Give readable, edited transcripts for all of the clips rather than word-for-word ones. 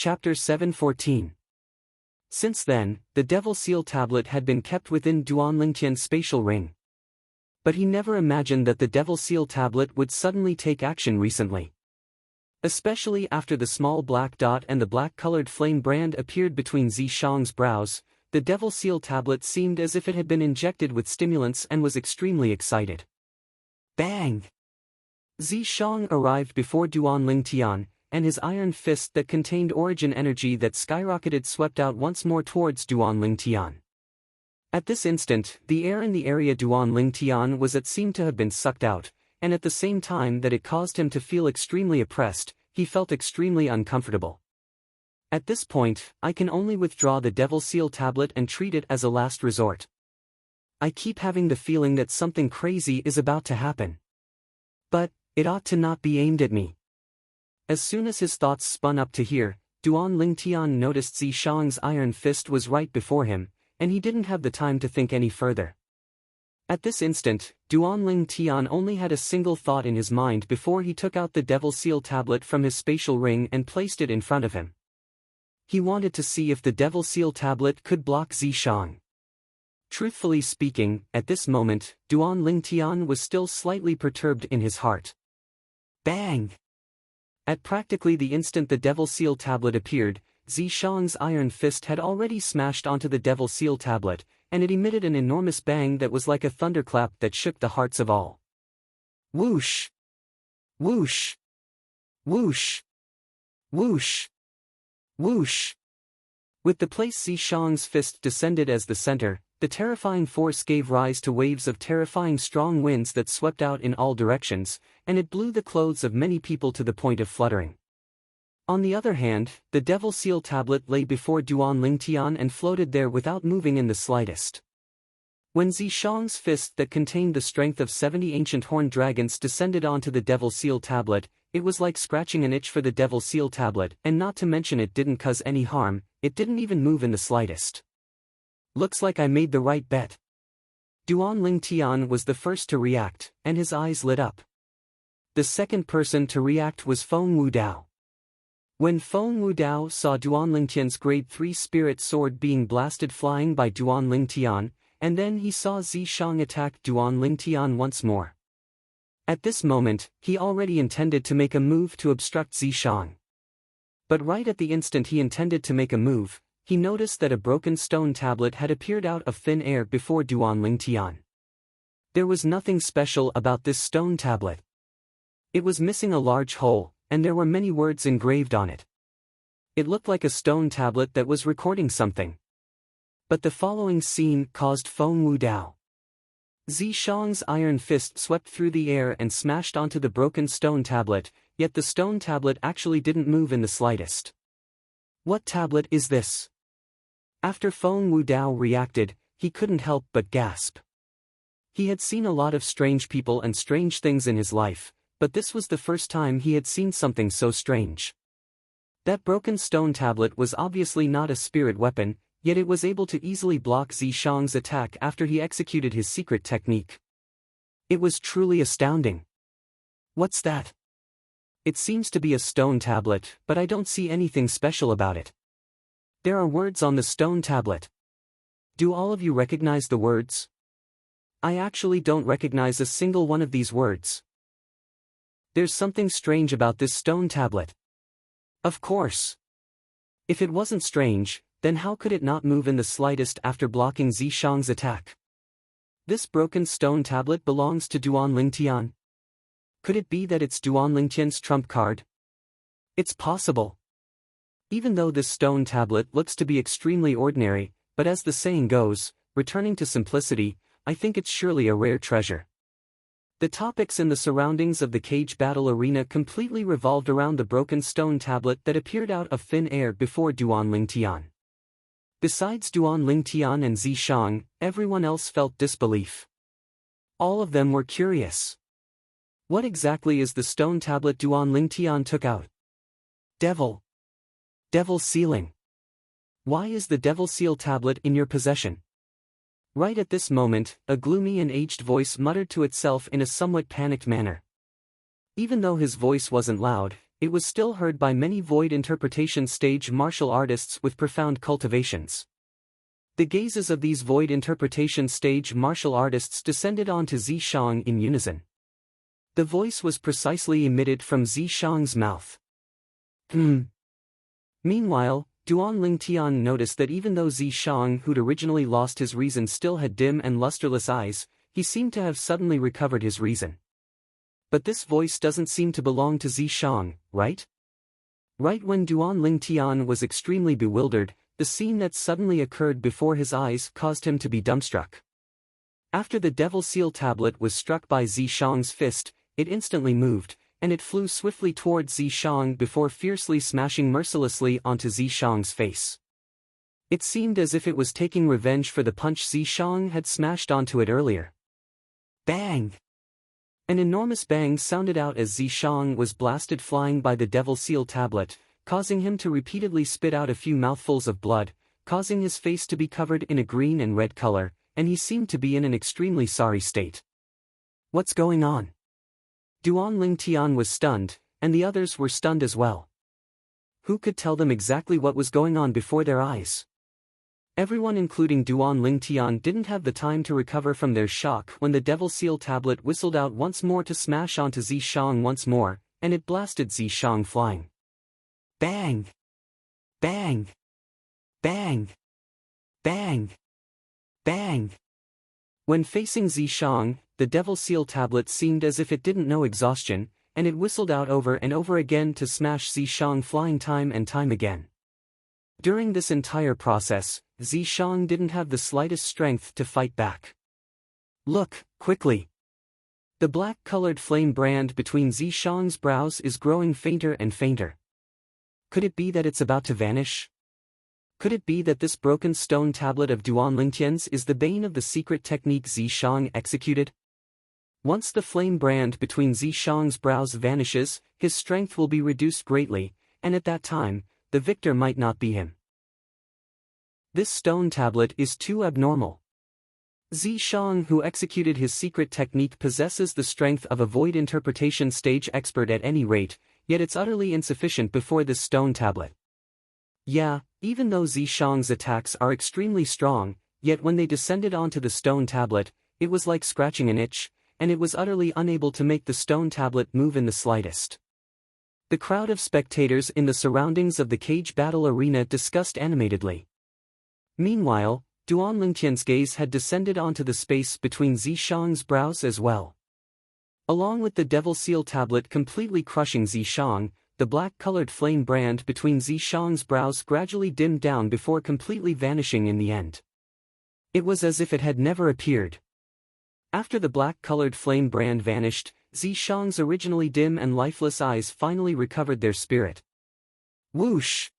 Chapter 7:14. Since then, the Devil Seal tablet had been kept within Duanlingtian's spatial ring. But he never imagined that the Devil Seal tablet would suddenly take action recently. Especially after the small black dot and the black-colored flame brand appeared between Zishang's brows, the Devil Seal tablet seemed as if it had been injected with stimulants and was extremely excited. Bang! Zishang arrived before Duanlingtian, and his iron fist that contained origin energy that skyrocketed swept out once more towards Duanlingtian. At this instant, the air in the area Duanlingtian was at seemed to have been sucked out, and at the same time that it caused him to feel extremely oppressed, he felt extremely uncomfortable. At this point, I can only withdraw the Devil Seal tablet and treat it as a last resort. I keep having the feeling that something crazy is about to happen. But it ought to not be aimed at me. As soon as his thoughts spun up to here, Duanlingtian noticed Zishang's iron fist was right before him, and he didn't have the time to think any further. At this instant, Duanlingtian only had a single thought in his mind before he took out the Devil Seal tablet from his spatial ring and placed it in front of him. He wanted to see if the Devil Seal tablet could block Zishang. Truthfully speaking, at this moment, Duanlingtian was still slightly perturbed in his heart. Bang! At practically the instant the Devil Seal tablet appeared, Zishang's iron fist had already smashed onto the Devil Seal tablet, and it emitted an enormous bang that was like a thunderclap that shook the hearts of all. Whoosh! Whoosh! Whoosh! Whoosh! Whoosh! With the place Zishang's fist descended as the center, the terrifying force gave rise to waves of terrifying strong winds that swept out in all directions, and it blew the clothes of many people to the point of fluttering. On the other hand, the Devil Seal tablet lay before Duanlingtian and floated there without moving in the slightest. When Zishang's fist that contained the strength of 70 ancient horned dragons descended onto the Devil Seal tablet, it was like scratching an itch for the Devil Seal tablet, and not to mention it didn't cause any harm, it didn't even move in the slightest. Looks like I made the right bet. Duanlingtian was the first to react, and his eyes lit up. The second person to react was Feng Wudao. When Feng Wudao saw Duanlingtian's grade 3 spirit sword being blasted flying by Duanlingtian, and then he saw Zishang attack Duanlingtian once more. At this moment, he already intended to make a move to obstruct Zishang. But right at the instant he intended to make a move, he noticed that a broken stone tablet had appeared out of thin air before Duanlingtian. There was nothing special about this stone tablet. It was missing a large hole, and there were many words engraved on it. It looked like a stone tablet that was recording something. But the following scene caused Feng Wudao. Zishang's iron fist swept through the air and smashed onto the broken stone tablet, yet the stone tablet actually didn't move in the slightest. What tablet is this? After Feng Wudao reacted, he couldn't help but gasp. He had seen a lot of strange people and strange things in his life, but this was the first time he had seen something so strange. That broken stone tablet was obviously not a spirit weapon, yet it was able to easily block Zishang's attack after he executed his secret technique. It was truly astounding. What's that? It seems to be a stone tablet, but I don't see anything special about it. There are words on the stone tablet. Do all of you recognize the words? I actually don't recognize a single one of these words. There's something strange about this stone tablet. Of course. If it wasn't strange, then how could it not move in the slightest after blocking Zishang's attack? This broken stone tablet belongs to Duanlingtian. Could it be that it's Duanlingtian's trump card? It's possible. Even though this stone tablet looks to be extremely ordinary, but as the saying goes, returning to simplicity, I think it's surely a rare treasure. The topics in the surroundings of the cage battle arena completely revolved around the broken stone tablet that appeared out of thin air before Duanlingtian. Besides Duanlingtian and Zishang, everyone else felt disbelief. All of them were curious. What exactly is the stone tablet Duanlingtian took out? Devil sealing. Why is the Devil Seal tablet in your possession? Right at this moment, a gloomy and aged voice muttered to itself in a somewhat panicked manner. Even though his voice wasn't loud, it was still heard by many void interpretation stage martial artists with profound cultivations. The gazes of these void interpretation stage martial artists descended onto Zishang in unison. The voice was precisely emitted from Zishang's mouth. Meanwhile, Duan Lingtian noticed that even though Zishang, who'd originally lost his reason, still had dim and lusterless eyes, he seemed to have suddenly recovered his reason. But this voice doesn't seem to belong to Zishang, right? Right when Duan Lingtian was extremely bewildered, the scene that suddenly occurred before his eyes caused him to be dumbstruck. After the Devil Seal tablet was struck by Zishang's fist, it instantly moved, and it flew swiftly towards Zishang before fiercely smashing mercilessly onto Zishang's face. It seemed as if it was taking revenge for the punch Zishang had smashed onto it earlier. Bang! An enormous bang sounded out as Zishang was blasted flying by the Devil Seal tablet, causing him to repeatedly spit out a few mouthfuls of blood, causing his face to be covered in a green and red color, and he seemed to be in an extremely sorry state. What's going on? Duan Lingtian was stunned, and the others were stunned as well. Who could tell them exactly what was going on before their eyes? Everyone including Duan Lingtian didn't have the time to recover from their shock when the Devil Seal tablet whistled out once more to smash onto Zishang once more, and it blasted Zishang flying. Bang! Bang! Bang! Bang! Bang! When facing Zishang, the Devil Seal tablet seemed as if it didn't know exhaustion, and it whistled out over and over again to smash Zishang flying time and time again. During this entire process, Zishang didn't have the slightest strength to fight back. Look, quickly! The black-colored flame brand between Zishang's brows is growing fainter and fainter. Could it be that it's about to vanish? Could it be that this broken stone tablet of Duan Lingtian's is the bane of the secret technique Zishang executed? Once the flame brand between Zishang's brows vanishes, his strength will be reduced greatly, and at that time, the victor might not be him. This stone tablet is too abnormal. Zishang, who executed his secret technique, possesses the strength of a void interpretation stage expert at any rate, yet it's utterly insufficient before this stone tablet. Yeah, even though Zishang's attacks are extremely strong, yet when they descended onto the stone tablet, it was like scratching an itch, and it was utterly unable to make the stone tablet move in the slightest. The crowd of spectators in the surroundings of the cage battle arena discussed animatedly. Meanwhile, Duan Lingtian's gaze had descended onto the space between Zishang's brows as well. Along with the Devil Seal tablet completely crushing Zishang, the black-colored flame brand between Zishang's brows gradually dimmed down before completely vanishing in the end. It was as if it had never appeared. After the black-colored flame brand vanished, Zishang's originally dim and lifeless eyes finally recovered their spirit. Whoosh!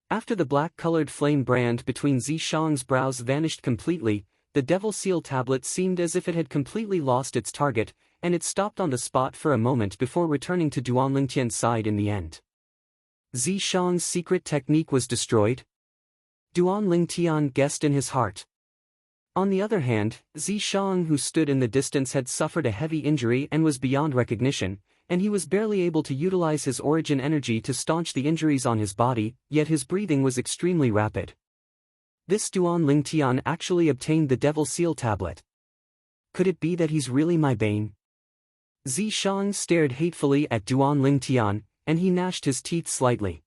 After the black-colored flame brand between Zishang's brows vanished completely, the Devil Seal tablet seemed as if it had completely lost its target, and it stopped on the spot for a moment before returning to Duan Lingtian's side in the end. Zishang's secret technique was destroyed? Duan Lingtian guessed in his heart. On the other hand, Zishang, who stood in the distance, had suffered a heavy injury and was beyond recognition, and he was barely able to utilize his origin energy to staunch the injuries on his body, yet his breathing was extremely rapid. This Duan Lingtian actually obtained the Devil Seal tablet. Could it be that he's really my bane? Zishang stared hatefully at Duan Lingtian, and he gnashed his teeth slightly.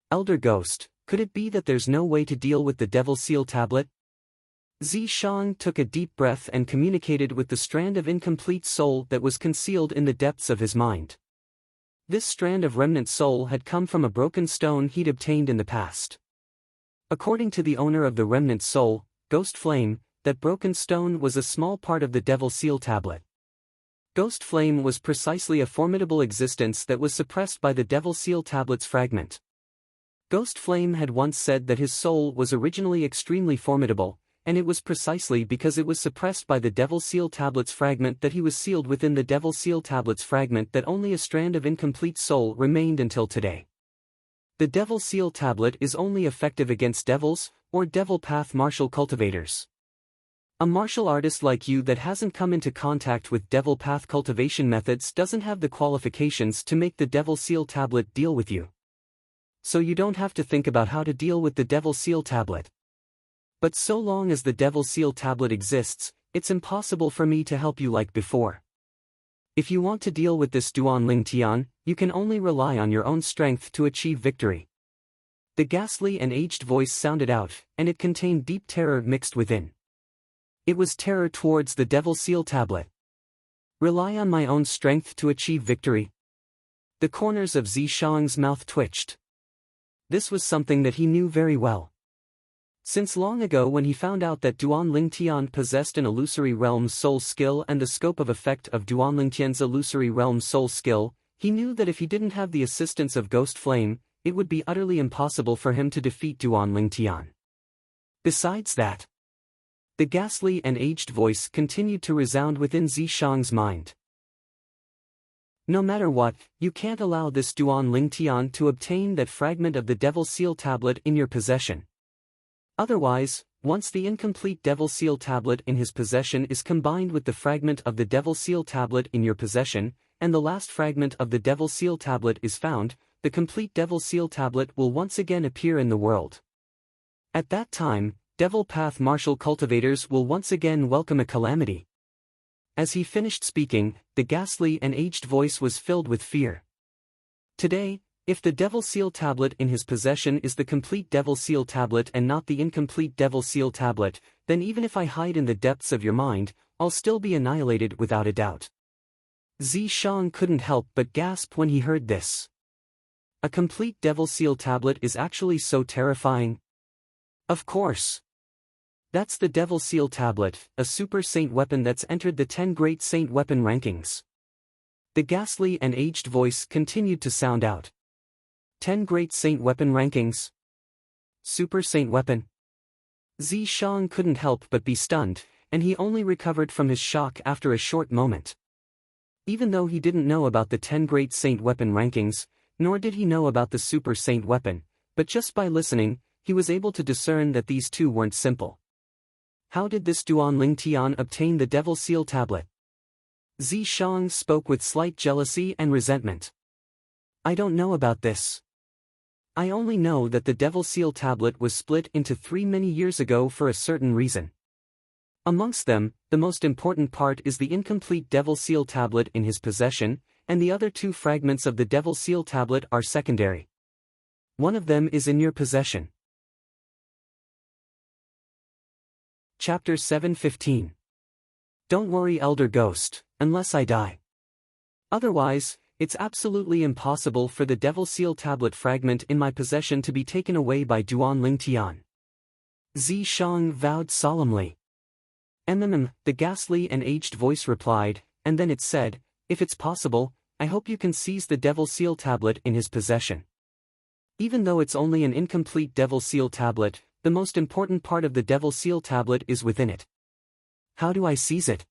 Elder Ghost, could it be that there's no way to deal with the Devil Seal tablet? Zishang took a deep breath and communicated with the strand of incomplete soul that was concealed in the depths of his mind. This strand of remnant soul had come from a broken stone he'd obtained in the past. According to the owner of the remnant soul, Ghost Flame, that broken stone was a small part of the Devil Seal tablet. Ghost Flame was precisely a formidable existence that was suppressed by the Devil Seal tablet's fragment. Ghost Flame had once said that his soul was originally extremely formidable, and it was precisely because it was suppressed by the Devil Seal tablet's fragment that he was sealed within the Devil Seal tablet's fragment, that only a strand of incomplete soul remained until today. The Devil Seal tablet is only effective against devils, or devil path martial cultivators. A martial artist like you that hasn't come into contact with devil path cultivation methods doesn't have the qualifications to make the devil seal tablet deal with you. So you don't have to think about how to deal with the devil seal tablet. But so long as the devil seal tablet exists, it's impossible for me to help you like before. If you want to deal with this Duan Ling Tian, you can only rely on your own strength to achieve victory. The ghastly and aged voice sounded out, and it contained deep terror mixed within. It was terror towards the devil seal tablet. Rely on my own strength to achieve victory. The corners of Zishang's mouth twitched. This was something that he knew very well. Since long ago when he found out that Duan Ling Tian possessed an illusory realm's soul skill and the scope of effect of Duan Ling Tian's illusory realm's soul skill, he knew that if he didn't have the assistance of Ghost Flame, it would be utterly impossible for him to defeat Duan Ling Tian. Besides that, the ghastly and aged voice continued to resound within Zishang's mind. No matter what, you can't allow this Duan Ling Tian to obtain that fragment of the Devil Seal tablet in your possession. Otherwise, once the incomplete Devil Seal tablet in his possession is combined with the fragment of the Devil Seal tablet in your possession, and the last fragment of the Devil Seal tablet is found, the complete Devil Seal tablet will once again appear in the world. At that time, Devil Path martial cultivators will once again welcome a calamity. As he finished speaking, the ghastly and aged voice was filled with fear. Today, if the Devil Seal tablet in his possession is the complete Devil Seal tablet and not the incomplete Devil Seal tablet, then even if I hide in the depths of your mind, I'll still be annihilated without a doubt. Zishang couldn't help but gasp when he heard this. A complete Devil Seal tablet is actually so terrifying. Of course. That's the Devil Seal tablet, a super saint weapon that's entered the 10 great saint weapon rankings. The ghastly and aged voice continued to sound out. 10 great saint weapon rankings. Super saint weapon. Zishang couldn't help but be stunned, and he only recovered from his shock after a short moment. Even though he didn't know about the 10 great saint weapon rankings, nor did he know about the super saint weapon, but just by listening, he was able to discern that these two weren't simple. How did this Duan Ling Tian obtain the Devil Seal tablet? Zishang spoke with slight jealousy and resentment. I don't know about this. I only know that the Devil Seal tablet was split into 3 many years ago for a certain reason. Amongst them, the most important part is the incomplete Devil Seal tablet in his possession, and the other 2 fragments of the Devil Seal tablet are secondary. One of them is in your possession. Chapter 7:15. Don't worry, Elder Ghost, unless I die. Otherwise, it's absolutely impossible for the Devil Seal tablet fragment in my possession to be taken away by Duan Ling Tian. Zishang vowed solemnly. The ghastly and aged voice replied, and then it said, if it's possible, I hope you can seize the Devil Seal tablet in his possession. Even though it's only an incomplete Devil Seal tablet, the most important part of the Devil Seal tablet is within it. How do I seize it?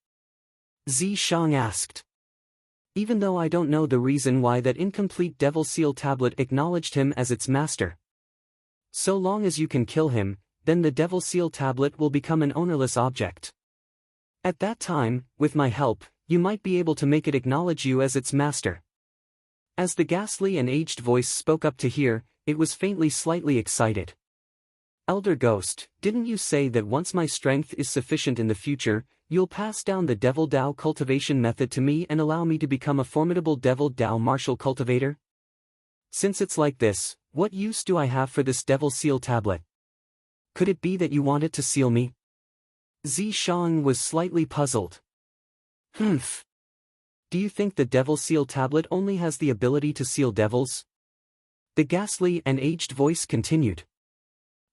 Zishang asked. Even though I don't know the reason why that incomplete Devil Seal tablet acknowledged him as its master. So long as you can kill him, then the Devil Seal tablet will become an ownerless object. At that time, with my help, you might be able to make it acknowledge you as its master. As the ghastly and aged voice spoke up to hear, it was faintly slightly excited. Elder Ghost, didn't you say that once my strength is sufficient in the future, you'll pass down the Devil Dao cultivation method to me and allow me to become a formidable Devil Dao martial cultivator? Since it's like this, what use do I have for this Devil Seal tablet? Could it be that you want it to seal me? Zishang was slightly puzzled. Do you think the Devil Seal tablet only has the ability to seal devils? The ghastly and aged voice continued.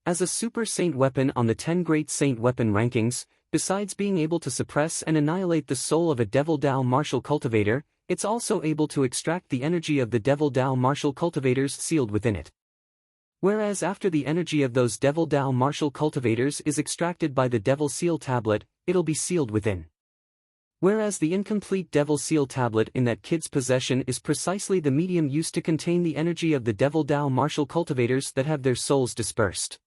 As a super saint weapon on the 10 great saint weapon rankings, besides being able to suppress and annihilate the soul of a Devil Dao martial cultivator, it's also able to extract the energy of the Devil Dao martial cultivators sealed within it. Whereas after the energy of those Devil Dao martial cultivators is extracted by the Devil Seal tablet, it'll be sealed within. Whereas the incomplete Devil Seal tablet in that kid's possession is precisely the medium used to contain the energy of the Devil Dao martial cultivators that have their souls dispersed.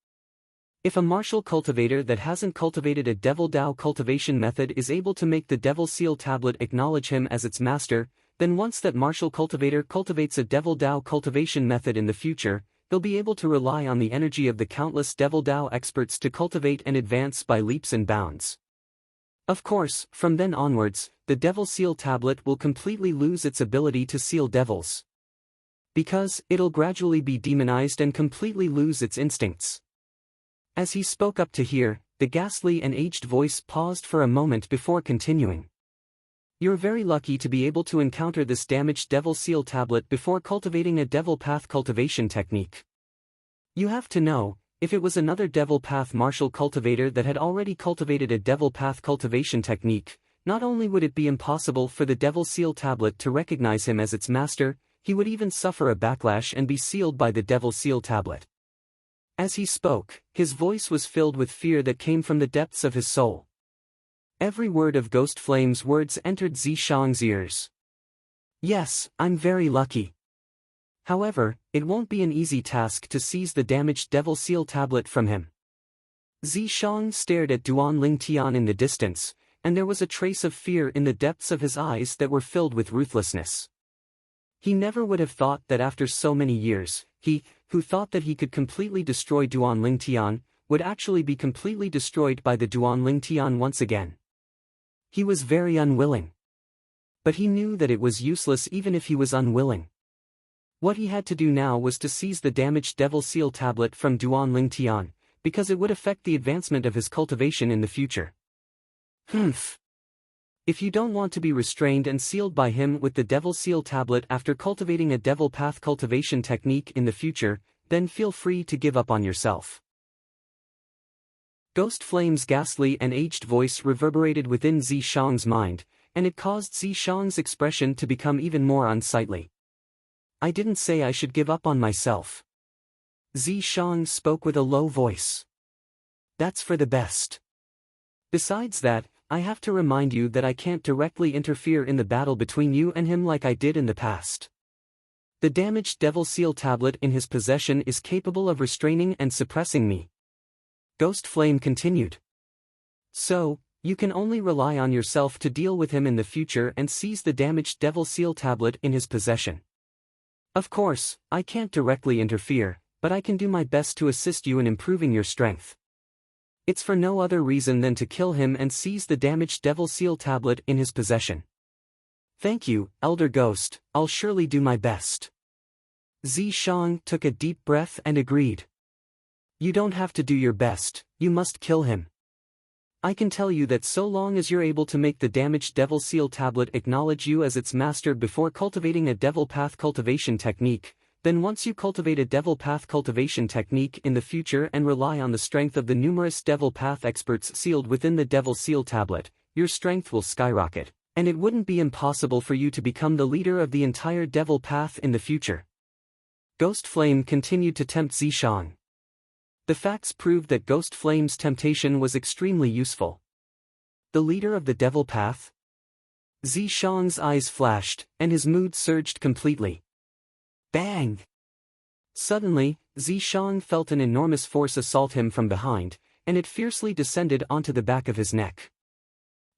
If a martial cultivator that hasn't cultivated a Devil Dao cultivation method is able to make the Devil Seal tablet acknowledge him as its master, then once that martial cultivator cultivates a Devil Dao cultivation method in the future, he'll be able to rely on the energy of the countless Devil Dao experts to cultivate and advance by leaps and bounds. Of course, from then onwards, the Devil Seal tablet will completely lose its ability to seal devils. Because it'll gradually be demonized and completely lose its instincts. As he spoke up to hear, the ghastly and aged voice paused for a moment before continuing. You're very lucky to be able to encounter this damaged Devil Seal tablet before cultivating a Devil Path cultivation technique. You have to know, if it was another Devil Path martial cultivator that had already cultivated a Devil Path cultivation technique, not only would it be impossible for the Devil Seal tablet to recognize him as its master, he would even suffer a backlash and be sealed by the Devil Seal tablet. As he spoke, his voice was filled with fear that came from the depths of his soul. Every word of Ghost Flame's words entered Zishang's ears. Yes, I'm very lucky. However, it won't be an easy task to seize the damaged Devil Seal tablet from him. Zishang stared at Duan Lingtian in the distance, and there was a trace of fear in the depths of his eyes that were filled with ruthlessness. He never would have thought that after so many years, he, who thought that he could completely destroy Duan Lingtian, would actually be completely destroyed by the Duan Lingtian once again. He was very unwilling. But he knew that it was useless even if he was unwilling. What he had to do now was to seize the damaged Devil Seal tablet from Duan Lingtian, because it would affect the advancement of his cultivation in the future. Humph. If you don't want to be restrained and sealed by him with the Devil Seal tablet after cultivating a Devil Path cultivation technique in the future, then feel free to give up on yourself. Ghost Flame's ghastly and aged voice reverberated within Zishang's mind, and it caused Zishang's expression to become even more unsightly. I didn't say I should give up on myself. Zishang spoke with a low voice. That's for the best. Besides that, I have to remind you that I can't directly interfere in the battle between you and him like I did in the past. The damaged Devil Seal tablet in his possession is capable of restraining and suppressing me. Ghost Flame continued. So, you can only rely on yourself to deal with him in the future and seize the damaged Devil Seal tablet in his possession. Of course, I can't directly interfere, but I can do my best to assist you in improving your strength. It's for no other reason than to kill him and seize the damaged Devil Seal tablet in his possession. Thank you, Elder Ghost, I'll surely do my best. Zishang took a deep breath and agreed. You don't have to do your best, you must kill him. I can tell you that so long as you're able to make the damaged Devil Seal tablet acknowledge you as its master before cultivating a Devil Path cultivation technique, then once you cultivate a Devil Path cultivation technique in the future and rely on the strength of the numerous Devil Path experts sealed within the Devil Seal tablet, your strength will skyrocket, and it wouldn't be impossible for you to become the leader of the entire Devil Path in the future. Ghost Flame continued to tempt Zishang. The facts proved that Ghost Flame's temptation was extremely useful. The leader of the Devil Path? Zishang's eyes flashed, and his mood surged completely. Bang! Suddenly, Zishang felt an enormous force assault him from behind, and it fiercely descended onto the back of his neck.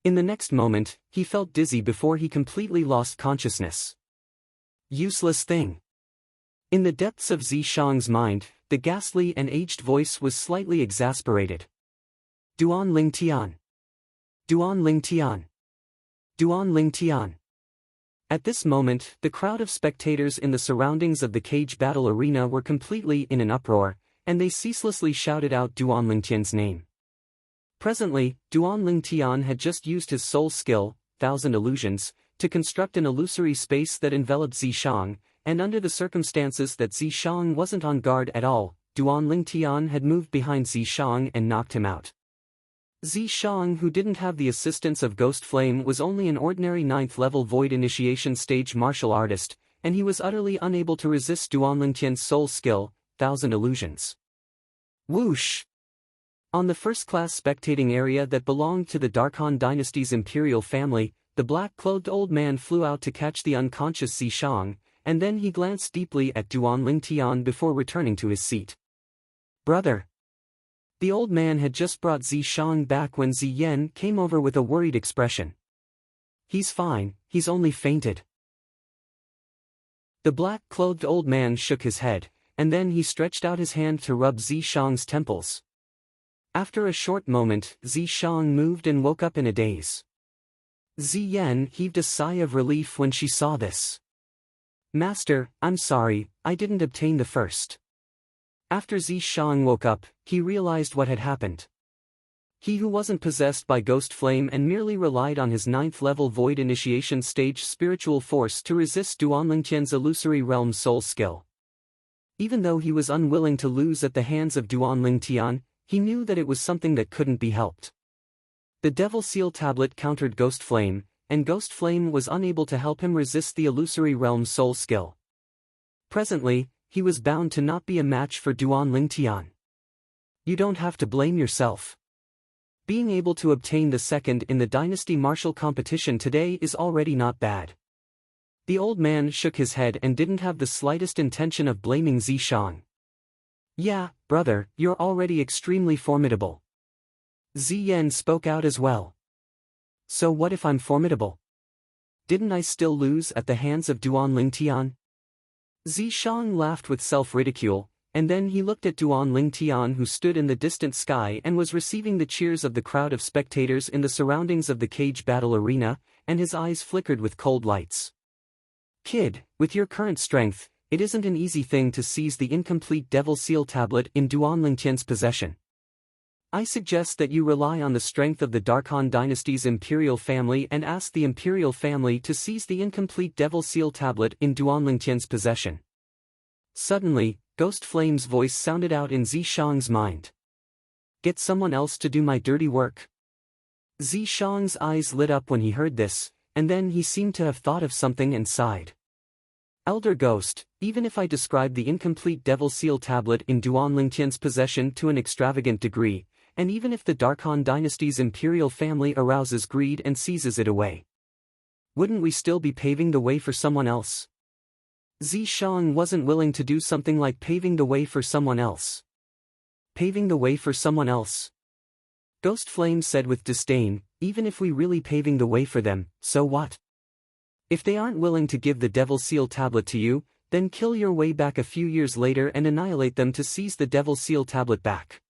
In the next moment, he felt dizzy before he completely lost consciousness. Useless thing. In the depths of Zishang's mind, the ghastly and aged voice was slightly exasperated. Duan Lingtian. Duan Lingtian. Duan Lingtian. At this moment, the crowd of spectators in the surroundings of the cage battle arena were completely in an uproar, and they ceaselessly shouted out Duan Lingtian's name. Presently, Duan Lingtian had just used his soul skill, 1,000 illusions, to construct an illusory space that enveloped Zishang, and under the circumstances that Zishang wasn't on guard at all, Duan Lingtian had moved behind Zishang and knocked him out. Zishang, who didn't have the assistance of Ghost Flame, was only an ordinary 9th-level Void Initiation stage martial artist, and he was utterly unable to resist Duan Lingtian's soul skill, 1,000 illusions. Whoosh! On the first-class spectating area that belonged to the Darkhan dynasty's imperial family, the black-clothed old man flew out to catch the unconscious Zishang, and then he glanced deeply at Duan Lingtian before returning to his seat. Brother! The old man had just brought Zishang back when Ziyan came over with a worried expression. "He's fine, he's only fainted." The black-clothed old man shook his head, and then he stretched out his hand to rub Zishang's temples. After a short moment, Zishang moved and woke up in a daze. Ziyan heaved a sigh of relief when she saw this. "Master, I'm sorry, I didn't obtain the first." After Zishang woke up, he realized what had happened. He who wasn't possessed by ghost flame and merely relied on his 9th-level void initiation stage spiritual force to resist Duanlingtian's illusory realm soul skill. Even though he was unwilling to lose at the hands of Duanlingtian, he knew that it was something that couldn't be helped. The Devil Seal Tablet countered Ghost Flame, and Ghost Flame was unable to help him resist the illusory realm soul skill. Presently, he was bound to not be a match for Duanlingtian. You don't have to blame yourself. Being able to obtain the second in the Dynasty Martial competition today is already not bad. The old man shook his head and didn't have the slightest intention of blaming Zishang. "Yeah, brother, you're already extremely formidable." Ziyan spoke out as well. "So what if I'm formidable? Didn't I still lose at the hands of Duanlingtian?" Zishang laughed with self-ridicule, and then he looked at Duanlingtian who stood in the distant sky and was receiving the cheers of the crowd of spectators in the surroundings of the cage battle arena, and his eyes flickered with cold lights. "Kid, with your current strength, it isn't an easy thing to seize the incomplete Devil Seal Tablet in Duanlingtian's possession. I suggest that you rely on the strength of the Darkhan Dynasty's Imperial family and ask the Imperial family to seize the incomplete Devil Seal Tablet in Duanlingtian's possession." Suddenly, Ghost Flame's voice sounded out in Zishang's mind. "Get someone else to do my dirty work?" Zishang's eyes lit up when he heard this, and then he seemed to have thought of something and sighed. "Elder Ghost, even if I describe the incomplete Devil Seal Tablet in Duanlingtian's possession to an extravagant degree, and even if the Darkhan Dynasty's Imperial family arouses greed and seizes it away, wouldn't we still be paving the way for someone else?" Zishang wasn't willing to do something like paving the way for someone else. "Paving the way for someone else?" Ghost Flame said with disdain, "Even if we really paving the way for them, so what? If they aren't willing to give the Devil Seal Tablet to you, then kill your way back a few years later and annihilate them to seize the Devil Seal Tablet back."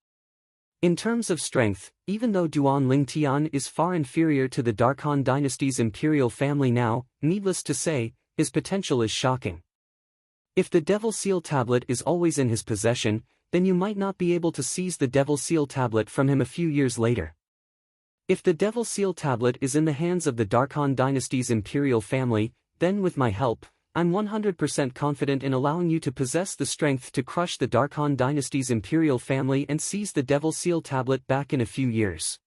In terms of strength, even though Duanlingtian is far inferior to the Darkhan Dynasty's Imperial family now, needless to say, his potential is shocking. If the Devil Seal Tablet is always in his possession, then you might not be able to seize the Devil Seal Tablet from him a few years later. If the Devil Seal Tablet is in the hands of the Darkhan Dynasty's Imperial family, then with my help, I'm 100% confident in allowing you to possess the strength to crush the Darkhan Dynasty's Imperial family and seize the Devil Seal Tablet back in a few years.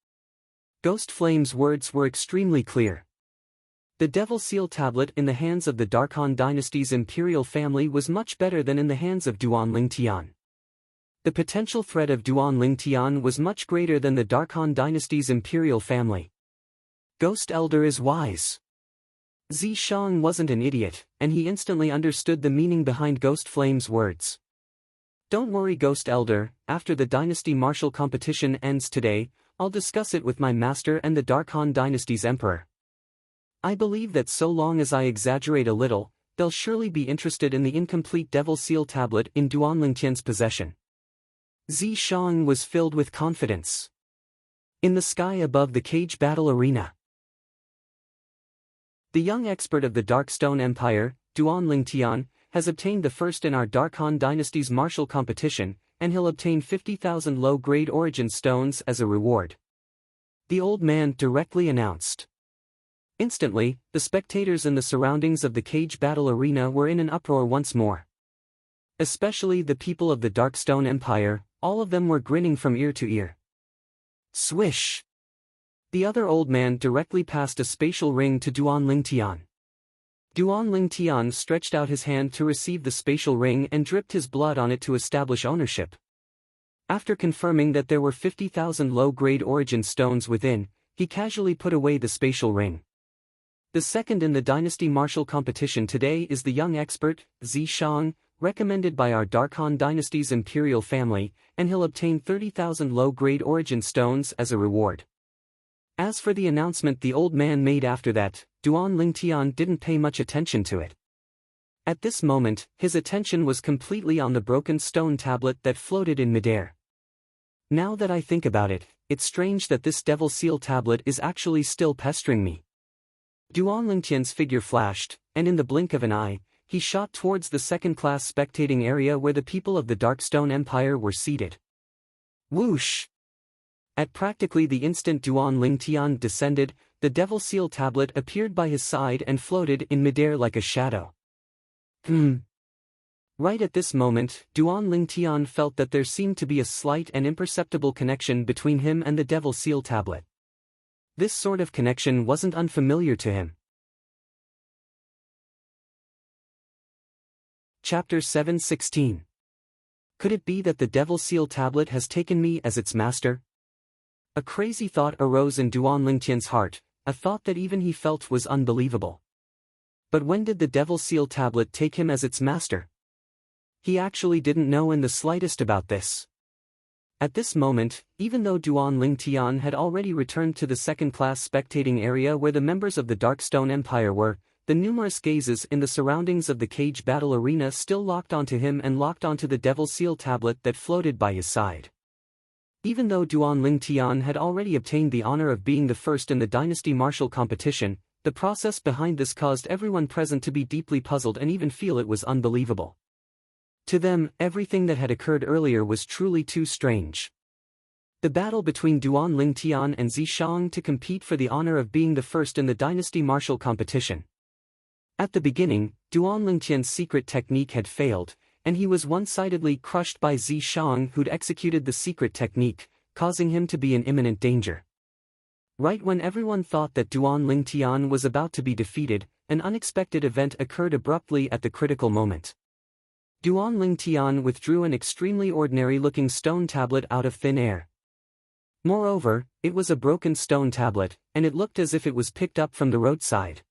Ghost Flame's words were extremely clear. The Devil Seal Tablet in the hands of the Darkhan Dynasty's Imperial family was much better than in the hands of Duanlingtian. The potential threat of Duanlingtian was much greater than the Darkhan Dynasty's Imperial family. Ghost Elder is wise. Zishang wasn't an idiot, and he instantly understood the meaning behind Ghost Flame's words. "Don't worry, Ghost Elder, after the Dynasty Martial competition ends today, I'll discuss it with my master and the Darkhan Dynasty's Emperor. I believe that so long as I exaggerate a little, they'll surely be interested in the incomplete Devil Seal Tablet in Duanlingtian's possession." Zishang was filled with confidence. In the sky above the cage battle arena, the young expert of the Darkstone Empire, Duanlingtian, has obtained the first in our Darkhan Dynasty's martial competition, and he'll obtain 50,000 low-grade origin stones as a reward. The old man directly announced. Instantly, the spectators in the surroundings of the cage battle arena were in an uproar once more. Especially the people of the Darkstone Empire, all of them were grinning from ear to ear. Swish! The other old man directly passed a spatial ring to Duanlingtian. Duanlingtian stretched out his hand to receive the spatial ring and dripped his blood on it to establish ownership. After confirming that there were 50,000 low-grade origin stones within, he casually put away the spatial ring. The second in the Dynasty Martial competition today is the young expert, Zishang, recommended by our Darkhan dynasty's imperial family, and he'll obtain 30,000 low-grade origin stones as a reward. As for the announcement the old man made after that, Duan Lingtian didn't pay much attention to it. At this moment, his attention was completely on the broken stone tablet that floated in midair. Now that I think about it, it's strange that this devil seal tablet is actually still pestering me. Duan Lingtian's figure flashed, and in the blink of an eye, he shot towards the second-class spectating area where the people of the Darkstone Empire were seated. Whoosh! At practically the instant Duan Lingtian descended, the devil seal tablet appeared by his side and floated in midair like a shadow. Right at this moment, Duan Lingtian felt that there seemed to be a slight and imperceptible connection between him and the devil seal tablet. This sort of connection wasn't unfamiliar to him. Chapter 7:16. Could it be that the devil seal tablet has taken me as its master? A crazy thought arose in Duan Lingtian's heart, a thought that even he felt was unbelievable. But when did the devil seal tablet take him as its master? He actually didn't know in the slightest about this. At this moment, even though Duan Lingtian had already returned to the second-class spectating area where the members of the Darkstone Empire were, the numerous gazes in the surroundings of the cage battle arena still locked onto him and locked onto the devil seal tablet that floated by his side. Even though Duan Lingtian had already obtained the honor of being the first in the dynasty martial competition, the process behind this caused everyone present to be deeply puzzled and even feel it was unbelievable. To them, everything that had occurred earlier was truly too strange. The battle between Duan Lingtian and Zishang to compete for the honor of being the first in the dynasty martial competition. At the beginning, Duan Lingtian's secret technique had failed, and he was one-sidedly crushed by Zishang, who'd executed the secret technique, causing him to be in imminent danger. Right when everyone thought that Duan Lingtian was about to be defeated, an unexpected event occurred abruptly at the critical moment. Duan Lingtian withdrew an extremely ordinary-looking stone tablet out of thin air. Moreover, it was a broken stone tablet, and it looked as if it was picked up from the roadside.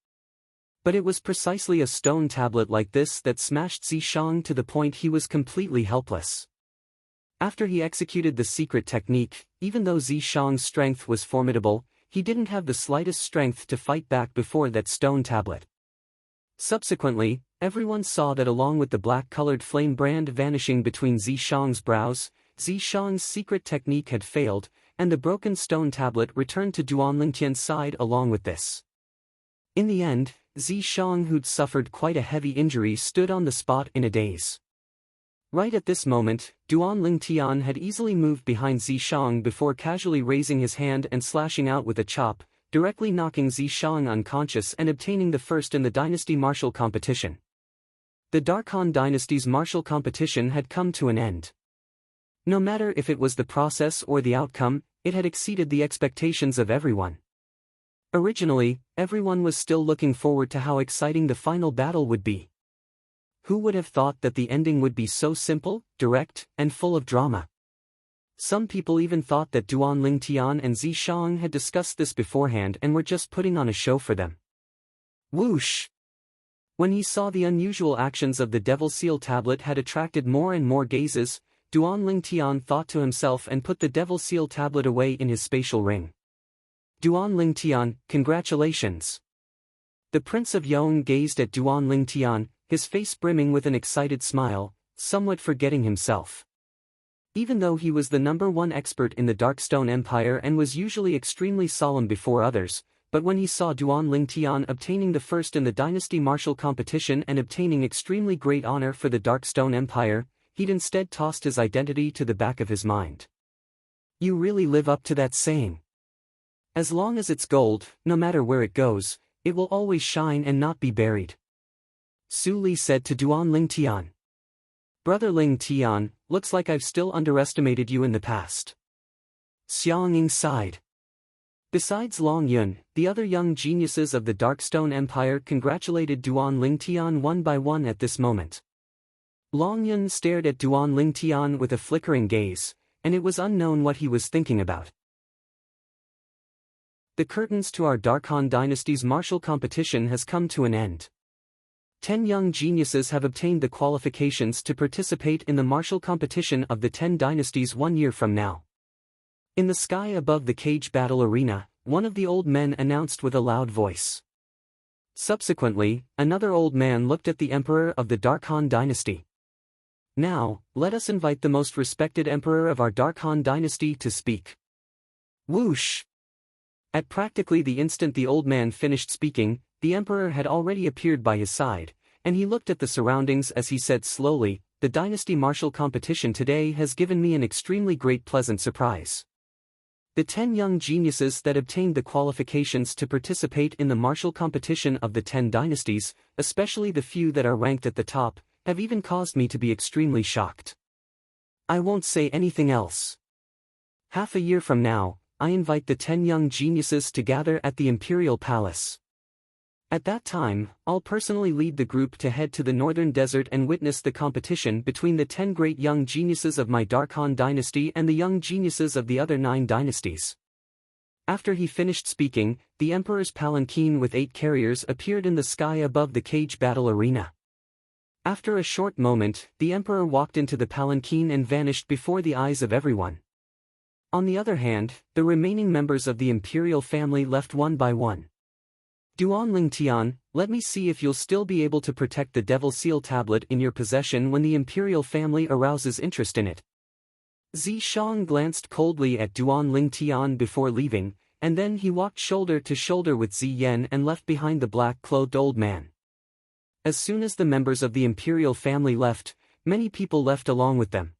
But it was precisely a stone tablet like this that smashed Zishang to the point he was completely helpless. After he executed the secret technique, even though Zishang's strength was formidable, he didn't have the slightest strength to fight back before that stone tablet. Subsequently, everyone saw that along with the black-colored flame brand vanishing between Zishang's brows, Zishang's secret technique had failed, and the broken stone tablet returned to Duan Lingtian's side along with this. In the end, Zishang, who'd suffered quite a heavy injury, stood on the spot in a daze. Right at this moment, Duan Lingtian had easily moved behind Zishang before casually raising his hand and slashing out with a chop, directly knocking Zishang unconscious and obtaining the first in the dynasty martial competition. The Darkhan dynasty's martial competition had come to an end. No matter if it was the process or the outcome, it had exceeded the expectations of everyone. Originally, everyone was still looking forward to how exciting the final battle would be. Who would have thought that the ending would be so simple, direct, and full of drama? Some people even thought that Duan Lingtian and Zishang had discussed this beforehand and were just putting on a show for them. Whoosh! When he saw the unusual actions of the devil seal tablet had attracted more and more gazes, Duan Lingtian thought to himself and put the devil seal tablet away in his spatial ring. Duan Lingtian, congratulations! The Prince of Yong gazed at Duan Lingtian, his face brimming with an excited smile, somewhat forgetting himself. Even though he was the #1 expert in the Darkstone Empire and was usually extremely solemn before others, but when he saw Duan Lingtian obtaining the first in the dynasty martial competition and obtaining extremely great honor for the Darkstone Empire, he'd instead tossed his identity to the back of his mind. You really live up to that saying. As long as it's gold, no matter where it goes, it will always shine and not be buried. Su Li said to Duan Lingtian. Brother Lingtian, looks like I've still underestimated you in the past. Xiang Ying sighed. Besides Long Yun, the other young geniuses of the Darkstone Empire congratulated Duan Lingtian one by one at this moment. Long Yun stared at Duan Lingtian with a flickering gaze, and it was unknown what he was thinking about. The curtains to our Darkhan dynasty's martial competition has come to an end. 10 young geniuses have obtained the qualifications to participate in the martial competition of the 10 dynasties 1 year from now. In the sky above the cage battle arena, one of the old men announced with a loud voice. Subsequently, another old man looked at the emperor of the Dark Han dynasty. Now, let us invite the most respected emperor of our Dark Han dynasty to speak. Whoosh! At practically the instant the old man finished speaking, the emperor had already appeared by his side, and he looked at the surroundings as he said slowly, "The dynasty martial competition today has given me an extremely great pleasant surprise. The 10 young geniuses that obtained the qualifications to participate in the martial competition of the 10 dynasties, especially the few that are ranked at the top, have even caused me to be extremely shocked. I won't say anything else. Half a year from now, I invite the 10 young geniuses to gather at the Imperial Palace. At that time, I'll personally lead the group to head to the northern desert and witness the competition between the 10 great young geniuses of my Dark Han dynasty and the young geniuses of the other 9 dynasties." After he finished speaking, the emperor's palanquin with 8 carriers appeared in the sky above the cage battle arena. After a short moment, the emperor walked into the palanquin and vanished before the eyes of everyone. On the other hand, the remaining members of the imperial family left one by one. "Duan Tian, let me see if you'll still be able to protect the Devil Seal tablet in your possession when the imperial family arouses interest in it." Zi Shang glanced coldly at Duan Tian before leaving, and then he walked shoulder to shoulder with Zi Yan and left behind the black-clothed old man. As soon as the members of the imperial family left, many people left along with them.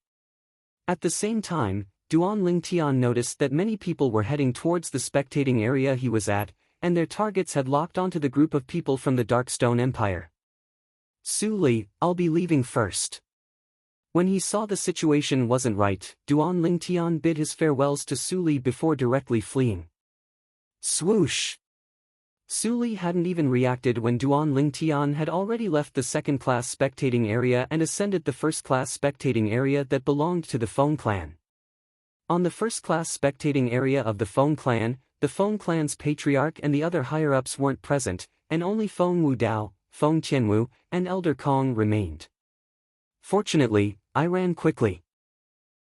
At the same time, Duan Tian noticed that many people were heading towards the spectating area he was at, and their targets had locked onto the group of people from the Darkstone Empire. "Su Li, I'll be leaving first." When he saw the situation wasn't right, Duan Tian bid his farewells to Su Li before directly fleeing. Swoosh! Su Li hadn't even reacted when Duan Tian had already left the second-class spectating area and ascended the first-class spectating area that belonged to the Feng clan. On the first-class spectating area of the Feng clan, the Feng clan's patriarch and the other higher-ups weren't present, and only Feng Wudao, Feng Qianwu, and Elder Kong remained. Fortunately, I ran quickly.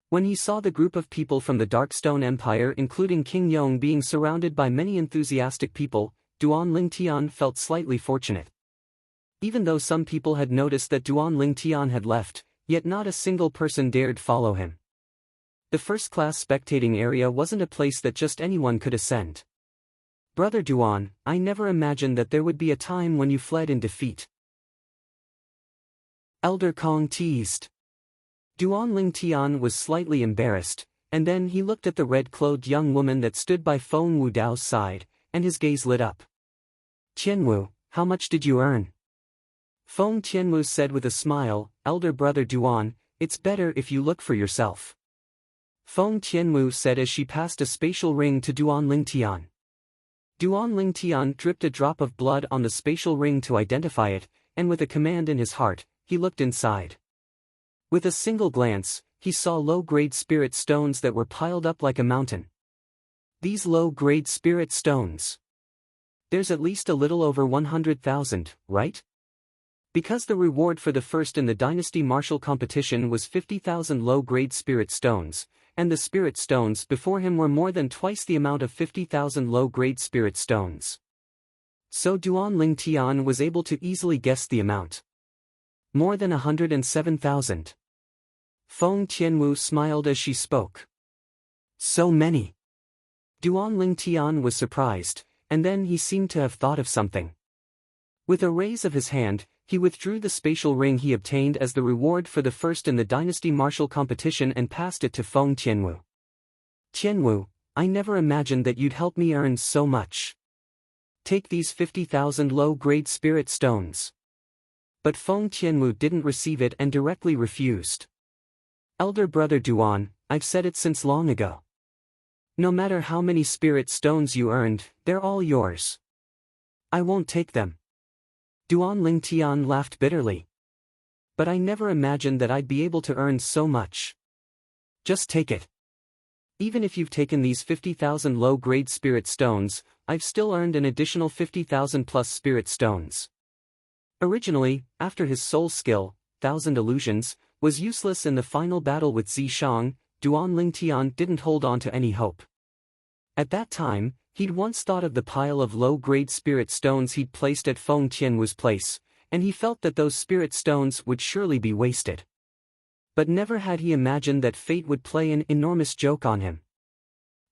When he saw the group of people from the Darkstone Empire including King Yong being surrounded by many enthusiastic people, Duan Tian felt slightly fortunate. Even though some people had noticed that Duan Tian had left, yet not a single person dared follow him. The first-class spectating area wasn't a place that just anyone could ascend. "Brother Duan, I never imagined that there would be a time when you fled in defeat." Elder Kong teased. Duan Tian was slightly embarrassed, and then he looked at the red-clothed young woman that stood by Feng Wudao's side, and his gaze lit up. "Qianwu, how much did you earn?" Feng Qianwu said with a smile, "Elder brother Duan, it's better if you look for yourself." Feng Qianwu said as she passed a spatial ring to Duan Tian. Duan Tian dripped a drop of blood on the spatial ring to identify it, and with a command in his heart, he looked inside. With a single glance, he saw low-grade spirit stones that were piled up like a mountain. These low-grade spirit stones. There's at least a little over 100,000, right? Because the reward for the first in the Dynasty Martial competition was 50,000 low-grade spirit stones, and the spirit stones before him were more than twice the amount of 50,000 low-grade spirit stones. So Duan Tian was able to easily guess the amount. More than 107,000. Feng Qianwu smiled as she spoke. So many. Duan Tian was surprised, and then he seemed to have thought of something. With a raise of his hand, he withdrew the spatial ring he obtained as the reward for the first in the Dynasty Martial competition and passed it to Feng Qianwu. "Qianwu, I never imagined that you'd help me earn so much. Take these 50,000 low-grade spirit stones." But Feng Qianwu didn't receive it and directly refused. "Elder brother Duan, I've said it since long ago. No matter how many spirit stones you earned, they're all yours. I won't take them." Duan Tian laughed bitterly. "But I never imagined that I'd be able to earn so much. Just take it. Even if you've taken these 50,000 low-grade spirit stones, I've still earned an additional 50,000 plus spirit stones." Originally, after his soul skill, Thousand Illusions, was useless in the final battle with Zishang, Duan Lingtian didn't hold on to any hope. At that time, he'd once thought of the pile of low-grade spirit stones he'd placed at Feng Tianwu's place, and he felt that those spirit stones would surely be wasted. But never had he imagined that fate would play an enormous joke on him.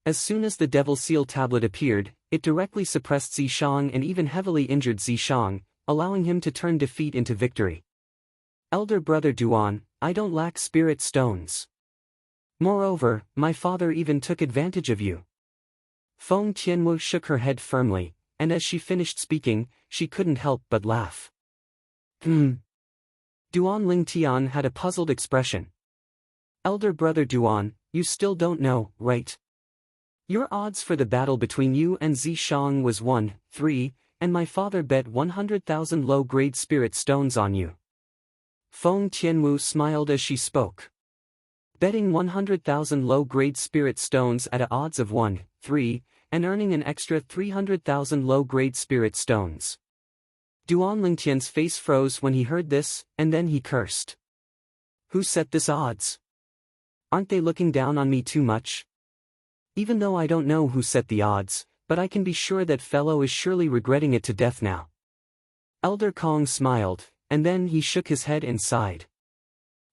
As soon as the Devil Seal tablet appeared, it directly suppressed Zishang and even heavily injured Zishang, allowing him to turn defeat into victory. Elder brother Duan, I don't lack spirit stones. Moreover, my father even took advantage of you. Feng Tianwu shook her head firmly, and as she finished speaking, she couldn't help but laugh. Duan Lingtian had a puzzled expression. Elder brother Duan, you still don't know, right? Your odds for the battle between you and Zishang was 1-3, and my father bet 100,000 low-grade spirit stones on you. Feng Tianwu smiled as she spoke. Betting 100,000 low-grade spirit stones at odds of 1-3, and earning an extra 300,000 low-grade spirit stones. Duan Lingtian's face froze when he heard this, and then he cursed. Who set this odds? Aren't they looking down on me too much? Even though I don't know who set the odds, but I can be sure that fellow is surely regretting it to death now. Elder Kong smiled, and then he shook his head and sighed.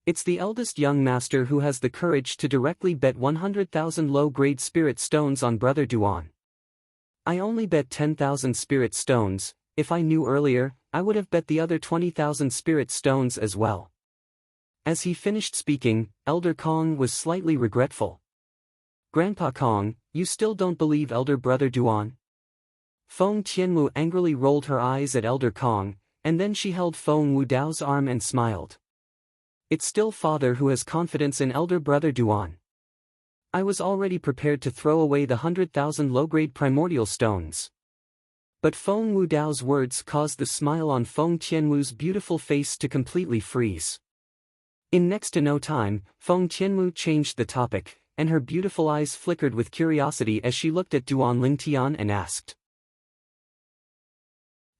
It's the eldest young master who has the courage to directly bet 100,000 low-grade spirit stones on brother Duan. I only bet 10,000 spirit stones. If I knew earlier, I would have bet the other 20,000 spirit stones as well. As he finished speaking, Elder Kong was slightly regretful. Grandpa Kong, you still don't believe elder brother Duan? Feng Tianwu angrily rolled her eyes at Elder Kong, and then she held Feng Wudao's arm and smiled. It's still father who has confidence in elder brother Duan. I was already prepared to throw away the 100,000 low-grade primordial stones. But Feng Wudao's words caused the smile on Feng Tianwu's beautiful face to completely freeze. In next to no time, Feng Tianwu changed the topic, and her beautiful eyes flickered with curiosity as she looked at Duan Lingtian and asked.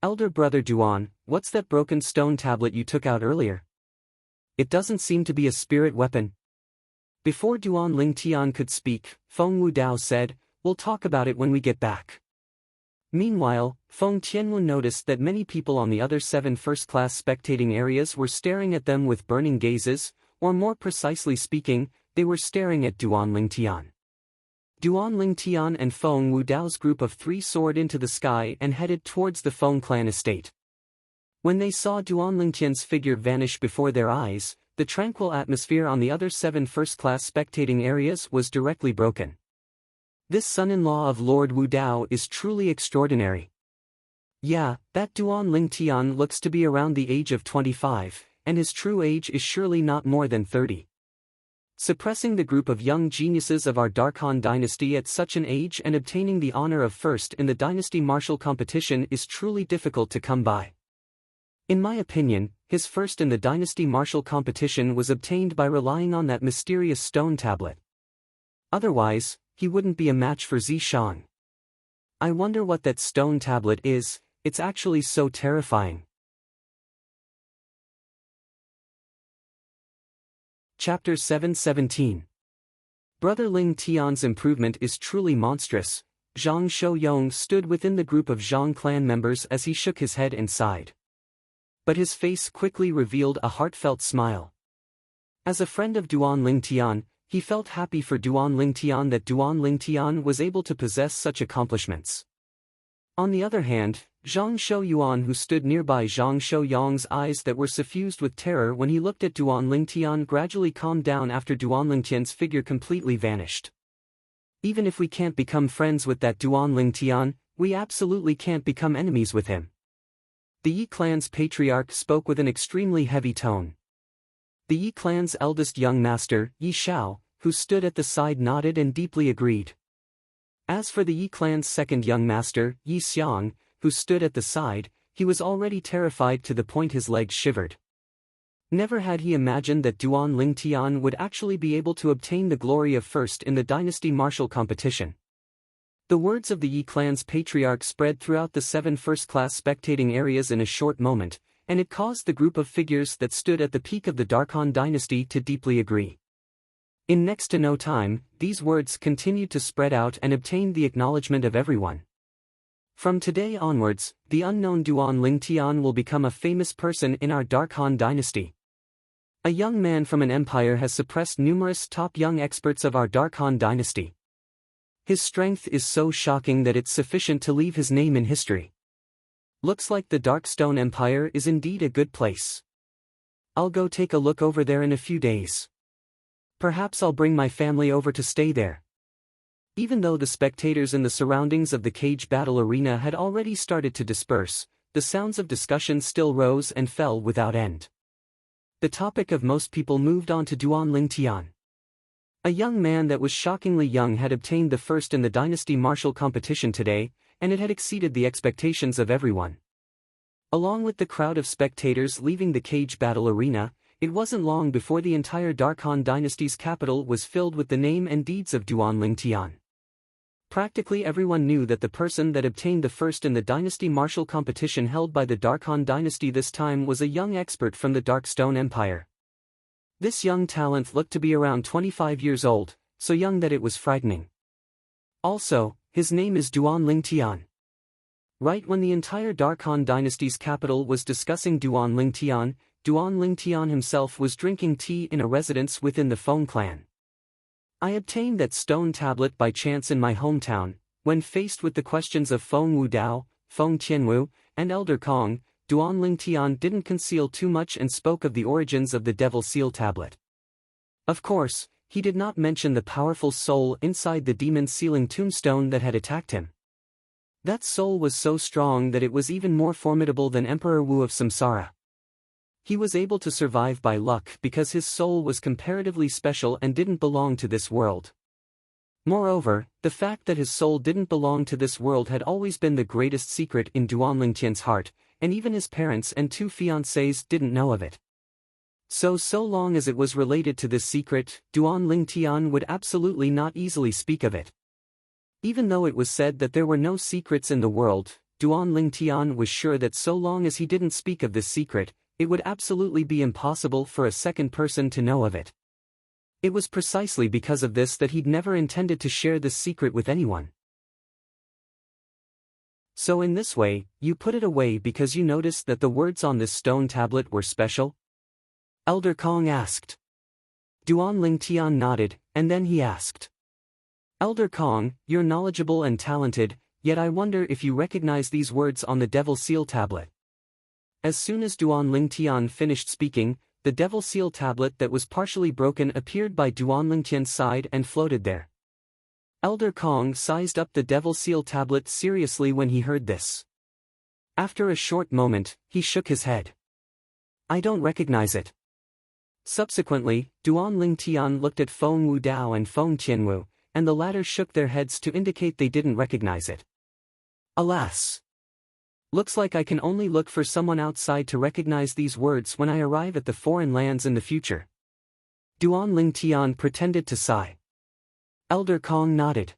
Elder brother Duan, what's that broken stone tablet you took out earlier? It doesn't seem to be a spirit weapon. Before Duan Lingtian could speak, Feng Wudao said, we'll talk about it when we get back. Meanwhile, Feng Tianwu noticed that many people on the other 7 first-class spectating areas were staring at them with burning gazes, or more precisely speaking, they were staring at Duan Lingtian. Duan Lingtian and Feng Wudao's group of 3 soared into the sky and headed towards the Feng clan estate. When they saw Duan Lingtian's figure vanish before their eyes, the tranquil atmosphere on the other 7 first-class spectating areas was directly broken. This son-in-law of Lord Wudao is truly extraordinary. Yeah, that Duan Lingtian looks to be around the age of 25, and his true age is surely not more than 30. Suppressing the group of young geniuses of our Dark Han dynasty at such an age and obtaining the honor of first in the dynasty martial competition is truly difficult to come by. In my opinion, his first in the dynasty martial competition was obtained by relying on that mysterious stone tablet. Otherwise, he wouldn't be a match for Zishang. I wonder what that stone tablet is. It's actually so terrifying. Chapter 717. Brother Ling Tian's improvement is truly monstrous. Zhang Shouyong stood within the group of Zhang clan members as he shook his head and sighed. But his face quickly revealed a heartfelt smile. As a friend of Duan Lingtian, he felt happy for Duan Lingtian that Duan Lingtian was able to possess such accomplishments. On the other hand, Zhang Shouyuan, who stood nearby, Zhang Shouyong's eyes that were suffused with terror when he looked at Duan Lingtian gradually calmed down after Duan Lingtian's figure completely vanished. Even if we can't become friends with that Duan Lingtian, we absolutely can't become enemies with him. The Yi clan's patriarch spoke with an extremely heavy tone. The Yi clan's eldest young master, Yi Shao, who stood at the side, nodded and deeply agreed. As for the Yi clan's second young master, Yi Xiang, who stood at the side, he was already terrified to the point his legs shivered. Never had he imagined that Duan Lingtian would actually be able to obtain the glory of first in the dynasty martial competition. The words of the Yi clan's patriarch spread throughout the 7 first-class spectating areas in a short moment, and it caused the group of figures that stood at the peak of the Darkhan dynasty to deeply agree. In next to no time, these words continued to spread out and obtained the acknowledgement of everyone. From today onwards, the unknown Duan Lingtian will become a famous person in our Darkhan dynasty. A young man from an empire has suppressed numerous top young experts of our Darkhan dynasty. His strength is so shocking that it's sufficient to leave his name in history. Looks like the Darkstone Empire is indeed a good place. I'll go take a look over there in a few days. Perhaps I'll bring my family over to stay there. Even though the spectators in the surroundings of the cage battle arena had already started to disperse, the sounds of discussion still rose and fell without end. The topic of most people moved on to Duan Lingtian. A young man that was shockingly young had obtained the first in the dynasty martial competition today, and it had exceeded the expectations of everyone. Along with the crowd of spectators leaving the cage battle arena, it wasn't long before the entire Darkhan dynasty's capital was filled with the name and deeds of Duan Lingtian. Practically everyone knew that the person that obtained the first in the dynasty martial competition held by the Darkhan dynasty this time was a young expert from the Darkstone Empire. This young talent looked to be around 25 years old, so young that it was frightening. Also, his name is Duan Lingtian. Right when the entire Darkhan dynasty's capital was discussing Duan Lingtian himself was drinking tea in a residence within the Feng clan. I obtained that stone tablet by chance in my hometown. When faced with the questions of Feng Wudao, Feng Tianwu, and Elder Kong, Duan Lingtian didn't conceal too much and spoke of the origins of the Devil Seal tablet. Of course, he did not mention the powerful soul inside the demon sealing tombstone that had attacked him. That soul was so strong that it was even more formidable than Emperor Wu of Samsara. He was able to survive by luck because his soul was comparatively special and didn't belong to this world. Moreover, the fact that his soul didn't belong to this world had always been the greatest secret in Duan Lingtian's heart, and even his parents and two fiancées didn't know of it. So long as it was related to this secret, Duan Lingtian would absolutely not easily speak of it. Even though it was said that there were no secrets in the world, Duan Lingtian was sure that so long as he didn't speak of this secret, it would absolutely be impossible for a second person to know of it. It was precisely because of this that he'd never intended to share this secret with anyone. So in this way, you put it away because you noticed that the words on this stone tablet were special? Elder Kong asked. Duan Lingtian nodded, and then he asked. Elder Kong, you're knowledgeable and talented, yet I wonder if you recognize these words on the Devil Seal tablet. As soon as Duan Lingtian finished speaking, the Devil Seal tablet that was partially broken appeared by Duan Lingtian's side and floated there. Elder Kong sized up the Devil Seal tablet seriously when he heard this. After a short moment, he shook his head. I don't recognize it. Subsequently, Duan Lingtian looked at Feng Wudao and Feng Tianwu, and the latter shook their heads to indicate they didn't recognize it. Alas! Looks like I can only look for someone outside to recognize these words when I arrive at the foreign lands in the future. Duan Lingtian pretended to sigh. Elder Kong nodded.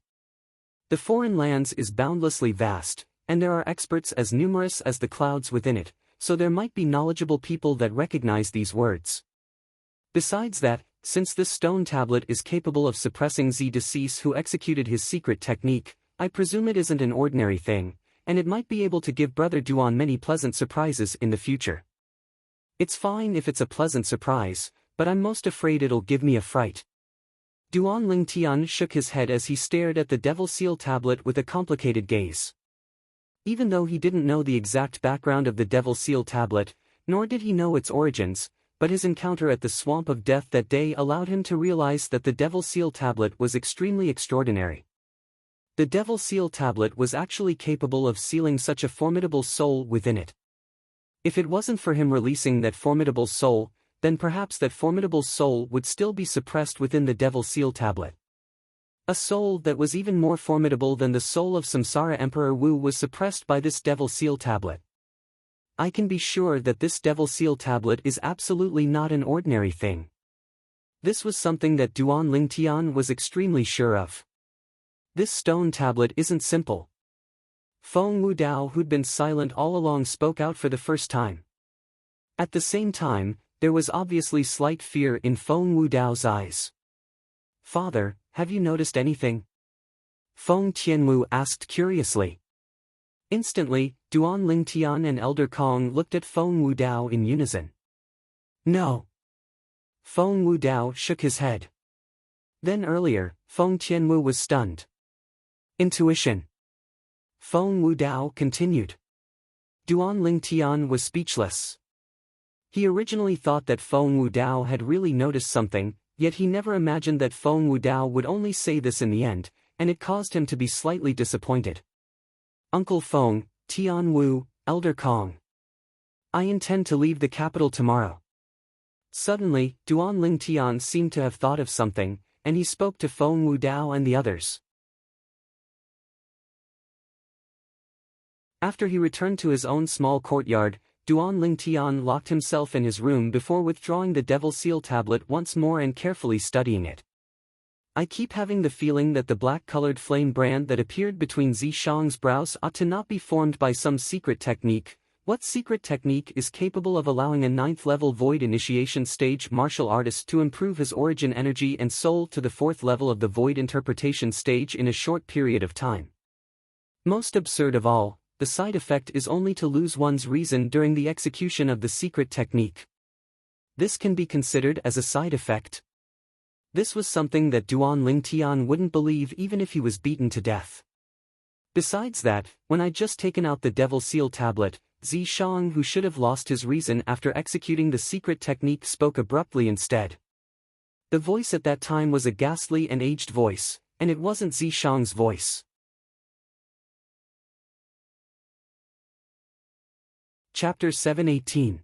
The foreign lands is boundlessly vast, and there are experts as numerous as the clouds within it, so there might be knowledgeable people that recognize these words. Besides that, since this stone tablet is capable of suppressing the deceased who executed his secret technique, I presume it isn't an ordinary thing, and it might be able to give Brother Duan many pleasant surprises in the future. It's fine if it's a pleasant surprise, but I'm most afraid it'll give me a fright. Duan Lingtian shook his head as he stared at the Devil Seal tablet with a complicated gaze. Even though he didn't know the exact background of the Devil Seal tablet, nor did he know its origins, but his encounter at the Swamp of Death that day allowed him to realize that the Devil Seal tablet was extremely extraordinary. The Devil Seal tablet was actually capable of sealing such a formidable soul within it. If it wasn't for him releasing that formidable soul, then perhaps that formidable soul would still be suppressed within the Devil Seal tablet. A soul that was even more formidable than the soul of Samsara Emperor Wu was suppressed by this Devil Seal tablet. I can be sure that this Devil Seal tablet is absolutely not an ordinary thing. This was something that Duan Lingtian was extremely sure of. This stone tablet isn't simple. Feng Wudao, who'd been silent all along, spoke out for the first time. At the same time, there was obviously slight fear in Feng Wudao's eyes. "Father, have you noticed anything?" Feng Tianwu asked curiously. Instantly, Duan Lingtian and Elder Kong looked at Feng Wudao in unison. "No." Feng Wudao shook his head. Then earlier, Feng Tianwu was stunned. "Intuition." Feng Wudao continued. Duan Lingtian was speechless. He originally thought that Feng Wudao had really noticed something, yet he never imagined that Feng Wudao would only say this in the end, and it caused him to be slightly disappointed. "Uncle Feng, Tian Wu, Elder Kong. I intend to leave the capital tomorrow." Suddenly, Duan Lingtian seemed to have thought of something, and he spoke to Feng Wudao and the others. After he returned to his own small courtyard, Duan Lingtian locked himself in his room before withdrawing the Devil Seal tablet once more and carefully studying it. "I keep having the feeling that the black-colored flame brand that appeared between Zishang's brows ought to not be formed by some secret technique. What secret technique is capable of allowing a 9th-level void initiation stage martial artist to improve his origin energy and soul to the 4th level of the void interpretation stage in a short period of time? Most absurd of all, the side effect is only to lose one's reason during the execution of the secret technique. This can be considered as a side effect." This was something that Duan Lingtian wouldn't believe even if he was beaten to death. "Besides that, when I'd just taken out the Devil Seal tablet, Zishang, who should have lost his reason after executing the secret technique, spoke abruptly instead. The voice at that time was a ghastly and aged voice, and it wasn't Zishang's voice. Chapter 718.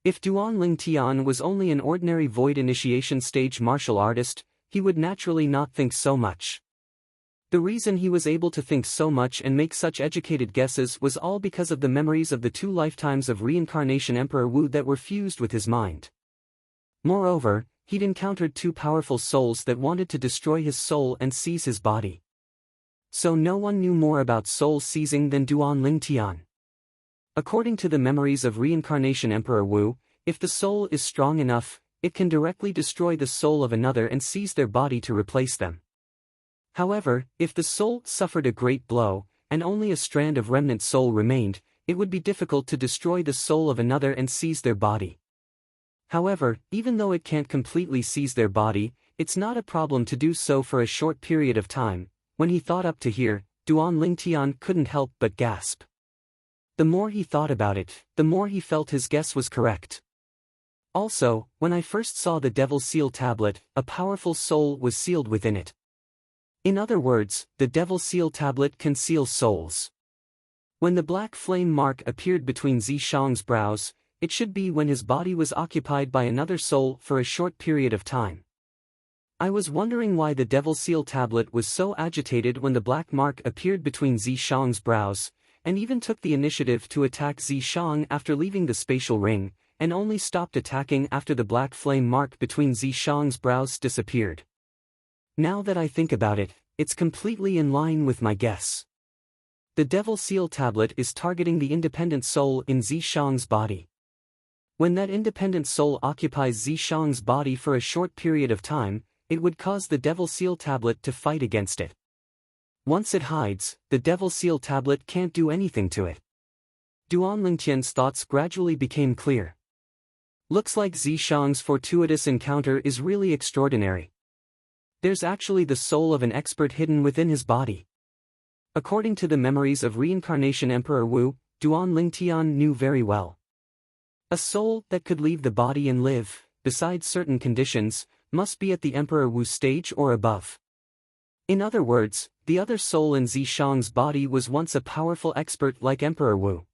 If Duan Lingtian was only an ordinary void initiation stage martial artist, he would naturally not think so much. The reason he was able to think so much and make such educated guesses was all because of the memories of the 2 lifetimes of reincarnation Emperor Wu that were fused with his mind. Moreover, he'd encountered 2 powerful souls that wanted to destroy his soul and seize his body. So no one knew more about soul seizing than Duan Lingtian. According to the memories of reincarnation Emperor Wu, if the soul is strong enough, it can directly destroy the soul of another and seize their body to replace them. However, if the soul suffered a great blow, and only a strand of remnant soul remained, it would be difficult to destroy the soul of another and seize their body. However, even though it can't completely seize their body, it's not a problem to do so for a short period of time. When he thought up to here, Duan Lingtian couldn't help but gasp. The more he thought about it, the more he felt his guess was correct. Also, when I first saw the Devil Seal tablet, a powerful soul was sealed within it. In other words, the Devil Seal tablet can seal souls. When the black flame mark appeared between Zishang's brows, it should be when his body was occupied by another soul for a short period of time. I was wondering why the Devil Seal tablet was so agitated when the black mark appeared between Zishang's brows, and even took the initiative to attack Zishang after leaving the spatial ring, and only stopped attacking after the black flame mark between Zishang's brows disappeared. Now that I think about it, it's completely in line with my guess. The Devil Seal tablet is targeting the independent soul in Zishang's body. When that independent soul occupies Zishang's body for a short period of time, it would cause the Devil Seal tablet to fight against it. Once it hides, the Devil Seal tablet can't do anything to it. Duan Lingtian's thoughts gradually became clear. Looks like Zishang's fortuitous encounter is really extraordinary. There's actually the soul of an expert hidden within his body. According to the memories of reincarnation Emperor Wu, Duan Lingtian knew very well. A soul that could leave the body and live, besides certain conditions, must be at the Emperor Wu stage or above. In other words, the other soul in Zishang's body was once a powerful expert like Emperor Wu.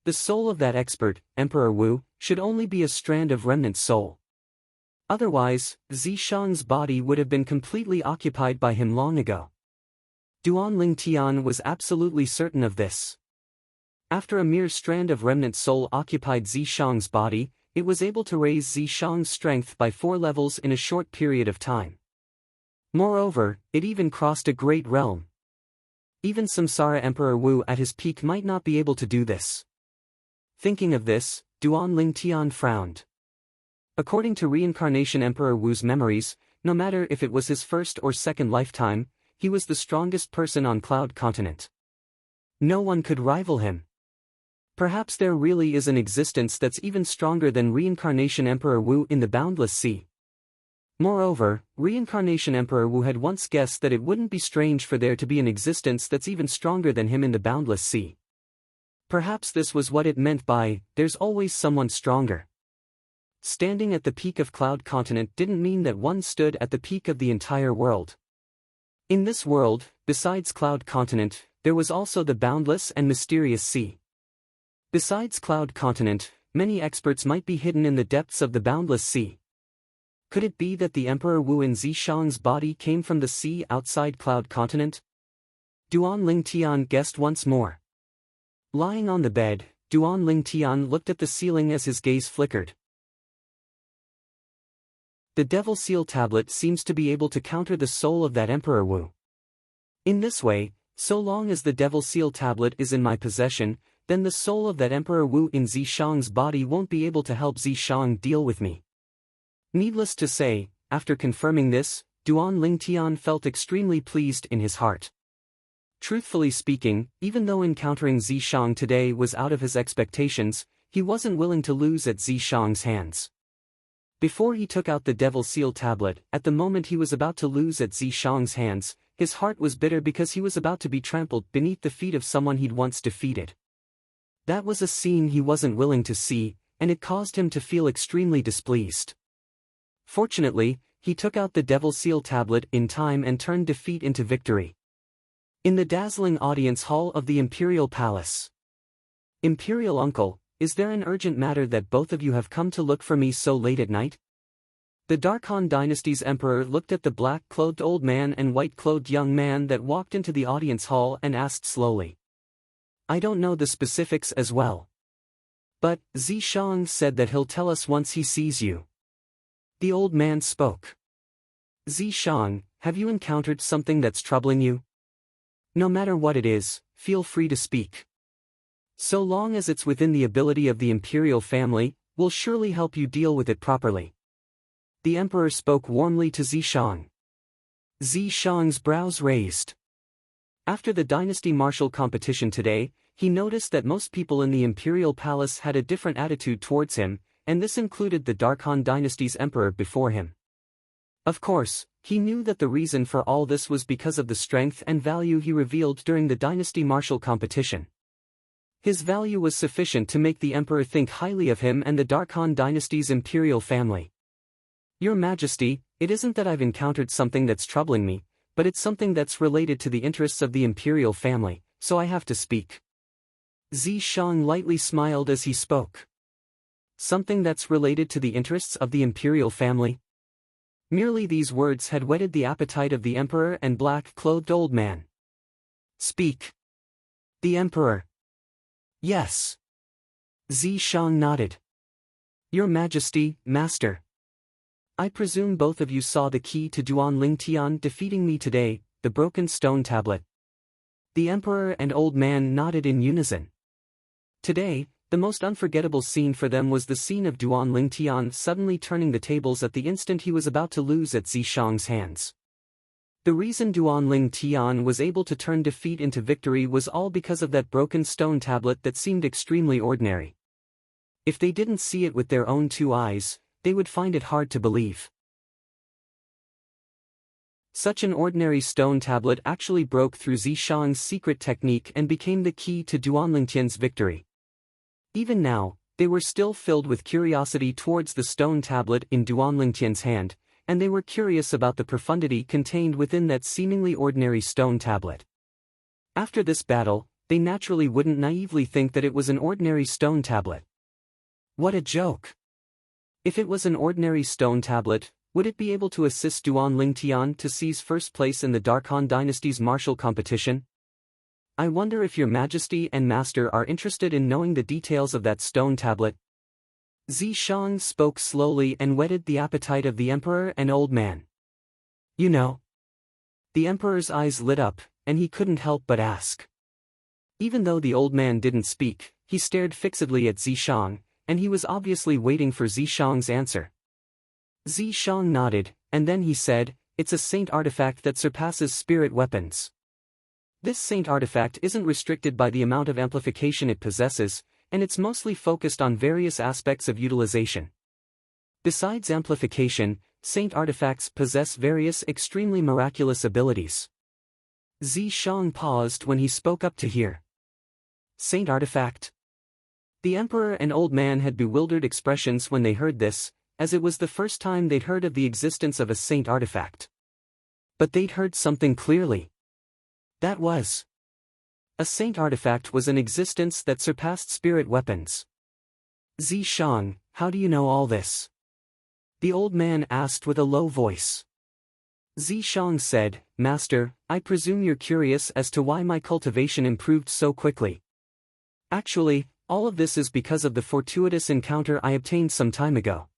The soul of that expert, Emperor Wu, should only be a strand of remnant soul. Otherwise, Zishang's body would have been completely occupied by him long ago. Duan Lingtian was absolutely certain of this. After a mere strand of remnant soul occupied Zishang's body, it was able to raise Zishang's strength by 4 levels in a short period of time. Moreover, it even crossed a great realm. Even Samsara Emperor Wu at his peak might not be able to do this. Thinking of this, Duan Tian frowned. According to Reincarnation Emperor Wu's memories, no matter if it was his first or second lifetime, he was the strongest person on Cloud Continent. No one could rival him. Perhaps there really is an existence that's even stronger than Reincarnation Emperor Wu in the Boundless Sea. Moreover, Reincarnation Emperor Wu had once guessed that it wouldn't be strange for there to be an existence that's even stronger than him in the Boundless Sea. Perhaps this was what it meant by, there's always someone stronger. Standing at the peak of Cloud Continent didn't mean that one stood at the peak of the entire world. In this world, besides Cloud Continent, there was also the boundless and mysterious sea. Besides Cloud Continent, many experts might be hidden in the depths of the boundless sea. Could it be that the Emperor Wu in Zishang's body came from the sea outside Cloud Continent? Duan Tian guessed once more. Lying on the bed, Duan Tian looked at the ceiling as his gaze flickered. The Devil Seal Tablet seems to be able to counter the soul of that Emperor Wu. In this way, so long as the Devil Seal Tablet is in my possession, then the soul of that Emperor Wu in Zishang's body won't be able to help Zishang deal with me. Needless to say, after confirming this, Duan Tian felt extremely pleased in his heart. Truthfully speaking, even though encountering Zishang today was out of his expectations, he wasn't willing to lose at Zishang's hands. Before he took out the Devil Seal Tablet, at the moment he was about to lose at Zishang's hands, his heart was bitter because he was about to be trampled beneath the feet of someone he'd once defeated. That was a scene he wasn't willing to see, and it caused him to feel extremely displeased. Fortunately, he took out the Devil Seal Tablet in time and turned defeat into victory. In the dazzling audience hall of the Imperial Palace. Imperial Uncle, is there an urgent matter that both of you have come to look for me so late at night? The Darkhan Dynasty's emperor looked at the black-clothed old man and white-clothed young man that walked into the audience hall and asked slowly. I don't know the specifics as well. But, Zishang said that he'll tell us once he sees you. The old man spoke. Zishang, have you encountered something that's troubling you? No matter what it is, feel free to speak. So long as it's within the ability of the imperial family, we'll surely help you deal with it properly. The emperor spoke warmly to Zishang. Zishang's brows raised. After the dynasty martial competition today, he noticed that most people in the imperial palace had a different attitude towards him, and this included the Darkhan dynasty's emperor before him. Of course, he knew that the reason for all this was because of the strength and value he revealed during the dynasty martial competition. His value was sufficient to make the emperor think highly of him and the Darkhan dynasty's imperial family. Your Majesty, it isn't that I've encountered something that's troubling me, but it's something that's related to the interests of the imperial family, so I have to speak. Zishang lightly smiled as he spoke. Something that's related to the interests of the imperial family? Merely these words had whetted the appetite of the emperor and black-clothed old man. Speak. The emperor. Yes. Zishang nodded. Your Majesty, Master. I presume both of you saw the key to Duan Tian defeating me today, the broken stone tablet. The emperor and old man nodded in unison. Today, the most unforgettable scene for them was the scene of Duan Tian suddenly turning the tables at the instant he was about to lose at Zishang's hands. The reason Duan Tian was able to turn defeat into victory was all because of that broken stone tablet that seemed extremely ordinary. If they didn't see it with their own two eyes, they would find it hard to believe. Such an ordinary stone tablet actually broke through Zishang's secret technique and became the key to Duan Tian's victory. Even now, they were still filled with curiosity towards the stone tablet in Duan Tian's hand, and they were curious about the profundity contained within that seemingly ordinary stone tablet. After this battle, they naturally wouldn't naively think that it was an ordinary stone tablet. What a joke! If it was an ordinary stone tablet, would it be able to assist Duan Tian to seize first place in the Darkhan dynasty's martial competition? I wonder if your Majesty and Master are interested in knowing the details of that stone tablet. Zishang spoke slowly and whetted the appetite of the emperor and old man. You know. The emperor's eyes lit up, and he couldn't help but ask. Even though the old man didn't speak, he stared fixedly at Zishang, and he was obviously waiting for Zishang's answer. Zishang nodded, and then he said, "It's a saint artifact that surpasses spirit weapons. This saint artifact isn't restricted by the amount of amplification it possesses, and it's mostly focused on various aspects of utilization. Besides amplification, saint artifacts possess various extremely miraculous abilities." Zishang paused when he spoke up to hear. Saint artifact? The emperor and old man had bewildered expressions when they heard this, as it was the first time they'd heard of the existence of a saint artifact. But they'd heard something clearly. That was, a saint artifact was in existence that surpassed spirit weapons. Zishang, how do you know all this? The old man asked with a low voice. Zishang said, "Master, I presume you're curious as to why my cultivation improved so quickly. Actually, all of this is because of the fortuitous encounter I obtained some time ago.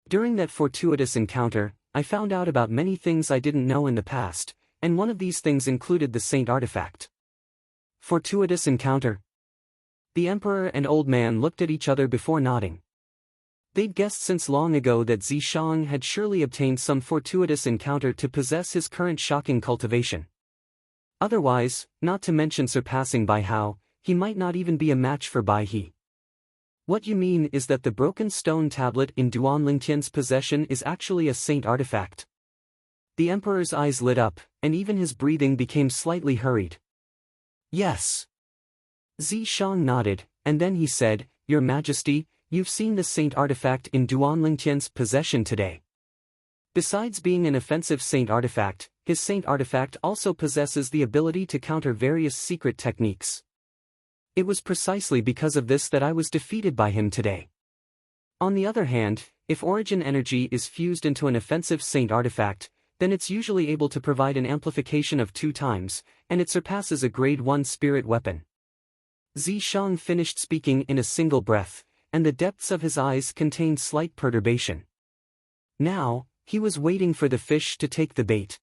During that fortuitous encounter, I found out about many things I didn't know in the past, and one of these things included the saint artifact." Fortuitous encounter? The emperor and old man looked at each other before nodding. They'd guessed since long ago that Zishang had surely obtained some fortuitous encounter to possess his current shocking cultivation. Otherwise, not to mention surpassing Bai Hao, he might not even be a match for Bai He. What you mean is that the broken stone tablet in Duan Lingtian's possession is actually a saint artifact? The emperor's eyes lit up, and even his breathing became slightly hurried. Yes. Zishang nodded, and then he said, "Your Majesty, you've seen the saint artifact in Duan Lingtian's possession today. Besides being an offensive saint artifact, his saint artifact also possesses the ability to counter various secret techniques. It was precisely because of this that I was defeated by him today. On the other hand, if origin energy is fused into an offensive saint artifact, then it's usually able to provide an amplification of 2 times, and it surpasses a grade 1 spirit weapon." Zishang finished speaking in a single breath, and the depths of his eyes contained slight perturbation. Now, he was waiting for the fish to take the bait.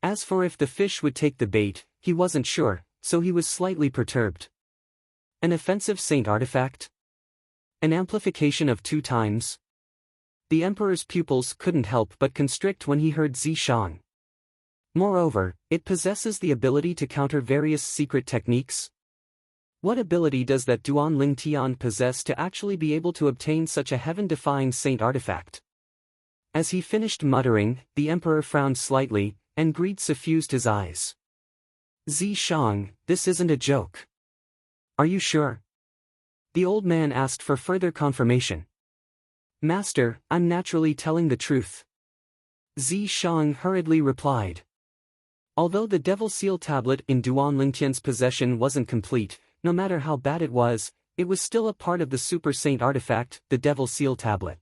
As for if the fish would take the bait, he wasn't sure, so he was slightly perturbed. An offensive saint artifact? An amplification of 2 times? The emperor's pupils couldn't help but constrict when he heard Zishang. Moreover, it possesses the ability to counter various secret techniques? What ability does that Duan Lingtian possess to actually be able to obtain such a heaven-defying saint artifact? As he finished muttering, the emperor frowned slightly, and greed suffused his eyes. "Zishang, this isn't a joke. Are you sure?" The old man asked for further confirmation. "Master, I'm naturally telling the truth," Zishang hurriedly replied. Although the Devil Seal tablet in Duan Lingtian's possession wasn't complete, no matter how bad it was still a part of the Super Saint artifact, the Devil Seal tablet.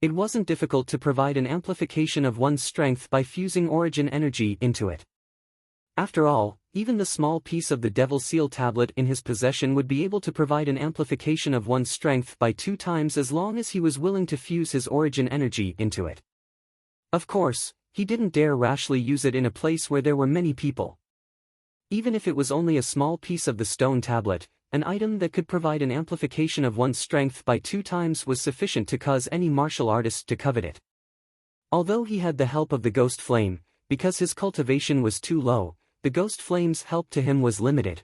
It wasn't difficult to provide an amplification of one's strength by fusing origin energy into it. After all, even the small piece of the Devil Seal tablet in his possession would be able to provide an amplification of one's strength by 2 times as long as he was willing to fuse his origin energy into it. Of course, he didn't dare rashly use it in a place where there were many people. Even if it was only a small piece of the stone tablet, an item that could provide an amplification of one's strength by 2 times was sufficient to cause any martial artist to covet it. Although he had the help of the ghost flame, because his cultivation was too low, the ghost flame's help to him was limited.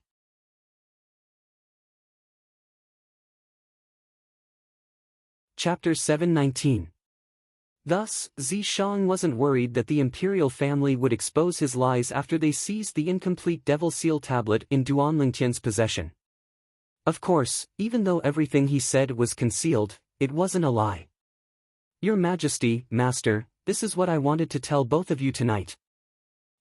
Chapter 719. Thus, Zishang wasn't worried that the imperial family would expose his lies after they seized the incomplete Devil Seal tablet in Duan Lingtian's possession. Of course, even though everything he said was concealed, it wasn't a lie. "Your Majesty, Master, this is what I wanted to tell both of you tonight.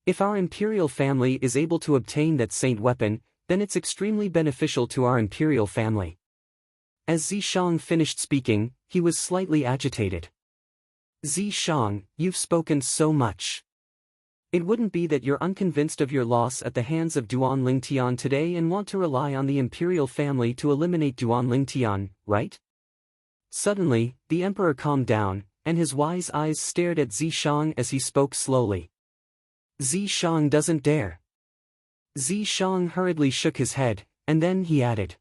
If our imperial family is able to obtain that saint weapon, then it's extremely beneficial to our imperial family." As Zishang finished speaking, he was slightly agitated. "Zishang, you've spoken so much. It wouldn't be that you're unconvinced of your loss at the hands of Duan Lingtian today and want to rely on the imperial family to eliminate Duan Lingtian, right?" Suddenly, the emperor calmed down, and his wise eyes stared at Zishang as he spoke slowly. "Zishang doesn't dare." Zishang hurriedly shook his head, and then he added,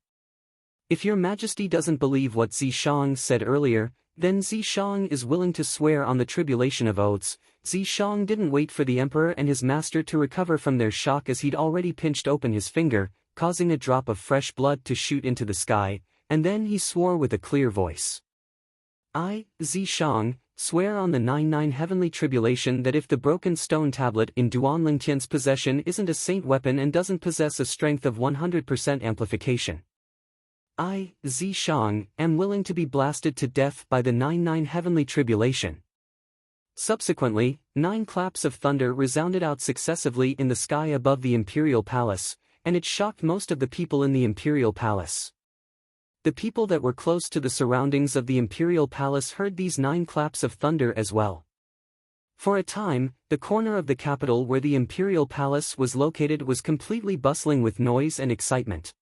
If your majesty doesn't believe what Zishang said earlier, then Zishang is willing to swear on the tribulation of oaths. Zishang didn't wait for the emperor and his master to recover from their shock, as he'd already pinched open his finger, causing a drop of fresh blood to shoot into the sky, and then he swore with a clear voice. I, Zishang, swear on the 99 heavenly tribulation that if the broken stone tablet in Duan Lingtian's possession isn't a saint weapon and doesn't possess a strength of 100% amplification, I, Zishang, am willing to be blasted to death by the 99 heavenly tribulation. Subsequently, 9 claps of thunder resounded out successively in the sky above the imperial palace, and it shocked most of the people in the imperial palace. The people that were close to the surroundings of the imperial palace heard these 9 claps of thunder as well. For a time, the corner of the capital where the imperial palace was located was completely bustling with noise and excitement.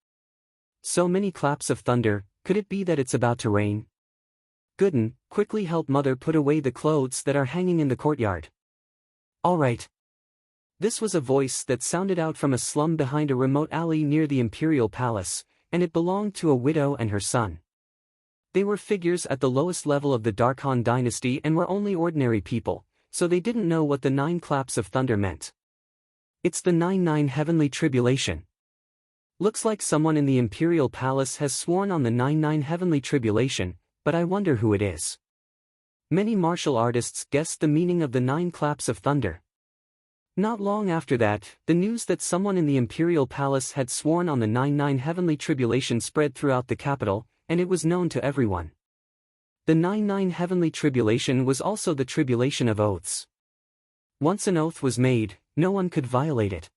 So many claps of thunder, could it be that it's about to rain? Gooden, quickly help mother put away the clothes that are hanging in the courtyard. All right. This was a voice that sounded out from a slum behind a remote alley near the imperial palace, and it belonged to a widow and her son. They were figures at the lowest level of the Darkhan dynasty and were only ordinary people, so they didn't know what the 9 claps of thunder meant. It's the 99 heavenly tribulation. Looks like someone in the imperial palace has sworn on the 99 heavenly tribulation, but I wonder who it is. Many martial artists guessed the meaning of the 9 claps of thunder. Not long after that, the news that someone in the imperial palace had sworn on the 99 heavenly tribulation spread throughout the capital, and it was known to everyone. The 99 heavenly tribulation was also the tribulation of oaths. Once an oath was made, no one could violate it.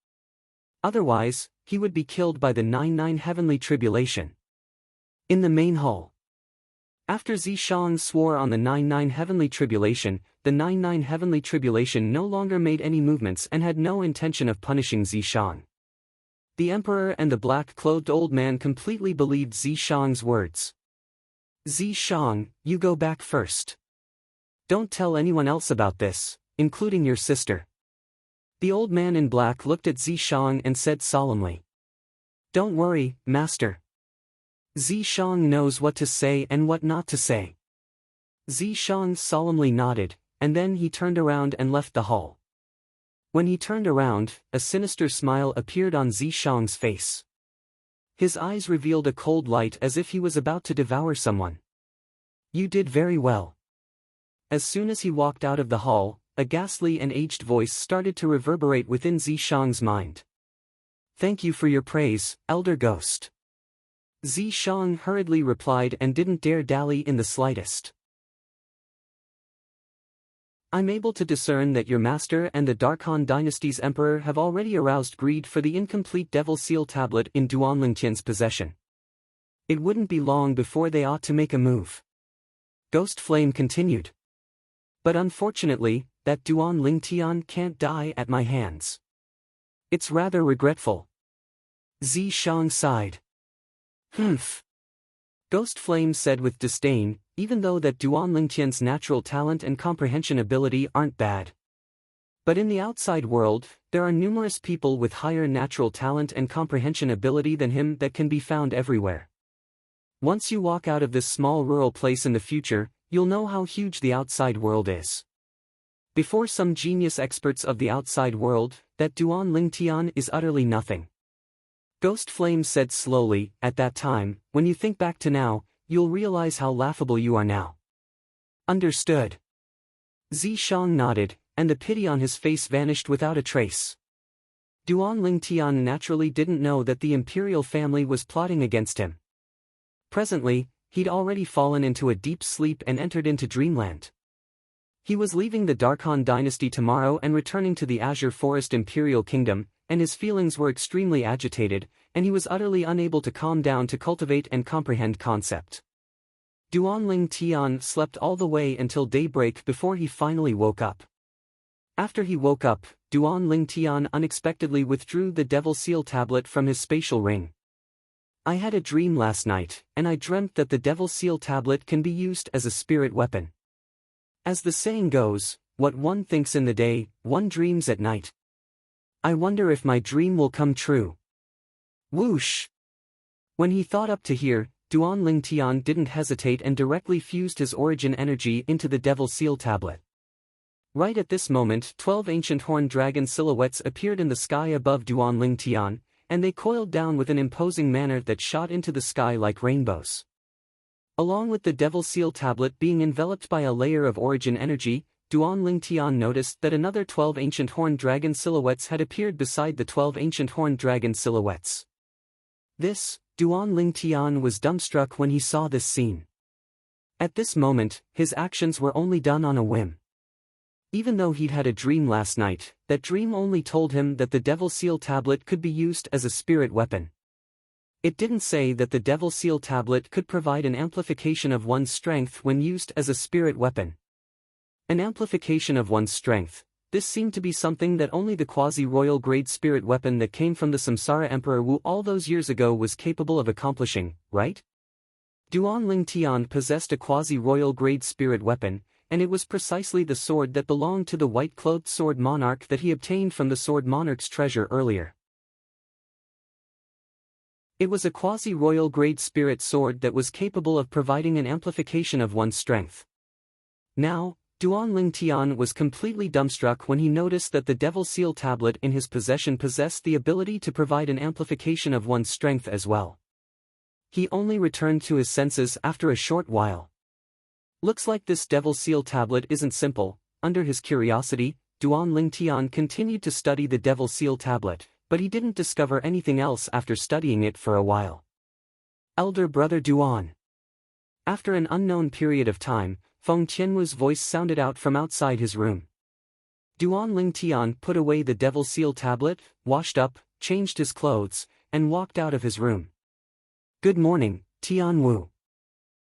Otherwise, he would be killed by the 99 heavenly tribulation. In the main hall. After Zishang swore on the 99 heavenly tribulation, the 99 heavenly tribulation no longer made any movements and had no intention of punishing Zishang. The emperor and the black-clothed old man completely believed Zishang's words. Zishang, you go back first. Don't tell anyone else about this, including your sister. The old man in black looked at Zishang and said solemnly. Don't worry, master. Zishang knows what to say and what not to say. Zishang solemnly nodded, and then he turned around and left the hall. When he turned around, a sinister smile appeared on Zishang's face. His eyes revealed a cold light as if he was about to devour someone. You did very well. As soon as he walked out of the hall, a ghastly and aged voice started to reverberate within Zishang's mind. Thank you for your praise, Elder Ghost. Zishang hurriedly replied and didn't dare dally in the slightest. I'm able to discern that your master and the Darkhan dynasty's emperor have already aroused greed for the incomplete Devil Seal tablet in Duan Lingtian's possession. It wouldn't be long before they ought to make a move. Ghost Flame continued. But unfortunately, that Duan Lingtian can't die at my hands. It's rather regretful. Zishang sighed. Humph. Ghost Flame said with disdain, even though that Duan Lingtian's natural talent and comprehension ability aren't bad. But in the outside world, there are numerous people with higher natural talent and comprehension ability than him that can be found everywhere. Once you walk out of this small rural place in the future, you'll know how huge the outside world is. Before some genius experts of the outside world, that Duan Lingtian is utterly nothing. Ghost Flame said slowly, at that time, when you think back to now, you'll realize how laughable you are now. Understood. Zishang nodded, and the pity on his face vanished without a trace. Duan Lingtian naturally didn't know that the imperial family was plotting against him. Presently, he'd already fallen into a deep sleep and entered into dreamland. He was leaving the Darkhan dynasty tomorrow and returning to the Azure Forest Imperial Kingdom, and his feelings were extremely agitated, and he was utterly unable to calm down to cultivate and comprehend concept. Duan Lingtian slept all the way until daybreak before he finally woke up. After he woke up, Duan Lingtian unexpectedly withdrew the Devil Seal tablet from his spatial ring. I had a dream last night, and I dreamt that the Devil Seal tablet can be used as a spirit weapon. As the saying goes, what one thinks in the day, one dreams at night. I wonder if my dream will come true. Whoosh! When he thought up to here, Duan Ling Tian didn't hesitate and directly fused his origin energy into the Devil Seal tablet. Right at this moment 12 ancient horned dragon silhouettes appeared in the sky above Duan Ling Tian, and they coiled down with an imposing manner that shot into the sky like rainbows. Along with the Devil Seal tablet being enveloped by a layer of origin energy, Duan Ling Tian noticed that another 12 ancient horned dragon silhouettes had appeared beside the 12 ancient horned dragon silhouettes. Duan Ling Tian was dumbstruck when he saw this scene. At this moment, his actions were only done on a whim. Even though he'd had a dream last night, that dream only told him that the Devil Seal tablet could be used as a spirit weapon. It didn't say that the Devil Seal tablet could provide an amplification of one's strength when used as a spirit weapon. An amplification of one's strength. This seemed to be something that only the quasi-royal grade spirit weapon that came from the Samsara Emperor Wu all those years ago was capable of accomplishing, right? Duan Ling Tian possessed a quasi-royal grade spirit weapon, and it was precisely the sword that belonged to the white-clothed sword monarch that he obtained from the sword monarch's treasure earlier. It was a quasi-royal grade spirit sword that was capable of providing an amplification of one's strength. Now, Duan Ling Tian was completely dumbstruck when he noticed that the Devil Seal tablet in his possession possessed the ability to provide an amplification of one's strength as well. He only returned to his senses after a short while. Looks like this Devil Seal tablet isn't simple. Under his curiosity, Duan Ling Tian continued to study the Devil Seal tablet, but he didn't discover anything else after studying it for a while. Elder brother Duan. After an unknown period of time, Feng Qianwu's voice sounded out from outside his room. Duan Ling Tian put away the Devil Seal tablet, washed up, changed his clothes, and walked out of his room. Good morning, Tianwu.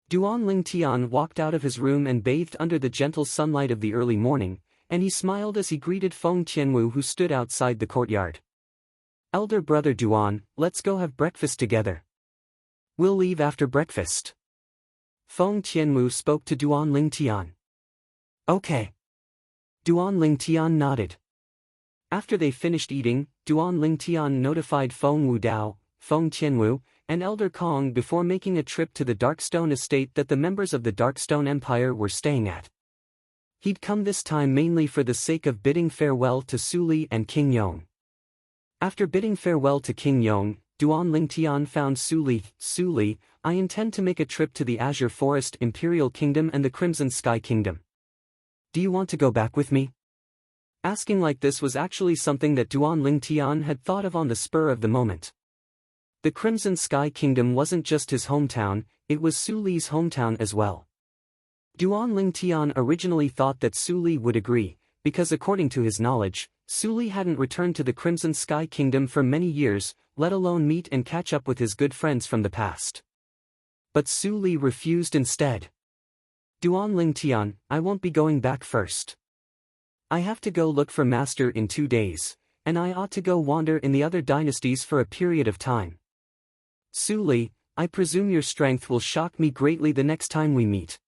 Duan Ling Tian walked out of his room and bathed under the gentle sunlight of the early morning, and he smiled as he greeted Feng Qianwu who stood outside the courtyard. Elder brother Duan, let's go have breakfast together. We'll leave after breakfast. Feng Qianwu spoke to Duan Ling Tian. Okay. Duan Ling Tian nodded. After they finished eating, Duan Ling Tian notified Feng Wu Dao, Feng Qianwu, and Elder Kong before making a trip to the Darkstone estate that the members of the Darkstone Empire were staying at. He'd come this time mainly for the sake of bidding farewell to Su Li and King Yong. After bidding farewell to King Yong, Duan Ling Tian found Su Li, I intend to make a trip to the Azure Forest Imperial Kingdom and the Crimson Sky Kingdom. Do you want to go back with me? Asking like this was actually something that Duan Ling Tian had thought of on the spur of the moment. The Crimson Sky Kingdom wasn't just his hometown, it was Su Li's hometown as well. Duan Ling Tian originally thought that Su Li would agree, because according to his knowledge, Su Li hadn't returned to the Crimson Sky Kingdom for many years, let alone meet and catch up with his good friends from the past. But Su Li refused instead. Duan Ling Tian, I won't be going back first. I have to go look for Master in 2 days, and I ought to go wander in the other dynasties for a period of time. Su Li, I presume your strength will shock me greatly the next time we meet.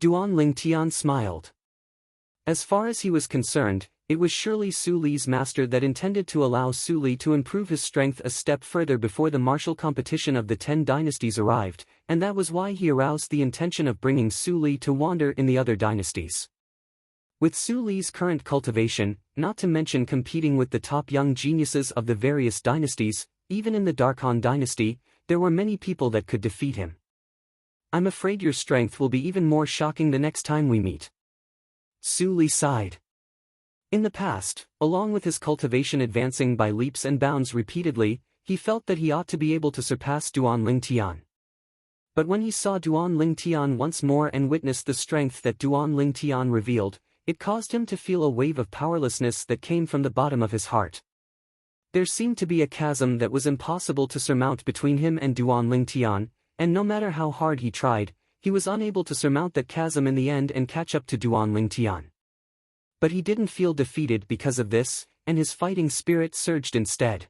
Duan Ling Tian smiled. As far as he was concerned, it was surely Su Li's master that intended to allow Su Li to improve his strength a step further before the martial competition of the 10 dynasties arrived, and that was why he aroused the intention of bringing Su Li to wander in the other dynasties. With Su Li's current cultivation, not to mention competing with the top young geniuses of the various dynasties, even in the Darkhan dynasty, there were many people that could defeat him. I'm afraid your strength will be even more shocking the next time we meet. Su Li sighed. In the past, along with his cultivation advancing by leaps and bounds repeatedly, he felt that he ought to be able to surpass Duan Ling Tian. But when he saw Duan Ling Tian once more and witnessed the strength that Duan Ling Tian revealed, it caused him to feel a wave of powerlessness that came from the bottom of his heart. There seemed to be a chasm that was impossible to surmount between him and Duan Ling Tian, and no matter how hard he tried, he was unable to surmount that chasm in the end and catch up to Duan Ling Tian. But he didn't feel defeated because of this, and his fighting spirit surged instead.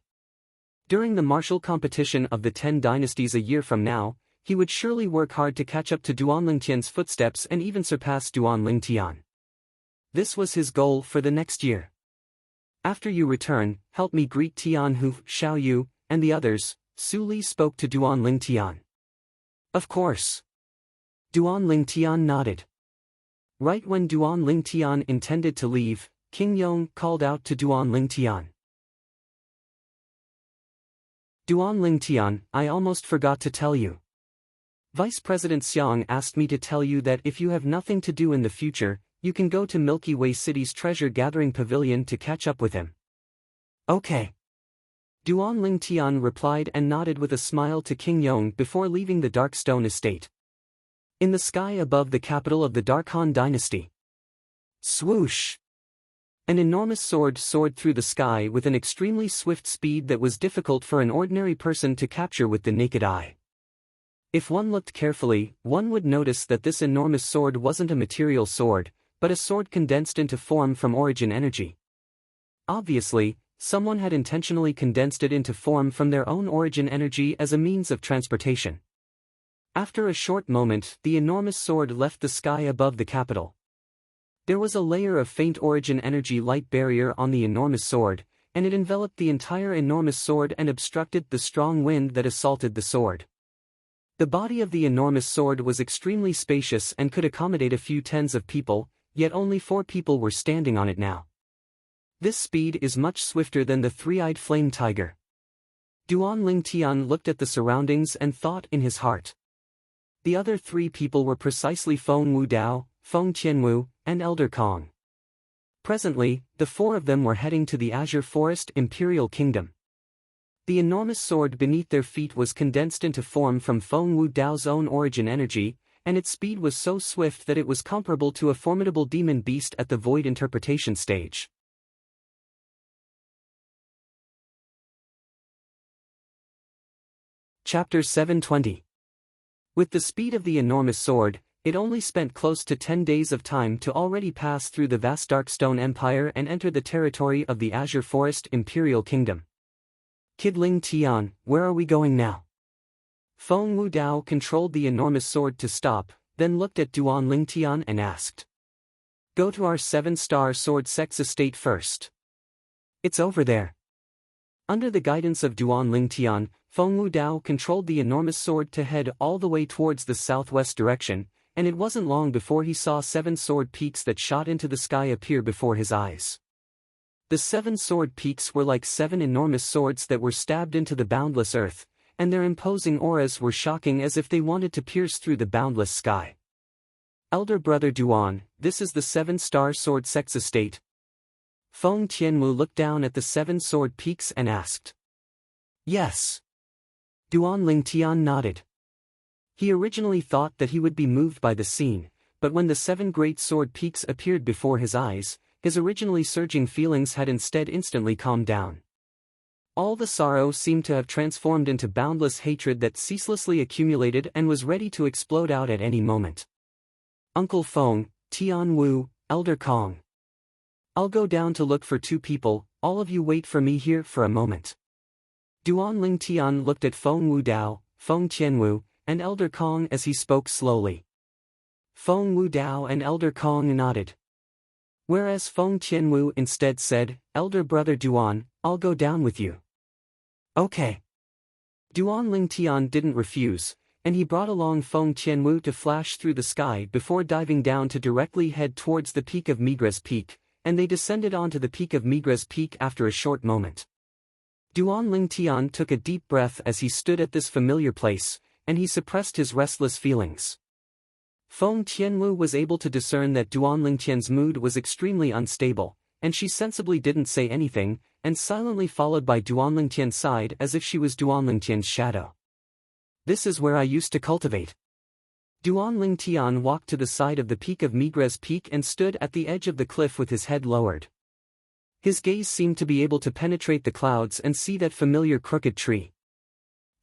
During the martial competition of the 10 dynasties a year from now, he would surely work hard to catch up to Duan Ling Tian's footsteps and even surpass Duan Ling Tian. This was his goal for the next year. After you return, help me greet Tian Hu, Xiao Yu, and the others, Su Li spoke to Duan Ling Tian. Of course. Duan Lingtian nodded. Right when Duan Lingtian intended to leave, King Yong called out to Duan Lingtian. Duan Lingtian, I almost forgot to tell you. Vice President Xiang asked me to tell you that if you have nothing to do in the future, you can go to Milky Way City's treasure-gathering pavilion to catch up with him. Okay. Duan Lingtian replied and nodded with a smile to King Yong before leaving the Dark Stone Estate. In the sky above the capital of the Dark Han dynasty. Swoosh! An enormous sword soared through the sky with an extremely swift speed that was difficult for an ordinary person to capture with the naked eye. If one looked carefully, one would notice that this enormous sword wasn't a material sword, but a sword condensed into form from origin energy. Obviously, someone had intentionally condensed it into form from their own origin energy as a means of transportation. After a short moment, the enormous sword left the sky above the capital. There was a layer of faint origin energy light barrier on the enormous sword, and it enveloped the entire enormous sword and obstructed the strong wind that assaulted the sword. The body of the enormous sword was extremely spacious and could accommodate a few tens of people, yet only 4 people were standing on it now. This speed is much swifter than the three-eyed flame tiger. Duan Lingtian looked at the surroundings and thought in his heart. The other 3 people were precisely Feng Wudao, Feng Qianwu, and Elder Kong. Presently, the 4 of them were heading to the Azure Forest Imperial Kingdom. The enormous sword beneath their feet was condensed into form from Feng Wudao's own origin energy, and its speed was so swift that it was comparable to a formidable demon beast at the void interpretation stage. Chapter 720. With the speed of the enormous sword, it only spent close to 10 days of time to already pass through the vast Darkstone Empire and enter the territory of the Azure Forest Imperial Kingdom. Kid Ling Tian, where are we going now? Feng Wudao controlled the enormous sword to stop, then looked at Duan Lingtian and asked. Go to our 7-star sword sex estate first. It's over there. Under the guidance of Duan Lingtian, Feng Wudao controlled the enormous sword to head all the way towards the southwest direction, and it wasn't long before he saw 7 sword peaks that shot into the sky appear before his eyes. The 7 sword peaks were like 7 enormous swords that were stabbed into the boundless earth, and their imposing auras were shocking as if they wanted to pierce through the boundless sky. Elder brother Duan, this is the 7-star sword sex estate. Feng Qianwu looked down at the 7 sword peaks and asked. Yes. Duan Lingtian nodded. He originally thought that he would be moved by the scene, but when the 7 great sword peaks appeared before his eyes, his originally surging feelings had instead instantly calmed down. All the sorrow seemed to have transformed into boundless hatred that ceaselessly accumulated and was ready to explode out at any moment. Uncle Feng, Tian Wu, Elder Kong. I'll go down to look for 2 people, all of you wait for me here for a moment. Duan Lingtian looked at Feng Wudao, Feng Qianwu, and Elder Kong as he spoke slowly. Feng Wudao and Elder Kong nodded. Whereas Feng Qianwu instead said, Elder brother Duan, I'll go down with you. Okay. Duan Lingtian didn't refuse, and he brought along Feng Qianwu to flash through the sky before diving down to directly head towards the peak of Migres Peak, and they descended onto the peak of Migres Peak after a short moment. Duan Lingtian took a deep breath as he stood at this familiar place, and he suppressed his restless feelings. Feng Qianwu was able to discern that Duan Lingtian's mood was extremely unstable, and she sensibly didn't say anything, and silently followed by Duan Lingtian's side as if she was Duan Lingtian's shadow. This is where I used to cultivate. Duan Lingtian walked to the side of the peak of Migres Peak and stood at the edge of the cliff with his head lowered. His gaze seemed to be able to penetrate the clouds and see that familiar crooked tree.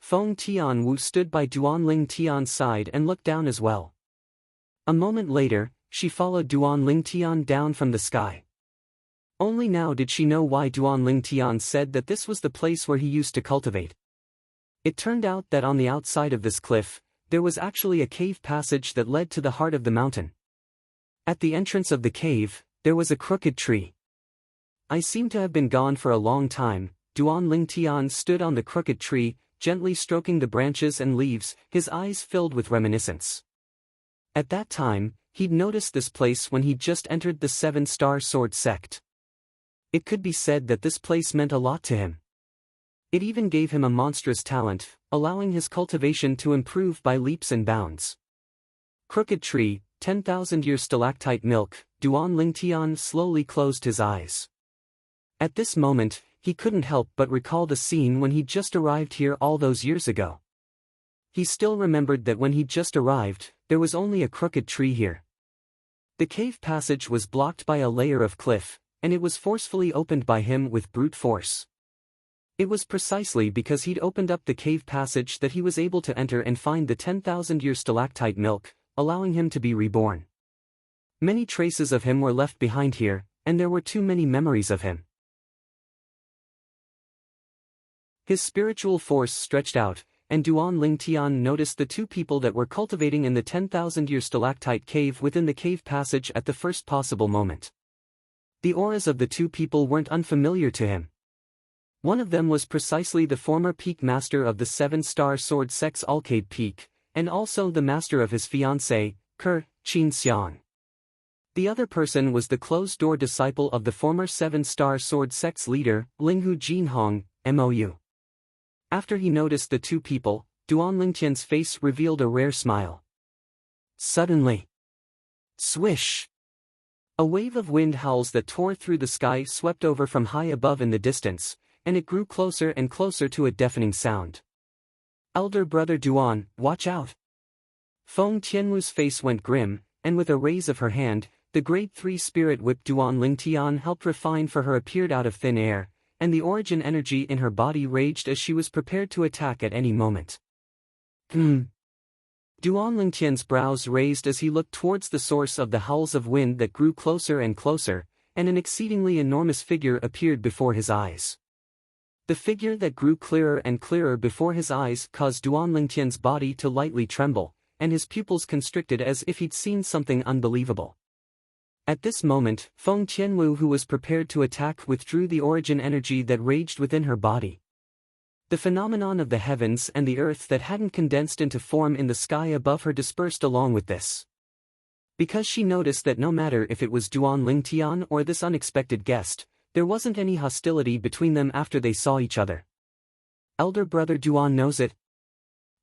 Feng Tianwu stood by Duan Lingtian's side and looked down as well. A moment later, she followed Duan Lingtian down from the sky. Only now did she know why Duan Lingtian said that this was the place where he used to cultivate. It turned out that on the outside of this cliff, there was actually a cave passage that led to the heart of the mountain. At the entrance of the cave, there was a crooked tree. I seem to have been gone for a long time. Duan Lingtian stood on the crooked tree, gently stroking the branches and leaves, his eyes filled with reminiscence. At that time, he'd noticed this place when he'd just entered the Seven-Star Sword sect. It could be said that this place meant a lot to him. It even gave him a monstrous talent, allowing his cultivation to improve by leaps and bounds. Crooked Tree, 10,000-year stalactite milk, Duan Lingtian slowly closed his eyes. At this moment, he couldn't help but recall the scene when he'd just arrived here all those years ago. He still remembered that when he'd just arrived, there was only a crooked tree here. The cave passage was blocked by a layer of cliff, and it was forcefully opened by him with brute force. It was precisely because he'd opened up the cave passage that he was able to enter and find the 10,000-year stalactite milk, allowing him to be reborn. Many traces of him were left behind here, and there were too many memories of him. His spiritual force stretched out, and Duan Lingtian noticed the two people that were cultivating in the 10,000-year stalactite cave within the cave passage at the first possible moment. The auras of the two people weren't unfamiliar to him. One of them was precisely the former peak master of the Seven-Star Sword sect's Alcade Peak, and also the master of his fiancée, Qin Xiang. The other person was the closed-door disciple of the former Seven-Star Sword sect's leader, Linghu Jinhong, Mou. After he noticed the two people, Duan Lingtian's face revealed a rare smile. Suddenly, swish! A wave of wind howls that tore through the sky swept over from high above in the distance, and it grew closer and closer to a deafening sound. Elder brother Duan, watch out! Feng Tianwu's face went grim, and with a raise of her hand, the grade 3 spirit whip Duan Lingtian helped refine for her appeared out of thin air, and the origin energy in her body raged as she was prepared to attack at any moment. Duan Lingtian's brows raised as he looked towards the source of the howls of wind that grew closer and closer, and an exceedingly enormous figure appeared before his eyes. The figure that grew clearer and clearer before his eyes caused Duan Lingtian's body to lightly tremble, and his pupils constricted as if he'd seen something unbelievable. At this moment, Feng Tianwu, who was prepared to attack, withdrew the origin energy that raged within her body. The phenomenon of the heavens and the earth that hadn't condensed into form in the sky above her dispersed along with this. Because she noticed that no matter if it was Duan Lingtian or this unexpected guest, there wasn't any hostility between them after they saw each other. Elder brother Duan knows it.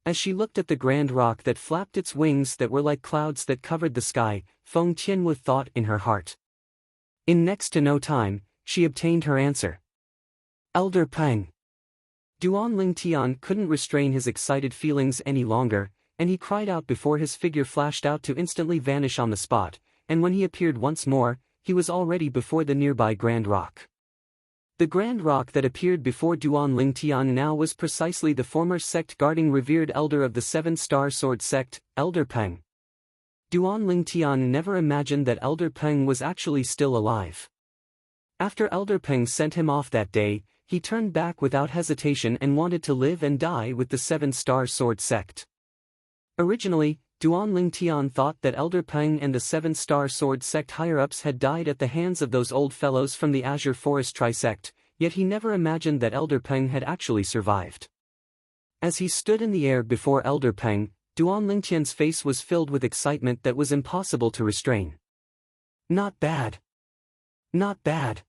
As she looked at the grand rock that flapped its wings that were like clouds that covered the sky, Feng Tianwu thought in her heart. In next to no time, she obtained her answer. Elder Peng. Duan Lingtian couldn't restrain his excited feelings any longer, and he cried out before his figure flashed out to instantly vanish on the spot, and when he appeared once more, he was already before the nearby Grand Rock. The Grand Rock that appeared before Duan Lingtian now was precisely the former sect-guarding revered elder of the Seven-Star Sword sect, Elder Peng. Duan Lingtian never imagined that Elder Peng was actually still alive. After Elder Peng sent him off that day, he turned back without hesitation and wanted to live and die with the Seven-Star Sword sect. Originally, Duan Lingtian thought that Elder Peng and the Seven-Star Sword sect higher-ups had died at the hands of those old fellows from the Azure Forest Trisect, yet he never imagined that Elder Peng had actually survived. As he stood in the air before Elder Peng, Duan Lingtian's face was filled with excitement that was impossible to restrain. Not bad. Not bad.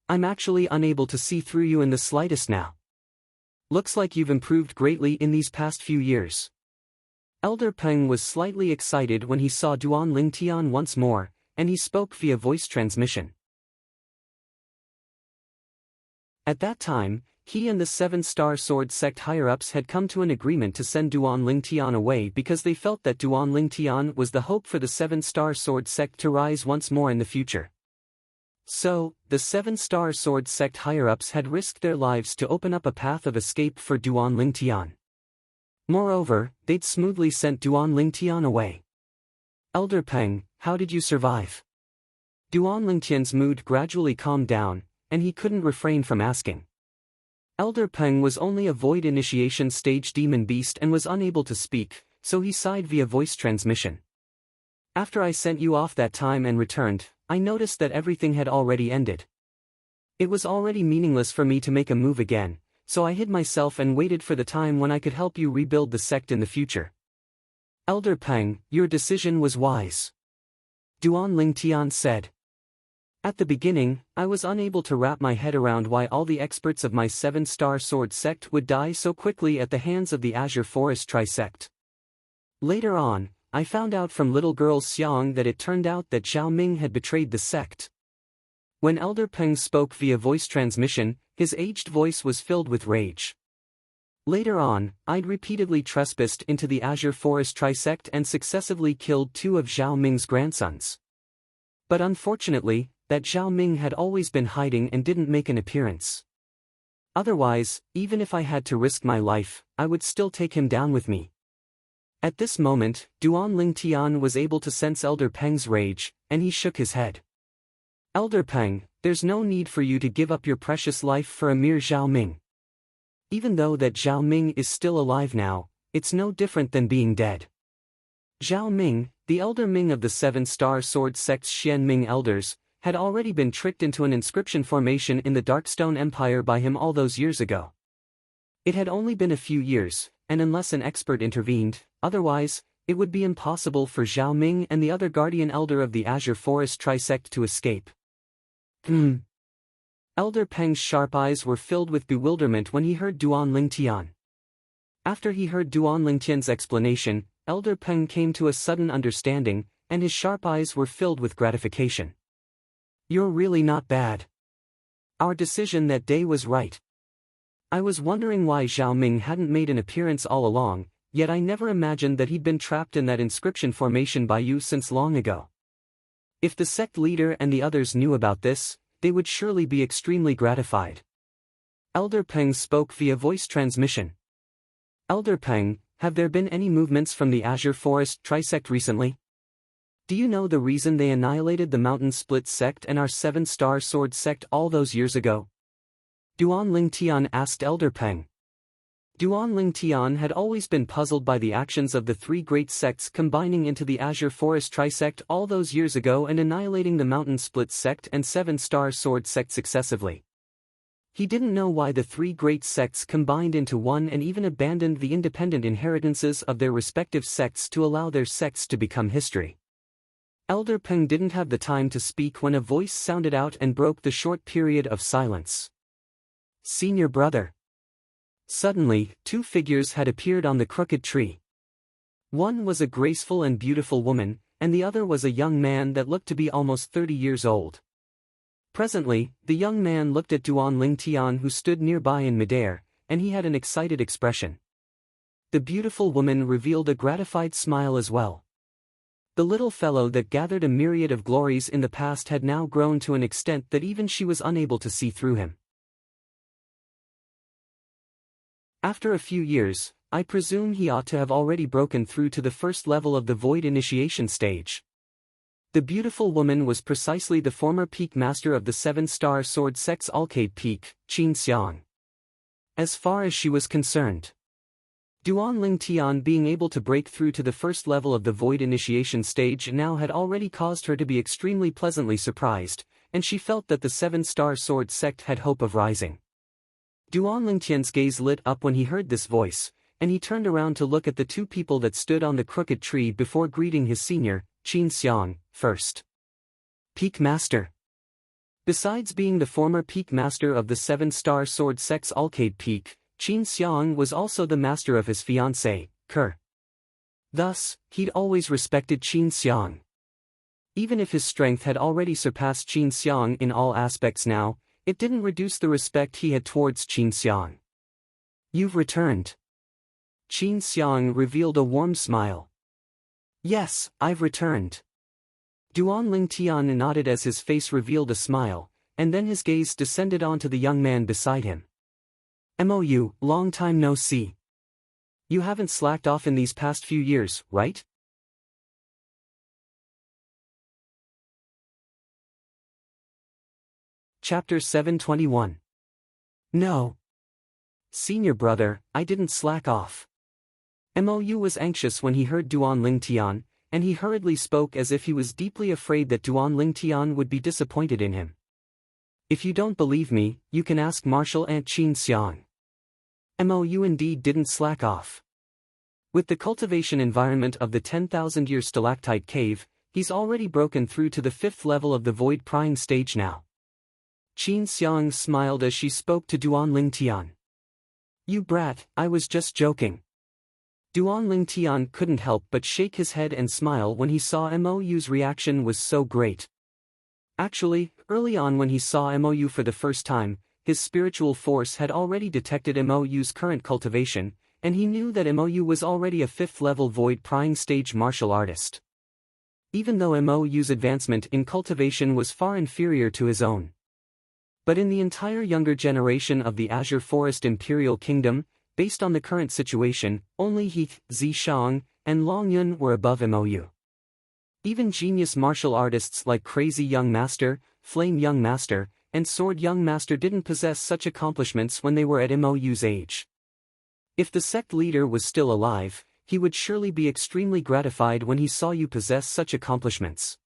I'm actually unable to see through you in the slightest now. Looks like you've improved greatly in these past few years. Elder Peng was slightly excited when he saw Duan Lingtian once more, and he spoke via voice transmission. At that time, he and the Seven-Star Sword sect higher-ups had come to an agreement to send Duan Lingtian away because they felt that Duan Lingtian was the hope for the Seven-Star Sword sect to rise once more in the future. So, the Seven-Star Sword sect higher-ups had risked their lives to open up a path of escape for Duan Lingtian. Moreover, they'd smoothly sent Duan Lingtian away. Elder Peng, how did you survive? Duan Lingtian's mood gradually calmed down, and he couldn't refrain from asking. Elder Peng was only a void initiation stage demon beast and was unable to speak, so he sighed via voice transmission. After I sent you off that time and returned, I noticed that everything had already ended. It was already meaningless for me to make a move again, so I hid myself and waited for the time when I could help you rebuild the sect in the future. Elder Peng, your decision was wise. Duan Lingtian said. At the beginning, I was unable to wrap my head around why all the experts of my 7-star sword sect would die so quickly at the hands of the Azure Forest Trisect. Later on, I found out from little girl Xiang that it turned out that Zhao Ming had betrayed the sect. When Elder Peng spoke via voice transmission, his aged voice was filled with rage. Later on, I'd repeatedly trespassed into the Azure Forest Trisect and successively killed 2 of Zhao Ming's grandsons. But unfortunately, that Zhao Ming had always been hiding and didn't make an appearance. Otherwise, even if I had to risk my life, I would still take him down with me. At this moment, Duan Lingtian was able to sense Elder Peng's rage, and he shook his head. Elder Peng, there's no need for you to give up your precious life for a mere Zhao Ming. Even though that Zhao Ming is still alive now, it's no different than being dead. Zhao Ming, the Elder Ming of the 7-star sword sect's Xian Ming elders, had already been tricked into an inscription formation in the Darkstone Empire by him all those years ago. It had only been a few years, and unless an expert intervened, otherwise, it would be impossible for Zhao Ming and the other guardian elder of the Azure Forest Trisect to escape. Elder Peng's sharp eyes were filled with bewilderment when he heard Duan Lingtian. After he heard Duan Lingtian's explanation, Elder Peng came to a sudden understanding, and his sharp eyes were filled with gratification. You're really not bad. Our decision that day was right. I was wondering why Zhao Ming hadn't made an appearance all along, yet I never imagined that he'd been trapped in that inscription formation by you since long ago. If the sect leader and the others knew about this, they would surely be extremely gratified. Elder Peng spoke via voice transmission. Elder Peng, have there been any movements from the Azure Forest Trisect recently? Do you know the reason they annihilated the Mountain Split sect and our 7-star sword sect all those years ago? Duan Lingtian asked Elder Peng. Duan Lingtian had always been puzzled by the actions of the 3 great sects combining into the Azure Forest Trisect all those years ago and annihilating the Mountain Split sect and 7-star sword sect successively. He didn't know why the 3 great sects combined into one and even abandoned the independent inheritances of their respective sects to allow their sects to become history. Elder Peng didn't have the time to speak when a voice sounded out and broke the short period of silence. Senior brother. Suddenly, 2 figures had appeared on the crooked tree. One was a graceful and beautiful woman, and the other was a young man that looked to be almost 30 years old. Presently, the young man looked at Duan Lingtian who stood nearby in midair, and he had an excited expression. The beautiful woman revealed a gratified smile as well. The little fellow that gathered a myriad of glories in the past had now grown to an extent that even she was unable to see through him. After a few years, I presume he ought to have already broken through to the first level of the Void Initiation stage. The beautiful woman was precisely the former peak master of the 7-star sword sect's Alcade Peak, Qin Xiang. As far as she was concerned, Duan Lingtian being able to break through to the first level of the Void Initiation stage now had already caused her to be extremely pleasantly surprised, and she felt that the 7-star sword sect had hope of rising. Duan Lingtian's gaze lit up when he heard this voice, and he turned around to look at the 2 people that stood on the crooked tree before greeting his senior, Qin Xiang, first. Peak Master. Besides being the former peak master of the 7-star sword sect's Alcade Peak, Qin Xiang was also the master of his fiancée, Ke. Thus, he'd always respected Qin Xiang. Even if his strength had already surpassed Qin Xiang in all aspects now, it didn't reduce the respect he had towards Qin Xiang. You've returned. Qin Xiang revealed a warm smile. Yes, I've returned. Duan Lingtian nodded as his face revealed a smile, and then his gaze descended onto the young man beside him. MOU, long time no see. You haven't slacked off in these past few years, right? Chapter 721. No. Senior brother, I didn't slack off. MOU was anxious when he heard Duan Lingtian, and he hurriedly spoke as if he was deeply afraid that Duan Lingtian would be disappointed in him. If you don't believe me, you can ask Marshal Aunt Qin Xiang. MOU indeed didn't slack off. With the cultivation environment of the 10,000-year stalactite cave, he's already broken through to the 5th level of the void prying stage now. Qin Xiang smiled as she spoke to Duan Tian. You brat, I was just joking. Duan Tian couldn't help but shake his head and smile when he saw MOU's reaction was so great. Actually, early on when he saw MOU for the first time, his spiritual force had already detected MOU's current cultivation, and he knew that MOU was already a 5th level void prying stage martial artist. Even though MOU's advancement in cultivation was far inferior to his own. But in the entire younger generation of the Azure Forest Imperial Kingdom, based on the current situation, only he, Zishang, and Long Yun were above MOU. Even genius martial artists like Crazy Young Master, Flame Young Master, and Sword Young Master didn't possess such accomplishments when they were at MOU's age. If the sect leader was still alive, he would surely be extremely gratified when he saw you possess such accomplishments.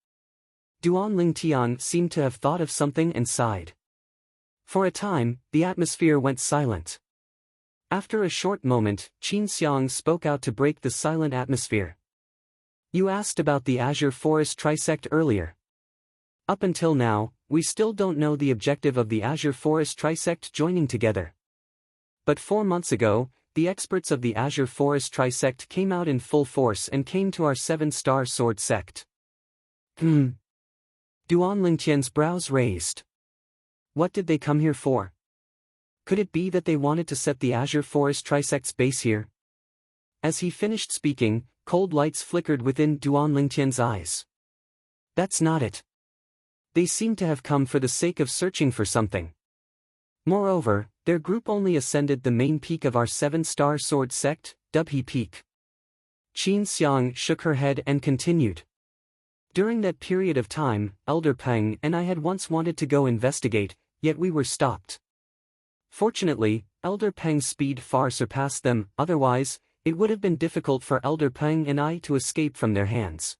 Duan Tian seemed to have thought of something and sighed. For a time, the atmosphere went silent. After a short moment, Qin Xiang spoke out to break the silent atmosphere. You asked about the Azure Forest Trisect earlier. Up until now, we still don't know the objective of the Azure Forest Trisect joining together. But 4 months ago, the experts of the Azure Forest Trisect came out in full force and came to our 7-star sword sect. Duan Lingtian's brows raised. What did they come here for? Could it be that they wanted to set the Azure Forest Trisect's base here? As he finished speaking, cold lights flickered within Duan Lingtian's eyes. That's not it. They seem to have come for the sake of searching for something. Moreover, their group only ascended the main peak of our 7-star sword sect, Dubhe Peak. Qin Xiang shook her head and continued. During that period of time, Elder Peng and I had once wanted to go investigate, yet we were stopped. Fortunately, Elder Peng's speed far surpassed them, otherwise, it would have been difficult for Elder Peng and I to escape from their hands.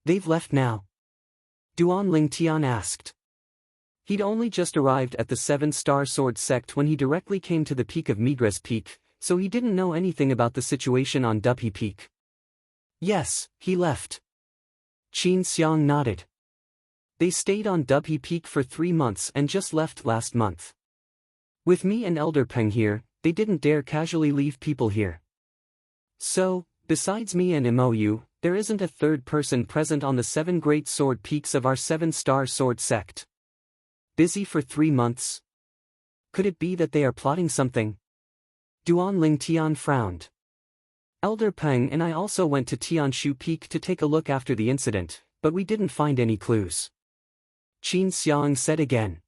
They've left now? Duan Tian asked. He'd only just arrived at the 7-star sword sect when he directly came to the peak of Migres Peak, so he didn't know anything about the situation on Dubhe Peak. Yes, he left. Qin Xiang nodded. They stayed on Dubhe Peak for 3 months and just left last month. With me and Elder Peng here, they didn't dare casually leave people here. So, besides me and MOU, there isn't a third person present on the 7 great sword peaks of our 7-star sword sect. Busy for 3 months? Could it be that they are plotting something? Duan Tian frowned. Elder Peng and I also went to Tianshu Peak to take a look after the incident, but we didn't find any clues. Qin Xiang said again.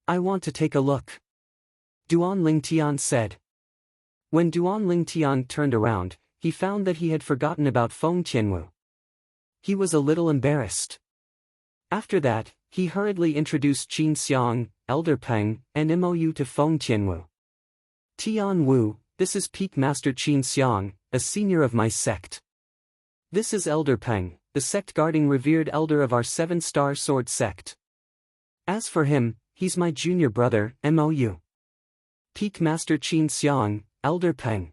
I want to take a look. Duan Tian said. When Duan Tian turned around, he found that he had forgotten about Feng Tianwu. He was a little embarrassed. After that, he hurriedly introduced Qin Xiang, Elder Peng, and MOU to Feng Tianwu. Tian Wu, this is Peak Master Qin Xiang, a senior of my sect. This is Elder Peng, the sect-guarding revered elder of our 7-star sword sect. As for him, he's my junior brother, MOU. Peak Master Qin Xiang, Elder Peng.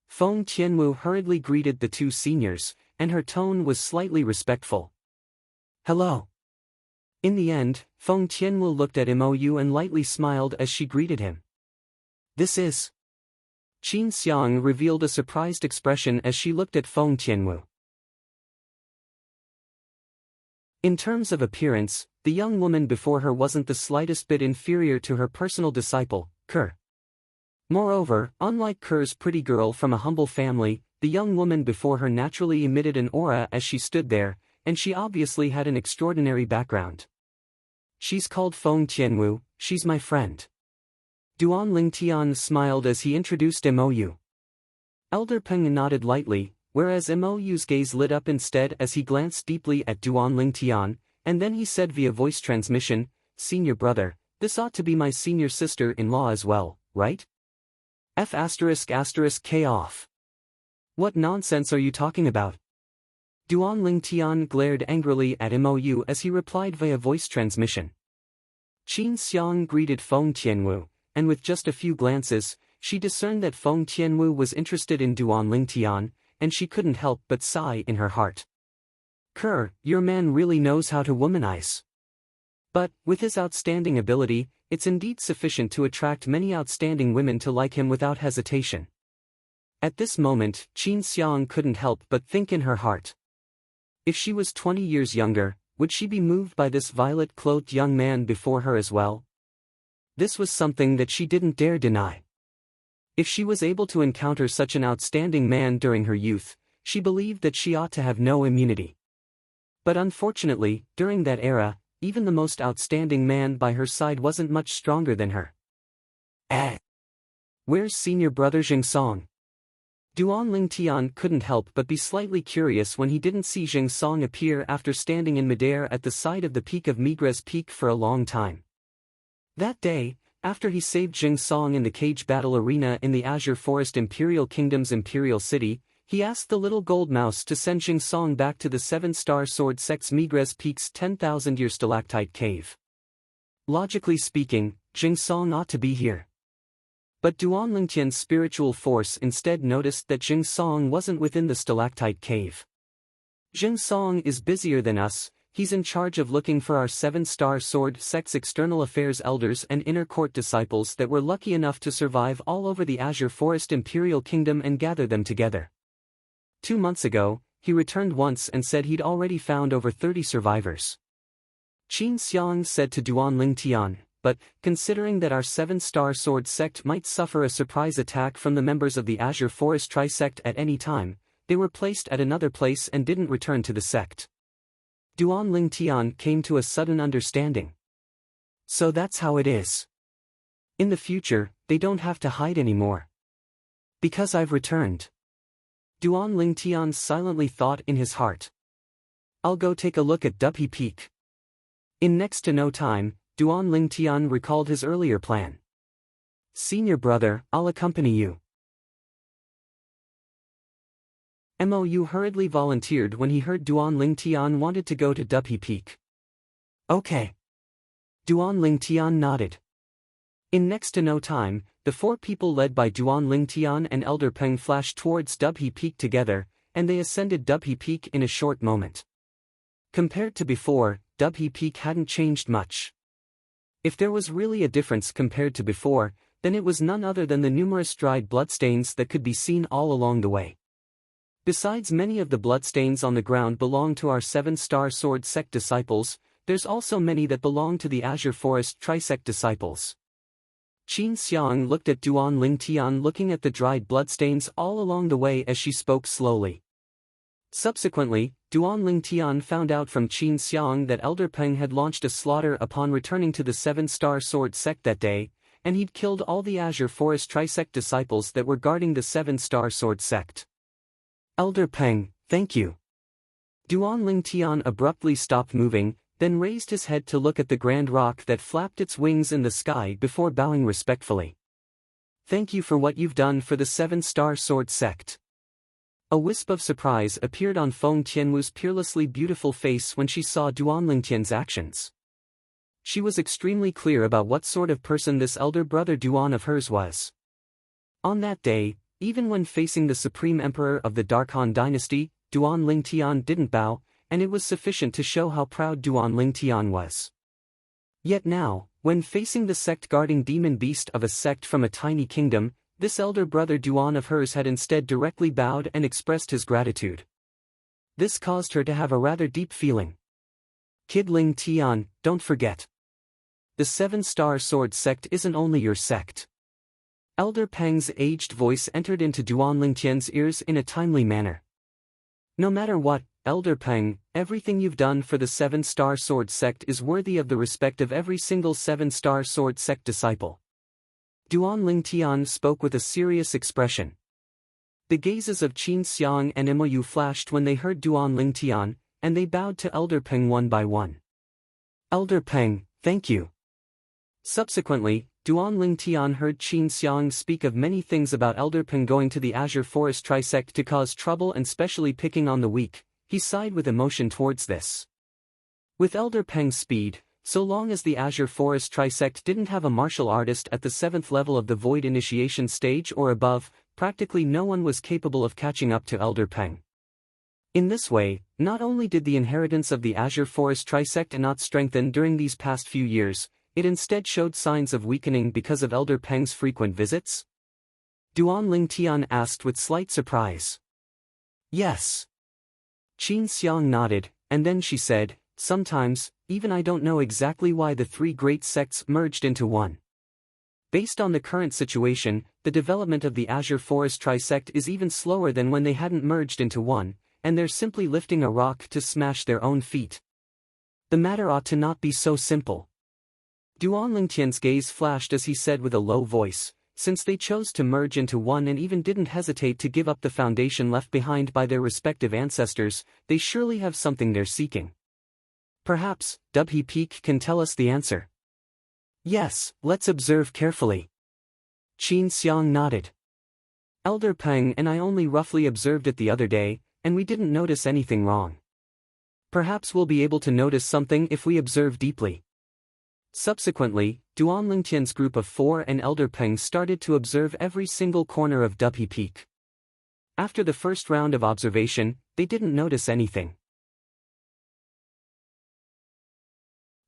Feng Tianwu hurriedly greeted the 2 seniors, and her tone was slightly respectful. Hello. In the end, Feng Tianwu looked at MOU and lightly smiled as she greeted him. This is... Qin Xiang revealed a surprised expression as she looked at Feng Tianwu. In terms of appearance, the young woman before her wasn't the slightest bit inferior to her personal disciple, Kerr. Moreover, unlike Kerr's pretty girl from a humble family, the young woman before her naturally emitted an aura as she stood there, and she obviously had an extraordinary background. She's called Feng Tianwu, she's my friend. Duan Tian smiled as he introduced MOU. Elder Peng nodded lightly, whereas MOU's gaze lit up instead as he glanced deeply at Duan Tian, and then he said via voice transmission, Senior brother, this ought to be my senior sister-in-law as well, right? F***K off. What nonsense are you talking about? Duan Tian glared angrily at MOU as he replied via voice transmission. Qin Xiang greeted Feng Tianwu, and with just a few glances, she discerned that Feng Tianwu was interested in Duan Lingtian, and she couldn't help but sigh in her heart. Your man really knows how to womanize. But, with his outstanding ability, it's indeed sufficient to attract many outstanding women to like him without hesitation. At this moment, Qin Xiang couldn't help but think in her heart. If she was 20 years younger, would she be moved by this violet-clothed young man before her as well? This was something that she didn't dare deny. If she was able to encounter such an outstanding man during her youth, she believed that she ought to have no immunity. But unfortunately, during that era, even the most outstanding man by her side wasn't much stronger than her. Where's senior brother Jingsong? Duan Lingtian couldn't help but be slightly curious when he didn't see Jingsong appear after standing in midair at the side of the peak of Migres Peak for a long time. That day, after he saved Jingsong in the cage battle arena in the Azure Forest Imperial Kingdom's Imperial City, he asked the little gold mouse to send Jingsong back to the Seven-Star Sword Sect's Migres Peak's 10,000-year stalactite cave. Logically speaking, Jingsong ought to be here. But Duan Lingtian's spiritual force instead noticed that Jingsong wasn't within the stalactite cave. Jingsong is busier than us, he's in charge of looking for our Seven-Star Sword Sect's external affairs elders and inner court disciples that were lucky enough to survive all over the Azure Forest Imperial Kingdom and gather them together. 2 months ago, he returned once and said he'd already found over 30 survivors. Qin Xiang said to Duan Lingtian, but, considering that our Seven-Star Sword Sect might suffer a surprise attack from the members of the Azure Forest Tri-Sect at any time, they were placed at another place and didn't return to the sect. Duan Lingtian came to a sudden understanding. So that's how it is. In the future, they don't have to hide anymore. Because I've returned. Duan Lingtian silently thought in his heart. I'll go take a look at Dubhe Peak. In next to no time, Duan Lingtian recalled his earlier plan. Senior brother, I'll accompany you. Mou hurriedly volunteered when he heard Duan Lingtian wanted to go to Dubhe Peak. Okay. Duan Lingtian nodded. In next to no time, the 4 people led by Duan Lingtian and Elder Peng flashed towards Dubhe Peak together, and they ascended Dubhe Peak in a short moment. Compared to before, Dubhe Peak hadn't changed much. If there was really a difference compared to before, then it was none other than the numerous dried bloodstains that could be seen all along the way. Besides, many of the bloodstains on the ground belong to our Seven-Star Sword Sect disciples, there's also many that belong to the Azure Forest Tri-Sect disciples. Qin Xiang looked at Duan Lingtian looking at the dried bloodstains all along the way as she spoke slowly. Subsequently, Duan Lingtian found out from Qin Xiang that Elder Peng had launched a slaughter upon returning to the Seven-Star Sword Sect that day, and he'd killed all the Azure Forest Tri-Sect disciples that were guarding the Seven-Star Sword Sect. Elder Peng, thank you. Duan Lingtian abruptly stopped moving, then raised his head to look at the grand rock that flapped its wings in the sky before bowing respectfully. Thank you for what you've done for the Seven-Star Sword Sect. A wisp of surprise appeared on Feng Tianwu's peerlessly beautiful face when she saw Duan Lingtian's actions. She was extremely clear about what sort of person this elder brother Duan of hers was. On that day, even when facing the Supreme Emperor of the Dark Han dynasty, Duan Lingtian didn't bow, and it was sufficient to show how proud Duan Lingtian was. Yet now, when facing the sect-guarding demon beast of a sect from a tiny kingdom, this elder brother Duan of hers had instead directly bowed and expressed his gratitude. This caused her to have a rather deep feeling. Kid Lingtian, don't forget. The Seven-Star Sword Sect isn't only your sect. Elder Peng's aged voice entered into Duan Lingtian's ears in a timely manner. No matter what, Elder Peng, everything you've done for the Seven-Star Sword Sect is worthy of the respect of every single Seven-Star Sword Sect disciple. Duan Lingtian spoke with a serious expression. The gazes of Qin Xiang and Mou flashed when they heard Duan Lingtian, and they bowed to Elder Peng one by one. Elder Peng, thank you. Subsequently, Duan Lingtian heard Qin Xiang speak of many things about Elder Peng going to the Azure Forest Tri-Sect to cause trouble and specially picking on the weak. He sighed with emotion towards this. With Elder Peng's speed, So long as the Azure Forest Trisect didn't have a martial artist at the 7th level of the Void Initiation stage or above, practically no one was capable of catching up to Elder Peng. In this way, not only did the inheritance of the Azure Forest Trisect not strengthen during these past few years, it instead showed signs of weakening because of Elder Peng's frequent visits? Duan Lingtian asked with slight surprise. Yes. Qin Xiang nodded, and then she said, sometimes, even I don't know exactly why the three great sects merged into one. Based on the current situation, the development of the Azure Forest Trisect is even slower than when they hadn't merged into one, and they're simply lifting a rock to smash their own feet. The matter ought to not be so simple. Duan Lingtian's gaze flashed as he said with a low voice, since they chose to merge into one and even didn't hesitate to give up the foundation left behind by their respective ancestors, they surely have something they're seeking. Perhaps, Dubhe Peak can tell us the answer. Yes, let's observe carefully. Qin Xiang nodded. Elder Peng and I only roughly observed it the other day, and we didn't notice anything wrong. Perhaps we'll be able to notice something if we observe deeply. Subsequently, Duan Lingtian's group of 4 and Elder Peng started to observe every single corner of Dubhe Peak. After the first round of observation, they didn't notice anything.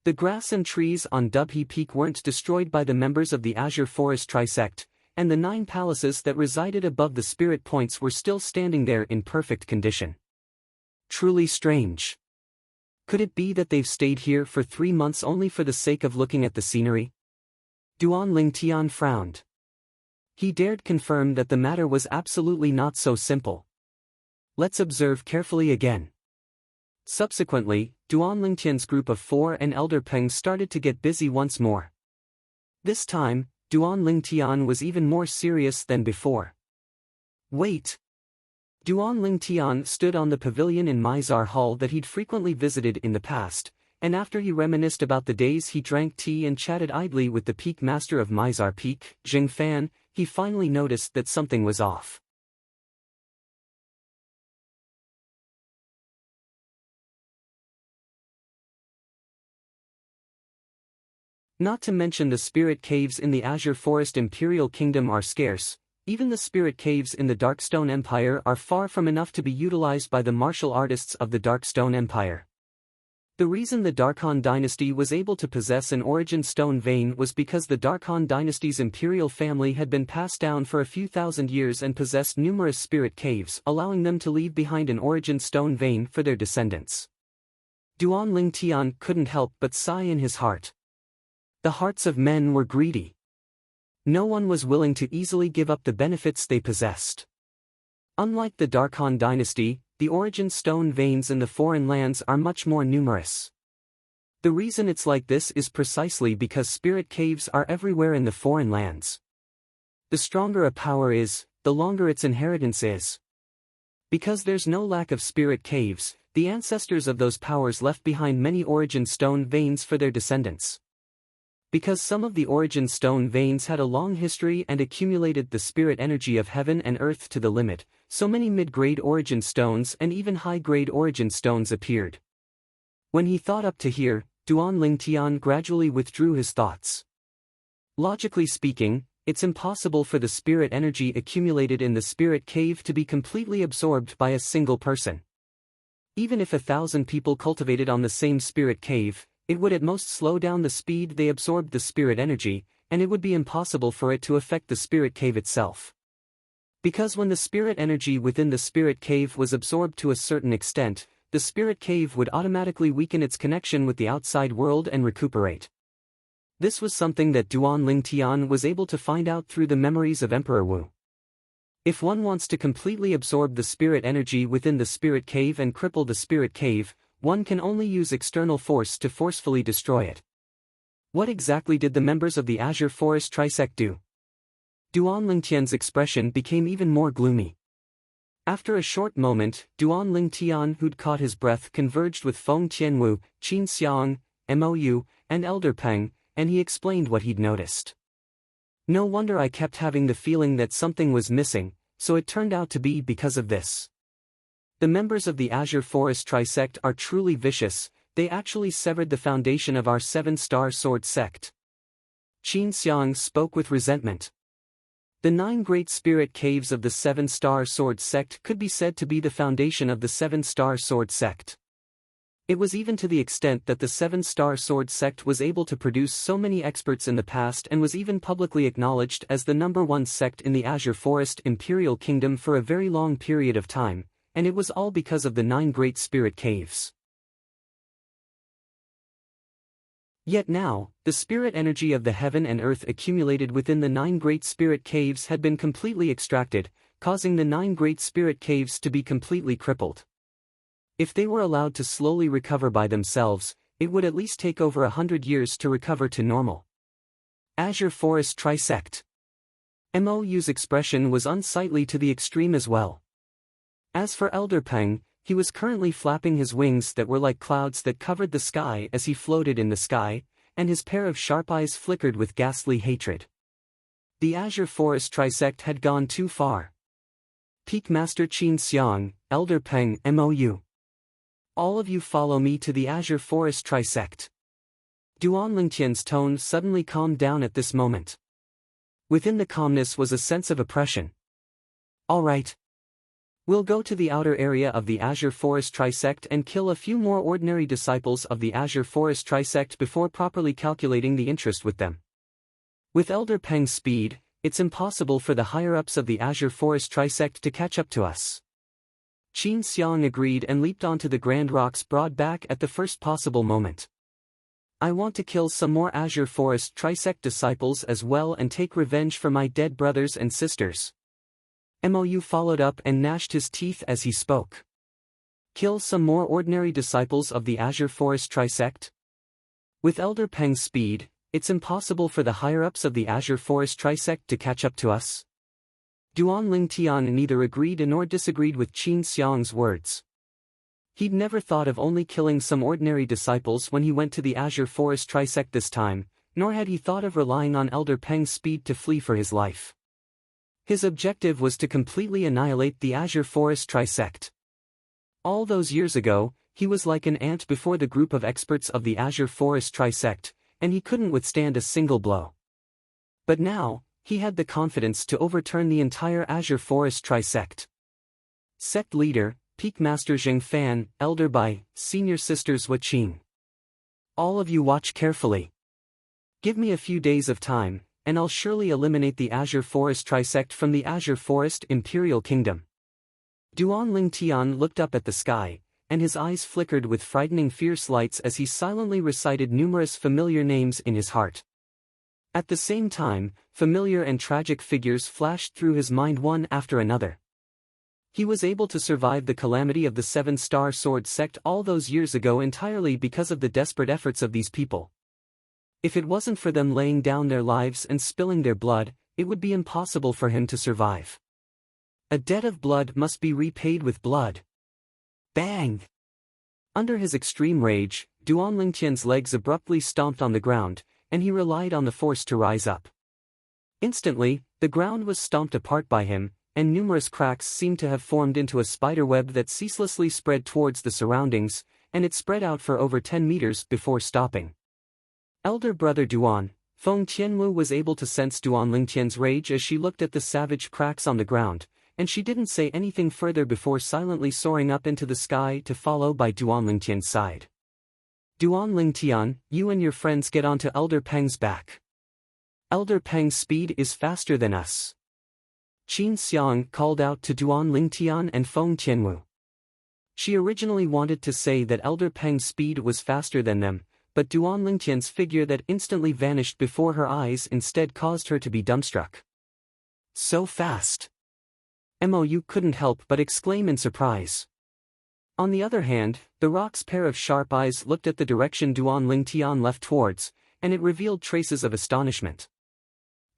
The grass and trees on Dubhe Peak weren't destroyed by the members of the Azure Forest Trisect, and the 9 palaces that resided above the spirit points were still standing there in perfect condition. Truly strange. Could it be that they've stayed here for 3 months only for the sake of looking at the scenery? Duan Lingtian frowned. He dared confirm that the matter was absolutely not so simple. Let's observe carefully again. Subsequently, Duan Lingtian's group of 4 and Elder Peng started to get busy once more. This time, Duan Lingtian was even more serious than before. Wait. Duan Lingtian stood on the pavilion in Mizar Hall that he'd frequently visited in the past, and after he reminisced about the days he drank tea and chatted idly with the Peak Master of Mizar Peak, Jing Fan, he finally noticed that something was off. Not to mention the spirit caves in the Azure Forest Imperial Kingdom are scarce. Even the spirit caves in the Darkstone Empire are far from enough to be utilized by the martial artists of the Darkstone Empire. The reason the Darkhan dynasty was able to possess an origin stone vein was because the Darkhan dynasty's imperial family had been passed down for a few thousand years and possessed numerous spirit caves, allowing them to leave behind an origin stone vein for their descendants. Duan Lingtian couldn't help but sigh in his heart. The hearts of men were greedy. No one was willing to easily give up the benefits they possessed. Unlike the Darkhan dynasty, the origin stone veins in the foreign lands are much more numerous. The reason it's like this is precisely because spirit caves are everywhere in the foreign lands. The stronger a power is, the longer its inheritance is. Because there's no lack of spirit caves, the ancestors of those powers left behind many origin stone veins for their descendants. Because some of the origin stone veins had a long history and accumulated the spirit energy of heaven and earth to the limit, so many mid-grade origin stones and even high-grade origin stones appeared. When he thought up to here, Duan Lingtian gradually withdrew his thoughts. Logically speaking, it's impossible for the spirit energy accumulated in the spirit cave to be completely absorbed by a single person. Even if 1,000 people cultivated on the same spirit cave, it would at most slow down the speed they absorbed the spirit energy, and it would be impossible for it to affect the spirit cave itself. Because when the spirit energy within the spirit cave was absorbed to a certain extent, the spirit cave would automatically weaken its connection with the outside world and recuperate. This was something that Duan Lingtian was able to find out through the memories of Emperor Wu. If one wants to completely absorb the spirit energy within the spirit cave and cripple the spirit cave, one can only use external force to forcefully destroy it. What exactly did the members of the Azure Forest Trisect do? Duan Lingtian's expression became even more gloomy. After a short moment, Duan Lingtian, who'd caught his breath, converged with Feng Tianwu, Qin Xiang, Mou, and Elder Peng, and he explained what he'd noticed. No wonder I kept having the feeling that something was missing, so it turned out to be because of this. The members of the Azure Forest Trisect are truly vicious. They actually severed the foundation of our seven-star sword sect. Qin Xiang spoke with resentment. The 9 great spirit caves of the seven-star sword sect could be said to be the foundation of the seven-star sword sect. It was even to the extent that the seven-star sword sect was able to produce so many experts in the past and was even publicly acknowledged as the #1 sect in the Azure Forest Imperial Kingdom for a very long period of time, and it was all because of the 9 great spirit caves. Yet now, the spirit energy of the heaven and earth accumulated within the 9 great spirit caves had been completely extracted, causing the 9 great spirit caves to be completely crippled. If they were allowed to slowly recover by themselves, it would at least take over 100 years to recover to normal. Azure Forest Trisect. Mou's expression was unsightly to the extreme as well. As for Elder Peng, he was currently flapping his wings that were like clouds that covered the sky as he floated in the sky, and his pair of sharp eyes flickered with ghastly hatred. The Azure Forest Trisect had gone too far. Peak Master Qin Xiang, Elder Peng, Mou. All of you follow me to the Azure Forest Trisect. Duan Lingtian's tone suddenly calmed down at this moment. Within the calmness was a sense of oppression. All right. We'll go to the outer area of the Azure Forest Trisect and kill a few more ordinary disciples of the Azure Forest Trisect before properly calculating the interest with them. With Elder Peng's speed, it's impossible for the higher-ups of the Azure Forest Trisect to catch up to us. Qin Xiang agreed and leaped onto the Grand Rock's broad back at the first possible moment. I want to kill some more Azure Forest Trisect disciples as well and take revenge for my dead brothers and sisters. Mou followed up and gnashed his teeth as he spoke. Kill some more ordinary disciples of the Azure Forest Trisect? With Elder Peng's speed, it's impossible for the higher-ups of the Azure Forest Trisect to catch up to us. Duan Lingtian neither agreed nor disagreed with Qin Xiang's words. He'd never thought of only killing some ordinary disciples when he went to the Azure Forest Trisect this time, nor had he thought of relying on Elder Peng's speed to flee for his life. His objective was to completely annihilate the Azure Forest Trisect. All those years ago, he was like an ant before the group of experts of the Azure Forest Trisect, and he couldn't withstand a single blow. But now, he had the confidence to overturn the entire Azure Forest Trisect. Sect Leader, Peak Master Zheng Fan, Elder Bai, Senior Sisters Hua Qing. All of you watch carefully. Give me a few days of time, and I'll surely eliminate the Azure Forest Trisect from the Azure Forest Imperial Kingdom. Duan Lingtian looked up at the sky, and his eyes flickered with frightening fierce lights as he silently recited numerous familiar names in his heart. At the same time, familiar and tragic figures flashed through his mind one after another. He was able to survive the calamity of the seven-star sword sect all those years ago entirely because of the desperate efforts of these people. If it wasn't for them laying down their lives and spilling their blood, it would be impossible for him to survive. A debt of blood must be repaid with blood. Bang! Under his extreme rage, Duan Lingtian's legs abruptly stomped on the ground, and he relied on the force to rise up. Instantly, the ground was stomped apart by him, and numerous cracks seemed to have formed into a spider web that ceaselessly spread towards the surroundings, and it spread out for over 10 meters before stopping. Elder brother Duan, Feng Tianwu was able to sense Duan Lingtian's rage as she looked at the savage cracks on the ground, and she didn't say anything further before silently soaring up into the sky to follow by Duan Lingtian's side. Duan Lingtian, you and your friends get onto Elder Peng's back. Elder Peng's speed is faster than us. Qin Xiang called out to Duan Lingtian and Feng Tianwu. She originally wanted to say that Elder Peng's speed was faster than them, but Duan Lingtian's figure that instantly vanished before her eyes instead caused her to be dumbstruck. So fast! Mou couldn't help but exclaim in surprise. On the other hand, the rock's pair of sharp eyes looked at the direction Duan Lingtian left towards, and it revealed traces of astonishment.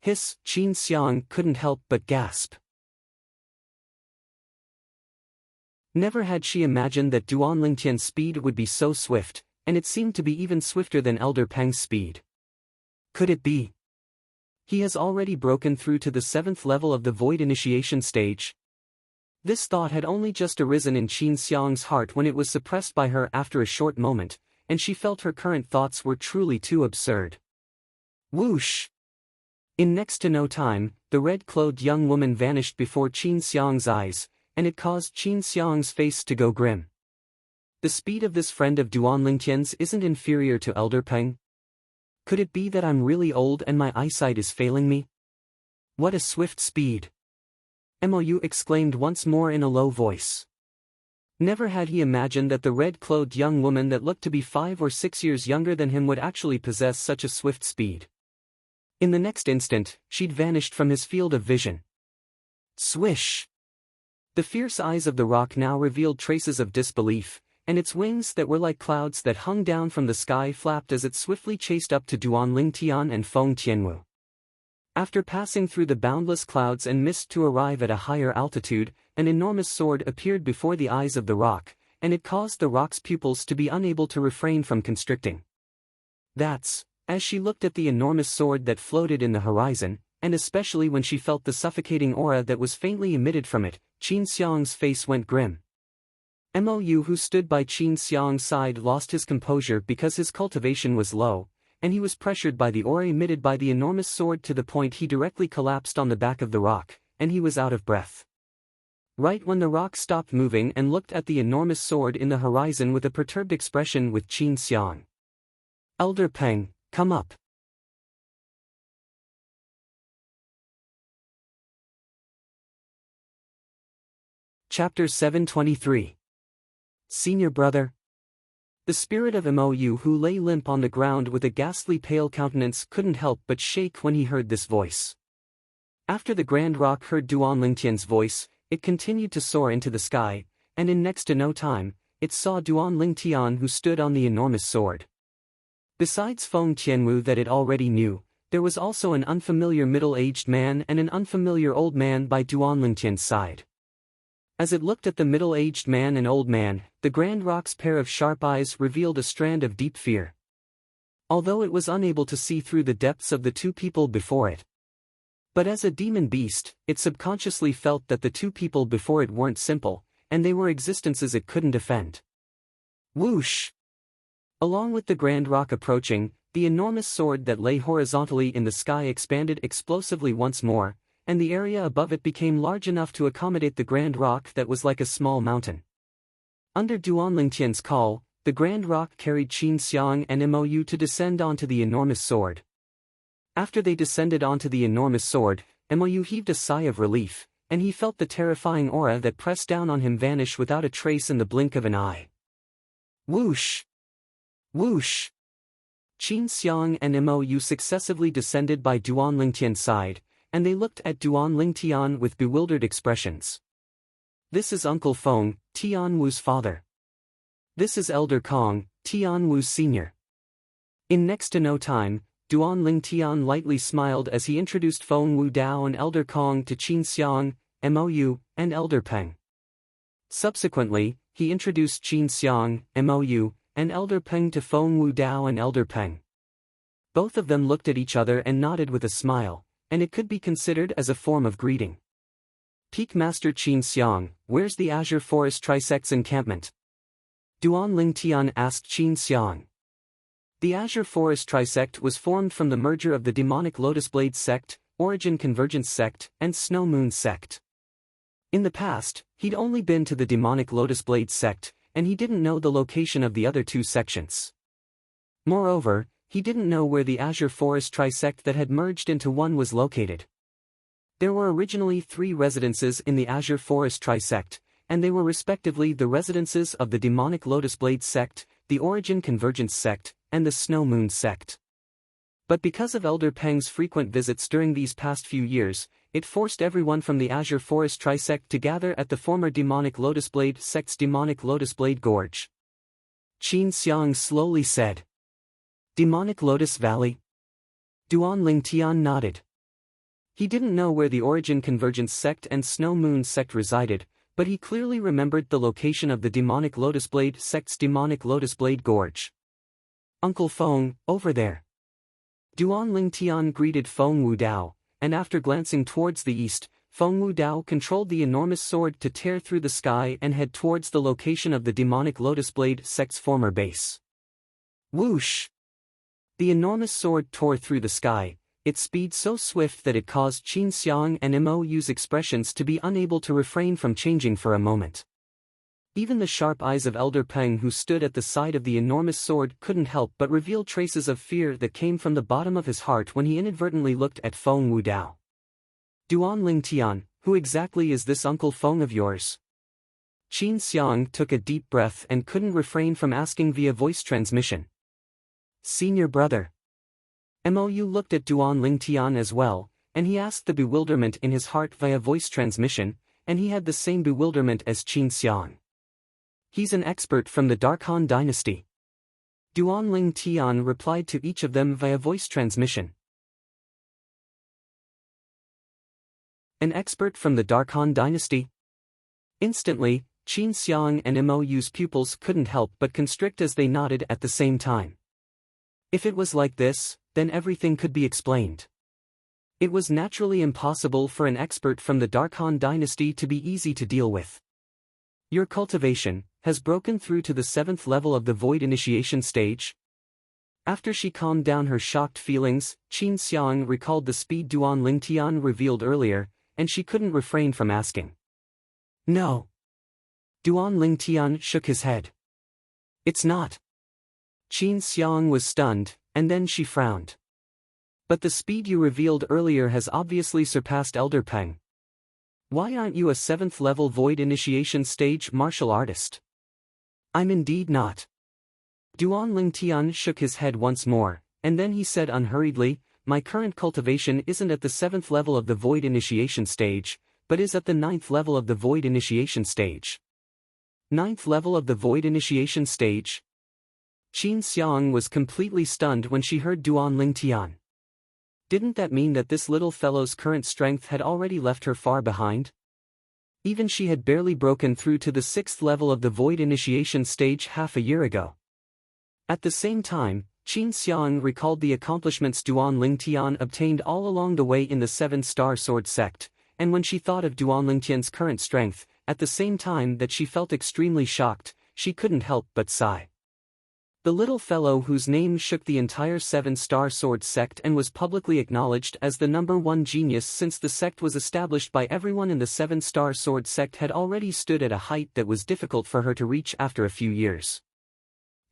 Hiss! Qin Xiang couldn't help but gasp. Never had she imagined that Duan Lingtian's speed would be so swift, and it seemed to be even swifter than Elder Peng's speed. Could it be? He has already broken through to the 7th level of the Void Initiation stage. This thought had only just arisen in Qin Xiang's heart when it was suppressed by her after a short moment, and she felt her current thoughts were truly too absurd. Whoosh! In next to no time, the red-clothed young woman vanished before Qin Xiang's eyes, and it caused Qin Xiang's face to go grim. The speed of this friend of Duan Lingtian's isn't inferior to Elder Peng? Could it be that I'm really old and my eyesight is failing me? What a swift speed! Mou exclaimed once more in a low voice. Never had he imagined that the red-clothed young woman that looked to be 5 or 6 years younger than him would actually possess such a swift speed. In the next instant, she'd vanished from his field of vision. Swish! The fierce eyes of the roc now revealed traces of disbelief, and its wings that were like clouds that hung down from the sky flapped as it swiftly chased up to Duan Lingtian and Feng Tianwu. After passing through the boundless clouds and mist to arrive at a higher altitude, an enormous sword appeared before the eyes of the roc, and it caused the roc's pupils to be unable to refrain from constricting. As she looked at the enormous sword that floated in the horizon, and especially when she felt the suffocating aura that was faintly emitted from it, Qin Xiang's face went grim. Mou who stood by Qin Xiang's side lost his composure because his cultivation was low, and he was pressured by the aura emitted by the enormous sword to the point he directly collapsed on the back of the roc, and he was out of breath. Right when the roc stopped moving and looked at the enormous sword in the horizon with a perturbed expression with Qin Xiang. Elder Peng, come up. Chapter 723. Senior brother. The spirit of Mou who lay limp on the ground with a ghastly pale countenance couldn't help but shake when he heard this voice. After the Grand Roc heard Duan Lingtian's voice, it continued to soar into the sky, and in next to no time, it saw Duan Lingtian who stood on the enormous sword. Besides Feng Tianwu that it already knew, there was also an unfamiliar middle-aged man and an unfamiliar old man by Duan Lingtian's side. As it looked at the middle-aged man and old man, the Grand Roc's pair of sharp eyes revealed a strand of deep fear. Although it was unable to see through the depths of the two people before it. But as a demon beast, it subconsciously felt that the two people before it weren't simple, and they were existences it couldn't defend. Whoosh! Along with the Grand Roc approaching, the enormous sword that lay horizontally in the sky expanded explosively once more, and the area above it became large enough to accommodate the Grand Roc that was like a small mountain. Under Duan Lingtian's call, the Grand Roc carried Qin Xiang and Mou to descend onto the enormous sword. After they descended onto the enormous sword, Mou heaved a sigh of relief, and he felt the terrifying aura that pressed down on him vanish without a trace in the blink of an eye. Whoosh! Whoosh! Qin Xiang and Mou successively descended by Duan Lingtian's side, and they looked at Duan Lingtian with bewildered expressions. This is Uncle Feng, Tianwu's father. This is Elder Kong, Tianwu's senior. In next to no time, Duan Lingtian lightly smiled as he introduced Feng Wu Dao and Elder Kong to Qin Xiang, Mou, and Elder Peng. Subsequently, he introduced Qin Xiang, Mou, and Elder Peng to Feng Wu Dao and Elder Peng. Both of them looked at each other and nodded with a smile, and it could be considered as a form of greeting. Peak Master Qin Xiang, where's the Azure Forest Trisect's encampment? Duan Lingtian asked Qin Xiang. The Azure Forest Trisect was formed from the merger of the Demonic Lotus Blade Sect, Origin Convergence Sect, and Snow Moon Sect. In the past, he'd only been to the Demonic Lotus Blade Sect, and he didn't know the location of the other two sections. Moreover, he didn't know where the Azure Forest Trisect that had merged into one was located. There were originally 3 residences in the Azure Forest Trisect, and they were respectively the residences of the Demonic Lotus Blade Sect, the Origin Convergence Sect, and the Snow Moon Sect. But because of Elder Peng's frequent visits during these past few years, it forced everyone from the Azure Forest Trisect to gather at the former Demonic Lotus Blade Sect's Demonic Lotus Blade Gorge. Qin Xiang slowly said. Demonic Lotus Valley? Duan Lingtian nodded. He didn't know where the Origin Convergence Sect and Snow Moon Sect resided, but he clearly remembered the location of the Demonic Lotus Blade Sect's Demonic Lotus Blade Gorge. Uncle Feng, over there. Duan Lingtian greeted Feng Wu Dao, and after glancing towards the east, Feng Wu Dao controlled the enormous sword to tear through the sky and head towards the location of the Demonic Lotus Blade Sect's former base. Whoosh! The enormous sword tore through the sky, its speed so swift that it caused Qin Xiang and Mo's expressions to be unable to refrain from changing for a moment. Even the sharp eyes of Elder Peng, who stood at the side of the enormous sword, couldn't help but reveal traces of fear that came from the bottom of his heart when he inadvertently looked at Feng Wudao. Duan Lingtian, who exactly is this Uncle Feng of yours? Qin Xiang took a deep breath and couldn't refrain from asking via voice transmission. Senior brother. Mou looked at Duan Lingtian as well, and he asked the bewilderment in his heart via voice transmission, and he had the same bewilderment as Qin Xiang. He's an expert from the Dark Han dynasty. Duan Lingtian replied to each of them via voice transmission. An expert from the Dark Han dynasty? Instantly, Qin Xiang and Mou's pupils couldn't help but constrict as they nodded at the same time. If it was like this, then everything could be explained. It was naturally impossible for an expert from the Dark Han dynasty to be easy to deal with. Your cultivation has broken through to the 7th level of the Void Initiation stage? After she calmed down her shocked feelings, Qin Xiang recalled the speed Duan Lingtian revealed earlier, and she couldn't refrain from asking. No. Duan Lingtian shook his head. It's not. Qin Xiang was stunned, and then she frowned. But the speed you revealed earlier has obviously surpassed Elder Peng. Why aren't you a 7th level Void Initiation stage martial artist? I'm indeed not. Duan Lingtian shook his head once more, and then he said unhurriedly, my current cultivation isn't at the 7th level of the Void Initiation stage, but is at the 9th level of the Void Initiation stage. 9th level of the Void Initiation stage? Qin Xiang was completely stunned when she heard Duan Lingtian. Didn't that mean that this little fellow's current strength had already left her far behind? Even she had barely broken through to the 6th level of the Void Initiation stage half a year ago. At the same time, Qin Xiang recalled the accomplishments Duan Lingtian obtained all along the way in the 7-star sword sect, and when she thought of Duan Lingtian's current strength, at the same time that she felt extremely shocked, she couldn't help but sigh. The little fellow whose name shook the entire 7-star sword sect and was publicly acknowledged as the #1 genius since the sect was established by everyone in the 7-star sword sect had already stood at a height that was difficult for her to reach after a few years.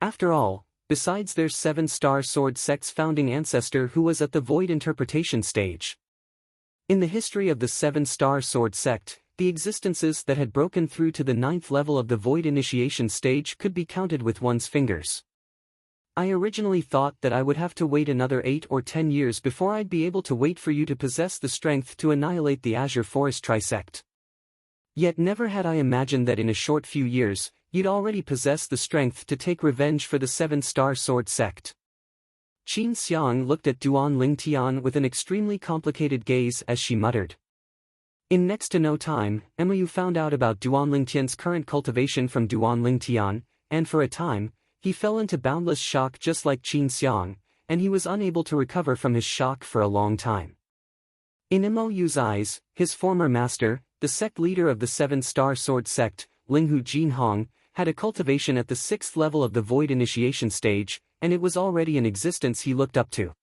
After all, besides their 7-star sword sect's founding ancestor who was at the Void Interpretation stage. In the history of the 7-star sword sect, the existences that had broken through to the 9th level of the Void Initiation stage could be counted with one's fingers. I originally thought that I would have to wait another 8 or 10 years before I'd be able to wait for you to possess the strength to annihilate the Azure Forest Trisect. Yet never had I imagined that in a short few years, you'd already possess the strength to take revenge for the 7-star sword sect. Qin Xiang looked at Duan Lingtian with an extremely complicated gaze as she muttered. In next to no time, Mou found out about Duan Lingtian's current cultivation from Duan Lingtian, and for a time, he fell into boundless shock just like Qin Xiang, and he was unable to recover from his shock for a long time. In Mou's eyes, his former master, the sect leader of the 7-star sword sect, Linghu Jinhong, had a cultivation at the 6th level of the Void Initiation stage, and it was already an existence he looked up to.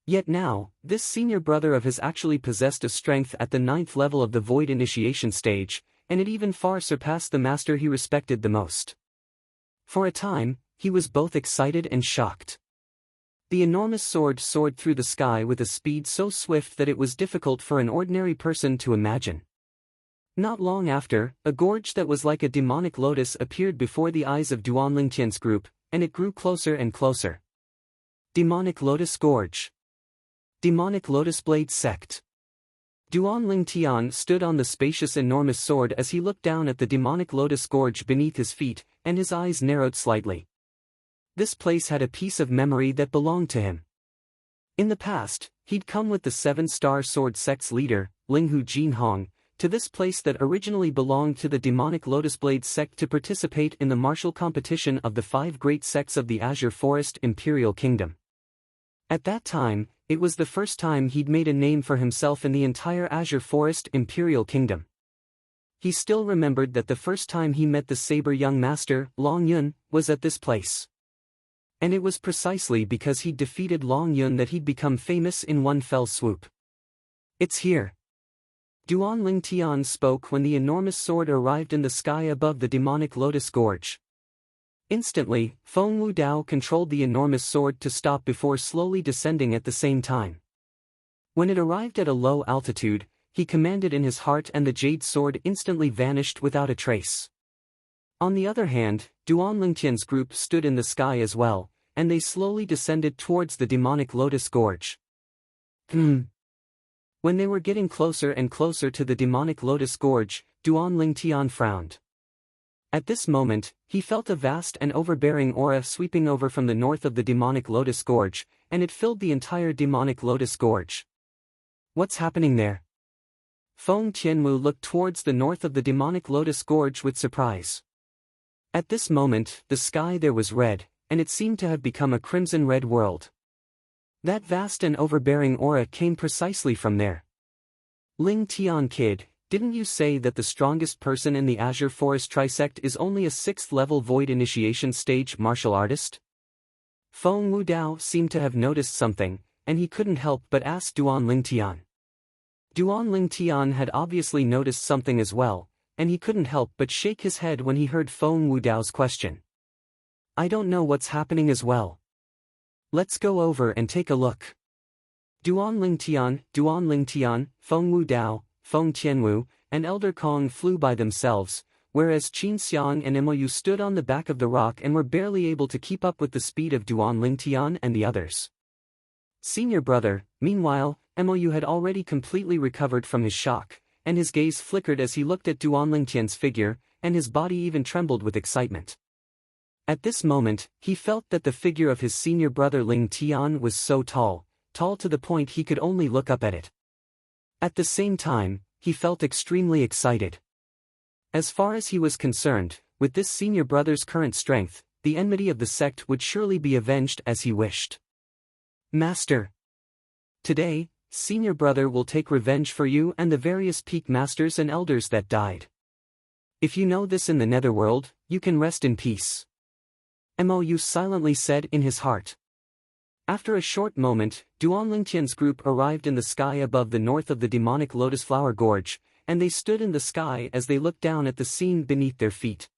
Yet now, this senior brother of his actually possessed a strength at the 9th level of the Void Initiation stage, and it even far surpassed the master he respected the most. For a time, he was both excited and shocked. The enormous sword soared through the sky with a speed so swift that it was difficult for an ordinary person to imagine. Not long after, a gorge that was like a demonic lotus appeared before the eyes of Duan Lingtian's group, and it grew closer and closer. Demonic Lotus Gorge. Demonic Lotus Blade Sect. Duan Lingtian stood on the spacious enormous sword as he looked down at the demonic lotus gorge beneath his feet, and his eyes narrowed slightly. This place had a piece of memory that belonged to him. In the past, he'd come with the 7-star sword sect's leader, Linghu Jinhong, to this place that originally belonged to the demonic lotus blade sect to participate in the martial competition of the 5 great sects of the Azure Forest Imperial Kingdom. At that time, it was the first time he'd made a name for himself in the entire Azure Forest Imperial Kingdom. he still remembered that the first time he met the saber young master, Long Yun, was at this place. And it was precisely because he'd defeated Long Yun that he'd become famous in one fell swoop. It's here. Duan Ling Tian spoke when the enormous sword arrived in the sky above the demonic lotus gorge. Instantly, Feng Wu Dao controlled the enormous sword to stop before slowly descending at the same time. When it arrived at a low altitude, he commanded in his heart and the jade sword instantly vanished without a trace. On the other hand, Duan Lingtian's group stood in the sky as well, and they slowly descended towards the demonic lotus gorge. When they were getting closer and closer to the demonic lotus gorge, Duan Lingtian frowned. At this moment, he felt a vast and overbearing aura sweeping over from the north of the demonic lotus gorge, and it filled the entire demonic lotus gorge. What's happening there? Feng Tianwu looked towards the north of the demonic lotus gorge with surprise. At this moment, the sky there was red, and it seemed to have become a crimson-red world. That vast and overbearing aura came precisely from there. Ling Tian kid, didn't you say that the strongest person in the Azure Forest Trisect is only a 6th-level Void Initiation stage martial artist? Feng Wu Dao seemed to have noticed something, and he couldn't help but ask Duan Ling Tian. Duan Ling Tian had obviously noticed something as well, and he couldn't help but shake his head when he heard Feng Wu Dao's question. I don't know what's happening as well. Let's go over and take a look. Duan Ling Tian, Feng Wu Dao, Feng Tianwu, and Elder Kong flew by themselves, whereas Qin Xiang and Mou stood on the back of the rock and were barely able to keep up with the speed of Duan Ling Tian and the others. Senior brother, meanwhile, Mou had already completely recovered from his shock, and his gaze flickered as he looked at Duan Lingtian's figure, and his body even trembled with excitement. At this moment, he felt that the figure of his senior brother Ling Tian was so tall to the point he could only look up at it. At the same time, he felt extremely excited. As far as he was concerned, with this senior brother's current strength, the enmity of the sect would surely be avenged as he wished. Master. Today, senior brother will take revenge for you and the various peak masters and elders that died. If you know this in the netherworld, you can rest in peace. Mou silently said in his heart. After a short moment, Duan Lingtian's group arrived in the sky above the north of the demonic lotus flower gorge, and they stood in the sky as they looked down at the scene beneath their feet.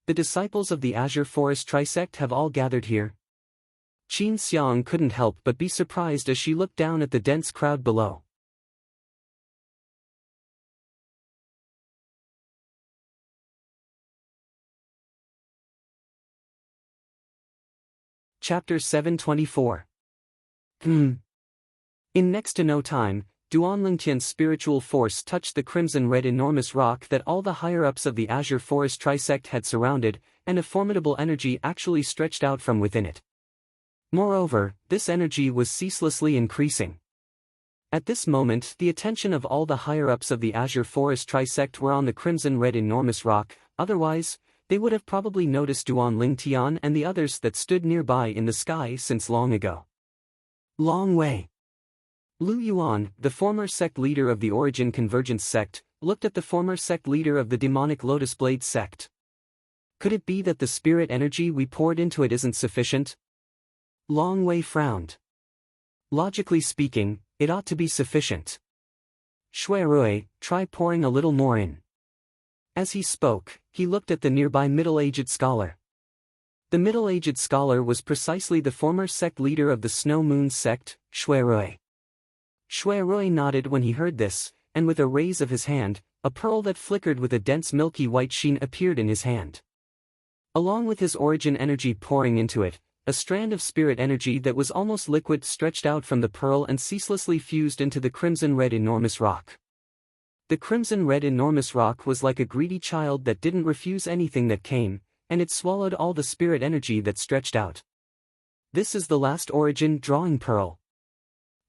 The disciples of the Azure Forest Trisect have all gathered here. Qin Xiang couldn't help but be surprised as she looked down at the dense crowd below. Chapter 724. In next to no time, Duan Lingtian's spiritual force touched the crimson-red enormous rock that all the higher-ups of the Azure Forest Trisect had surrounded, and a formidable energy actually stretched out from within it. Moreover, this energy was ceaselessly increasing. At this moment, the attention of all the higher-ups of the Azure Forest Trisect were on the crimson-red enormous rock, otherwise, they would have probably noticed Duan Ling Tian and the others that stood nearby in the sky since long ago. Long way. Lu Yuan, the former sect leader of the Origin Convergence sect, looked at the former sect leader of the Demonic Lotus Blade sect. Could it be that the spirit energy we poured into it isn't sufficient? Long Wei frowned. Logically speaking, it ought to be sufficient. Shui Rui, try pouring a little more in. As he spoke, he looked at the nearby middle-aged scholar. The middle-aged scholar was precisely the former sect leader of the Snow Moon sect, Shui Rui. Shui Rui nodded when he heard this, and with a raise of his hand, a pearl that flickered with a dense milky white sheen appeared in his hand. Along with his origin energy pouring into it, a strand of spirit energy that was almost liquid stretched out from the pearl and ceaselessly fused into the crimson-red enormous rock. The crimson-red enormous rock was like a greedy child that didn't refuse anything that came, and it swallowed all the spirit energy that stretched out. This is the last origin drawing pearl.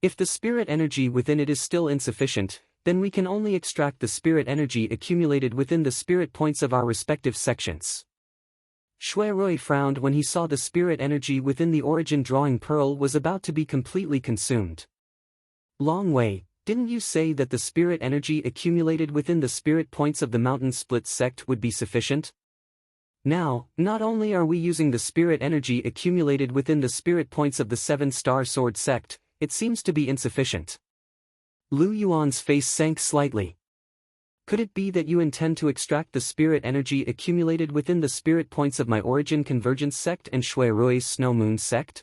If the spirit energy within it is still insufficient, then we can only extract the spirit energy accumulated within the spirit points of our respective sections. Shui Rui frowned when he saw the spirit energy within the origin drawing pearl was about to be completely consumed. Long Wei, Didn't you say that the spirit energy accumulated within the spirit points of the mountain split sect would be sufficient? Now, not only are we using the spirit energy accumulated within the spirit points of the 7-star sword sect, it seems to be insufficient. Lu Yuan's face sank slightly. Could it be that you intend to extract the spirit energy accumulated within the spirit points of my origin convergence sect and Shui Rui's Snow Moon sect?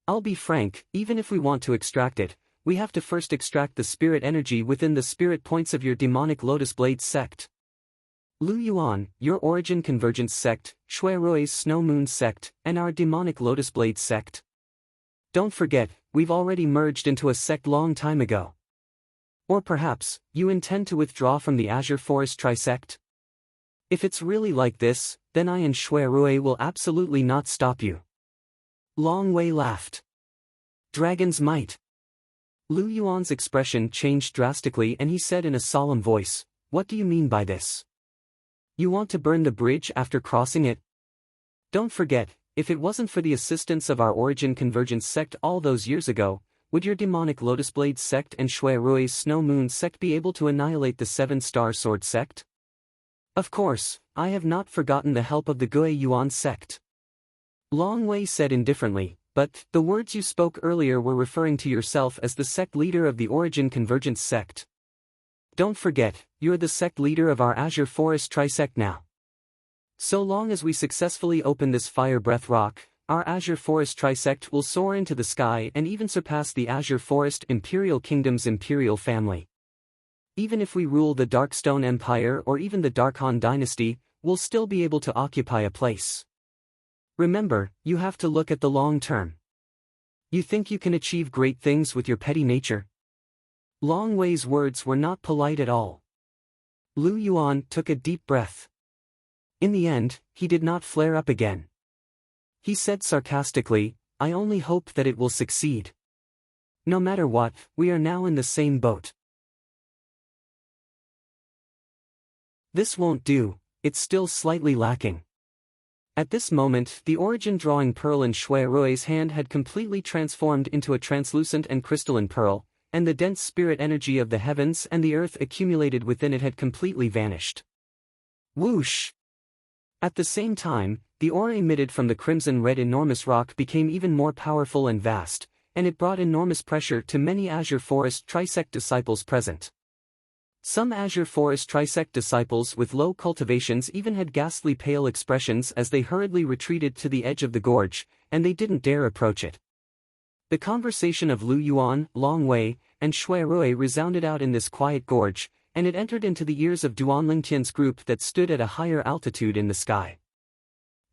I'll be frank, even if we want to extract it, we have to first extract the spirit energy within the spirit points of your demonic Lotus Blade sect. Lu Yuan, your origin convergence sect, Shui Rui's Snow Moon sect, and our demonic Lotus Blade sect. Don't forget, we've already merged into a sect long time ago. Or perhaps, you intend to withdraw from the Azure Forest Trisect? If it's really like this, then I and Shui Rui will absolutely not stop you. Long Wei laughed. Dragon's might. Lu Yuan's expression changed drastically and he said in a solemn voice, "What do you mean by this? You want to burn the bridge after crossing it? Don't forget, if it wasn't for the assistance of our origin convergence sect all those years ago, would your demonic Lotus Blade sect and Shui Rui's Snow Moon sect be able to annihilate the 7-star sword sect? Of course, I have not forgotten the help of the Gui Yuan sect." Long Wei said indifferently, "But, the words you spoke earlier were referring to yourself as the sect leader of the origin convergence sect. Don't forget, you're the sect leader of our Azure Forest Trisect now. So long as we successfully open this fire breath rock, our Azure Forest Trisect will soar into the sky and even surpass the Azure Forest Imperial Kingdom's imperial family. Even if we rule the Darkstone Empire or even the Darkhan Dynasty, we'll still be able to occupy a place. Remember, you have to look at the long term. You think you can achieve great things with your petty nature?" Long Wei's words were not polite at all. Lu Yuan took a deep breath. In the end, he did not flare up again. He said sarcastically, "I only hope that it will succeed. No matter what, we are now in the same boat. This won't do, it's still slightly lacking." At this moment, the origin drawing pearl in Shui Rui's hand had completely transformed into a translucent and crystalline pearl, and the dense spirit energy of the heavens and the earth accumulated within it had completely vanished. Whoosh! At the same time, the aura emitted from the crimson-red enormous rock became even more powerful and vast, and it brought enormous pressure to many Azure Forest Trisect disciples present. Some Azure Forest Trisect disciples with low cultivations even had ghastly pale expressions as they hurriedly retreated to the edge of the gorge, and they didn't dare approach it. The conversation of Lu Yuan, Long Wei, and Shui Rui resounded out in this quiet gorge, and it entered into the ears of Duan Lingtian's group that stood at a higher altitude in the sky.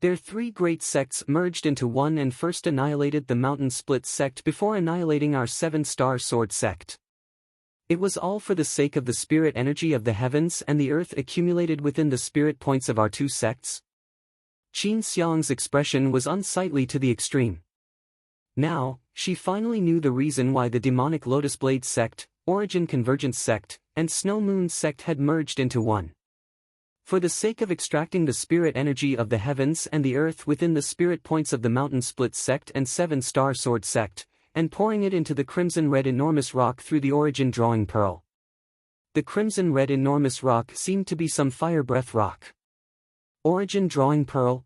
Their 3 great sects merged into one and first annihilated the Mountain Split sect before annihilating our 7-star sword sect. It was all for the sake of the spirit energy of the heavens and the earth accumulated within the spirit points of our 2 sects. Qin Xiang's expression was unsightly to the extreme. Now, she finally knew the reason why the demonic Lotus Blade sect, Origin Convergence sect, and Snow Moon sect had merged into one. For the sake of extracting the spirit energy of the heavens and the earth within the spirit points of the Mountain Split sect and 7-star sword sect, and pouring it into the crimson-red enormous rock through the origin drawing pearl. The crimson-red enormous rock seemed to be some fire breath rock. Origin drawing pearl?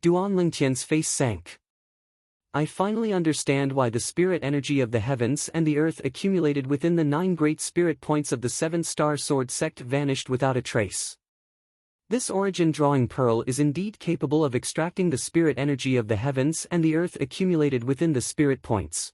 Duan Lingtian's face sank. I finally understand why the spirit energy of the heavens and the earth accumulated within the 9 great spirit points of the 7-star sword sect vanished without a trace. This origin drawing pearl is indeed capable of extracting the spirit energy of the heavens and the earth accumulated within the spirit points.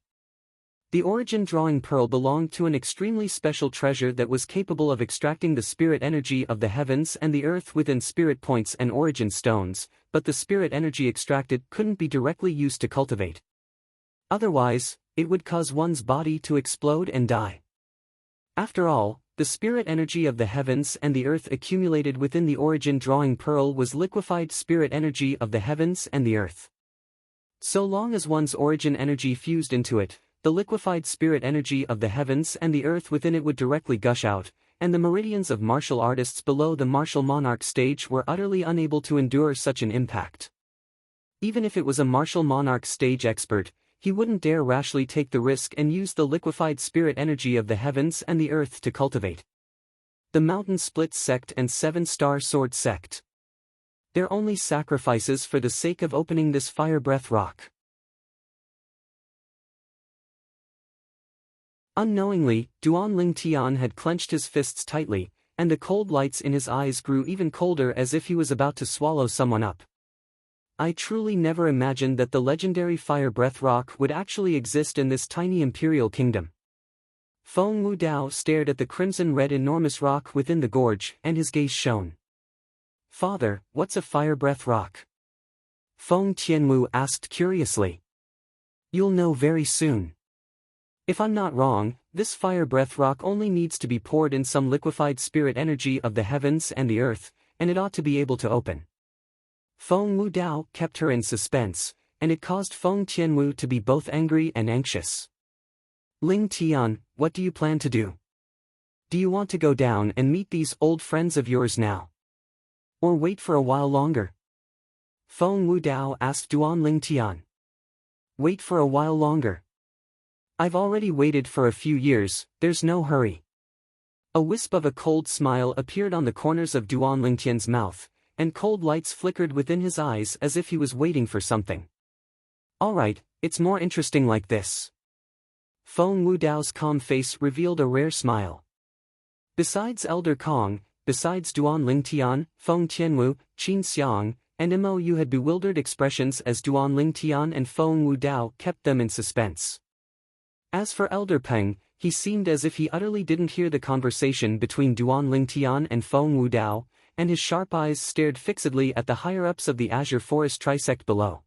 The origin drawing pearl belonged to an extremely special treasure that was capable of extracting the spirit energy of the heavens and the earth within spirit points and origin stones, but the spirit energy extracted couldn't be directly used to cultivate. Otherwise, it would cause one's body to explode and die. After all, the spirit energy of the heavens and the earth accumulated within the origin drawing pearl was liquefied spirit energy of the heavens and the earth. So long as one's origin energy fused into it, the liquefied spirit energy of the heavens and the earth within it would directly gush out, and the meridians of martial artists below the martial monarch stage were utterly unable to endure such an impact. Even if it was a martial monarch stage expert, he wouldn't dare rashly take the risk and use the liquefied spirit energy of the heavens and the earth to cultivate the Mountain Split sect and Seven-Star Sword sect. They're only sacrifices for the sake of opening this fire breath rock. Unknowingly, Duan Tian had clenched his fists tightly, and the cold lights in his eyes grew even colder as if he was about to swallow someone up. I truly never imagined that the legendary fire breath rock would actually exist in this tiny imperial kingdom. Feng Wudao stared at the crimson-red enormous rock within the gorge, and his gaze shone. "Father, what's a fire breath rock?" Feng Tianwu asked curiously. "You'll know very soon. If I'm not wrong, this fire breath rock only needs to be poured in some liquefied spirit energy of the heavens and the earth, and it ought to be able to open." Feng Wudao kept her in suspense, and it caused Feng Tianwu to be both angry and anxious. "Ling Tian, what do you plan to do? Do you want to go down and meet these old friends of yours now? Or wait for a while longer?" Feng Wudao asked Duan Tian. "Wait for a while longer. I've already waited for a few years, there's no hurry." A wisp of a cold smile appeared on the corners of Duan Lingtian's mouth, and cold lights flickered within his eyes as if he was waiting for something. "Alright, it's more interesting like this." Feng Wudao's calm face revealed a rare smile. Besides Elder Kong, besides Duan Lingtian, Feng Tianwu, Qin Xiang, and Mou had bewildered expressions as Duan Lingtian and Feng Wudao kept them in suspense. As for Elder Peng, he seemed as if he utterly didn't hear the conversation between Duan Lingtian and Feng Wudao, and his sharp eyes stared fixedly at the higher-ups of the Azure Forest Trisect below.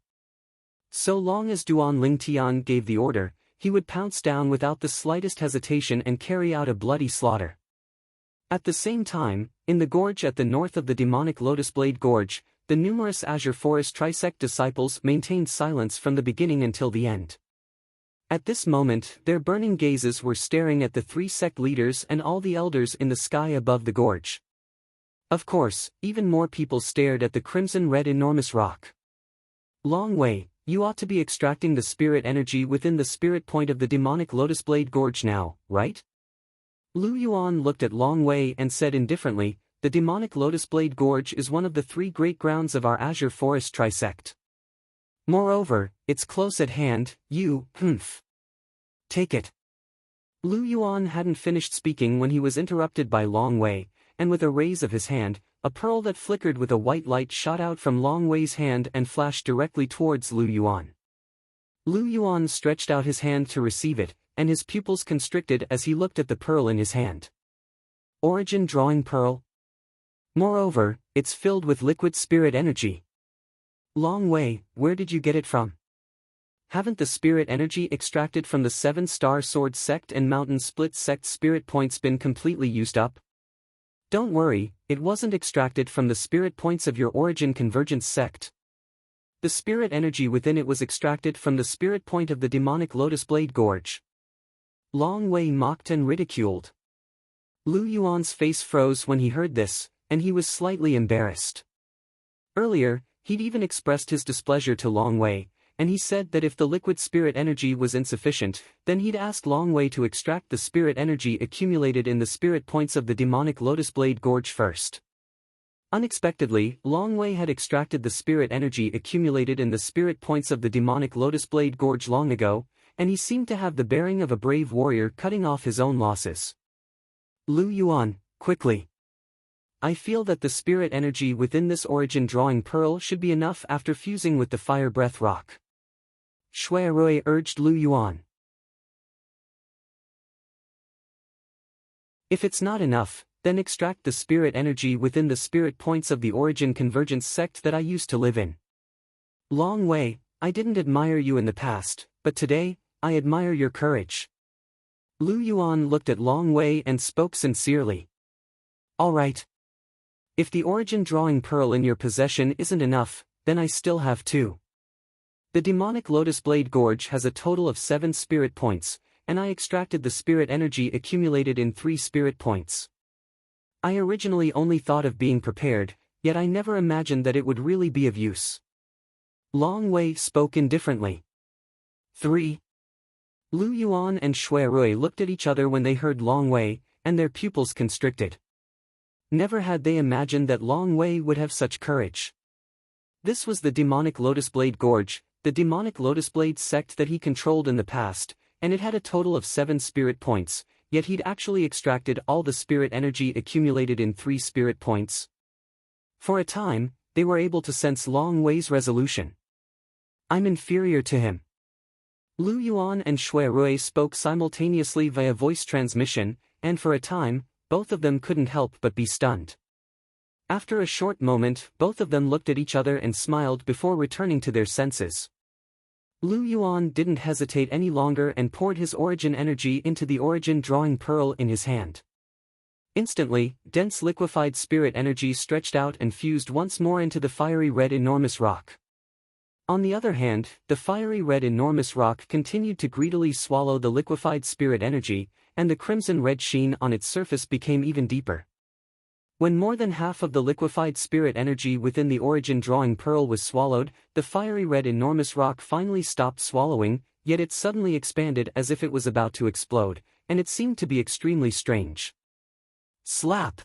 So long as Duan Lingtian gave the order, he would pounce down without the slightest hesitation and carry out a bloody slaughter. At the same time, in the gorge at the north of the demonic Lotus Blade Gorge, the numerous Azure Forest Trisect disciples maintained silence from the beginning until the end. At this moment, their burning gazes were staring at the three sect leaders and all the elders in the sky above the gorge. Of course, even more people stared at the crimson-red enormous rock. "Long Wei, you ought to be extracting the spirit energy within the spirit point of the demonic Lotus Blade Gorge now, right?" Lu Yuan looked at Long Wei and said indifferently, "The demonic Lotus Blade Gorge is one of the three great grounds of our Azure Forest Trisect. Moreover, it's close at hand, Take it." Lu Yuan hadn't finished speaking when he was interrupted by Long Wei, and with a raise of his hand, a pearl that flickered with a white light shot out from Long Wei's hand and flashed directly towards Lu Yuan. Lu Yuan stretched out his hand to receive it, and his pupils constricted as he looked at the pearl in his hand. Origin drawing pearl? Moreover, it's filled with liquid spirit energy. Long Wei, where did you get it from? Haven't the spirit energy extracted from the Seven-Star Sword sect and Mountain Split sect spirit points been completely used up? Don't worry, it wasn't extracted from the spirit points of your Origin Convergence sect. The spirit energy within it was extracted from the spirit point of the demonic Lotus Blade Gorge. Long Wei mocked and ridiculed. Lu Yuan's face froze when he heard this, and he was slightly embarrassed. Earlier, he'd even expressed his displeasure to Long Wei, and he said that if the liquid spirit energy was insufficient, then he'd ask Long Wei to extract the spirit energy accumulated in the spirit points of the demonic Lotus Blade Gorge first. Unexpectedly, Long Wei had extracted the spirit energy accumulated in the spirit points of the demonic Lotus Blade Gorge long ago, and he seemed to have the bearing of a brave warrior cutting off his own losses. Lu Yuan, quickly. I feel that the spirit energy within this origin drawing pearl should be enough after fusing with the fire breath rock. Shui Rui urged Lu Yuan. If it's not enough, then extract the spirit energy within the spirit points of the Origin Convergence sect that I used to live in. Long Wei, I didn't admire you in the past, but today, I admire your courage. Lu Yuan looked at Long Wei and spoke sincerely. All right. If the origin drawing pearl in your possession isn't enough, then I still have two. The demonic Lotus Blade Gorge has a total of 7 spirit points, and I extracted the spirit energy accumulated in 3 spirit points. I originally only thought of being prepared, yet I never imagined that it would really be of use. Long Wei spoke indifferently. 3. Lu Yuan and Shui Rui looked at each other when they heard Long Wei, and their pupils constricted. Never had they imagined that Long Wei would have such courage. This was the demonic Lotus Blade Gorge, the demonic Lotus Blade sect that he controlled in the past, and it had a total of 7 spirit points, yet he'd actually extracted all the spirit energy accumulated in 3 spirit points. For a time, they were able to sense Long Wei's resolution. I'm inferior to him. Lu Yuan and Shui Rui spoke simultaneously via voice transmission, and for a time, both of them couldn't help but be stunned. After a short moment, both of them looked at each other and smiled before returning to their senses. Lu Yuan didn't hesitate any longer and poured his origin energy into the origin drawing pearl in his hand. Instantly, dense liquefied spirit energy stretched out and fused once more into the fiery red enormous rock. On the other hand, the fiery red enormous rock continued to greedily swallow the liquefied spirit energy, and the crimson red sheen on its surface became even deeper. When more than half of the liquefied spirit energy within the origin drawing pearl was swallowed, the fiery red enormous rock finally stopped swallowing, yet it suddenly expanded as if it was about to explode, and it seemed to be extremely strange. Slap!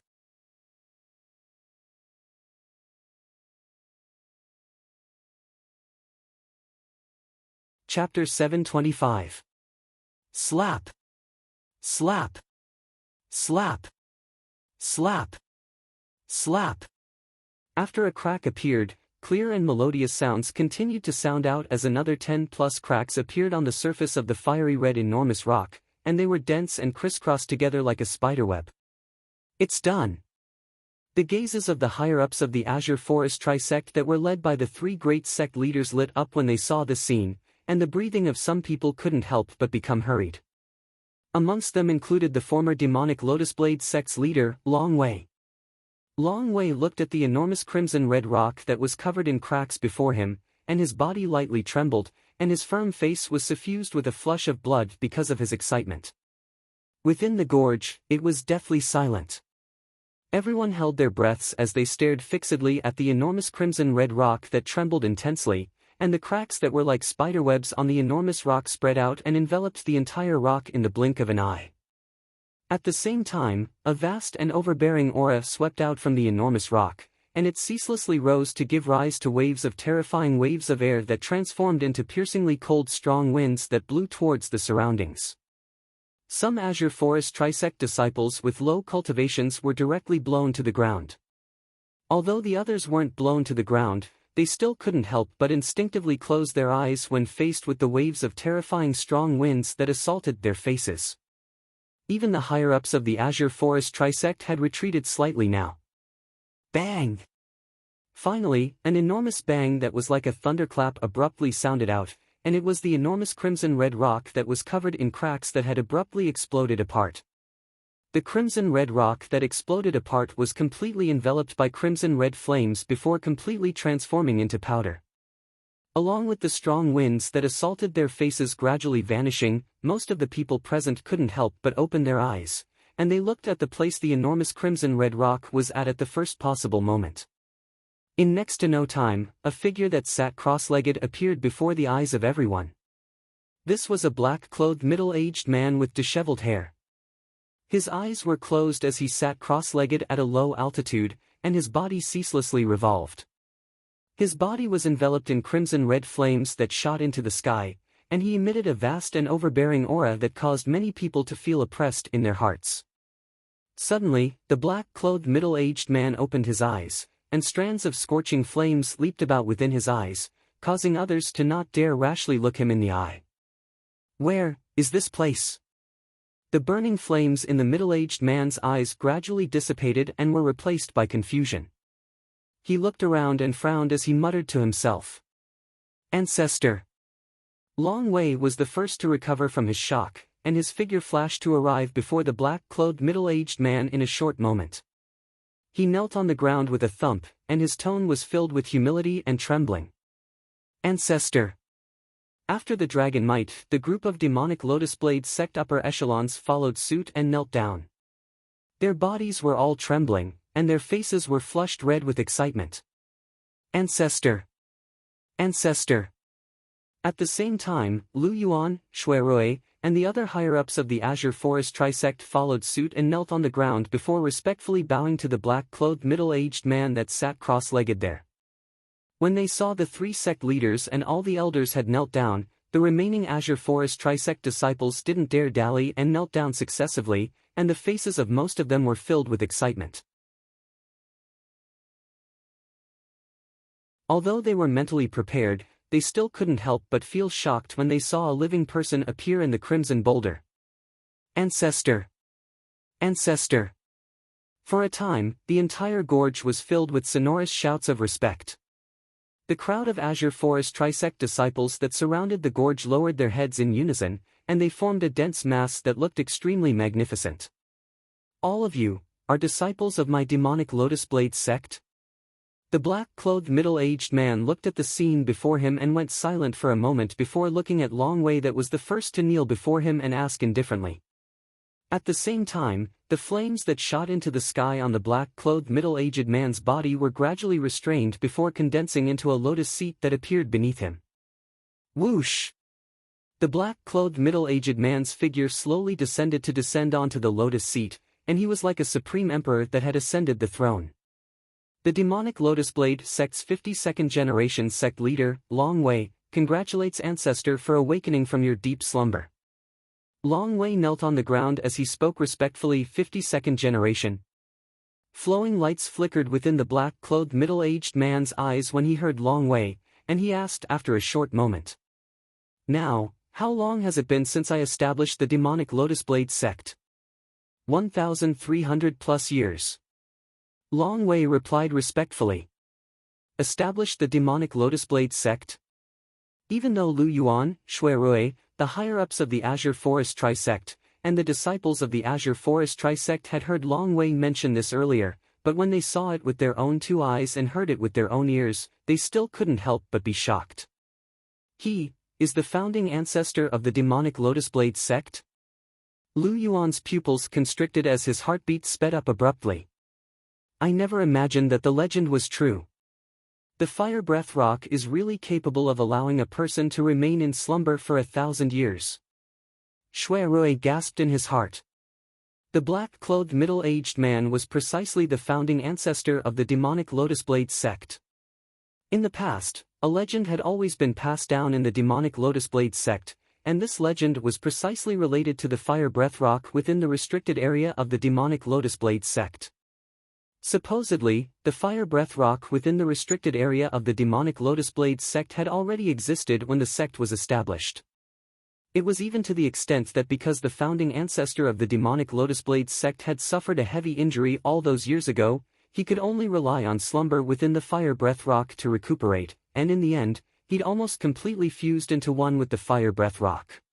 Chapter 725. Slap! Slap! Slap! Slap! Slap! After a crack appeared, clear and melodious sounds continued to sound out as another 10+ cracks appeared on the surface of the fiery red enormous rock, and they were dense and crisscrossed together like a spiderweb. It's done! The gazes of the higher-ups of the Azure Forest Trisect that were led by the 3 great sect leaders lit up when they saw this scene, and the breathing of some people couldn't help but become hurried. Amongst them included the former demonic Lotus Blade sect's leader, Long Wei. Long Wei looked at the enormous crimson red rock that was covered in cracks before him, and his body lightly trembled, and his firm face was suffused with a flush of blood because of his excitement. Within the gorge, it was deathly silent. Everyone held their breaths as they stared fixedly at the enormous crimson red rock that trembled intensely, and the cracks that were like spiderwebs on the enormous rock spread out and enveloped the entire rock in the blink of an eye. At the same time, a vast and overbearing aura swept out from the enormous rock, and it ceaselessly rose to give rise to terrifying waves of air that transformed into piercingly cold strong winds that blew towards the surroundings. Some Azure Forest Trisect disciples with low cultivations were directly blown to the ground. Although the others weren't blown to the ground, they still couldn't help but instinctively close their eyes when faced with the waves of terrifying strong winds that assaulted their faces. Even the higher-ups of the Azure Forest Trisect had retreated slightly now. Bang! Finally, an enormous bang that was like a thunderclap abruptly sounded out, and it was the enormous crimson red rock that was covered in cracks that had abruptly exploded apart. The crimson red rock that exploded apart was completely enveloped by crimson red flames before completely transforming into powder. Along with the strong winds that assaulted their faces gradually vanishing, most of the people present couldn't help but open their eyes, and they looked at the place the enormous crimson red rock was at the first possible moment. In next to no time, a figure that sat cross-legged appeared before the eyes of everyone. This was a black-clothed middle-aged man with disheveled hair. His eyes were closed as he sat cross-legged at a low altitude, and his body ceaselessly revolved. His body was enveloped in crimson red flames that shot into the sky, and he emitted a vast and overbearing aura that caused many people to feel oppressed in their hearts. Suddenly, the black-clothed middle-aged man opened his eyes, and strands of scorching flames leaped about within his eyes, causing others to not dare rashly look him in the eye. Where is this place? The burning flames in the middle-aged man's eyes gradually dissipated and were replaced by confusion. He looked around and frowned as he muttered to himself. Ancestor! Long Wei was the first to recover from his shock, and his figure flashed to arrive before the black-clothed middle-aged man in a short moment. He knelt on the ground with a thump, and his tone was filled with humility and trembling. Ancestor! After the dragon might, the group of demonic Lotus Blade sect upper echelons followed suit and knelt down. Their bodies were all trembling, and their faces were flushed red with excitement. Ancestor! Ancestor! At the same time, Lu Yuan, Shui Rui, and the other higher-ups of the Azure Forest Trisect followed suit and knelt on the ground before respectfully bowing to the black-clothed middle-aged man that sat cross-legged there. When they saw the 3 sect leaders and all the elders had knelt down, the remaining Azure Forest Trisect disciples didn't dare dally and knelt down successively, and the faces of most of them were filled with excitement. Although they were mentally prepared, they still couldn't help but feel shocked when they saw a living person appear in the crimson boulder. Ancestor! Ancestor! For a time, the entire gorge was filled with sonorous shouts of respect. The crowd of Azure Forest Trisect disciples that surrounded the gorge lowered their heads in unison, and they formed a dense mass that looked extremely magnificent. All of you are disciples of my demonic Lotus Blade sect? The black-clothed middle-aged man looked at the scene before him and went silent for a moment before looking at Long Wei that was the first to kneel before him and ask indifferently. At the same time, the flames that shot into the sky on the black-clothed middle-aged man's body were gradually restrained before condensing into a lotus seat that appeared beneath him. Whoosh! The black-clothed middle-aged man's figure slowly descended onto the lotus seat, and he was like a supreme emperor that had ascended the throne. The demonic Lotus Blade sect's 52nd generation sect leader, Long Wei, congratulates Ancestor for awakening from your deep slumber. Long Wei knelt on the ground as he spoke respectfully. 52nd generation. Flowing lights flickered within the black-clothed middle-aged man's eyes when he heard Long Wei, and he asked after a short moment. Now, how long has it been since I established the demonic Lotus Blade sect? 1,300 plus years. Long Wei replied respectfully. Established the demonic Lotus Blade sect? Even though Lu Yuan, Shui Rui, the higher-ups of the Azure Forest Trisect, and the disciples of the Azure Forest Trisect had heard Long Wei mention this earlier, but when they saw it with their own 2 eyes and heard it with their own ears, they still couldn't help but be shocked. He is the founding ancestor of the demonic Lotus Blade sect? Lu Yuan's pupils constricted as his heartbeat sped up abruptly. I never imagined that the legend was true. The fire breath rock is really capable of allowing a person to remain in slumber for 1,000 years. Shui Rui gasped in his heart. The black-clothed middle-aged man was precisely the founding ancestor of the demonic Lotus Blade sect. In the past, a legend had always been passed down in the demonic Lotus Blade sect, and this legend was precisely related to the fire breath rock within the restricted area of the demonic Lotus Blade sect. Supposedly, the fire breath rock within the restricted area of the demonic Lotus Blade sect had already existed when the sect was established. It was even to the extent that because the founding ancestor of the demonic Lotus Blade sect had suffered a heavy injury all those years ago, he could only rely on slumber within the fire breath rock to recuperate, and in the end, he'd almost completely fused into one with the fire breath rock.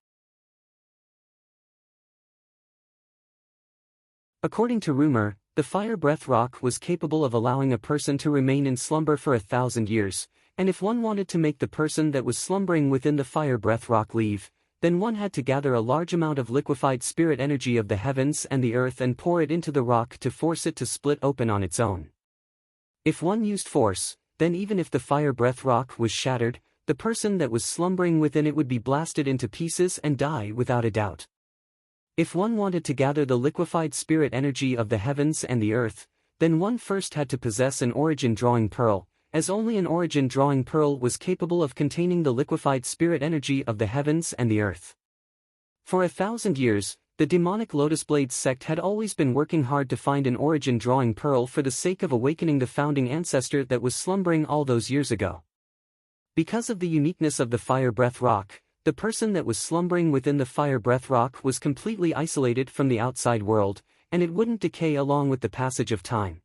According to rumor, the fire breath rock was capable of allowing a person to remain in slumber for 1,000 years, and if one wanted to make the person that was slumbering within the fire breath rock leave, then one had to gather a large amount of liquefied spirit energy of the heavens and the earth and pour it into the rock to force it to split open on its own. If one used force, then even if the fire breath rock was shattered, the person that was slumbering within it would be blasted into pieces and die without a doubt. If one wanted to gather the liquefied spirit energy of the heavens and the earth, then one first had to possess an origin drawing pearl, as only an origin drawing pearl was capable of containing the liquefied spirit energy of the heavens and the earth. For 1,000 years, the demonic Lotus Blade sect had always been working hard to find an origin drawing pearl for the sake of awakening the founding ancestor that was slumbering all those years ago. Because of the uniqueness of the fire breath rock, the person that was slumbering within the fire breath rock was completely isolated from the outside world, and it wouldn't decay along with the passage of time.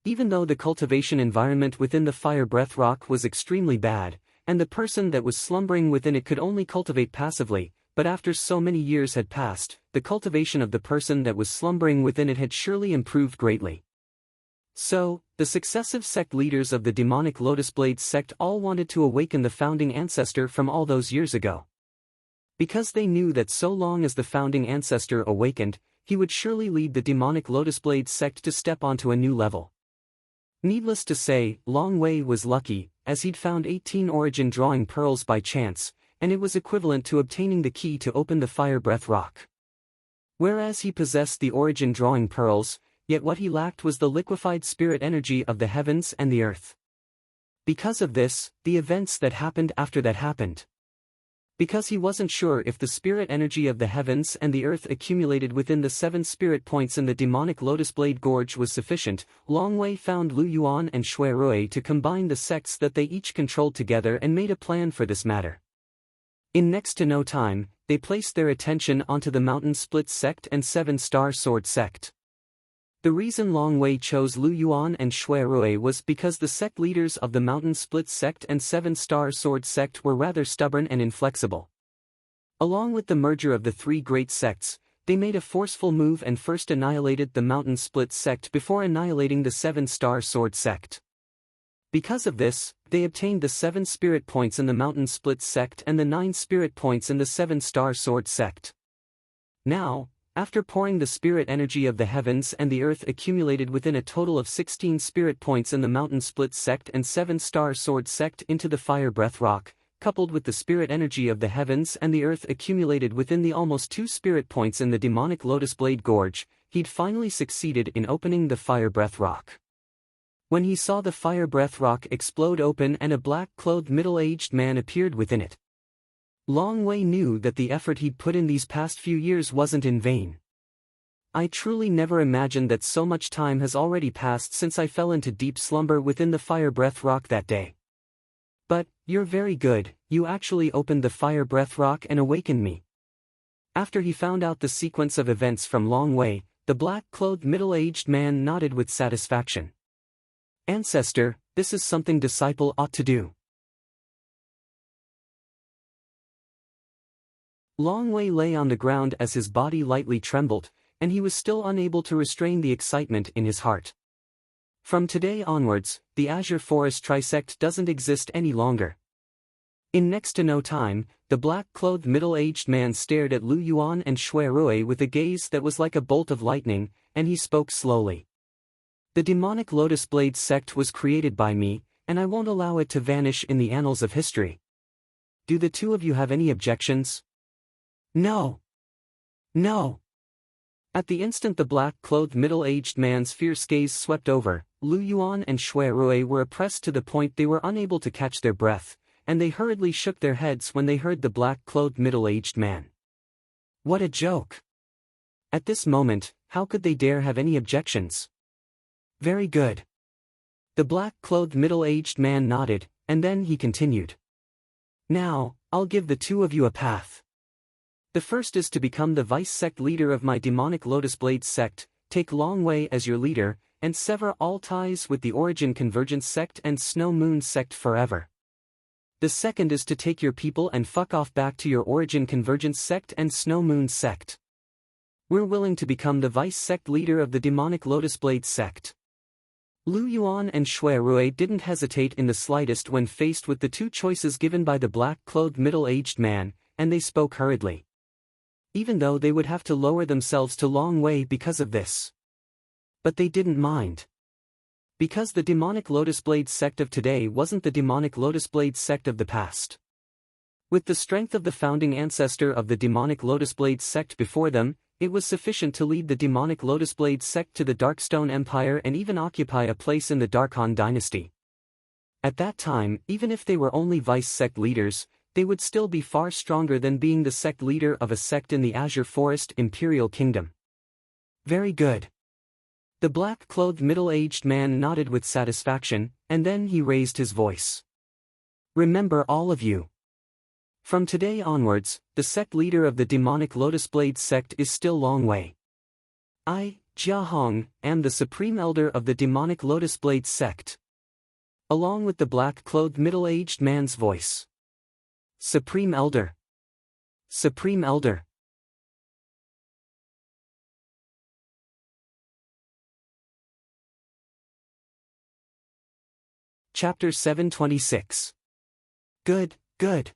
Even though the cultivation environment within the fire breath rock was extremely bad, and the person that was slumbering within it could only cultivate passively, but after so many years had passed, the cultivation of the person that was slumbering within it had surely improved greatly. So, the successive sect leaders of the demonic Lotus Blade sect all wanted to awaken the founding ancestor from all those years ago. Because they knew that so long as the founding ancestor awakened, he would surely lead the demonic Lotus Blade sect to step onto a new level. Needless to say, Long Wei was lucky, as he'd found 18 origin drawing pearls by chance, and it was equivalent to obtaining the key to open the fire breath rock. Whereas he possessed the origin drawing pearls, yet what he lacked was the liquefied spirit energy of the heavens and the earth. Because of this, the events that happened after that happened. Because he wasn't sure if the spirit energy of the heavens and the earth accumulated within the 7 spirit points in the demonic Lotus Blade Gorge was sufficient, Long Wei found Lu Yuan and Shui Rui to combine the sects that they each controlled together and made a plan for this matter. In next to no time, they placed their attention onto the Mountain Split sect and 7-Star Sword sect. The reason Long Wei chose Lu Yuan and Shui Rui was because the sect leaders of the Mountain Split sect and 7-Star Sword sect were rather stubborn and inflexible. Along with the merger of the 3 great sects, they made a forceful move and first annihilated the Mountain Split sect before annihilating the 7-Star Sword sect. Because of this, they obtained the 7 spirit points in the Mountain Split sect and the 9 spirit points in the 7-Star Sword sect. Now, after pouring the spirit energy of the heavens and the earth accumulated within a total of 16 spirit points in the Mountain Split sect and 7-Star Sword sect into the fire breath rock, coupled with the spirit energy of the heavens and the earth accumulated within the almost 2 spirit points in the demonic Lotus Blade Gorge, he'd finally succeeded in opening the fire breath rock. When he saw the fire breath rock explode open and a black-clothed middle-aged man appeared within it, Long Wei knew that the effort he'd put in these past few years wasn't in vain. I truly never imagined that so much time has already passed since I fell into deep slumber within the fire breath rock that day. But, you're very good, you actually opened the fire breath rock and awakened me. After he found out the sequence of events from Long Wei, the black-clothed middle-aged man nodded with satisfaction. Ancestor, this is something disciple ought to do. Long Wei lay on the ground as his body lightly trembled, and he was still unable to restrain the excitement in his heart. From today onwards, the Azure Forest Trisect doesn't exist any longer. In next to no time, the black-clothed middle-aged man stared at Lu Yuan and Shui Rui with a gaze that was like a bolt of lightning, and he spoke slowly. The demonic Lotus Blade sect was created by me, and I won't allow it to vanish in the annals of history. Do the two of you have any objections? No. No. At the instant the black-clothed middle-aged man's fierce gaze swept over, Lu Yuan and Shui Rui were oppressed to the point they were unable to catch their breath, and they hurriedly shook their heads when they heard the black-clothed middle-aged man. What a joke! At this moment, how could they dare have any objections? Very good. The black-clothed middle-aged man nodded, and then he continued. Now, I'll give the two of you a path. The first is to become the vice-sect leader of my demonic Lotus Blade sect, take Long Wei as your leader, and sever all ties with the Origin Convergence sect and Snow Moon sect forever. The second is to take your people and fuck off back to your Origin Convergence sect and Snow Moon sect. We're willing to become the vice-sect leader of the demonic Lotus Blade sect. Lu Yuan and Shui Rui didn't hesitate in the slightest when faced with the two choices given by the black-clothed middle-aged man, and they spoke hurriedly. Even though they would have to lower themselves to Long Wei because of this. But they didn't mind. Because the demonic Lotus Blade sect of today wasn't the demonic Lotus Blade sect of the past. With the strength of the founding ancestor of the demonic Lotus Blade sect before them, it was sufficient to lead the demonic Lotus Blade sect to the Darkstone Empire and even occupy a place in the Dark Han dynasty. At that time, even if they were only vice-sect leaders, they would still be far stronger than being the sect leader of a sect in the Azure Forest Imperial Kingdom. Very good. The black-clothed middle-aged man nodded with satisfaction, and then he raised his voice. Remember all of you. From today onwards, the sect leader of the demonic Lotus Blade sect is still Long Wei. I, Jia Hong, am the supreme elder of the demonic Lotus Blade sect. Along with the black-clothed middle-aged man's voice. Supreme Elder. Supreme Elder. Chapter 726. Good, good.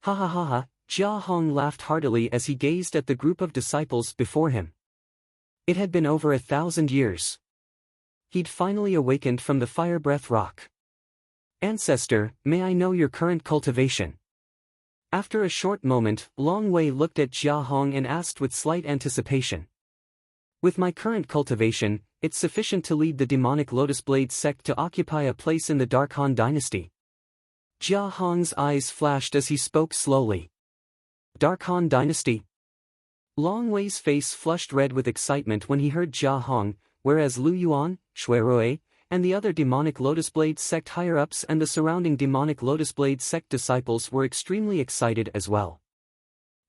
Ha ha ha ha, Jia Hong laughed heartily as he gazed at the group of disciples before him. It had been over 1,000 years. he'd finally awakened from the fire breath rock. "Ancestor, may I know your current cultivation?" After a short moment, Long Wei looked at Jia Hong and asked with slight anticipation. "With my current cultivation, it's sufficient to lead the demonic Lotus Blade sect to occupy a place in the Dark Han dynasty." Jia Hong's eyes flashed as he spoke slowly. "Dark Han dynasty?" Long Wei's face flushed red with excitement when he heard Jia Hong, whereas Lu Yuan, Shui Rui, and the other demonic Lotus Blade sect higher-ups and the surrounding demonic Lotus Blade sect disciples were extremely excited as well.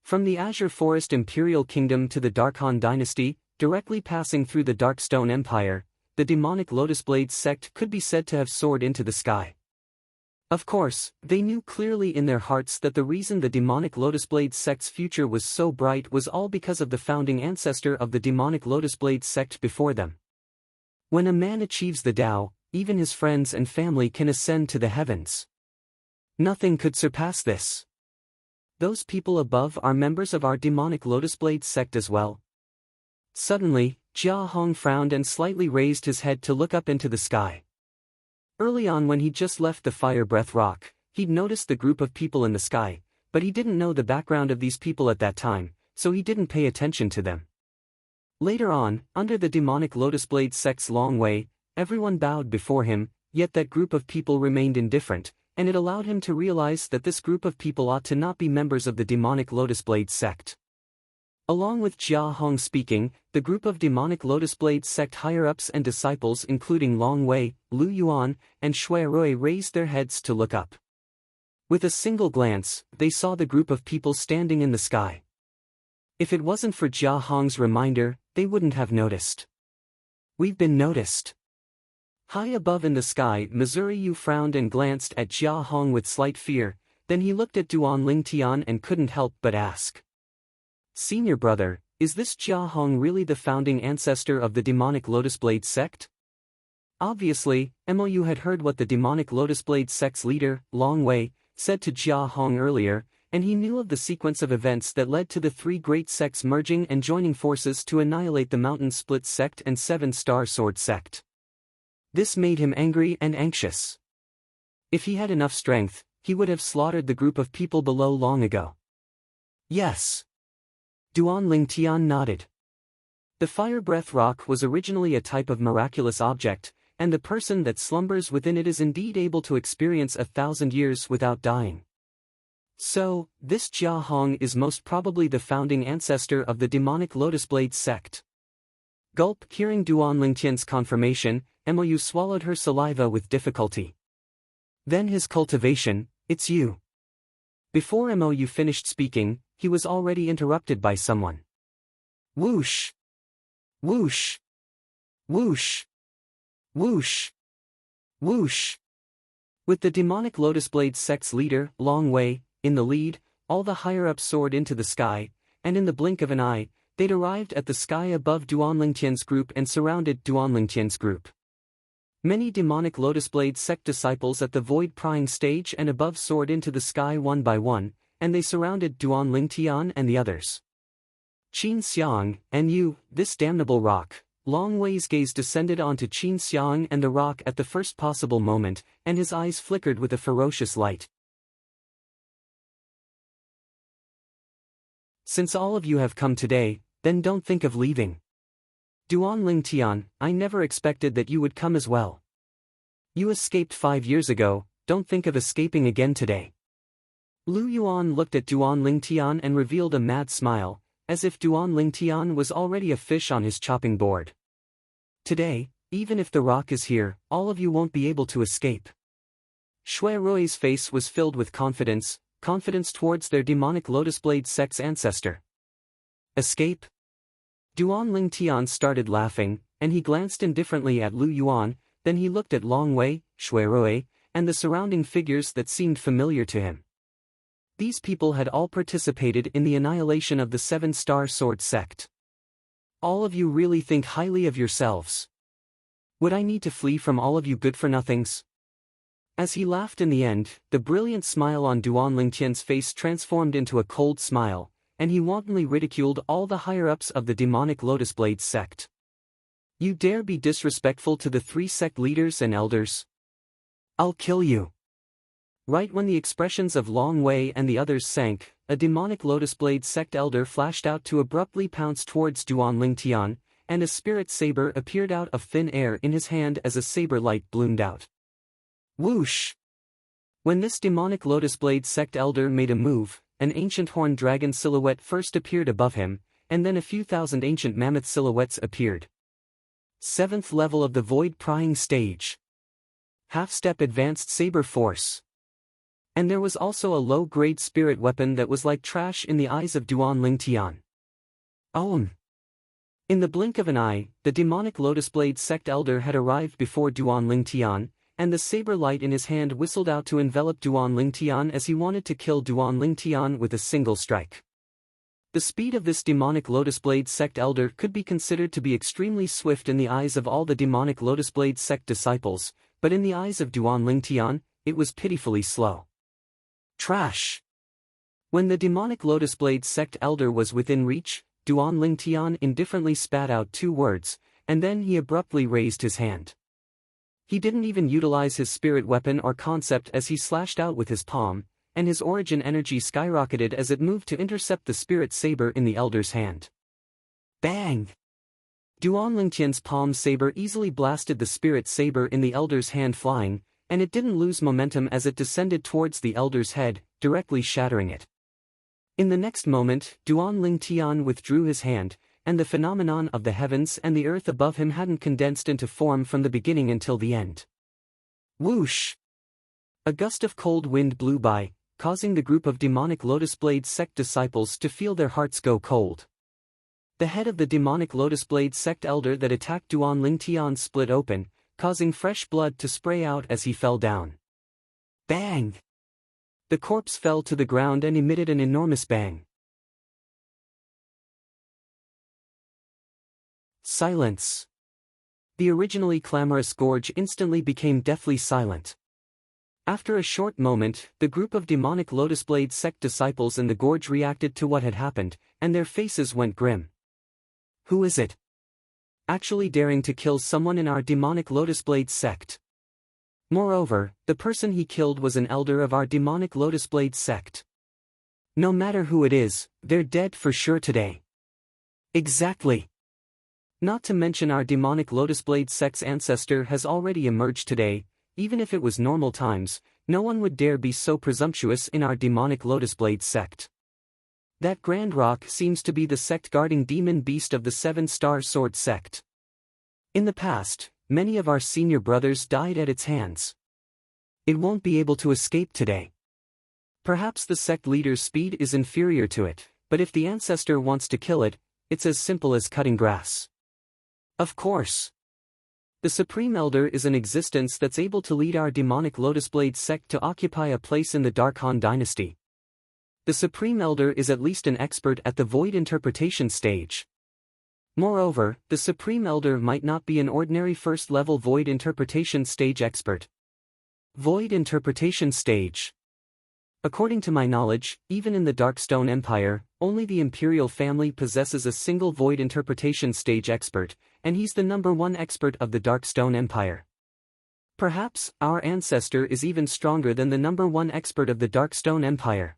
From the Azure Forest Imperial Kingdom to the Dark Han dynasty, directly passing through the Darkstone Empire, the demonic Lotus Blade sect could be said to have soared into the sky. Of course, they knew clearly in their hearts that the reason the demonic Lotus Blade sect's future was so bright was all because of the founding ancestor of the demonic Lotus Blade sect before them. When a man achieves the Tao, even his friends and family can ascend to the heavens. Nothing could surpass this. Those people above are members of our demonic Lotus Blade sect as well. Suddenly, Jia Hong frowned and slightly raised his head to look up into the sky. Early on when he'd just left the Fire Breath Rock, he'd noticed the group of people in the sky, but he didn't know the background of these people at that time, so he didn't pay attention to them. Later on, under the demonic Lotus Blade sect's Long Wei, everyone bowed before him, yet that group of people remained indifferent, and it allowed him to realize that this group of people ought to not be members of the demonic Lotus Blade sect. Along with Jia Hong speaking, the group of demonic Lotus Blade sect higher-ups and disciples including Long Wei, Lu Yuan, and Shui Rui raised their heads to look up. With a single glance, they saw the group of people standing in the sky. If it wasn't for Jia Hong's reminder, they wouldn't have noticed. "We've been noticed." High above in the sky, Missouri Yu frowned and glanced at Jia Hong with slight fear, then he looked at Duan Lingtian and couldn't help but ask. "Senior brother, is this Jia Hong really the founding ancestor of the demonic Lotus Blade sect?" Obviously, Mou had heard what the demonic Lotus Blade sect's leader, Long Wei, said to Jia Hong earlier, and he knew of the sequence of events that led to the three great sects merging and joining forces to annihilate the Mountain Split sect and Seven Star Sword sect. This made him angry and anxious. If he had enough strength, he would have slaughtered the group of people below long ago. "Yes." Duan Lingtian nodded. The Fire Breath Rock was originally a type of miraculous object, and the person that slumbers within it is indeed able to experience 1,000 years without dying. So, this Jia Hong is most probably the founding ancestor of the demonic Lotus Blade sect. Gulp. Hearing Duan Lingtian's confirmation, Mou swallowed her saliva with difficulty. "Then his cultivation, it's you." Before Mou finished speaking, he was already interrupted by someone. Whoosh! Whoosh! Whoosh! Whoosh! Whoosh! With the demonic Lotus Blade sect's leader, Long Wei, in the lead, all the higher-ups soared into the sky, and in the blink of an eye, they'd arrived at the sky above Duan Lingtian's group and surrounded Duan Lingtian's group. Many demonic Lotus Blade sect disciples at the void prying stage and above soared into the sky one by one, and they surrounded Duan Lingtian and the others. "Qin Xiang, and you, this damnable rock." Long Wei's gaze descended onto Qin Xiang and the rock at the first possible moment, and his eyes flickered with a ferocious light. "Since all of you have come today, then don't think of leaving. Duan Lingtian, I never expected that you would come as well. You escaped 5 years ago, don't think of escaping again today." Lu Yuan looked at Duan Lingtian and revealed a mad smile, as if Duan Lingtian was already a fish on his chopping board. "Today, even if the rock is here, all of you won't be able to escape." Shui Rui's face was filled with confidence towards their demonic Lotus Blade sect's ancestor. "Escape?" Duan Lingtian started laughing, and he glanced indifferently at Lu Yuan, then he looked at Long Wei, Shui Rui, and the surrounding figures that seemed familiar to him. These people had all participated in the annihilation of the Seven Star Sword sect. "All of you really think highly of yourselves. Would I need to flee from all of you good-for-nothings?" As he laughed in the end, the brilliant smile on Duan Lingtian's face transformed into a cold smile, and he wantonly ridiculed all the higher-ups of the demonic Lotus Blade sect. You dare be disrespectful to the 3 sect leaders and elders? I'll kill you. Right when the expressions of Long Wei and the others sank, a demonic Lotus Blade sect elder flashed out to abruptly pounce towards Duan Lingtian, and a spirit saber appeared out of thin air in his hand as a saber light bloomed out. Whoosh! When this demonic Lotus Blade sect elder made a move, an ancient horned dragon silhouette first appeared above him, and then a few thousand ancient mammoth silhouettes appeared. 7th level of the Void Prying stage. Half-step advanced saber force. And there was also a low-grade spirit weapon that was like trash in the eyes of Duan Lingtian. In the blink of an eye, the demonic Lotus Blade sect elder had arrived before Duan Lingtian, and the saber light in his hand whistled out to envelop Duan Lingtian as he wanted to kill Duan Lingtian with a single strike. The speed of this demonic Lotus Blade sect elder could be considered to be extremely swift in the eyes of all the demonic Lotus Blade sect disciples, but in the eyes of Duan Lingtian, it was pitifully slow. Trash! When the demonic Lotus Blade sect elder was within reach, Duan Lingtian indifferently spat out 2 words, and then he abruptly raised his hand. He didn't even utilize his spirit weapon or concept as he slashed out with his palm, and his origin energy skyrocketed as it moved to intercept the spirit saber in the elder's hand. Bang! Duan Lingtian's palm saber easily blasted the spirit saber in the elder's hand flying, and it didn't lose momentum as it descended towards the elder's head, directly shattering it. In the next moment, Duan Lingtian withdrew his hand, and the phenomenon of the heavens and the earth above him hadn't condensed into form from the beginning until the end. Whoosh! A gust of cold wind blew by, causing the group of demonic Lotus Blade sect disciples to feel their hearts go cold. The head of the demonic Lotus Blade sect elder that attacked Duan Lingtian split open, causing fresh blood to spray out as he fell down. Bang! The corpse fell to the ground and emitted an enormous bang. Silence. The originally clamorous gorge instantly became deathly silent. After a short moment, the group of demonic Lotus Blade sect disciples in the gorge reacted to what had happened, and their faces went grim. Who is it? Actually daring to kill someone in our demonic Lotus Blade sect. Moreover, the person he killed was an elder of our demonic Lotus Blade sect. No matter who it is, they're dead for sure today. Exactly. Not to mention our demonic Lotus Blade sect's ancestor has already emerged today. Even if it was normal times, no one would dare be so presumptuous in our demonic Lotus Blade sect. That Grand Rock seems to be the sect guarding demon beast of the 7-star sword sect. In the past, many of our senior brothers died at its hands. It won't be able to escape today. Perhaps the sect leader's speed is inferior to it, but if the ancestor wants to kill it, it's as simple as cutting grass. Of course. The Supreme Elder is an existence that's able to lead our demonic Lotus Blade sect to occupy a place in the Dark Han dynasty. The Supreme Elder is at least an expert at the Void Interpretation stage. Moreover, the Supreme Elder might not be an ordinary first-level Void Interpretation stage expert. Void Interpretation stage. According to my knowledge, even in the Darkstone Empire, only the Imperial family possesses a single Void Interpretation stage expert, and he's the #1 expert of the Darkstone Empire. Perhaps, our ancestor is even stronger than the #1 expert of the Darkstone Empire.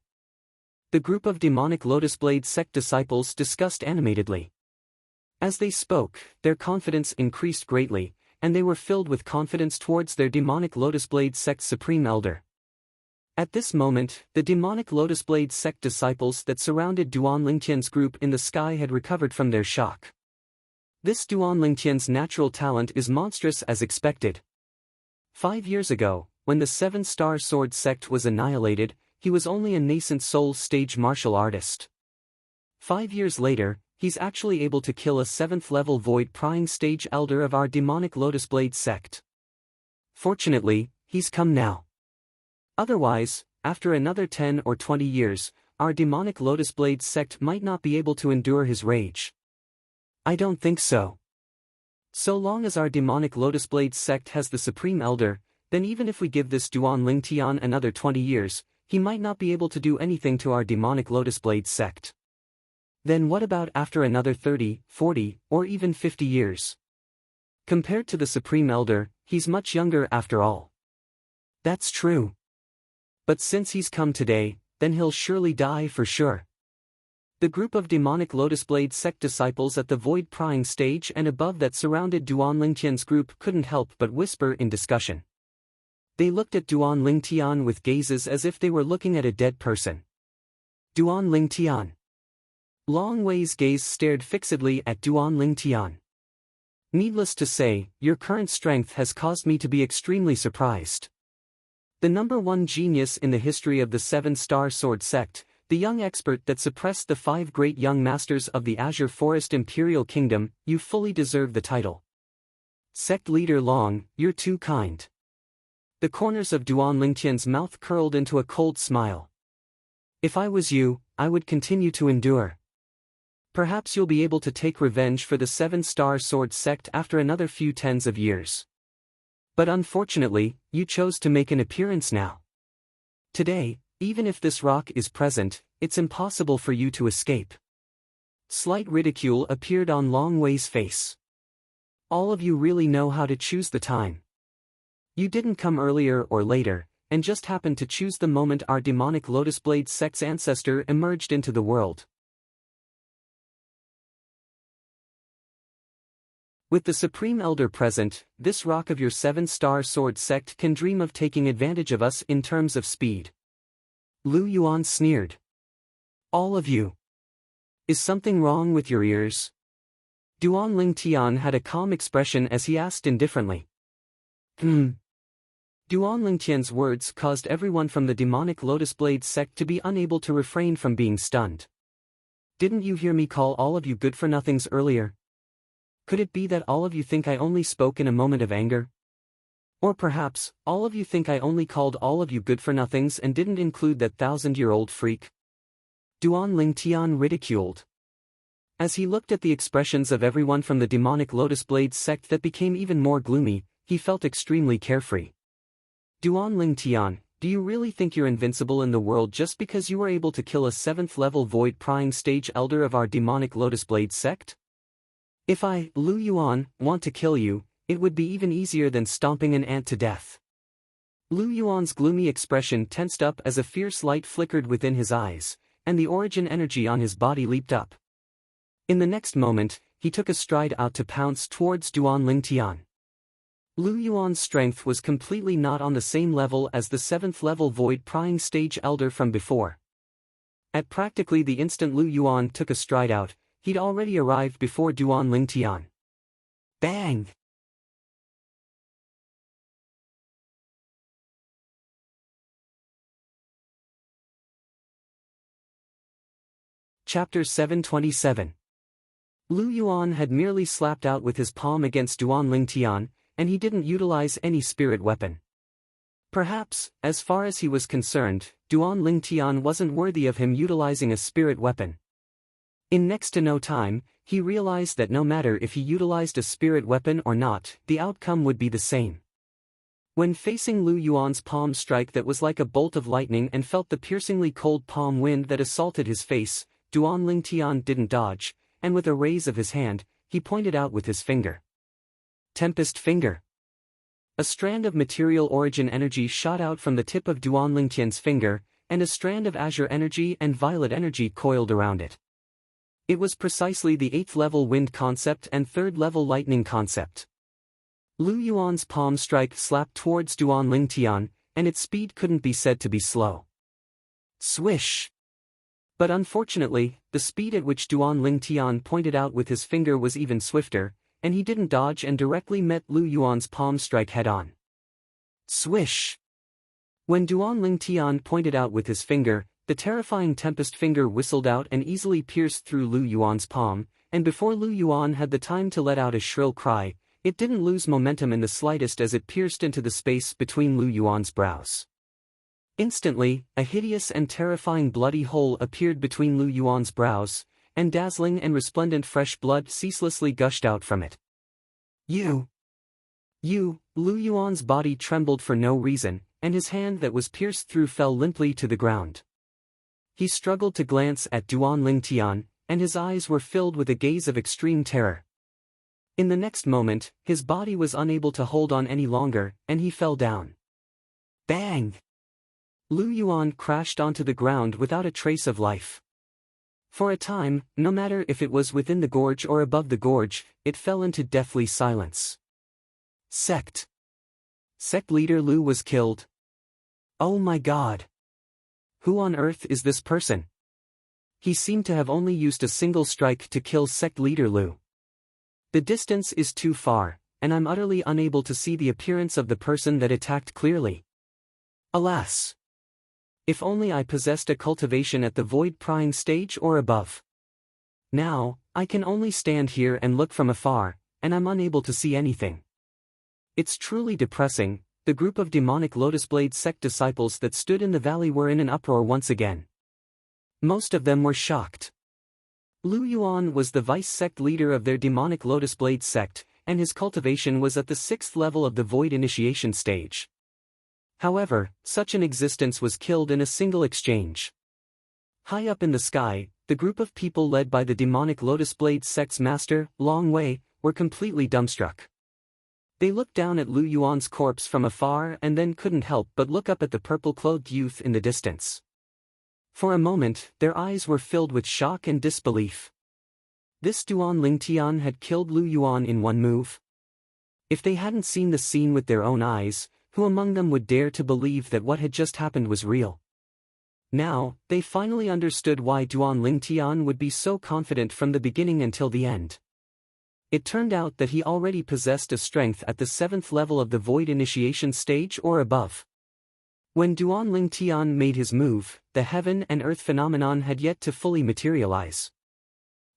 The group of demonic Lotus Blade sect disciples discussed animatedly. As they spoke, their confidence increased greatly, and they were filled with confidence towards their demonic Lotus Blade sect Supreme Elder. At this moment, the demonic Lotus Blade sect disciples that surrounded Duan Lingtian's group in the sky had recovered from their shock. This Duan Lingtian's natural talent is monstrous as expected. 5 years ago, when the 7-star sword sect was annihilated, he was only a nascent soul stage martial artist. 5 years later, he's actually able to kill a 7th-level Void Prying stage elder of our demonic Lotus Blade sect. Fortunately, he's come now. Otherwise, after another 10 or 20 years, our demonic Lotus Blade sect might not be able to endure his rage. I don't think so. So long as our demonic Lotus Blade sect has the Supreme Elder, then even if we give this Duan Lingtian another 20 years, he might not be able to do anything to our demonic Lotus Blade sect. Then what about after another 30, 40, or even 50 years? Compared to the Supreme Elder, he's much younger after all. That's true. But since he's come today, then he'll surely die for sure. The group of demonic Lotus Blade sect disciples at the void prying stage and above that surrounded Duan Lingtian's group couldn't help but whisper in discussion. They looked at Duan Lingtian with gazes as if they were looking at a dead person. Duan Lingtian. Long Wei's gaze stared fixedly at Duan Lingtian. Needless to say, your current strength has caused me to be extremely surprised. The #1 genius in the history of the 7-Star Sword sect, the young expert that suppressed the 5 great young masters of the Azure Forest Imperial Kingdom, you fully deserve the title. Sect leader Long, you're too kind. The corners of Duan Lingtian's mouth curled into a cold smile. If I was you, I would continue to endure. Perhaps you'll be able to take revenge for the 7-Star Sword sect after another few tens of years. But unfortunately, you chose to make an appearance now. Today, even if this rock is present, it's impossible for you to escape. Slight ridicule appeared on Long Wei's face. All of you really know how to choose the time. You didn't come earlier or later, and just happened to choose the moment our demonic Lotus Blade sect's ancestor emerged into the world. With the Supreme Elder present, this rock of your 7-Star Sword sect can dream of taking advantage of us in terms of speed. Lu Yuan sneered. All of you. Is something wrong with your ears? Duan Lingtian had a calm expression as he asked indifferently. Duan Lingtian's words caused everyone from the demonic Lotus Blade sect to be unable to refrain from being stunned. Didn't you hear me call all of you good-for-nothings earlier? Could it be that all of you think I only spoke in a moment of anger? Or perhaps, all of you think I only called all of you good-for-nothings and didn't include that 1,000-year-old freak? Duan Lingtian ridiculed. As he looked at the expressions of everyone from the demonic Lotus Blade sect that became even more gloomy, he felt extremely carefree. Duan Lingtian, do you really think you're invincible in the world just because you were able to kill a 7th-level void prying stage elder of our demonic Lotus Blade sect? If I, Lu Yuan, want to kill you, it would be even easier than stomping an ant to death. Lu Yuan's gloomy expression tensed up as a fierce light flickered within his eyes, and the origin energy on his body leaped up. In the next moment, he took a stride out to pounce towards Duan Lingtian. Lu Yuan's strength was completely not on the same level as the 7th-level void prying stage elder from before. At practically the instant Lu Yuan took a stride out, he'd already arrived before Duan Lingtian. Bang! Chapter 727. Lu Yuan had merely slapped out with his palm against Duan Lingtian, and he didn't utilize any spirit weapon. Perhaps, as far as he was concerned, Duan Lingtian wasn't worthy of him utilizing a spirit weapon. In next to no time, he realized that no matter if he utilized a spirit weapon or not, the outcome would be the same. When facing Lu Yuan's palm strike that was like a bolt of lightning and felt the piercingly cold palm wind that assaulted his face, Duan Lingtian didn't dodge, and with a raise of his hand, he pointed out with his finger. Tempest Finger. A strand of material origin energy shot out from the tip of Duan Lingtian's finger, and a strand of azure energy and violet energy coiled around it. It was precisely the 8th-level wind concept and 3rd-level lightning concept. Lu Yuan's palm strike slapped towards Duan Lingtian, and its speed couldn't be said to be slow. Swish! But unfortunately, the speed at which Duan Lingtian pointed out with his finger was even swifter, and he didn't dodge and directly met Lu Yuan's palm strike head-on. Swish! When Duan Lingtian pointed out with his finger, the terrifying Tempest Finger whistled out and easily pierced through Lu Yuan's palm, and before Lu Yuan had the time to let out a shrill cry, it didn't lose momentum in the slightest as it pierced into the space between Lu Yuan's brows. Instantly, a hideous and terrifying bloody hole appeared between Lu Yuan's brows, and dazzling and resplendent fresh blood ceaselessly gushed out from it. You! Lu Yuan's body trembled for no reason, and his hand that was pierced through fell limply to the ground. He struggled to glance at Duan Lingtian, and his eyes were filled with a gaze of extreme terror. In the next moment, his body was unable to hold on any longer, and he fell down. Bang! Lu Yuan crashed onto the ground without a trace of life. For a time, no matter if it was within the gorge or above the gorge, it fell into deathly silence. Sect leader Lu was killed. Oh my god! Who on earth is this person? He seemed to have only used a single strike to kill sect leader Lu. The distance is too far, and I'm utterly unable to see the appearance of the person that attacked clearly. Alas! If only I possessed a cultivation at the void prying stage or above. Now, I can only stand here and look from afar, and I'm unable to see anything. It's truly depressing. The group of demonic Lotus Blade sect disciples that stood in the valley were in an uproar once again. Most of them were shocked. Lu Yuan was the vice sect leader of their demonic Lotus Blade sect, and his cultivation was at the 6th level of the void initiation stage. However, such an existence was killed in a single exchange. High up in the sky, the group of people led by the demonic Lotus Blade sect's master, Long Wei, were completely dumbstruck. They looked down at Lu Yuan's corpse from afar and then couldn't help but look up at the purple-clothed youth in the distance. For a moment, their eyes were filled with shock and disbelief. This Duan Lingtian had killed Lu Yuan in one move. If they hadn't seen the scene with their own eyes, who among them would dare to believe that what had just happened was real? Now, they finally understood why Duan Lingtian would be so confident from the beginning until the end. It turned out that he already possessed a strength at the 7th level of the void initiation stage or above. When Duan Lingtian made his move, the heaven and earth phenomenon had yet to fully materialize.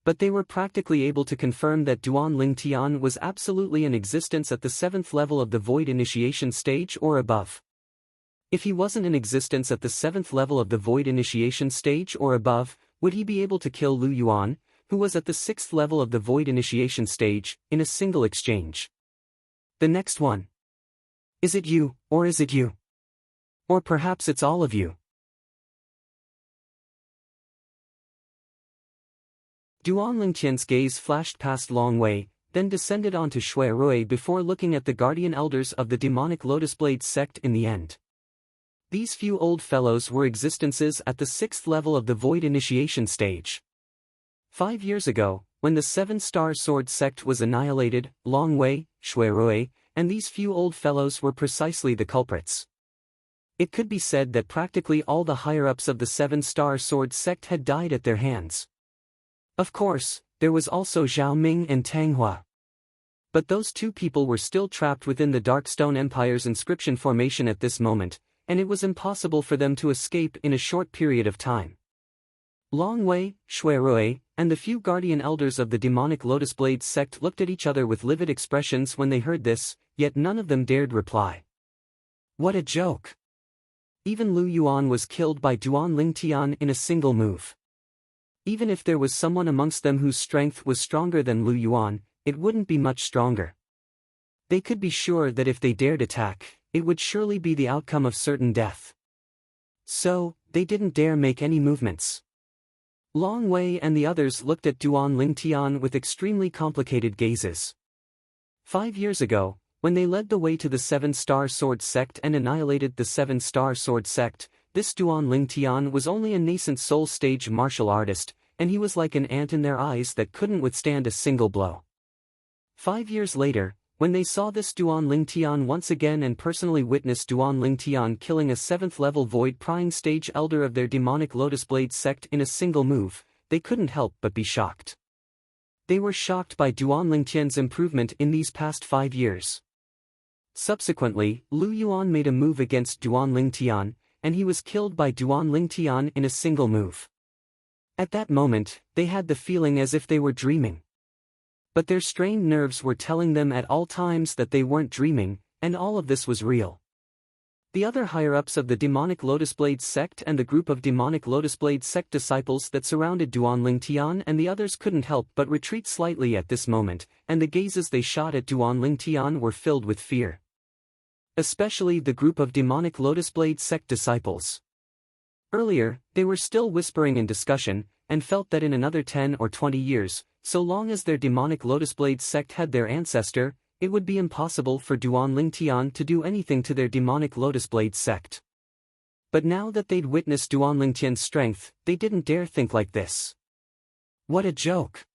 But they were practically able to confirm that Duan Lingtian was absolutely in existence at the 7th level of the void initiation stage or above. If he wasn't in existence at the 7th level of the void initiation stage or above, would he be able to kill Lu Yuan, who was at the 6th level of the void initiation stage, in a single exchange? The next one. Is it you, or is it you? Or perhaps it's all of you. Duan Lingtian's gaze flashed past Long Wei, then descended onto Shui Rui before looking at the guardian elders of the demonic Lotus Blade sect in the end. These few old fellows were existences at the 6th level of the void initiation stage. 5 years ago, when the 7-star sword sect was annihilated, Long Wei, Shui Rui, and these few old fellows were precisely the culprits. It could be said that practically all the higher-ups of the 7-star sword sect had died at their hands. Of course, there was also Zhao Ming and Tang Hua. But those two people were still trapped within the Darkstone Empire's inscription formation at this moment, and it was impossible for them to escape in a short period of time. Long Wei, Shui Rui, and the few guardian elders of the demonic Lotus Blade sect looked at each other with livid expressions when they heard this, yet none of them dared reply. What a joke! Even Lu Yuan was killed by Duan Lingtian in a single move. Even if there was someone amongst them whose strength was stronger than Lu Yuan, it wouldn't be much stronger. They could be sure that if they dared attack, it would surely be the outcome of certain death. So, they didn't dare make any movements. Long Wei and the others looked at Duan Lingtian with extremely complicated gazes. 5 years ago, when they led the way to the 7-star sword sect and annihilated the 7-star sword sect, this Duan Lingtian was only a nascent soul stage martial artist, and he was like an ant in their eyes that couldn't withstand a single blow. 5 years later, when they saw this Duan Lingtian once again and personally witnessed Duan Lingtian killing a 7th-level void prying stage elder of their demonic Lotus Blade sect in a single move, they couldn't help but be shocked. They were shocked by Duan Lingtian's improvement in these past 5 years. Subsequently, Lu Yuan made a move against Duan Lingtian, and he was killed by Duan Lingtian in a single move. At that moment, they had the feeling as if they were dreaming. But their strained nerves were telling them at all times that they weren't dreaming, and all of this was real. The other higher-ups of the demonic Lotus Blade sect and the group of demonic Lotus Blade sect disciples that surrounded Duan Lingtian and the others couldn't help but retreat slightly at this moment, and the gazes they shot at Duan Lingtian were filled with fear. Especially the group of demonic Lotus Blade sect disciples. Earlier, they were still whispering in discussion, and felt that in another 10 or 20 years, so long as their demonic Lotus Blade sect had their ancestor, it would be impossible for Duan Lingtian to do anything to their demonic Lotus Blade sect. But now that they'd witnessed Duan Lingtian's strength, they didn't dare think like this. What a joke!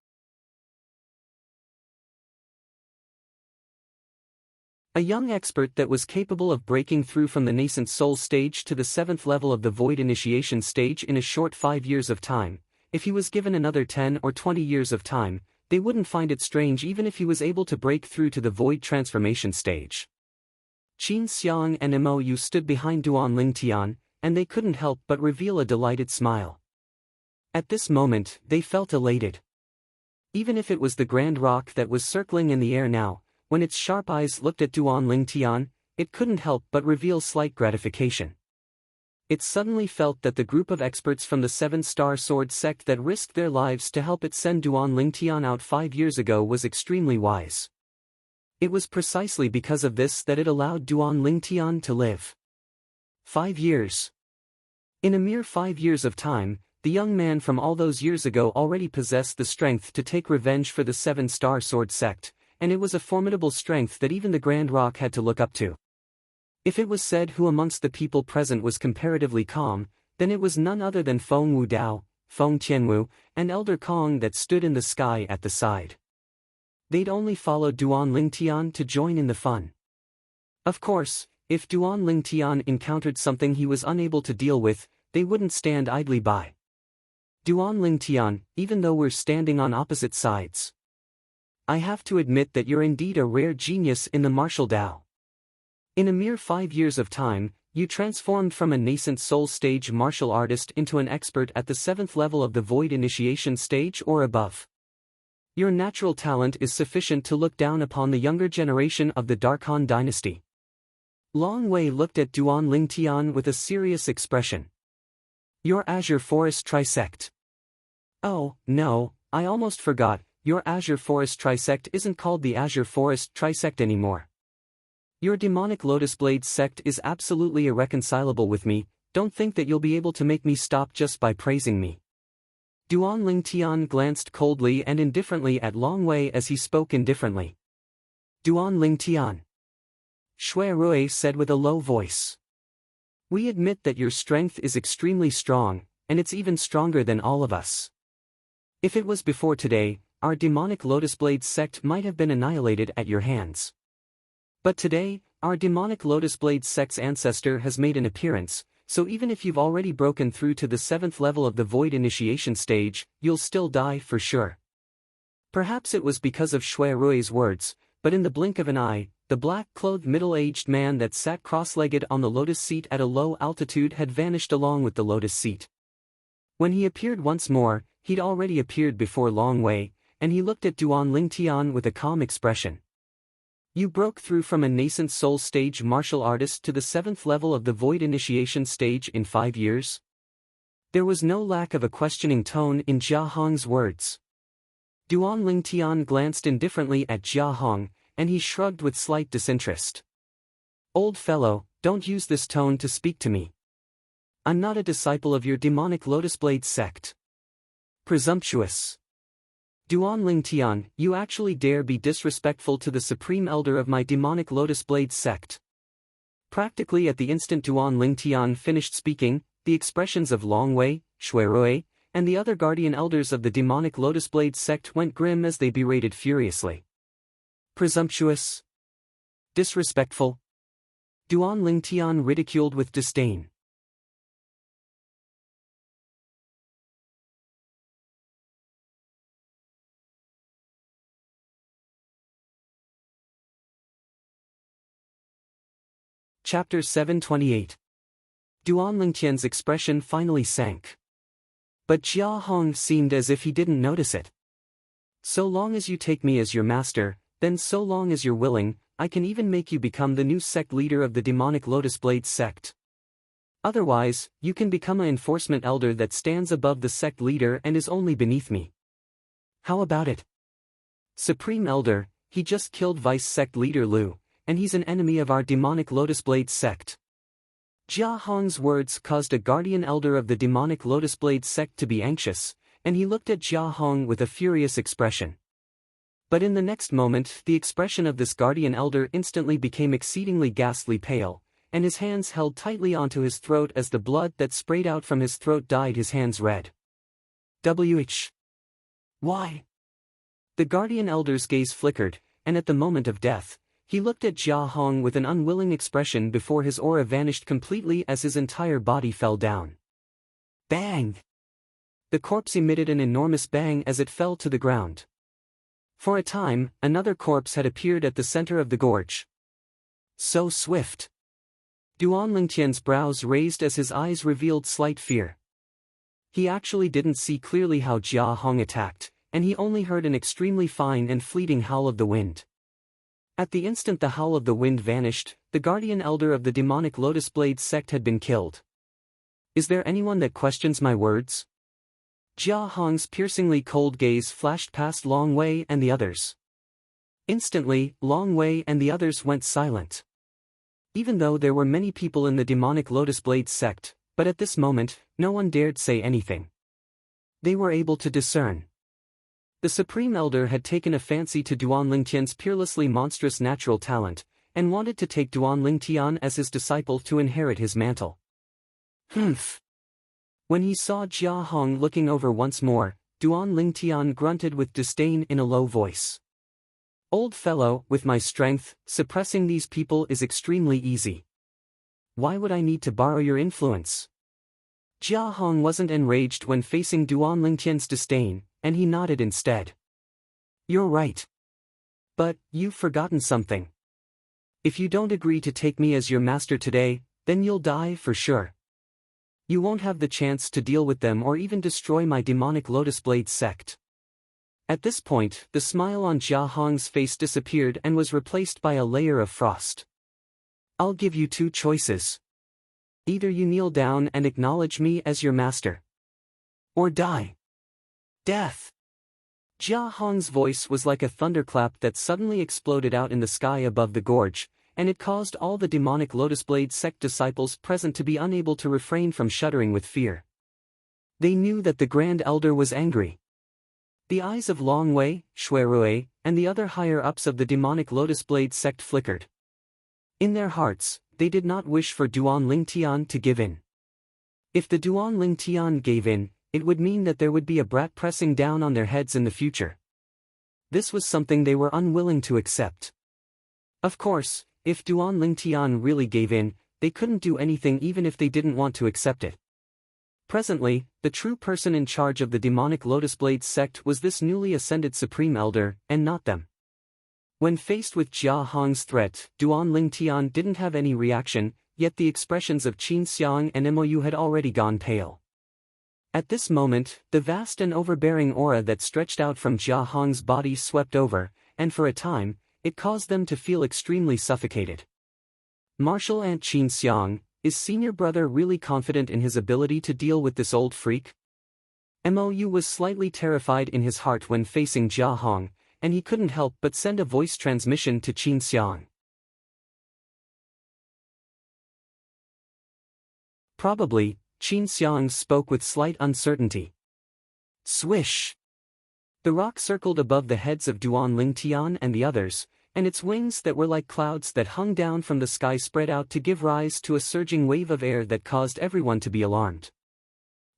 A young expert that was capable of breaking through from the nascent soul stage to the 7th level of the void initiation stage in a short 5 years of time. If he was given another 10 or 20 years of time, they wouldn't find it strange even if he was able to break through to the void transformation stage. Qin Xiang and Mo Yu stood behind Duan Lingtian, and they couldn't help but reveal a delighted smile. At this moment, they felt elated. Even if it was the grand rock that was circling in the air now, when its sharp eyes looked at Duan Lingtian, it couldn't help but reveal slight gratification. It suddenly felt that the group of experts from the 7-star sword sect that risked their lives to help it send Duan Lingtian out 5 years ago was extremely wise. It was precisely because of this that it allowed Duan Lingtian to live. 5 years. In a mere 5 years of time, the young man from all those years ago already possessed the strength to take revenge for the 7-star sword sect, and it was a formidable strength that even the Grand Rock had to look up to. If it was said who amongst the people present was comparatively calm, then it was none other than Feng Wu Dao, Feng Tianwu, and Elder Kong that stood in the sky at the side. They'd only followed Duan Lingtian to join in the fun. Of course, if Duan Lingtian encountered something he was unable to deal with, they wouldn't stand idly by. Duan Lingtian, even though we're standing on opposite sides, I have to admit that you're indeed a rare genius in the martial Dao. In a mere 5 years of time, you transformed from a nascent soul stage martial artist into an expert at the 7th level of the void initiation stage or above. Your natural talent is sufficient to look down upon the younger generation of the Darkhan dynasty. Long Wei looked at Duan Lingtian with a serious expression. Your Azure Forest Trisect. Oh, no, I almost forgot, your Azure Forest Trisect isn't called the Azure Forest Trisect anymore. Your demonic Lotus Blade sect is absolutely irreconcilable with me, don't think that you'll be able to make me stop just by praising me. Duan Lingtian glanced coldly and indifferently at Long Wei as he spoke indifferently. Duan Lingtian. Shui Rui said with a low voice. We admit that your strength is extremely strong, and it's even stronger than all of us. If it was before today, our demonic Lotus Blade sect might have been annihilated at your hands. But today, our demonic Lotus Blade sect's ancestor has made an appearance, so even if you've already broken through to the 7th level of the void initiation stage, you'll still die for sure. Perhaps it was because of Shui Rui's words, but in the blink of an eye, the black-clothed middle-aged man that sat cross-legged on the lotus seat at a low altitude had vanished along with the lotus seat. When he appeared once more, he'd already appeared before Long Wei, and he looked at Duan Lingtian with a calm expression. You broke through from a nascent soul stage martial artist to the 7th level of the void initiation stage in 5 years? There was no lack of a questioning tone in Jia Hong's words. Duan Lingtian glanced indifferently at Jia Hong, and he shrugged with slight disinterest. Old fellow, don't use this tone to speak to me. I'm not a disciple of your demonic Lotus Blade sect. Presumptuous. Duan Lingtian, you actually dare be disrespectful to the supreme elder of my demonic Lotus Blade sect. Practically at the instant Duan Lingtian finished speaking, the expressions of Long Wei, Shui Rui, and the other guardian elders of the demonic Lotus Blade sect went grim as they berated furiously. Presumptuous. Disrespectful. Duan Lingtian ridiculed with disdain. Chapter 728. Duan Lingtian's expression finally sank. But Jia Hong seemed as if he didn't notice it. So long as you take me as your master, then so long as you're willing, I can even make you become the new sect leader of the demonic Lotus Blade sect. Otherwise, you can become an enforcement elder that stands above the sect leader and is only beneath me. How about it? Supreme Elder, he just killed Vice Sect Leader Lu, and he's an enemy of our demonic Lotus Blade sect. Jia Hong's words caused a guardian elder of the demonic Lotus Blade sect to be anxious, and he looked at Jia Hong with a furious expression. But in the next moment, the expression of this guardian elder instantly became exceedingly ghastly pale, and his hands held tightly onto his throat as the blood that sprayed out from his throat dyed his hands red. Why? The guardian elder's gaze flickered, and at the moment of death, he looked at Jia Hong with an unwilling expression before his aura vanished completely as his entire body fell down. Bang! The corpse emitted an enormous bang as it fell to the ground. For a time, another corpse had appeared at the center of the gorge. So swift! Duan Lingtian's brows raised as his eyes revealed slight fear. He actually didn't see clearly how Jia Hong attacked, and he only heard an extremely fine and fleeting howl of the wind. At the instant the howl of the wind vanished, the guardian elder of the demonic Lotus Blade sect had been killed. Is there anyone that questions my words? Jia Hong's piercingly cold gaze flashed past Long Wei and the others. Instantly, Long Wei and the others went silent. Even though there were many people in the demonic Lotus Blade sect, but at this moment, no one dared say anything. They were able to discern. The Supreme Elder had taken a fancy to Duan Lingtian's peerlessly monstrous natural talent, and wanted to take Duan Lingtian as his disciple to inherit his mantle. Humph! When he saw Jia Hong looking over once more, Duan Lingtian grunted with disdain in a low voice. Old fellow, with my strength, suppressing these people is extremely easy. Why would I need to borrow your influence? Jia Hong wasn't enraged when facing Duan Lingtian's disdain, and he nodded instead. You're right. But, you've forgotten something. If you don't agree to take me as your master today, then you'll die for sure. You won't have the chance to deal with them or even destroy my demonic Lotus Blade sect. At this point, the smile on Jia Hong's face disappeared and was replaced by a layer of frost. I'll give you two choices. Either you kneel down and acknowledge me as your master. Or die. Death! Jia Hong's voice was like a thunderclap that suddenly exploded out in the sky above the gorge, and it caused all the demonic Lotus Blade sect disciples present to be unable to refrain from shuddering with fear. They knew that the Grand Elder was angry. The eyes of Long Wei, Shuirui, and the other higher-ups of the demonic Lotus Blade sect flickered. In their hearts, they did not wish for Duan Lingtian to give in. If the Duan Lingtian gave in, it would mean that there would be a brat pressing down on their heads in the future. This was something they were unwilling to accept. Of course, if Duan Lingtian really gave in, they couldn't do anything even if they didn't want to accept it. Presently, the true person in charge of the demonic Lotus Blade sect was this newly ascended Supreme Elder, and not them. When faced with Jia Hong's threat, Duan Lingtian didn't have any reaction, yet the expressions of Qin Xiang and Mou had already gone pale. At this moment, the vast and overbearing aura that stretched out from Jia Hong's body swept over, and for a time, it caused them to feel extremely suffocated. Martial Ant Qin Xiang, is senior brother really confident in his ability to deal with this old freak? Mou was slightly terrified in his heart when facing Jia Hong, and he couldn't help but send a voice transmission to Qin Xiang. Probably, Qin Xiang spoke with slight uncertainty. Swish! The rock circled above the heads of Duan Lingtian and the others, and its wings that were like clouds that hung down from the sky spread out to give rise to a surging wave of air that caused everyone to be alarmed.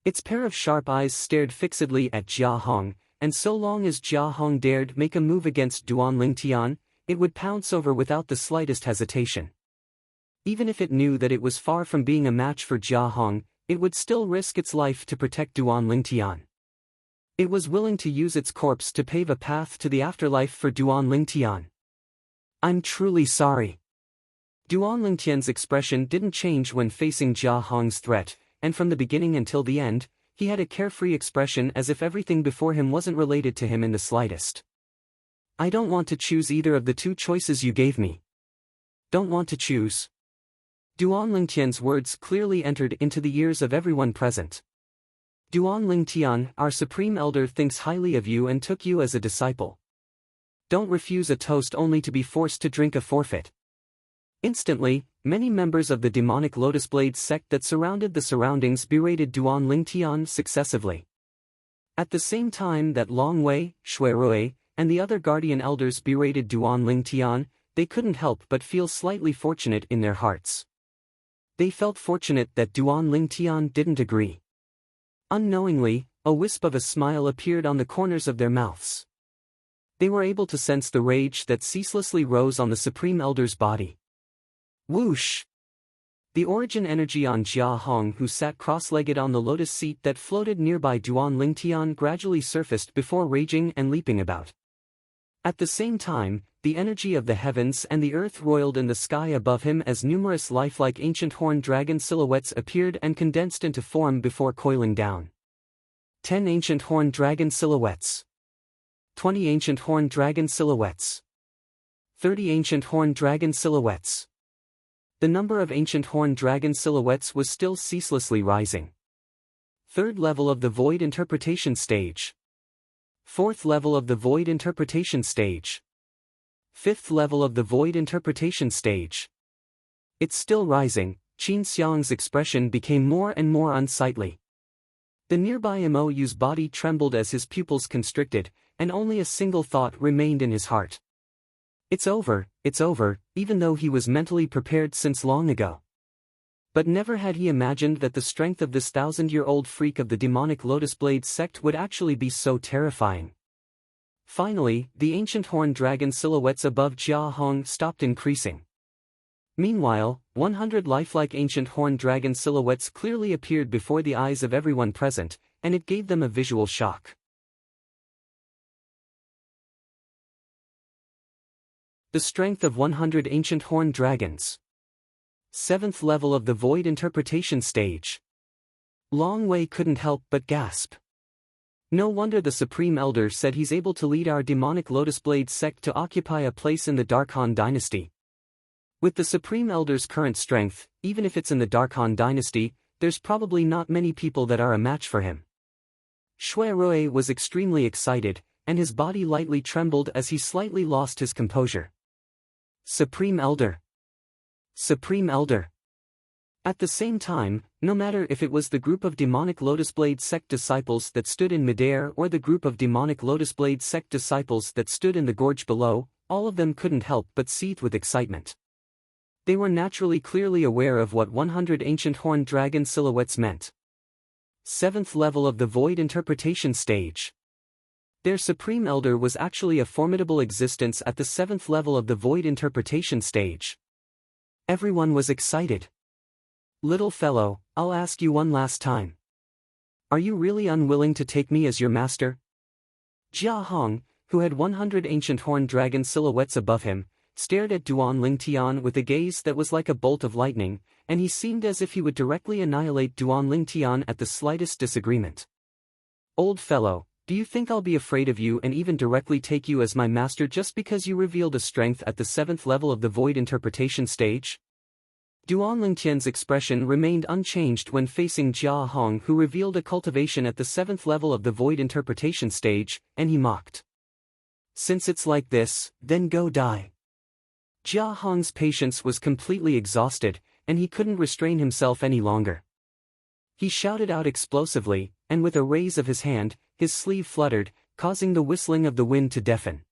Its pair of sharp eyes stared fixedly at Jia Hong, and so long as Jia Hong dared make a move against Duan Lingtian, it would pounce over without the slightest hesitation. Even if it knew that it was far from being a match for Jia Hong, it would still risk its life to protect Duan Lingtian. It was willing to use its corpse to pave a path to the afterlife for Duan Lingtian. I'm truly sorry. Duan Lingtian's expression didn't change when facing Jia Hong's threat, and from the beginning until the end, he had a carefree expression as if everything before him wasn't related to him in the slightest. I don't want to choose either of the two choices you gave me. Don't want to choose. Duan Lingtian's words clearly entered into the ears of everyone present. Duan Lingtian, our Supreme Elder, thinks highly of you and took you as a disciple. Don't refuse a toast only to be forced to drink a forfeit. Instantly, many members of the demonic Lotus Blade sect that surrounded the surroundings berated Duan Lingtian successively. At the same time that Long Wei, Shui Rui, and the other guardian elders berated Duan Lingtian, they couldn't help but feel slightly fortunate in their hearts. They felt fortunate that Duan Lingtian didn't agree. Unknowingly, a wisp of a smile appeared on the corners of their mouths. They were able to sense the rage that ceaselessly rose on the Supreme Elder's body. Whoosh! The origin energy on Jia Hong, who sat cross-legged on the lotus seat that floated nearby Duan Lingtian, gradually surfaced before raging and leaping about. At the same time, the energy of the heavens and the earth roiled in the sky above him as numerous lifelike ancient horned dragon silhouettes appeared and condensed into form before coiling down. 10 ancient horned dragon silhouettes. 20 ancient horned dragon silhouettes. 30 ancient horned dragon silhouettes. The number of ancient horned dragon silhouettes was still ceaselessly rising. Third level of the void interpretation stage. Fourth level of the void interpretation stage. Fifth level of the void interpretation stage. It's still rising. Qin Xiang's expression became more and more unsightly. The nearby Mou's body trembled as his pupils constricted, and only a single thought remained in his heart. It's over, even though he was mentally prepared since long ago. But never had he imagined that the strength of this 1,000-year-old freak of the demonic Lotus Blade sect would actually be so terrifying. Finally, the ancient horned dragon silhouettes above Jia Hong stopped increasing. Meanwhile, 100 lifelike ancient horned dragon silhouettes clearly appeared before the eyes of everyone present, and it gave them a visual shock. The strength of 100 ancient horned dragons. 7th level of the void interpretation stage. Long Wei couldn't help but gasp. No wonder the Supreme Elder said he's able to lead our demonic Lotus Blade sect to occupy a place in the Dark Han dynasty. With the Supreme Elder's current strength, even if it's in the Dark Han dynasty, there's probably not many people that are a match for him. Shui Rui was extremely excited, and his body lightly trembled as he slightly lost his composure. Supreme Elder. Supreme Elder. At the same time, no matter if it was the group of demonic Lotus Blade sect disciples that stood in midair or the group of demonic Lotus Blade sect disciples that stood in the gorge below, all of them couldn't help but seethe with excitement. They were naturally clearly aware of what 100 ancient horned dragon silhouettes meant. 7th level of the void interpretation stage. Their Supreme Elder was actually a formidable existence at the 7th level of the void interpretation stage. Everyone was excited. Little fellow, I'll ask you one last time. Are you really unwilling to take me as your master? Jia Hong, who had 100 ancient horned dragon silhouettes above him, stared at Duan Lingtian with a gaze that was like a bolt of lightning, and he seemed as if he would directly annihilate Duan Lingtian at the slightest disagreement. Old fellow, do you think I'll be afraid of you and even directly take you as my master just because you revealed a strength at the 7th level of the void interpretation stage? Duan Lingtian's expression remained unchanged when facing Jia Hong, who revealed a cultivation at the 7th level of the void interpretation stage, and he mocked. Since it's like this, then go die. Jia Hong's patience was completely exhausted, and he couldn't restrain himself any longer. He shouted out explosively, and with a raise of his hand, his sleeve fluttered, causing the whistling of the wind to deafen.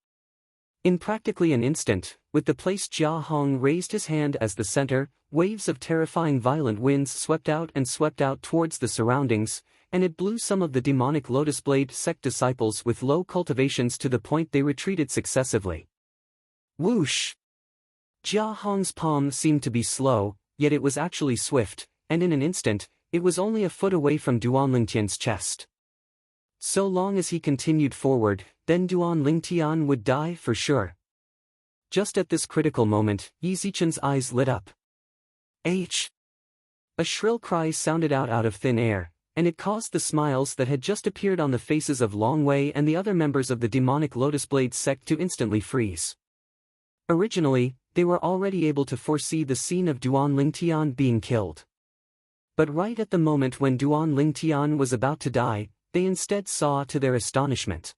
In practically an instant, with the place Jia Hong raised his hand as the center, waves of terrifying violent winds swept out towards the surroundings, and it blew some of the demonic Lotus Blade sect disciples with low cultivations to the point they retreated successively. Whoosh! Jia Hong's palm seemed to be slow, yet it was actually swift, and in an instant, it was only a foot away from Duan Lingtian's chest. So long as he continued forward, then Duan Lingtian would die for sure. Just at this critical moment, Yi Zichen's eyes lit up. H! A shrill cry sounded out of thin air, and it caused the smiles that had just appeared on the faces of Long Wei and the other members of the demonic Lotus Blade sect to instantly freeze. Originally, they were already able to foresee the scene of Duan Lingtian being killed. But right at the moment when Duan Lingtian was about to die, they instead saw to their astonishment.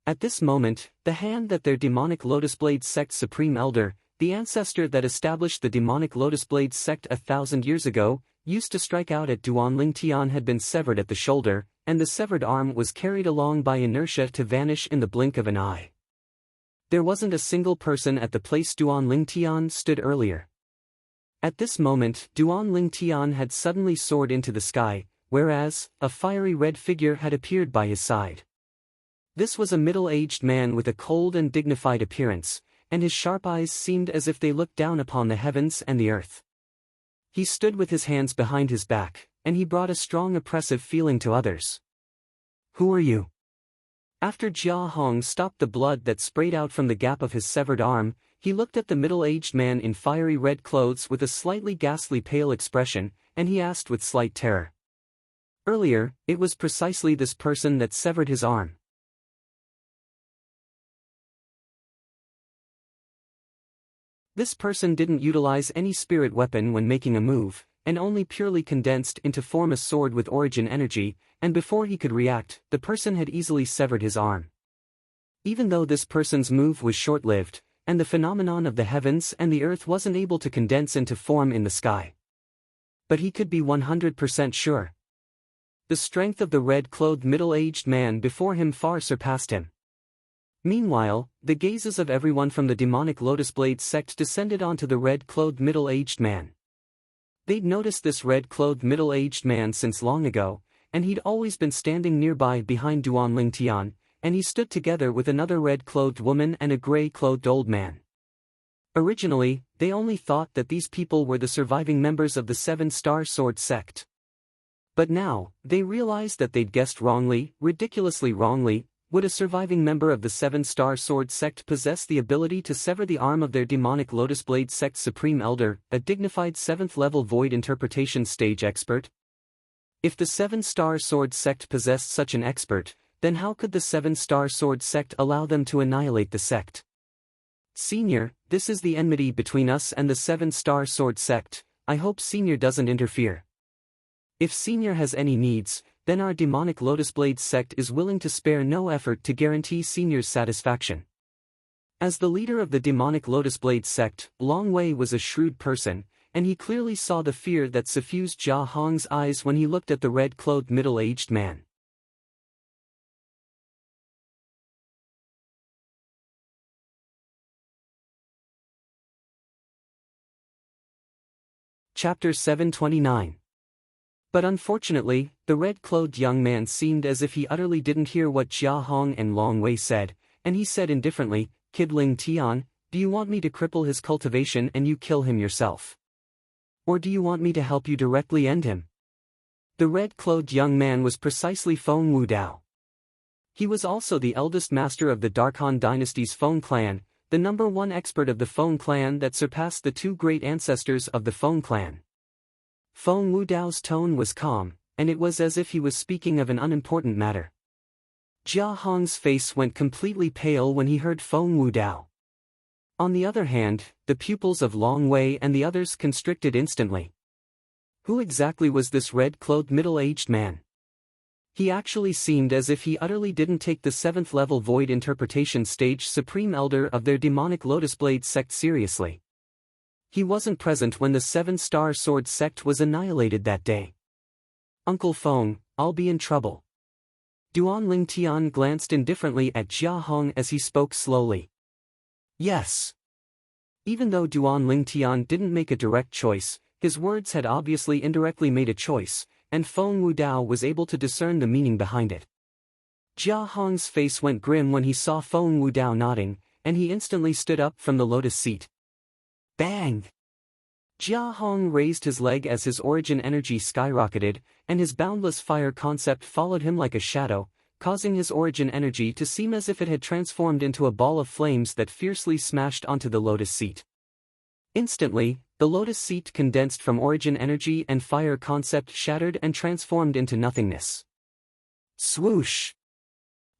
At this moment, the hand that their demonic Lotus Blade sect Supreme Elder, the ancestor that established the demonic Lotus Blade sect 1,000 years ago, used to strike out at Duan Lingtian had been severed at the shoulder, and the severed arm was carried along by inertia to vanish in the blink of an eye. There wasn't a single person at the place Duan Lingtian stood earlier. At this moment, Duan Lingtian had suddenly soared into the sky, whereas, a fiery red figure had appeared by his side. This was a middle-aged man with a cold and dignified appearance, and his sharp eyes seemed as if they looked down upon the heavens and the earth. He stood with his hands behind his back, and he brought a strong oppressive feeling to others. "Who are you?" After Jia Hong stopped the blood that sprayed out from the gap of his severed arm, he looked at the middle-aged man in fiery red clothes with a slightly ghastly pale expression, and he asked with slight terror. Earlier, it was precisely this person that severed his arm. This person didn't utilize any spirit weapon when making a move, and only purely condensed into form a sword with origin energy, and before he could react, the person had easily severed his arm. Even though this person's move was short-lived, and the phenomenon of the heavens and the earth wasn't able to condense into form in the sky. But he could be 100% sure. The strength of the red-clothed middle-aged man before him far surpassed him. Meanwhile, the gazes of everyone from the demonic Lotus Blade sect descended onto the red-clothed middle-aged man. They'd noticed this red-clothed middle-aged man since long ago, and he'd always been standing nearby behind Duan Lingtian, and he stood together with another red-clothed woman and a gray-clothed old man. Originally, they only thought that these people were the surviving members of the Seven-Star Sword sect. But now, they realized that they'd guessed wrongly, ridiculously wrongly. Would a surviving member of the Seven-Star Sword sect possess the ability to sever the arm of their demonic Lotus Blade sect Supreme Elder, a dignified 7th-level Void Interpretation stage expert? If the Seven-Star Sword sect possessed such an expert, then how could the Seven-Star Sword sect allow them to annihilate the sect? "Senior, this is the enmity between us and the Seven-Star Sword sect. I hope Senior doesn't interfere. If Senior has any needs, then our demonic Lotus Blade sect is willing to spare no effort to guarantee Senior's satisfaction." As the leader of the demonic Lotus Blade sect, Long Wei was a shrewd person, and he clearly saw the fear that suffused Jia Hong's eyes when he looked at the red-clothed middle-aged man. Chapter 729. But unfortunately, the red-clothed young man seemed as if he utterly didn't hear what Jia Hong and Long Wei said, and he said indifferently, "Kid Ling Tian, do you want me to cripple his cultivation and you kill him yourself? Or do you want me to help you directly end him?" The red-clothed young man was precisely Feng Wudao. He was also the eldest master of the Darkhan dynasty's Feng clan, the #1 expert of the Feng clan that surpassed the two great ancestors of the Feng clan. Feng Wudao's tone was calm, and it was as if he was speaking of an unimportant matter. Jia Hong's face went completely pale when he heard Feng Wudao. On the other hand, the pupils of Long Wei and the others constricted instantly. Who exactly was this red-clothed middle-aged man? He actually seemed as if he utterly didn't take the 7th-level Void Interpretation stage Supreme Elder of their demonic Lotus Blade sect seriously. He wasn't present when the 7-Star Sword sect was annihilated that day. "Uncle Feng, I'll be in trouble." Duan Lingtian glanced indifferently at Jia Hong as he spoke slowly. "Yes." Even though Duan Lingtian didn't make a direct choice, his words had obviously indirectly made a choice, and Feng Wudao was able to discern the meaning behind it. Jia Hong's face went grim when he saw Feng Wudao nodding, and he instantly stood up from the lotus seat. Bang! Jia Hong raised his leg as his origin energy skyrocketed, and his boundless fire concept followed him like a shadow, causing his origin energy to seem as if it had transformed into a ball of flames that fiercely smashed onto the lotus seat. Instantly, the lotus seat condensed from origin energy and fire concept shattered and transformed into nothingness. Swoosh!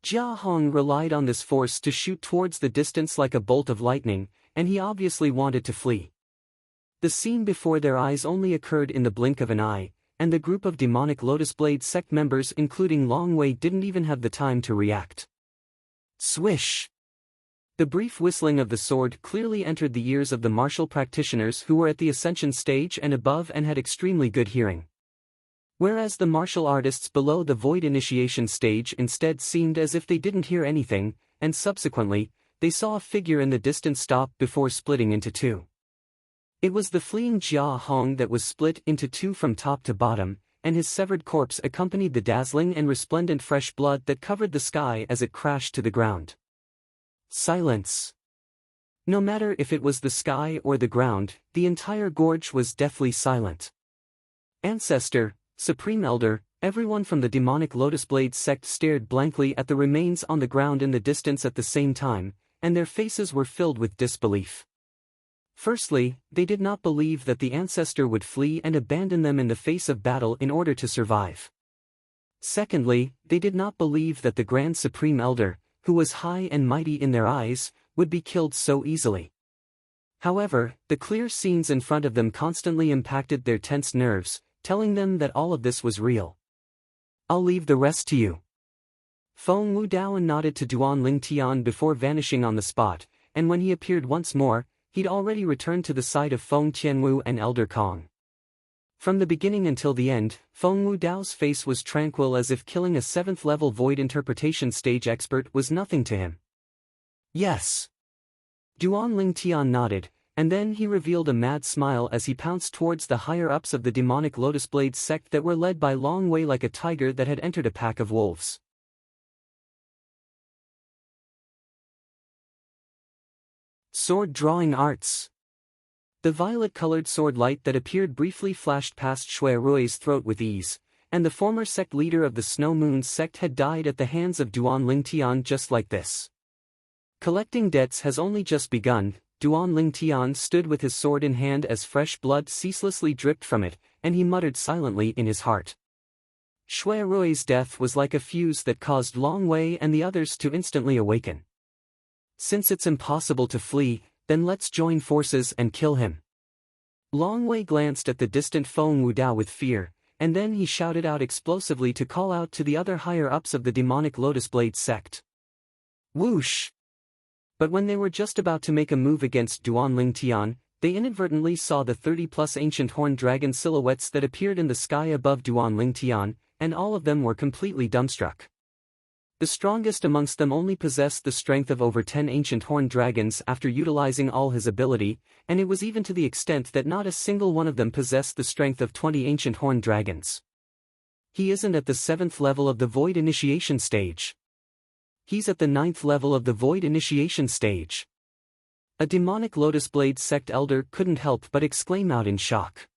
Jia Hong relied on this force to shoot towards the distance like a bolt of lightning, and he obviously wanted to flee. The scene before their eyes only occurred in the blink of an eye, and the group of demonic Lotus Blade sect members including Long Wei didn't even have the time to react. Swish! The brief whistling of the sword clearly entered the ears of the martial practitioners who were at the ascension stage and above and had extremely good hearing. Whereas the martial artists below the void initiation stage instead seemed as if they didn't hear anything, and subsequently, they saw a figure in the distance stop before splitting into two. It was the fleeing Jia Hong that was split into two from top to bottom, and his severed corpse accompanied the dazzling and resplendent fresh blood that covered the sky as it crashed to the ground. Silence. No matter if it was the sky or the ground, the entire gorge was deathly silent. Ancestor, Supreme Elder, everyone from the demonic Lotus Blade sect stared blankly at the remains on the ground in the distance at the same time, and their faces were filled with disbelief. Firstly, they did not believe that the ancestor would flee and abandon them in the face of battle in order to survive. Secondly, they did not believe that the Grand Supreme Elder, who was high and mighty in their eyes, would be killed so easily. However, the clear scenes in front of them constantly impacted their tense nerves, telling them that all of this was real. I'll leave the rest to you. Feng Wudaoan nodded to Duan Lingtian before vanishing on the spot, and when he appeared once more, he'd already returned to the side of Feng Tianwu and Elder Kong. From the beginning until the end, Feng Wudao's face was tranquil as if killing a 7th-level void interpretation stage expert was nothing to him. Yes. Duan Lingtian nodded, and then he revealed a mad smile as he pounced towards the higher-ups of the demonic Lotus Blade sect that were led by Long Wei like a tiger that had entered a pack of wolves. Sword Drawing Arts. The violet-colored sword light that appeared briefly flashed past Shui Rui's throat with ease, and the former sect leader of the Snow Moon sect had died at the hands of Duan Lingtian just like this. Collecting debts has only just begun. Duan Lingtian stood with his sword in hand as fresh blood ceaselessly dripped from it, and he muttered silently in his heart. Shui Rui's death was like a fuse that caused Long Wei and the others to instantly awaken. Since it's impossible to flee, then let's join forces and kill him. Long Wei glanced at the distant Feng Wudao with fear, and then he shouted out explosively to call out to the other higher-ups of the demonic Lotus Blade sect. Whoosh! But when they were just about to make a move against Duan Lingtian, they inadvertently saw the 30-plus ancient horned dragon silhouettes that appeared in the sky above Duan Lingtian, and all of them were completely dumbstruck. The strongest amongst them only possessed the strength of over 10 ancient horned dragons after utilizing all his ability, and it was even to the extent that not a single one of them possessed the strength of 20 ancient horned dragons. He isn't at the 7th level of the Void Initiation stage. He's at the 9th level of the Void Initiation stage. A demonic Lotus Blade sect elder couldn't help but exclaim out in shock.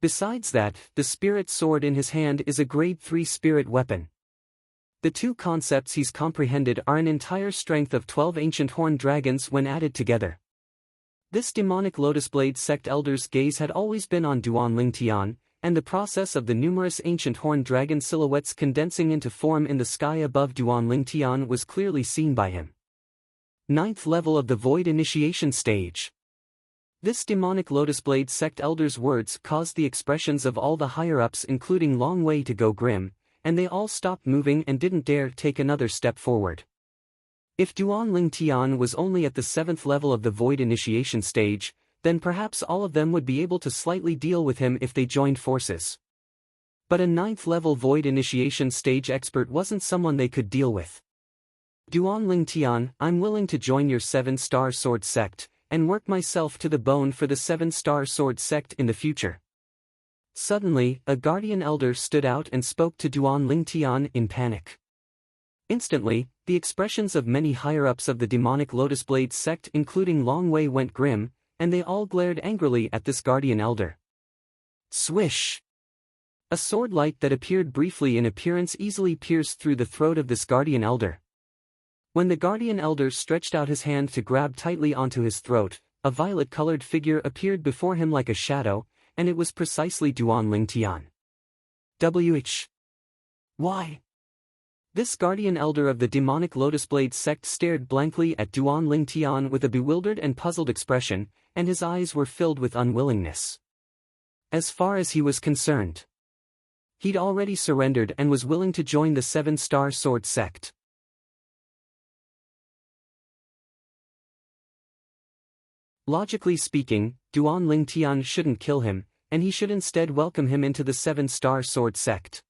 Besides that, the spirit sword in his hand is a grade 3 spirit weapon. The two concepts he's comprehended are an entire strength of 12 ancient horned dragons when added together. This demonic Lotus Blade sect elder's gaze had always been on Duan Lingtian, and the process of the numerous ancient horned dragon silhouettes condensing into form in the sky above Duan Lingtian was clearly seen by him. 9th level of the Void Initiation stage. This demonic Lotus Blade sect elder's words caused the expressions of all the higher-ups including Long Wei to go grim, and they all stopped moving and didn't dare take another step forward. If Duan Lingtian was only at the 7th level of the Void Initiation stage, then perhaps all of them would be able to slightly deal with him if they joined forces. But a 9th level Void Initiation stage expert wasn't someone they could deal with. Duan Lingtian, I'm willing to join your 7-star sword sect, and work myself to the bone for the 7-star sword sect in the future. Suddenly, a guardian elder stood out and spoke to Duan Lingtian in panic. Instantly, the expressions of many higher-ups of the demonic Lotus Blade sect including Long Wei went grim, and they all glared angrily at this guardian elder. Swish! A sword light that appeared briefly in appearance easily pierced through the throat of this guardian elder. When the guardian elder stretched out his hand to grab tightly onto his throat, a violet-colored figure appeared before him like a shadow, and it was precisely Duan Lingtian. Why? This guardian elder of the demonic Lotus Blade sect stared blankly at Duan Lingtian with a bewildered and puzzled expression, and his eyes were filled with unwillingness. As far as he was concerned, he'd already surrendered and was willing to join the 7-star sword sect. Logically speaking, Duan Lingtian shouldn't kill him, and he should instead welcome him into the Seven-Star Sword sect.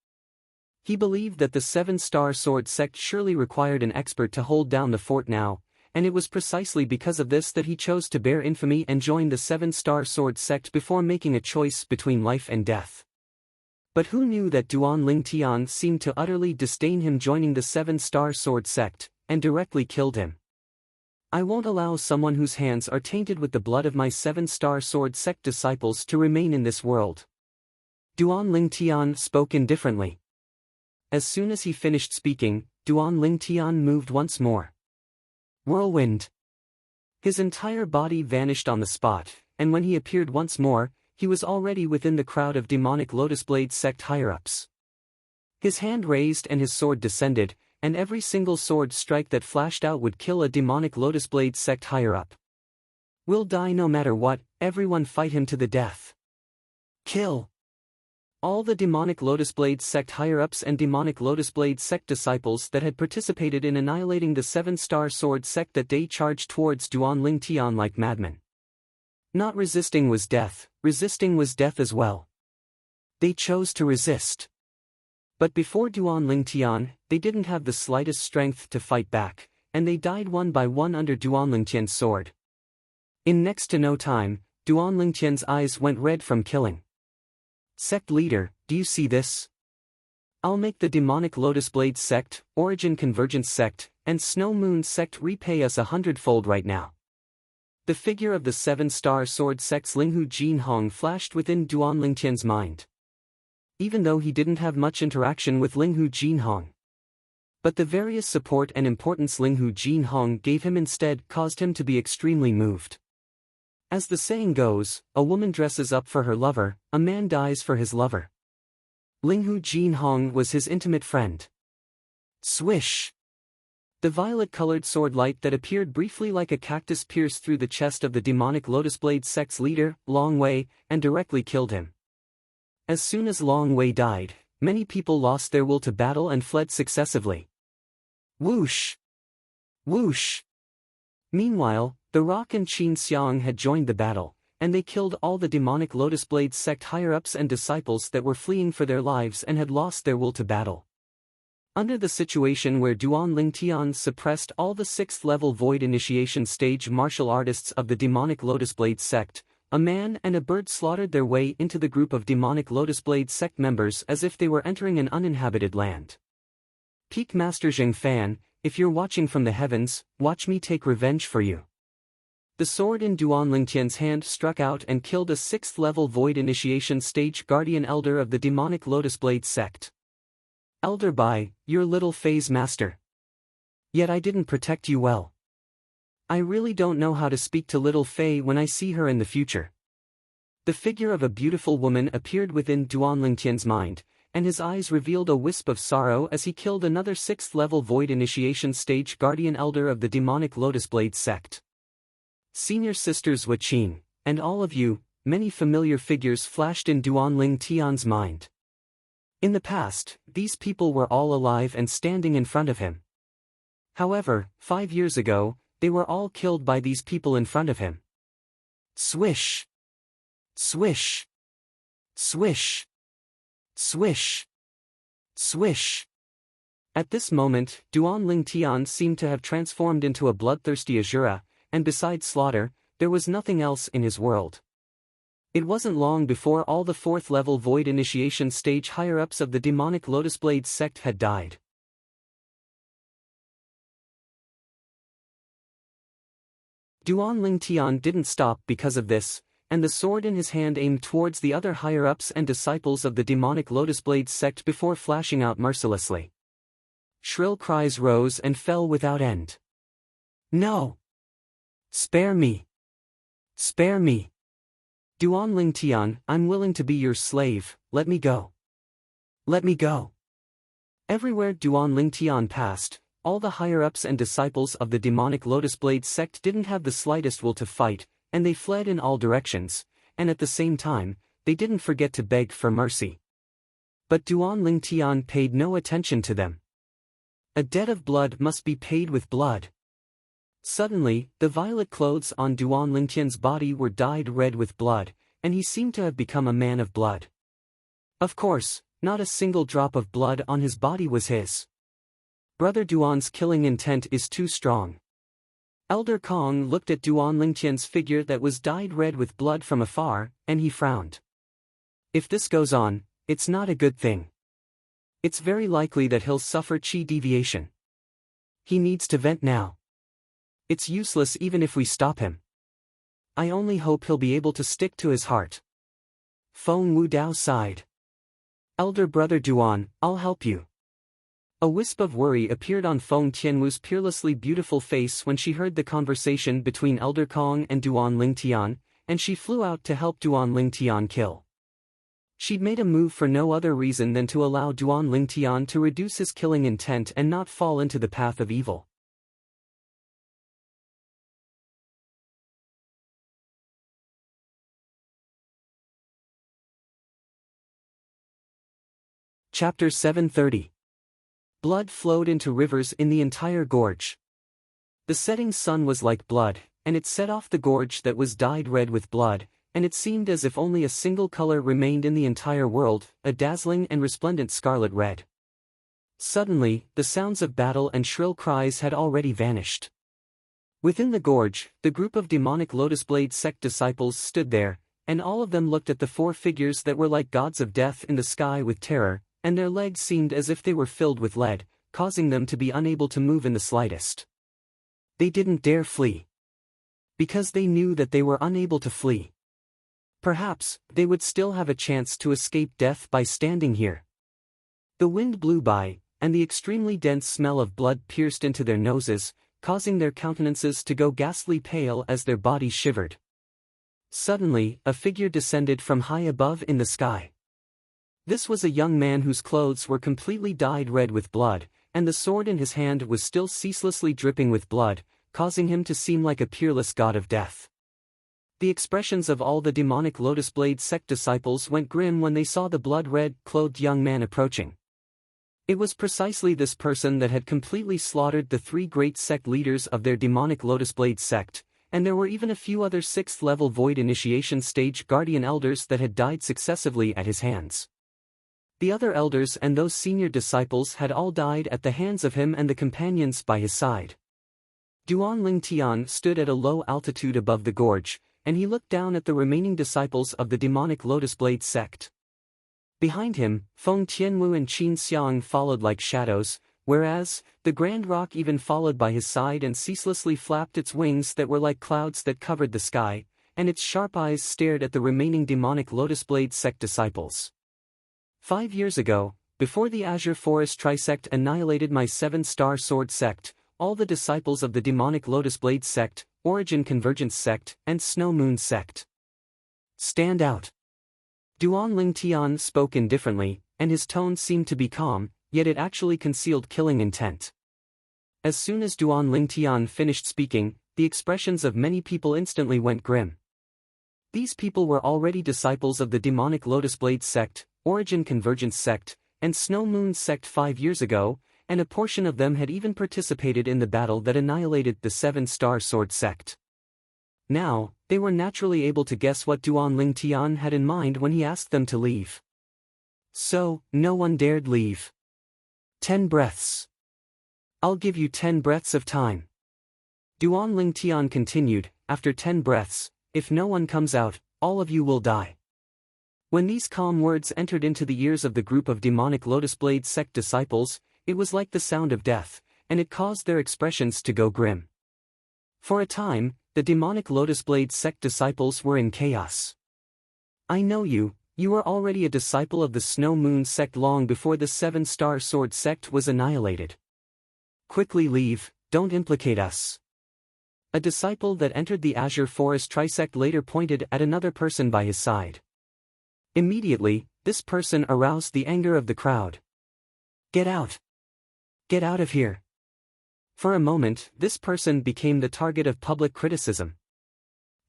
He believed that the Seven-Star Sword sect surely required an expert to hold down the fort now, and it was precisely because of this that he chose to bear infamy and join the Seven-Star Sword sect before making a choice between life and death. But who knew that Duan Ling Tian seemed to utterly disdain him joining the Seven-Star Sword sect, and directly killed him. I won't allow someone whose hands are tainted with the blood of my Seven-Star Sword sect disciples to remain in this world. Duan Ling Tian spoke indifferently. As soon as he finished speaking, Duan Ling Tian moved once more. Whirlwind. His entire body vanished on the spot, and when he appeared once more, he was already within the crowd of demonic Lotus Blade sect higher-ups. His hand raised and his sword descended, and every single sword strike that flashed out would kill a demonic Lotus Blade sect higher-up. Will die no matter what, everyone fight him to the death. Kill. All the demonic Lotus Blade sect higher-ups and demonic Lotus Blade sect disciples that had participated in annihilating the Seven-Star Sword sect that day charged towards Duan Ling Tian like madmen. Not resisting was death, resisting was death as well. They chose to resist. But before Duan Ling Tian, they didn't have the slightest strength to fight back, and they died one by one under Duan Ling Tian's sword. In next to no time, Duan Ling Tian's eyes went red from killing. Sect leader, do you see this? I'll make the demonic Lotus Blade sect, Origin Convergence sect, and Snow Moon sect repay us 100-fold right now. The figure of the Seven-Star Sword sect's Linghu Jinhong flashed within Duan Ling Tian's mind. Even though he didn't have much interaction with Linghu Jinhong. But the various support and importance Linghu Jinhong gave him instead caused him to be extremely moved. As the saying goes, a woman dresses up for her lover, a man dies for his lover. Linghu Jinhong was his intimate friend. Swish! The violet-colored sword light that appeared briefly like a cactus pierced through the chest of the demonic Lotus Blade sect's leader, Long Wei, and directly killed him. As soon as Long Wei died, many people lost their will to battle and fled successively. Whoosh! Whoosh! Meanwhile, the Rock and Qin Xiang had joined the battle, and they killed all the demonic Lotus Blade sect higher-ups and disciples that were fleeing for their lives and had lost their will to battle. Under the situation where Duan Ling Tian suppressed all the 6th-level Void Initiation stage martial artists of the demonic Lotus Blade sect, a man and a bird slaughtered their way into the group of demonic Lotus Blade sect members as if they were entering an uninhabited land. Peak Master Zheng Fan, if you're watching from the heavens, watch me take revenge for you. The sword in Duan Ling Tian's hand struck out and killed a 6th-level Void Initiation stage guardian elder of the demonic Lotus Blade sect. Elder Bai, your little phase master. Yet I didn't protect you well. I really don't know how to speak to little Fei when I see her in the future. The figure of a beautiful woman appeared within Duan Ling Tian's mind, and his eyes revealed a wisp of sorrow as he killed another 6th-level Void Initiation stage guardian elder of the demonic Lotus Blade sect. Senior Sisters Waqing, and all of you, many familiar figures flashed in Duan Ling Tian's mind. In the past, these people were all alive and standing in front of him. However, 5 years ago, they were all killed by these people in front of him. Swish! Swish! Swish! Swish! Swish! At this moment, Duan Ling Tian seemed to have transformed into a bloodthirsty Azura, and besides slaughter, there was nothing else in his world. It wasn't long before all the 4th-level Void Initiation stage higher-ups of the demonic Lotus Blade sect had died. Duan Ling Tian didn't stop because of this, and the sword in his hand aimed towards the other higher-ups and disciples of the demonic Lotus Blade sect before flashing out mercilessly. Shrill cries rose and fell without end. No! Spare me! Spare me! Duan Ling Tian, I'm willing to be your slave, let me go. Let me go. Everywhere Duan Ling Tian passed, all the higher-ups and disciples of the demonic Lotus Blade sect didn't have the slightest will to fight, and they fled in all directions, and at the same time, they didn't forget to beg for mercy. But Duan Ling Tian paid no attention to them. A debt of blood must be paid with blood. Suddenly, the violet clothes on Duan Ling Tian's body were dyed red with blood, and he seemed to have become a man of blood. Of course, not a single drop of blood on his body was his. Brother Duan's killing intent is too strong. Elder Kong looked at Duan Lingtian's figure that was dyed red with blood from afar, and he frowned. If this goes on, it's not a good thing. It's very likely that he'll suffer qi deviation. He needs to vent now. It's useless even if we stop him. I only hope he'll be able to stick to his heart. Feng Wudao sighed. Elder brother Duan, I'll help you. A wisp of worry appeared on Feng Tianwu's peerlessly beautiful face when she heard the conversation between Elder Kong and Duan Lingtian, and she flew out to help Duan Lingtian kill. She'd made a move for no other reason than to allow Duan Lingtian to reduce his killing intent and not fall into the path of evil. Chapter 730. Blood flowed into rivers in the entire gorge. The setting sun was like blood, and it set off the gorge that was dyed red with blood, and it seemed as if only a single color remained in the entire world, a dazzling and resplendent scarlet red. Suddenly, the sounds of battle and shrill cries had already vanished. Within the gorge, the group of demonic Lotus Blade sect disciples stood there, and all of them looked at the four figures that were like gods of death in the sky with terror, and their legs seemed as if they were filled with lead, causing them to be unable to move in the slightest. They didn't dare flee. Because they knew that they were unable to flee. Perhaps, they would still have a chance to escape death by standing here. The wind blew by, and the extremely dense smell of blood pierced into their noses, causing their countenances to go ghastly pale as their bodies shivered. Suddenly, a figure descended from high above in the sky. This was a young man whose clothes were completely dyed red with blood, and the sword in his hand was still ceaselessly dripping with blood, causing him to seem like a peerless god of death. The expressions of all the demonic Lotus Blade sect disciples went grim when they saw the blood-red, clothed young man approaching. It was precisely this person that had completely slaughtered the three great sect leaders of their demonic Lotus Blade sect, and there were even a few other 6th-level Void Initiation stage guardian elders that had died successively at his hands. The other elders and those senior disciples had all died at the hands of him and the companions by his side. Duan Lingtian stood at a low altitude above the gorge, and he looked down at the remaining disciples of the demonic Lotus Blade sect. Behind him, Feng Tianwu and Qin Xiang followed like shadows, whereas, the Grand Rock even followed by his side and ceaselessly flapped its wings that were like clouds that covered the sky, and its sharp eyes stared at the remaining demonic Lotus Blade sect disciples. 5 years ago, before the Azure Forest Trisect annihilated my 7-star sword sect, all the disciples of the demonic Lotus Blade sect, Origin Convergence sect, and Snow Moon sect. Stand out. Duan Lingtian spoke indifferently, and his tone seemed to be calm, yet it actually concealed killing intent. As soon as Duan Lingtian finished speaking, the expressions of many people instantly went grim. These people were already disciples of the demonic Lotus Blade sect, Origin Convergence sect, and Snow Moon sect 5 years ago, and a portion of them had even participated in the battle that annihilated the 7-star sword sect. Now, they were naturally able to guess what Duan Lingtian had in mind when he asked them to leave. So, no one dared leave. 10 breaths. I'll give you 10 breaths of time. Duan Lingtian continued, after 10 breaths, if no one comes out, all of you will die. When these calm words entered into the ears of the group of demonic Lotus Blade sect disciples, it was like the sound of death, and it caused their expressions to go grim. For a time, the demonic Lotus Blade sect disciples were in chaos. I know you were already a disciple of the Snow Moon sect long before the 7-star sword sect was annihilated. Quickly leave, don't implicate us. A disciple that entered the Azure Forest Trisect later pointed at another person by his side. Immediately, this person aroused the anger of the crowd. Get out! Get out of here! For a moment, this person became the target of public criticism.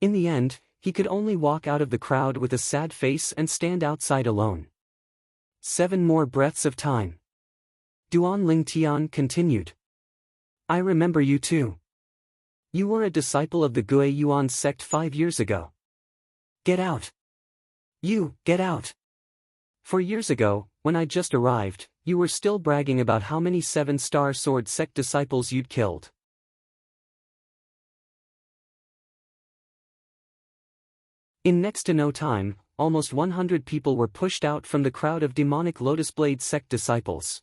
In the end, he could only walk out of the crowd with a sad face and stand outside alone. 7 more breaths of time. Duan Lingtian continued. I remember you too. You were a disciple of the Gui Yuan sect 5 years ago. Get out! You, get out! 4 years ago, when I just arrived, you were still bragging about how many 7-star sword sect disciples you'd killed. In next to no time, almost 100 people were pushed out from the crowd of demonic Lotus Blade sect disciples.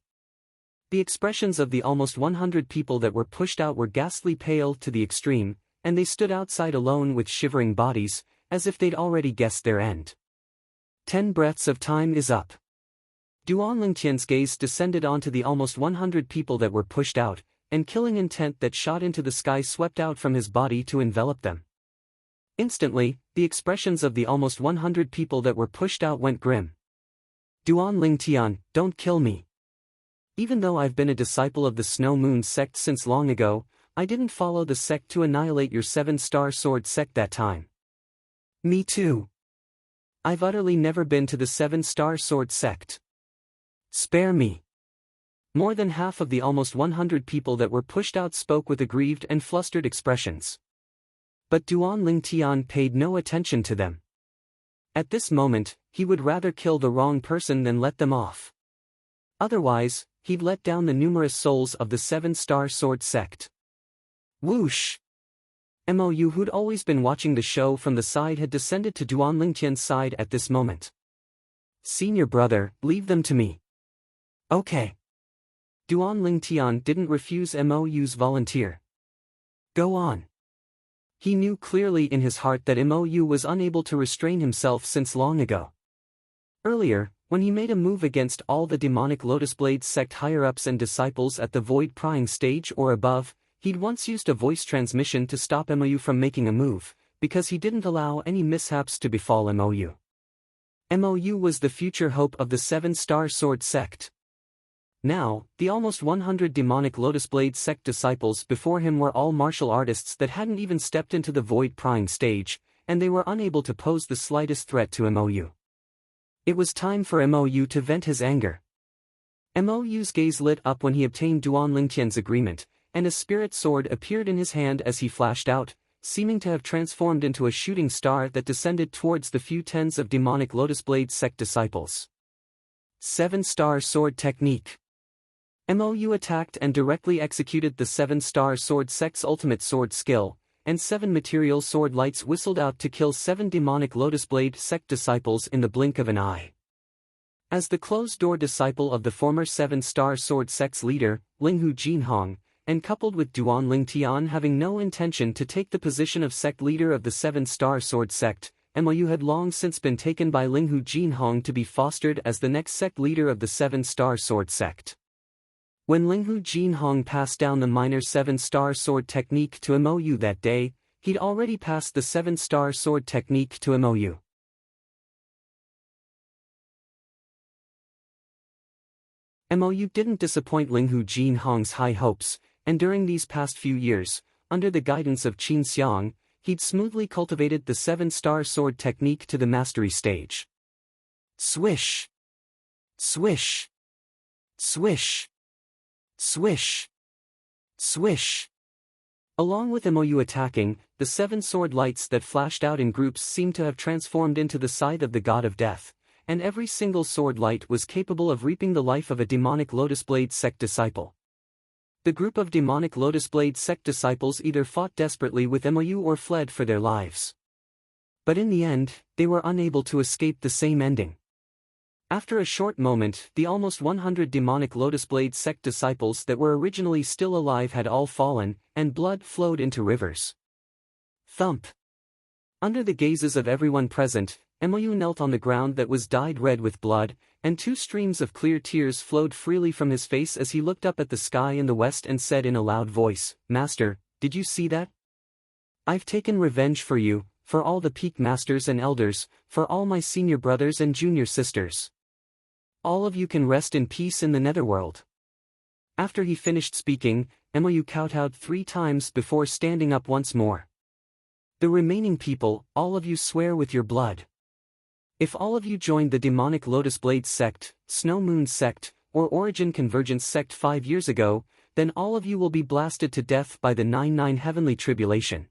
The expressions of the almost 100 people that were pushed out were ghastly pale to the extreme, and they stood outside alone with shivering bodies, as if they'd already guessed their end. 10 breaths of time is up. Duan Lingtian's gaze descended onto the almost 100 people that were pushed out, and killing intent that shot into the sky swept out from his body to envelop them. Instantly, the expressions of the almost 100 people that were pushed out went grim. Duan Lingtian, don't kill me. Even though I've been a disciple of the Snow Moon sect since long ago, I didn't follow the sect to annihilate your 7-star sword sect that time. Me too. I've utterly never been to the 7-star sword sect. Spare me. More than half of the almost 100 people that were pushed out spoke with aggrieved and flustered expressions. But Duan Lingtian paid no attention to them. At this moment, he would rather kill the wrong person than let them off. Otherwise, he'd let down the numerous souls of the 7-star sword sect. Whoosh! Mou, who'd always been watching the show from the side, had descended to Duan Lingtian's side at this moment. Senior brother, leave them to me. Okay. Duan Lingtian didn't refuse Mou's volunteer. Go on. He knew clearly in his heart that Mou was unable to restrain himself since long ago. Earlier, when he made a move against all the demonic Lotus Blade sect higher-ups and disciples at the void prying stage or above, he'd once used a voice transmission to stop Mou from making a move, because he didn't allow any mishaps to befall Mou. Mou was the future hope of the 7-star sword sect. Now, the almost 100 demonic Lotus Blade sect disciples before him were all martial artists that hadn't even stepped into the void prying stage, and they were unable to pose the slightest threat to Mou. It was time for Mou to vent his anger. Mou's gaze lit up when he obtained Duan Lingtian's agreement, and a spirit sword appeared in his hand as he flashed out, seeming to have transformed into a shooting star that descended towards the few tens of demonic Lotus Blade sect disciples. 7-star sword technique. Mou attacked and directly executed the 7-star sword sect's ultimate sword skill, and 7 material sword lights whistled out to kill 7 demonic Lotus Blade sect disciples in the blink of an eye. As the closed-door disciple of the former 7-star sword sect's leader, Linghu Jinhong, and coupled with Duan Lingtian having no intention to take the position of sect leader of the 7-star sword sect, Mou had long since been taken by Linghu Jinhong to be fostered as the next sect leader of the 7-star sword sect. When Linghu Jinhong passed down the minor 7-star sword technique to Mou that day, he'd already passed the 7-star sword technique to Mou. Mou didn't disappoint Linghu Jinhong's high hopes, and during these past few years, under the guidance of Qin Xiang, he'd smoothly cultivated the 7-star sword technique to the mastery stage. Swish! Swish! Swish! Swish! Swish! Along with Mou attacking, the 7 sword lights that flashed out in groups seemed to have transformed into the scythe of the god of death, and every single sword light was capable of reaping the life of a demonic Lotus Blade sect disciple. The group of demonic Lotus Blade sect disciples either fought desperately with Mou or fled for their lives. But in the end, they were unable to escape the same ending. After a short moment, the almost 100 demonic Lotus Blade sect disciples that were originally still alive had all fallen, and blood flowed into rivers. Thump! Under the gazes of everyone present, Mou knelt on the ground that was dyed red with blood, and 2 streams of clear tears flowed freely from his face as he looked up at the sky in the west and said in a loud voice, "Master, did you see that? I've taken revenge for you, for all the peak masters and elders, for all my senior brothers and junior sisters. All of you can rest in peace in the netherworld." After he finished speaking, Mou kowtowed 3 times before standing up once more. "The remaining people, all of you swear with your blood. If all of you joined the demonic Lotus Blade sect, Snow Moon sect, or Origin Convergence sect 5 years ago, then all of you will be blasted to death by the 99 heavenly tribulation."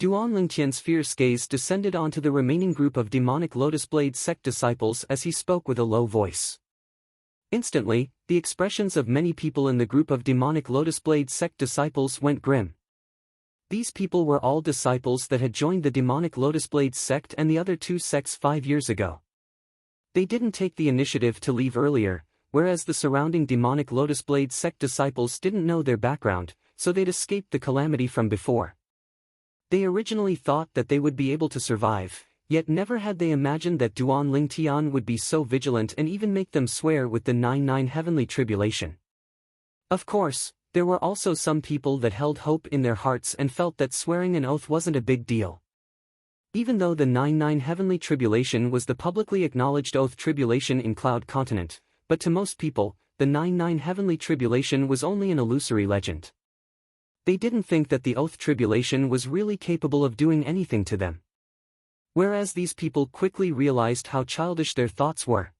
Duan Lingtian's fierce gaze descended onto the remaining group of demonic Lotus Blade sect disciples as he spoke with a low voice. Instantly, the expressions of many people in the group of demonic Lotus Blade sect disciples went grim. These people were all disciples that had joined the demonic Lotus Blade sect and the other two sects 5 years ago. They didn't take the initiative to leave earlier, whereas the surrounding demonic Lotus Blade sect disciples didn't know their background, so they'd escaped the calamity from before. They originally thought that they would be able to survive, yet never had they imagined that Duan Lingtian would be so vigilant and even make them swear with the 99 heavenly tribulation. Of course, there were also some people that held hope in their hearts and felt that swearing an oath wasn't a big deal. Even though the 99 heavenly tribulation was the publicly acknowledged oath tribulation in Cloud Continent, but to most people, the 99 heavenly tribulation was only an illusory legend. They didn't think that the oath tribulation was really capable of doing anything to them. Whereas these people quickly realized how childish their thoughts were.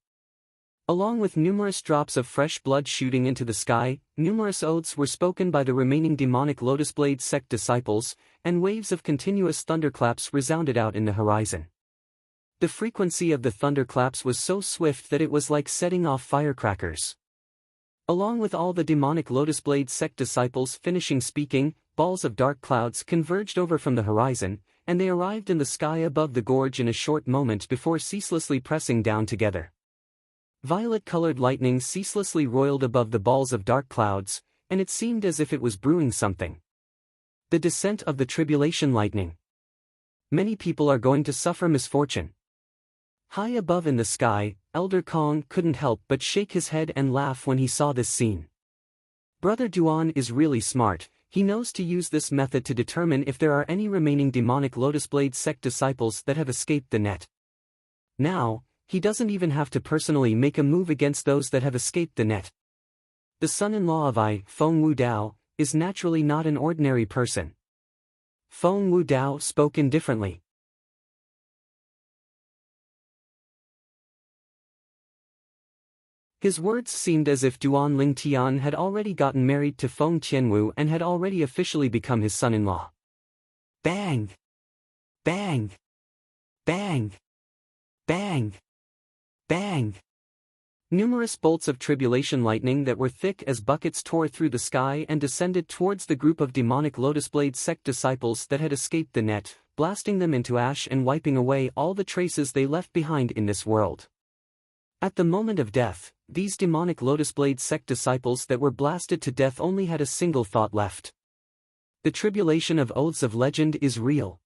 Along with numerous drops of fresh blood shooting into the sky, numerous oaths were spoken by the remaining demonic Lotus Blade sect disciples, and waves of continuous thunderclaps resounded out in the horizon. The frequency of the thunderclaps was so swift that it was like setting off firecrackers. Along with all the demonic Lotus Blade sect disciples finishing speaking, balls of dark clouds converged over from the horizon, and they arrived in the sky above the gorge in a short moment before ceaselessly pressing down together. Violet-colored lightning ceaselessly roiled above the balls of dark clouds, and it seemed as if it was brewing something. The descent of the tribulation lightning. Many people are going to suffer misfortune. High above in the sky, Elder Kong couldn't help but shake his head and laugh when he saw this scene. Brother Duan is really smart. He knows to use this method to determine if there are any remaining demonic Lotus Blade sect disciples that have escaped the net. Now, he doesn't even have to personally make a move against those that have escaped the net. The son-in-law of Feng Wu Dao, is naturally not an ordinary person. Feng Wu Dao spoke indifferently. His words seemed as if Duan Lingtian had already gotten married to Feng Tianwu and had already officially become his son-in-law. Bang! Bang! Bang! Bang! Bang! Numerous bolts of tribulation lightning that were thick as buckets tore through the sky and descended towards the group of demonic Lotus Blade sect disciples that had escaped the net, blasting them into ash and wiping away all the traces they left behind in this world. At the moment of death, these demonic Lotus Blade sect disciples that were blasted to death only had a single thought left. The tribulation of oaths of legend is real.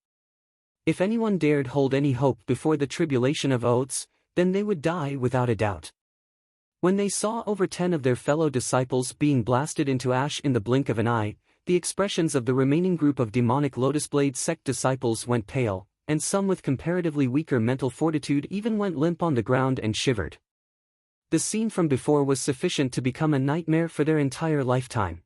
If anyone dared hold any hope before the tribulation of oaths, then they would die without a doubt. When they saw over 10 of their fellow disciples being blasted into ash in the blink of an eye, the expressions of the remaining group of demonic Lotus Blade sect disciples went pale, and some with comparatively weaker mental fortitude even went limp on the ground and shivered. The scene from before was sufficient to become a nightmare for their entire lifetime.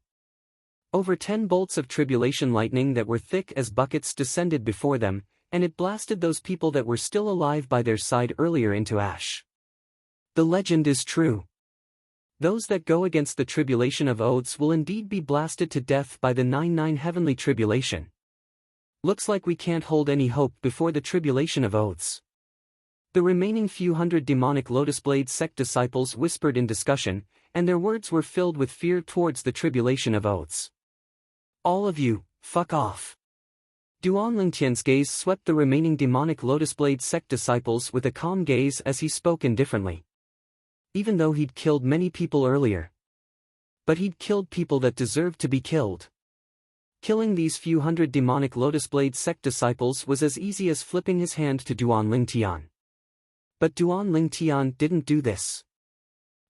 Over 10 bolts of tribulation lightning that were thick as buckets descended before them, and it blasted those people that were still alive by their side earlier into ash. The legend is true. Those that go against the tribulation of oaths will indeed be blasted to death by the 99 heavenly tribulation. Looks like we can't hold any hope before the tribulation of oaths. The remaining few hundred demonic Lotus Blade sect disciples whispered in discussion, and their words were filled with fear towards the tribulation of oaths. All of you, fuck off. Duan Lingtian's gaze swept the remaining demonic Lotus Blade sect disciples with a calm gaze as he spoke indifferently. Even though he'd killed many people earlier. But he'd killed people that deserved to be killed. Killing these few hundred demonic Lotus Blade sect disciples was as easy as flipping his hand to Duan Lingtian. But Duan Lingtian didn't do this.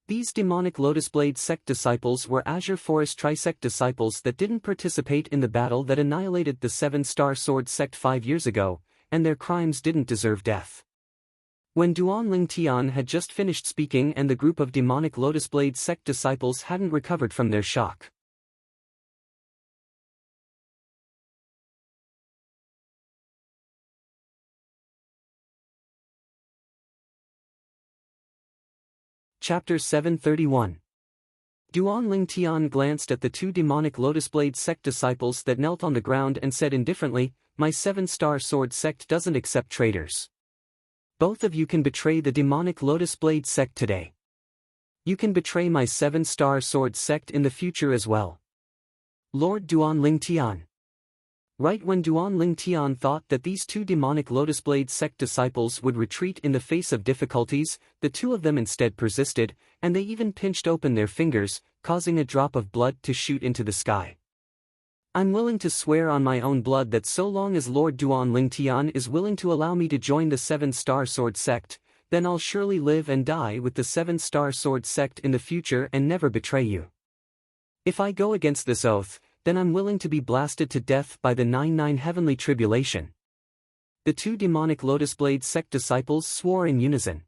These demonic Lotus Blade sect disciples were Azure Forest Trisect disciples that didn't participate in the battle that annihilated the 7-star sword sect 5 years ago, and their crimes didn't deserve death. When Duan Lingtian had just finished speaking and the group of demonic Lotus Blade sect disciples hadn't recovered from their shock. Chapter 731. Duan Lingtian glanced at the 2 demonic Lotus Blade sect disciples that knelt on the ground and said indifferently, my 7-star sword sect doesn't accept traitors. Both of you can betray the demonic Lotus Blade sect today. You can betray my 7-star sword sect in the future as well. Lord Duanling Tian. Right when Duanling Tian thought that these two demonic Lotus Blade sect disciples would retreat in the face of difficulties, the two of them instead persisted, and they even pinched open their fingers, causing a drop of blood to shoot into the sky. I'm willing to swear on my own blood that so long as Lord Duanling Tian is willing to allow me to join the 7-star sword sect, then I'll surely live and die with the 7-star sword sect in the future and never betray you. If I go against this oath, then I'm willing to be blasted to death by the 99 heavenly tribulation. The two demonic Lotus Blade sect disciples swore in unison.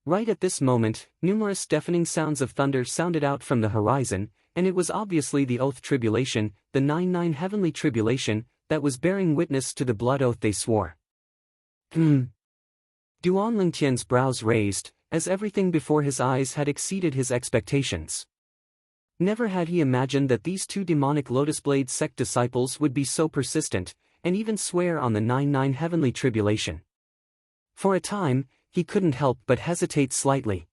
Right at this moment, numerous deafening sounds of thunder sounded out from the horizon, and it was obviously the oath tribulation, the 99 heavenly tribulation, that was bearing witness to the blood oath they swore. Duan Lingtian's brows raised, as everything before his eyes had exceeded his expectations. Never had he imagined that these two demonic Lotus Blade sect disciples would be so persistent, and even swear on the 99 heavenly tribulation. For a time, he couldn't help but hesitate slightly.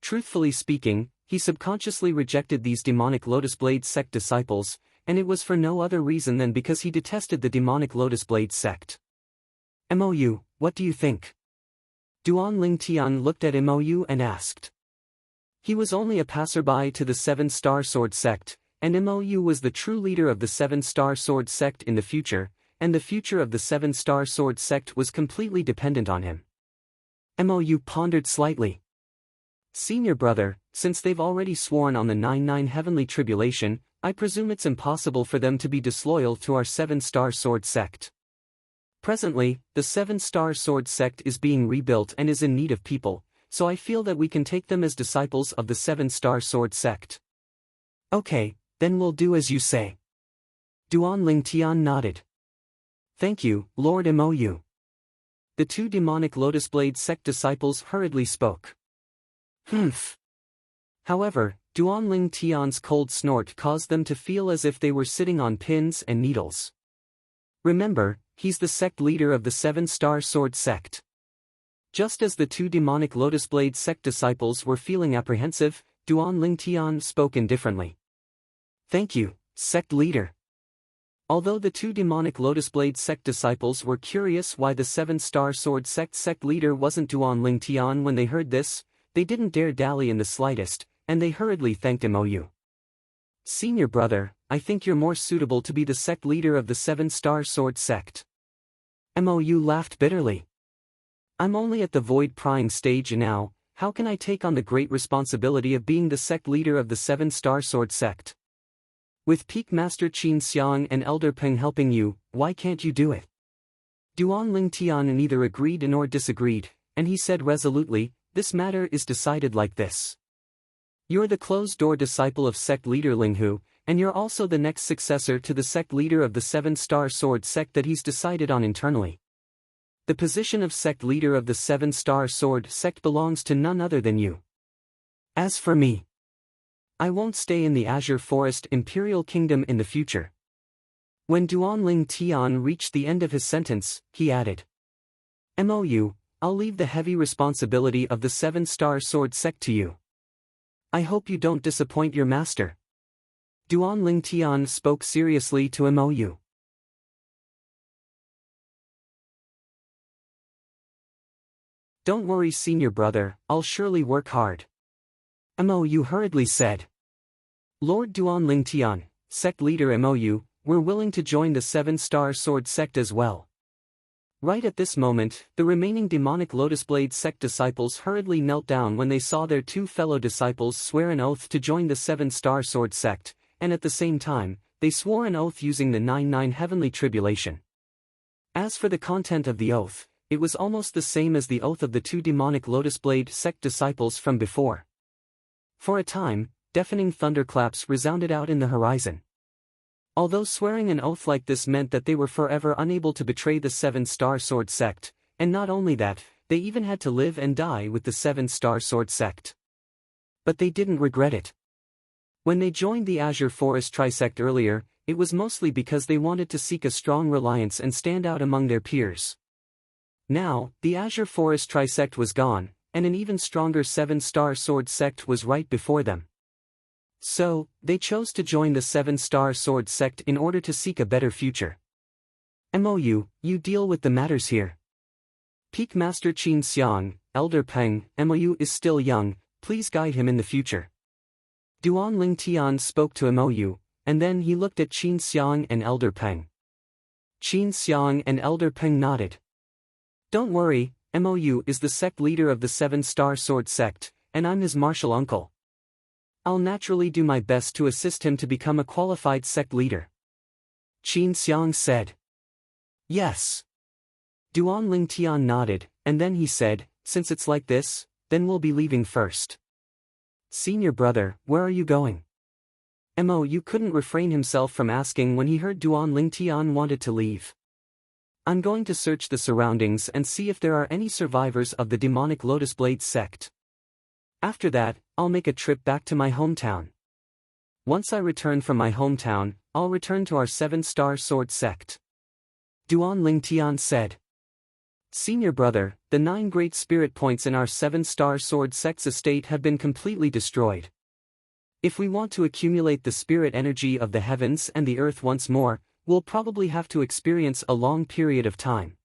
Truthfully speaking, he subconsciously rejected these demonic Lotus Blade sect disciples, and it was for no other reason than because he detested the demonic Lotus Blade sect. Mou, what do you think? Duanling Tian looked at Mou and asked. He was only a passerby to the 7-star sword sect, and Mou was the true leader of the 7-star sword sect in the future, and the future of the 7-star sword sect was completely dependent on him. Mou pondered slightly. Senior brother, since they've already sworn on the 99 heavenly tribulation, I presume it's impossible for them to be disloyal to our 7-star sword sect. Presently, the 7-star sword sect is being rebuilt and is in need of people, so I feel that we can take them as disciples of the 7-star sword sect. Okay, then we'll do as you say. Duanling Tian nodded. Thank you, Lord Mou. The two demonic Lotus Blade sect disciples hurriedly spoke. However, Duanling Tian's cold snort caused them to feel as if they were sitting on pins and needles. Remember, he's the sect leader of the 7-star sword sect. Just as the two demonic Lotus Blade sect disciples were feeling apprehensive, Duanling Tian spoke indifferently. Thank you, sect leader. Although the two demonic Lotus Blade sect disciples were curious why the 7-star sword sect leader wasn't Duanling Tian when they heard this, they didn't dare dally in the slightest, and they hurriedly thanked Mou. Senior brother, I think you're more suitable to be the sect leader of the 7-star sword sect. Mou laughed bitterly. I'm only at the void prying stage now, how can I take on the great responsibility of being the sect leader of the 7-star sword sect? With Peak Master Qin Xiang and Elder Peng helping you, why can't you do it? Duanling Tian neither agreed nor disagreed, and he said resolutely, this matter is decided like this. You're the closed-door disciple of sect leader Linghu, and you're also the next successor to the sect leader of the 7-star sword sect that he's decided on internally. The position of sect leader of the 7-star sword sect belongs to none other than you. As for me, I won't stay in the Azure Forest Imperial Kingdom in the future. When Duanling Tian reached the end of his sentence, he added. Mou, I'll leave the heavy responsibility of the 7-star sword sect to you. I hope you don't disappoint your master. Duanling Tian spoke seriously to Mou. Don't worry senior brother, I'll surely work hard. Mou hurriedly said. Lord Duanling Tian, sect leader Mou, we're willing to join the 7-star sword sect as well. Right at this moment, the remaining demonic Lotus Blade sect disciples hurriedly knelt down when they saw their two fellow disciples swear an oath to join the 7-star sword sect, and at the same time, they swore an oath using the 99 heavenly tribulation. As for the content of the oath, it was almost the same as the oath of the two demonic Lotus Blade sect disciples from before. For a time, deafening thunderclaps resounded out in the horizon. Although swearing an oath like this meant that they were forever unable to betray the 7-star sword sect, and not only that, they even had to live and die with the 7-star sword sect. But they didn't regret it. When they joined the Azure Forest Trisect earlier, it was mostly because they wanted to seek a strong reliance and stand out among their peers. Now, the Azure Forest Trisect was gone, and an even stronger 7-star sword sect was right before them. So, they chose to join the 7-star sword sect in order to seek a better future. MOU, you deal with the matters here. Peak Master Qin Xiang, Elder Peng, MOU is still young, please guide him in the future. Duan Ling Tian spoke to MOU, and then he looked at Qin Xiang and Elder Peng. Qin Xiang and Elder Peng nodded. Don't worry, MOU is the sect leader of the 7-star sword sect, and I'm his martial uncle. I'll naturally do my best to assist him to become a qualified sect leader. Qin Xiang said. Yes. Duan Ling Tian nodded, and then he said, since it's like this, then we'll be leaving first. Senior brother, where are you going? MOU couldn't refrain himself from asking when he heard Duan Ling Tian wanted to leave. I'm going to search the surroundings and see if there are any survivors of the demonic Lotus Blade sect. After that, I'll make a trip back to my hometown. Once I return from my hometown, I'll return to our 7-star sword sect. Duan Ling Tian said. Senior brother, the 9 great spirit points in our 7-star sword sect's estate have been completely destroyed. If we want to accumulate the spirit energy of the heavens and the earth once more, we'll probably have to experience a long period of time.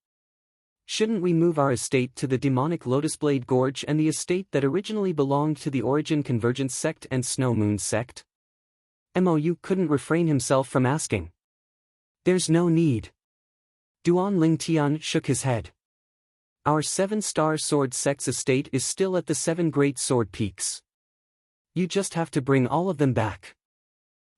Shouldn't we move our estate to the demonic Lotus Blade Gorge and the estate that originally belonged to the Origin Convergence sect and Snow Moon sect? MOU couldn't refrain himself from asking. There's no need. Duan Ling Tian shook his head. Our 7-star sword sect's estate is still at the 7 great sword peaks. You just have to bring all of them back.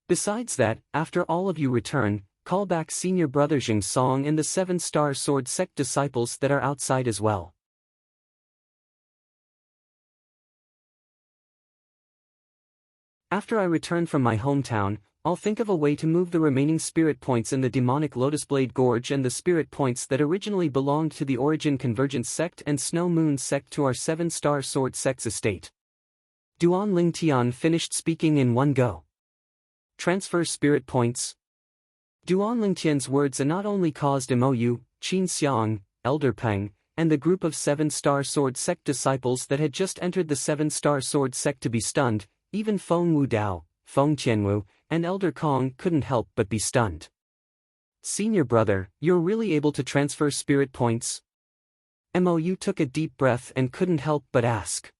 Besides that, after all of you return, call back senior brother Jing Song and the 7-star sword sect disciples that are outside as well. After I return from my hometown, I'll think of a way to move the remaining spirit points in the demonic Lotus Blade Gorge and the spirit points that originally belonged to the Origin Convergence sect and Snow Moon sect to our 7-star sword sect's estate. Duan Ling Tian finished speaking in one go. Transfer spirit points. Duan Ling Tian's words not only caused MOU, Qin Xiang, Elder Peng, and the group of 7-star sword sect disciples that had just entered the 7-star sword sect to be stunned, even Feng Wu Dao, Feng Qianwu, and Elder Kong couldn't help but be stunned. Senior brother, you're really able to transfer spirit points? MOU took a deep breath and couldn't help but ask.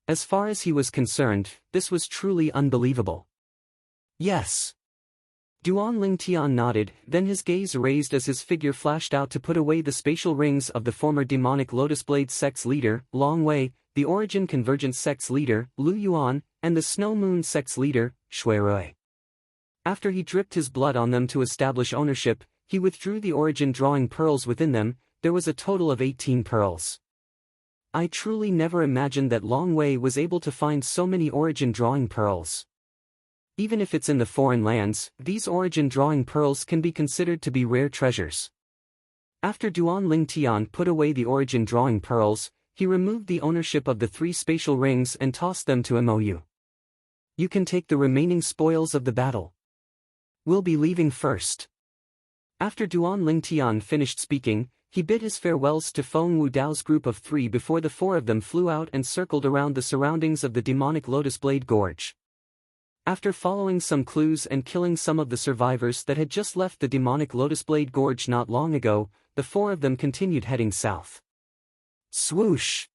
As far as he was concerned, this was truly unbelievable. Yes. Duan Ling Tian nodded, then his gaze raised as his figure flashed out to put away the spatial rings of the former demonic Lotus Blade sect's leader, Long Wei, the Origin Convergence sect's leader, Lu Yuan, and the Snow Moon sect's leader, Shui Rui. After he dripped his blood on them to establish ownership, he withdrew the origin drawing pearls within them. There was a total of 18 pearls. I truly never imagined that Long Wei was able to find so many origin drawing pearls. Even if it's in the foreign lands, these origin drawing pearls can be considered to be rare treasures. After Duan Ling Tian put away the origin drawing pearls, he removed the ownership of the 3 spatial rings and tossed them to MOU. You can take the remaining spoils of the battle. We'll be leaving first. After Duan Ling Tian finished speaking, he bid his farewells to Feng Wu Dao's group of 3 before the 4 of them flew out and circled around the surroundings of the demonic Lotus Blade Gorge. After following some clues and killing some of the survivors that had just left the demonic Lotus Blade Gorge not long ago, the 4 of them continued heading south. Swoosh!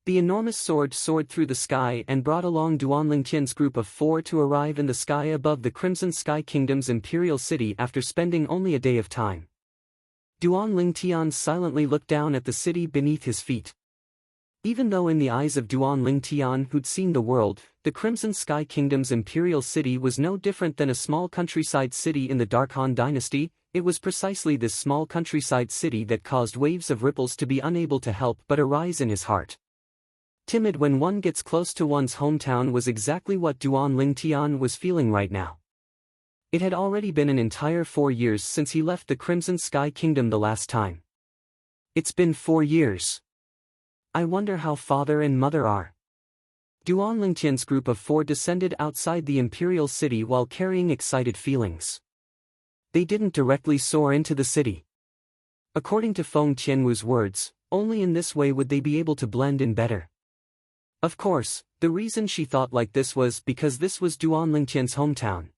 The enormous sword soared through the sky and brought along Duan Ling Tian's group of 4 to arrive in the sky above the Crimson Sky Kingdom's imperial city after spending only a day of time. Duan Ling Tian silently looked down at the city beneath his feet. Even though in the eyes of Duan Ling Tian who'd seen the world, the Crimson Sky Kingdom's imperial city was no different than a small countryside city in the Dark Han dynasty, it was precisely this small countryside city that caused waves of ripples to be unable to help but arise in his heart. Timid when one gets close to one's hometown was exactly what Duan Ling Tian was feeling right now. It had already been an entire 4 years since he left the Crimson Sky Kingdom the last time. It's been 4 years. I wonder how father and mother are. Duan Ling Tian's group of 4 descended outside the imperial city while carrying excited feelings. They didn't directly soar into the city. According to Feng Qianwu's words, only in this way would they be able to blend in better. Of course, the reason she thought like this was because this was Duan Lingtian's hometown.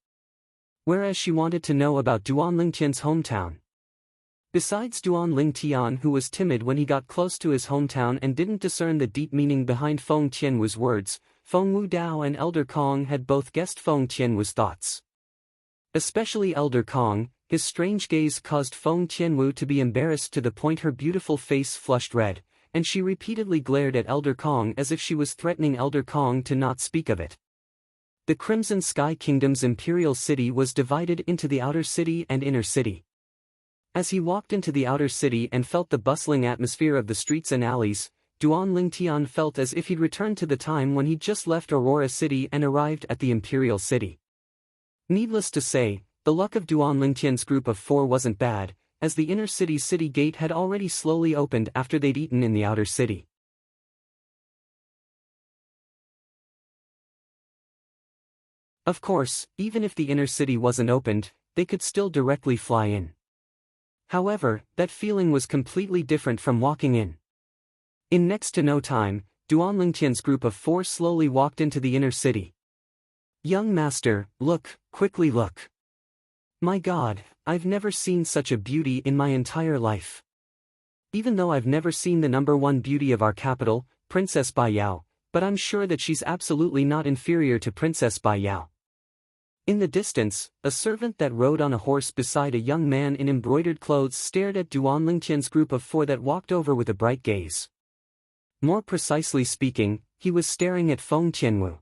Whereas she wanted to know about Duan Lingtian's hometown. Besides Duan Lingtian, who was timid when he got close to his hometown and didn't discern the deep meaning behind Feng Qianwu's words, Feng Wudao and Elder Kong had both guessed Feng Qianwu's thoughts. Especially Elder Kong, his strange gaze caused Feng Qianwu to be embarrassed to the point her beautiful face flushed red, and she repeatedly glared at Elder Kong as if she was threatening Elder Kong to not speak of it. The Crimson Sky Kingdom's imperial city was divided into the outer city and inner city. As he walked into the outer city and felt the bustling atmosphere of the streets and alleys, Duan Lingtian felt as if he'd returned to the time when he'd just left Aurora City and arrived at the imperial city. Needless to say, the luck of Duan Lingtian's group of 4 wasn't bad, as the inner city's city gate had already slowly opened after they'd eaten in the outer city. Of course, even if the inner city wasn't opened, they could still directly fly in. However, that feeling was completely different from walking in. In next to no time, Duan Lingtian's group of 4 slowly walked into the inner city. Young master, look, quickly look. My God, I've never seen such a beauty in my entire life. Even though I've never seen the #1 beauty of our capital, Princess Bai Yao, but I'm sure that she's absolutely not inferior to Princess Bai Yao. In the distance, a servant that rode on a horse beside a young man in embroidered clothes stared at Duan Lingtian's group of 4 that walked over with a bright gaze. More precisely speaking, he was staring at Feng Qianwu.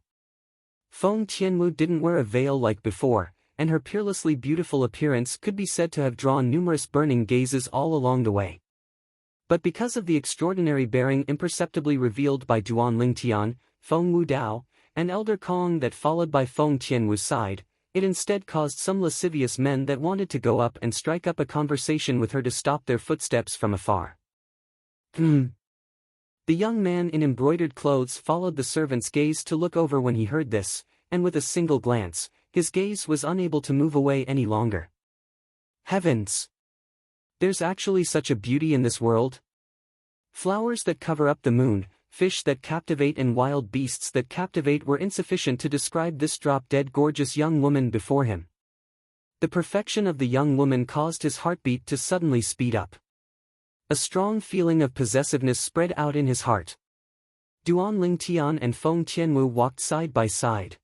Feng Qianwu didn't wear a veil like before, and her peerlessly beautiful appearance could be said to have drawn numerous burning gazes all along the way. But because of the extraordinary bearing imperceptibly revealed by Duan Lingtian, Feng Wudao, and Elder Kong that followed by Feng Qianwu's side, it instead caused some lascivious men that wanted to go up and strike up a conversation with her to stop their footsteps from afar. The young man in embroidered clothes followed the servant's gaze to look over when he heard this, and with a single glance, his gaze was unable to move away any longer. Heavens! There's actually such a beauty in this world? Flowers that cover up the moon, fish that captivate and wild beasts that captivate were insufficient to describe this drop-dead gorgeous young woman before him. The perfection of the young woman caused his heartbeat to suddenly speed up. A strong feeling of possessiveness spread out in his heart. Duan Lingtian and Feng Qianwu walked side by side.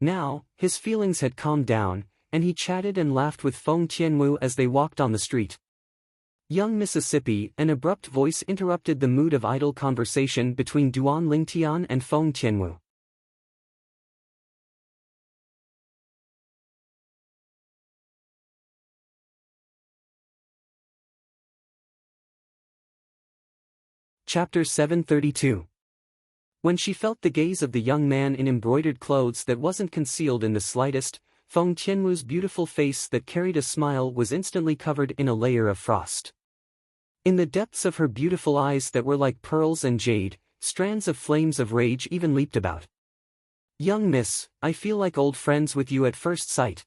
Now, his feelings had calmed down, and he chatted and laughed with Feng Qianwu as they walked on the street. Young Mississippi, an abrupt voice interrupted the mood of idle conversation between Duan Lingtian and Feng Qianwu. Chapter 732. When she felt the gaze of the young man in embroidered clothes that wasn't concealed in the slightest, Feng Qianwu's beautiful face that carried a smile was instantly covered in a layer of frost. In the depths of her beautiful eyes that were like pearls and jade, strands of flames of rage even leaped about. Young miss, I feel like old friends with you at first sight.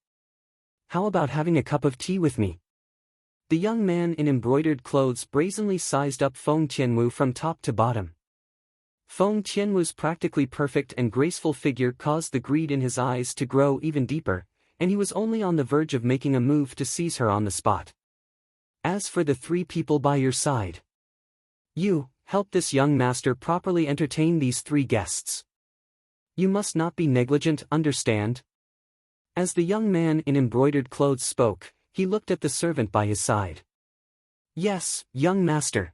How about having a cup of tea with me? The young man in embroidered clothes brazenly sized up Feng Qianwu from top to bottom. Feng Qianwu's practically perfect and graceful figure caused the greed in his eyes to grow even deeper, and he was only on the verge of making a move to seize her on the spot. As for the 3 people by your side, you, help this young master properly entertain these 3 guests. You must not be negligent, understand? As the young man in embroidered clothes spoke, he looked at the servant by his side. Yes, young master.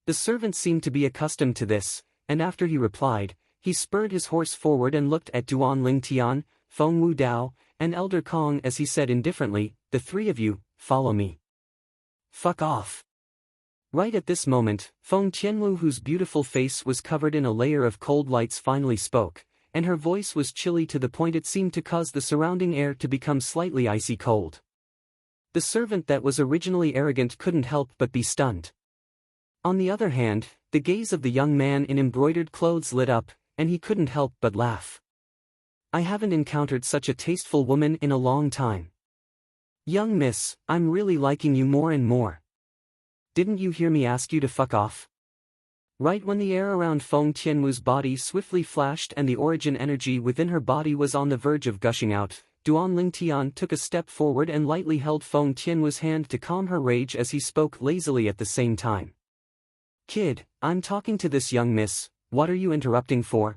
The servant seemed to be accustomed to this, and after he replied, he spurred his horse forward and looked at Duan Lingtian, Feng Wudao, and Elder Kong as he said indifferently, the 3 of you, follow me. Fuck off. Right at this moment, Feng Qianwu, whose beautiful face was covered in a layer of cold lights, finally spoke, and her voice was chilly to the point it seemed to cause the surrounding air to become slightly icy cold. The servant that was originally arrogant couldn't help but be stunned. On the other hand, the gaze of the young man in embroidered clothes lit up, and he couldn't help but laugh. I haven't encountered such a tasteful woman in a long time. Young miss, I'm really liking you more and more. Didn't you hear me ask you to fuck off? Right when the air around Feng Tianwu's body swiftly flashed and the origin energy within her body was on the verge of gushing out, Duan Lingtian took a step forward and lightly held Feng Tianwu's hand to calm her rage as he spoke lazily at the same time. Kid, I'm talking to this young miss, what are you interrupting for?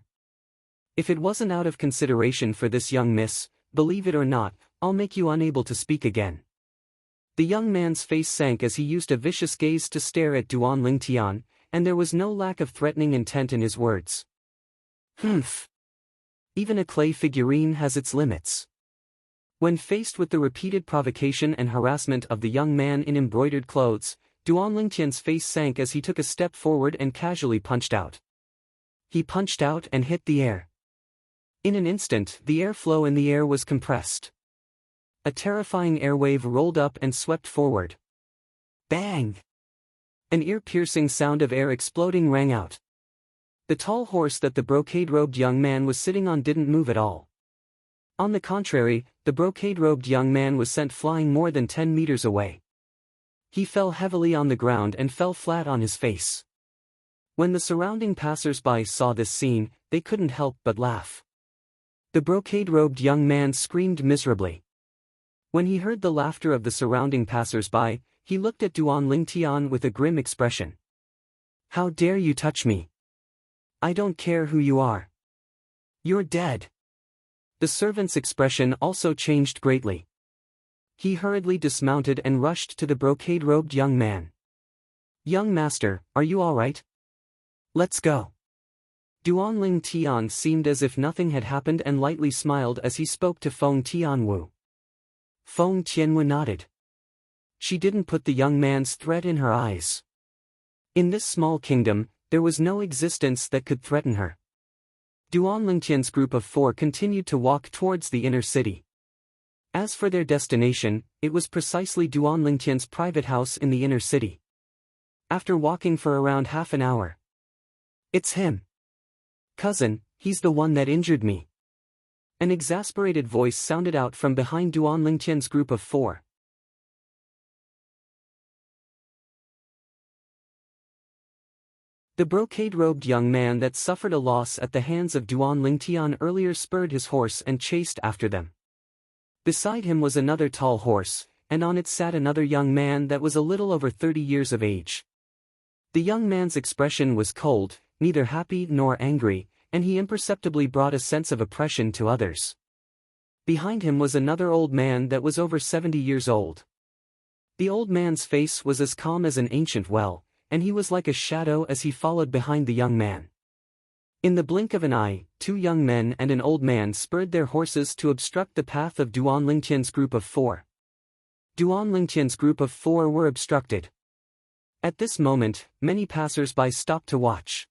If it wasn't out of consideration for this young miss, believe it or not, I'll make you unable to speak again. The young man's face sank as he used a vicious gaze to stare at Duan Lingtian, and there was no lack of threatening intent in his words. Humph. Even a clay figurine has its limits. When faced with the repeated provocation and harassment of the young man in embroidered clothes, Duan Lingtian's face sank as he took a step forward and casually punched out. He punched out and hit the air. In an instant, the airflow in the air was compressed. A terrifying airwave rolled up and swept forward. Bang! An ear-piercing sound of air exploding rang out. The tall horse that the brocade-robed young man was sitting on didn't move at all. On the contrary, the brocade-robed young man was sent flying more than 10 meters away. He fell heavily on the ground and fell flat on his face. When the surrounding passers-by saw this scene, they couldn't help but laugh. The brocade-robed young man screamed miserably. When he heard the laughter of the surrounding passers-by, he looked at Duan Lingtian with a grim expression. How dare you touch me? I don't care who you are. You're dead. The servant's expression also changed greatly. He hurriedly dismounted and rushed to the brocade-robed young man. Young master, are you all right? Let's go. Duan Lingtian seemed as if nothing had happened and lightly smiled as he spoke to Feng Tianwu. Feng Tianwu nodded. She didn't put the young man's threat in her eyes. In this small kingdom, there was no existence that could threaten her. Duan Lingtian's group of 4 continued to walk towards the inner city. As for their destination, it was precisely Duan Lingtian's private house in the inner city. After walking for around half an hour. It's him. Cousin, he's the one that injured me. An exasperated voice sounded out from behind Duan Lingtian's group of 4. The brocade-robed young man that suffered a loss at the hands of Duan Lingtian earlier spurred his horse and chased after them. Beside him was another tall horse, and on it sat another young man that was a little over 30 years of age. The young man's expression was cold, neither happy nor angry, and he imperceptibly brought a sense of oppression to others. Behind him was another old man that was over 70 years old. The old man's face was as calm as an ancient well, and he was like a shadow as he followed behind the young man. In the blink of an eye, 2 young men and an old man spurred their horses to obstruct the path of Duan Lingtian's group of 4. Duan Lingtian's group of 4 were obstructed. At this moment, many passers-by stopped to watch.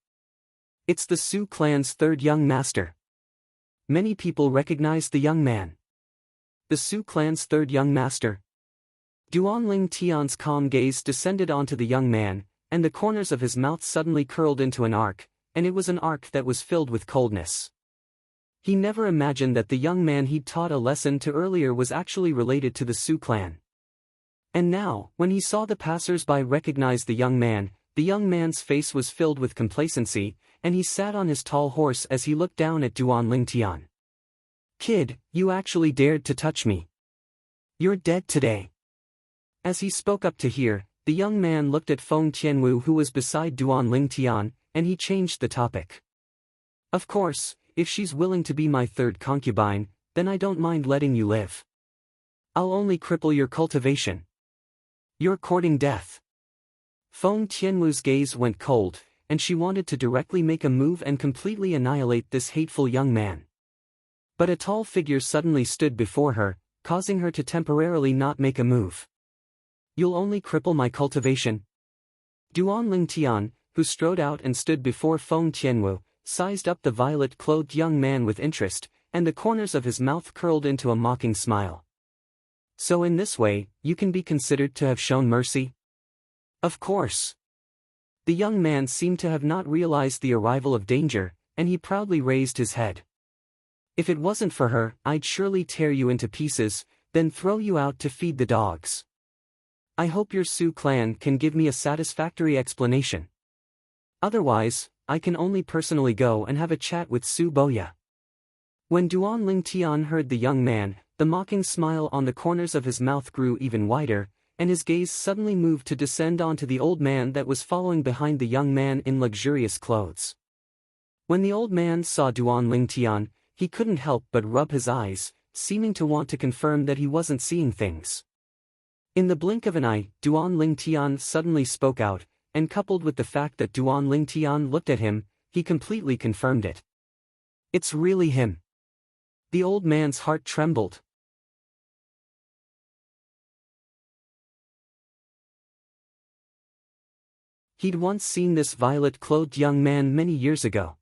It's the Su clan's 3rd young master. Many people recognized the young man. The Su clan's 3rd young master. Duan Lingtian's calm gaze descended onto the young man, and the corners of his mouth suddenly curled into an arc, and it was an arc that was filled with coldness. He never imagined that the young man he'd taught a lesson to earlier was actually related to the Su clan. And now, when he saw the passers-by recognize the young man's face was filled with complacency, and he sat on his tall horse as he looked down at Duan Lingtian. Kid, you actually dared to touch me. You're dead today. As he spoke up to hear, the young man looked at Feng Tianwu who was beside Duan Lingtian, and he changed the topic. Of course, if she's willing to be my 3rd concubine, then I don't mind letting you live. I'll only cripple your cultivation. You're courting death. Feng Tianwu's gaze went cold, and she wanted to directly make a move and completely annihilate this hateful young man. But a tall figure suddenly stood before her, causing her to temporarily not make a move. You'll only cripple my cultivation? Duan Lingtian, who strode out and stood before Feng Tianwu, sized up the violet-clothed young man with interest, and the corners of his mouth curled into a mocking smile. So in this way, you can be considered to have shown mercy? Of course. The young man seemed to have not realized the arrival of danger, and he proudly raised his head. If it wasn't for her, I'd surely tear you into pieces, then throw you out to feed the dogs. I hope your Su clan can give me a satisfactory explanation. Otherwise, I can only personally go and have a chat with Su Boya. When Duan Lingtian heard the young man, the mocking smile on the corners of his mouth grew even wider, and his gaze suddenly moved to descend onto the old man that was following behind the young man in luxurious clothes. When the old man saw Duan Lingtian, he couldn't help but rub his eyes, seeming to want to confirm that he wasn't seeing things. In the blink of an eye, Duan Lingtian suddenly spoke out, and coupled with the fact that Duan Lingtian looked at him, he completely confirmed it. It's really him. The old man's heart trembled. He'd once seen this violet-clothed young man many years ago.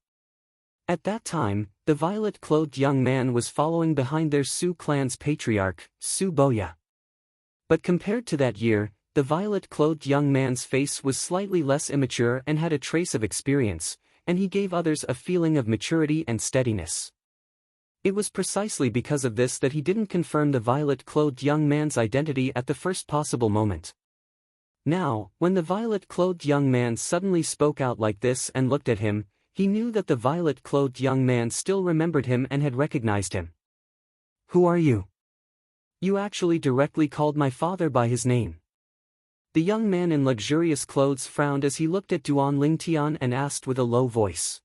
At that time, the violet-clothed young man was following behind their Su clan's patriarch, Su Boya. But compared to that year, the violet-clothed young man's face was slightly less immature and had a trace of experience, and he gave others a feeling of maturity and steadiness. It was precisely because of this that he didn't confirm the violet-clothed young man's identity at the first possible moment. Now, when the violet-clothed young man suddenly spoke out like this and looked at him, he knew that the violet-clothed young man still remembered him and had recognized him. Who are you? You actually directly called my father by his name. The young man in luxurious clothes frowned as he looked at Duan Lingtian and asked with a low voice.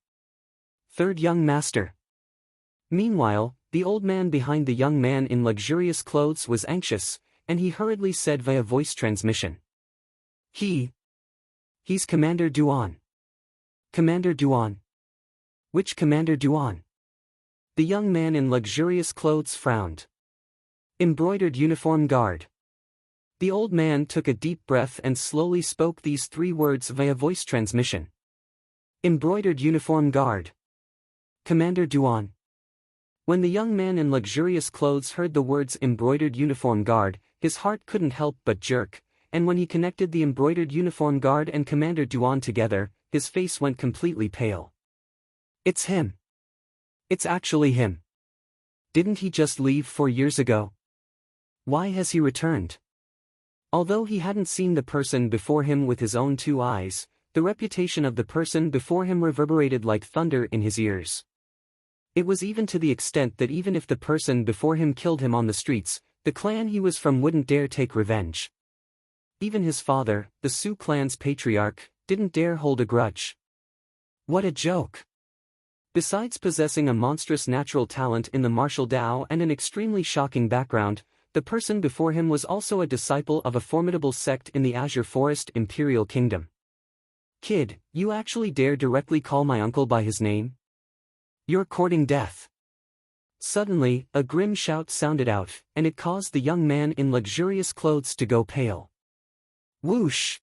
Third young master. Meanwhile, the old man behind the young man in luxurious clothes was anxious, and he hurriedly said via voice transmission. He's Commander Duan. Commander Duan. Which Commander Duan? The young man in luxurious clothes frowned. Embroidered uniform guard. The old man took a deep breath and slowly spoke these 3 words via voice transmission. Embroidered uniform guard. Commander Duan. When the young man in luxurious clothes heard the words embroidered uniform guard, his heart couldn't help but jerk, and when he connected the embroidered uniform guard and Commander Duan together, his face went completely pale. It's him. It's actually him. Didn't he just leave 4 years ago? Why has he returned? Although he hadn't seen the person before him with his own 2 eyes, the reputation of the person before him reverberated like thunder in his ears. It was even to the extent that even if the person before him killed him on the streets, the clan he was from wouldn't dare take revenge. Even his father, the Su clan's patriarch, didn't dare hold a grudge. What a joke! Besides possessing a monstrous natural talent in the martial Dao and an extremely shocking background, the person before him was also a disciple of a formidable sect in the Azure Forest Imperial Kingdom. Kid, you actually dare directly call my uncle by his name? You're courting death. Suddenly, a grim shout sounded out, and it caused the young man in luxurious clothes to go pale. Whoosh!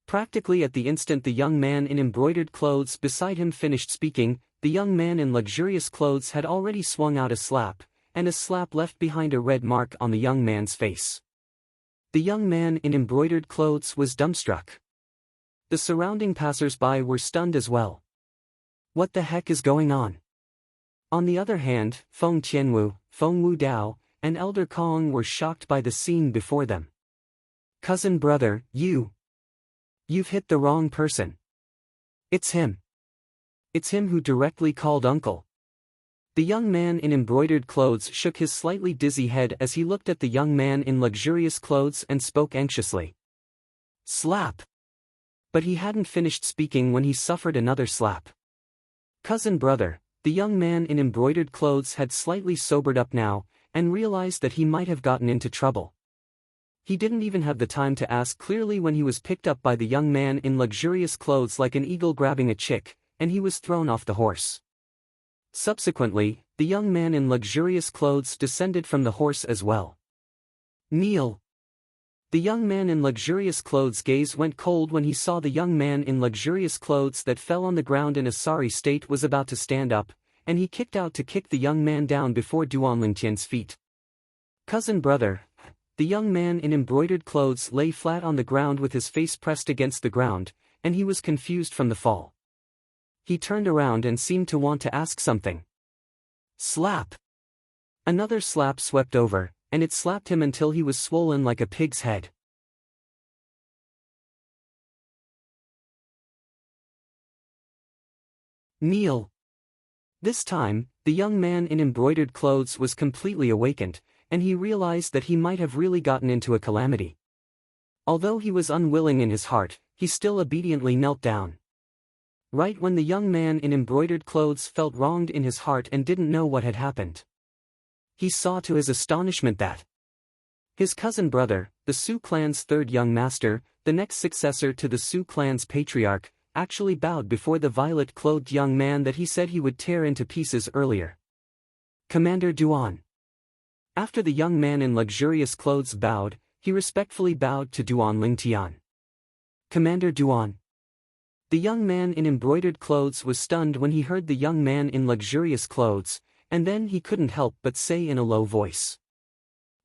Practically at the instant the young man in embroidered clothes beside him finished speaking, the young man in luxurious clothes had already swung out a slap, and a slap left behind a red mark on the young man's face. The young man in embroidered clothes was dumbstruck. The surrounding passers-by were stunned as well. What the heck is going on? On the other hand, Feng Tianwu, Feng Wu Dao, and Elder Kong were shocked by the scene before them. Cousin brother, you've hit the wrong person. It's him. It's him who directly called uncle. The young man in embroidered clothes shook his slightly dizzy head as he looked at the young man in luxurious clothes and spoke anxiously. Slap! But he hadn't finished speaking when he suffered another slap. Cousin brother, the young man in embroidered clothes had slightly sobered up now, and realized that he might have gotten into trouble. He didn't even have the time to ask clearly when he was picked up by the young man in luxurious clothes like an eagle grabbing a chick, and he was thrown off the horse. Subsequently, the young man in luxurious clothes descended from the horse as well. Kneel! The young man in luxurious clothes' gaze went cold when he saw the young man in luxurious clothes that fell on the ground in a sorry state was about to stand up, and he kicked out to kick the young man down before Duan Lingtian's feet. Cousin brother, the young man in embroidered clothes lay flat on the ground with his face pressed against the ground, and he was confused from the fall. He turned around and seemed to want to ask something. Slap! Another slap swept over, and it slapped him until he was swollen like a pig's head. Kneel. This time, the young man in embroidered clothes was completely awakened, and he realized that he might have really gotten into a calamity. Although he was unwilling in his heart, he still obediently knelt down. Right when the young man in embroidered clothes felt wronged in his heart and didn't know what had happened, he saw to his astonishment that his cousin brother, the Sioux clan's third young master, the next successor to the Sioux clan's patriarch, actually bowed before the violet-clothed young man that he said he would tear into pieces earlier. Commander Duan. After the young man in luxurious clothes bowed, he respectfully bowed to Duan Lingtian. Commander Duan. The young man in embroidered clothes was stunned when he heard the young man in luxurious clothes, and then he couldn't help but say in a low voice,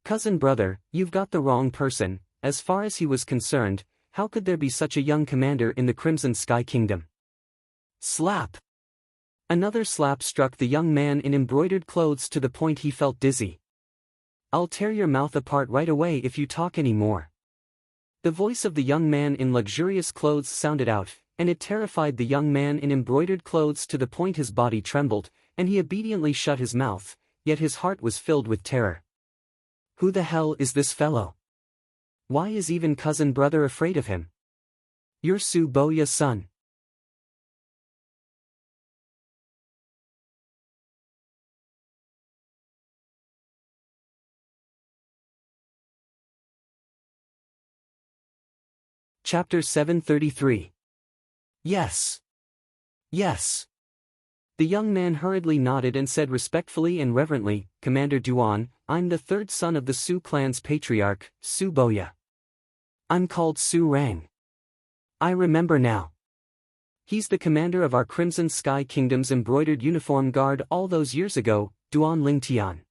"Cousin brother, you've got the wrong person." As far as he was concerned, how could there be such a young commander in the Crimson Sky Kingdom? Slap! Another slap struck the young man in embroidered clothes to the point he felt dizzy. "I'll tear your mouth apart right away if you talk any more." The voice of the young man in luxurious clothes sounded out, and it terrified the young man in embroidered clothes to the point his body trembled, and he obediently shut his mouth, yet his heart was filled with terror. Who the hell is this fellow? Why is even cousin brother afraid of him? You're Su Boya's son. Chapter 733. Yes. Yes. The young man hurriedly nodded and said respectfully and reverently, "Commander Duan, I'm the third son of the Sioux clan's patriarch, Su Boya. I'm called Soaring. I remember now. He's the commander of our Crimson Sky Kingdom's embroidered uniform guard all those years ago, Duan Lingtian."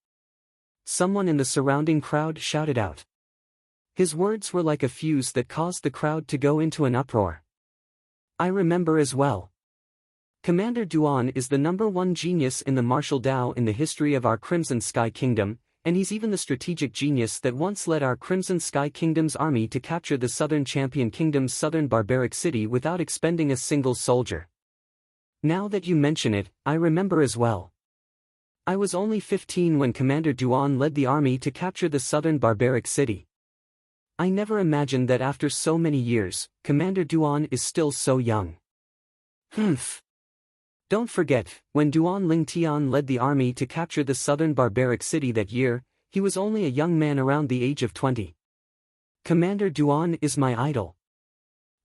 Someone in the surrounding crowd shouted out. His words were like a fuse that caused the crowd to go into an uproar. I remember as well. Commander Duan is the #1 genius in the martial Dao in the history of our Crimson Sky Kingdom, and he's even the strategic genius that once led our Crimson Sky Kingdom's army to capture the Southern Champion Kingdom's southern barbaric city without expending a single soldier. Now that you mention it, I remember as well. I was only 15 when Commander Duan led the army to capture the southern barbaric city. I never imagined that after so many years, Commander Duan is still so young. Humph. Don't forget, when Duan Lingtian led the army to capture the southern barbaric city that year, he was only a young man around the age of 20. Commander Duan is my idol.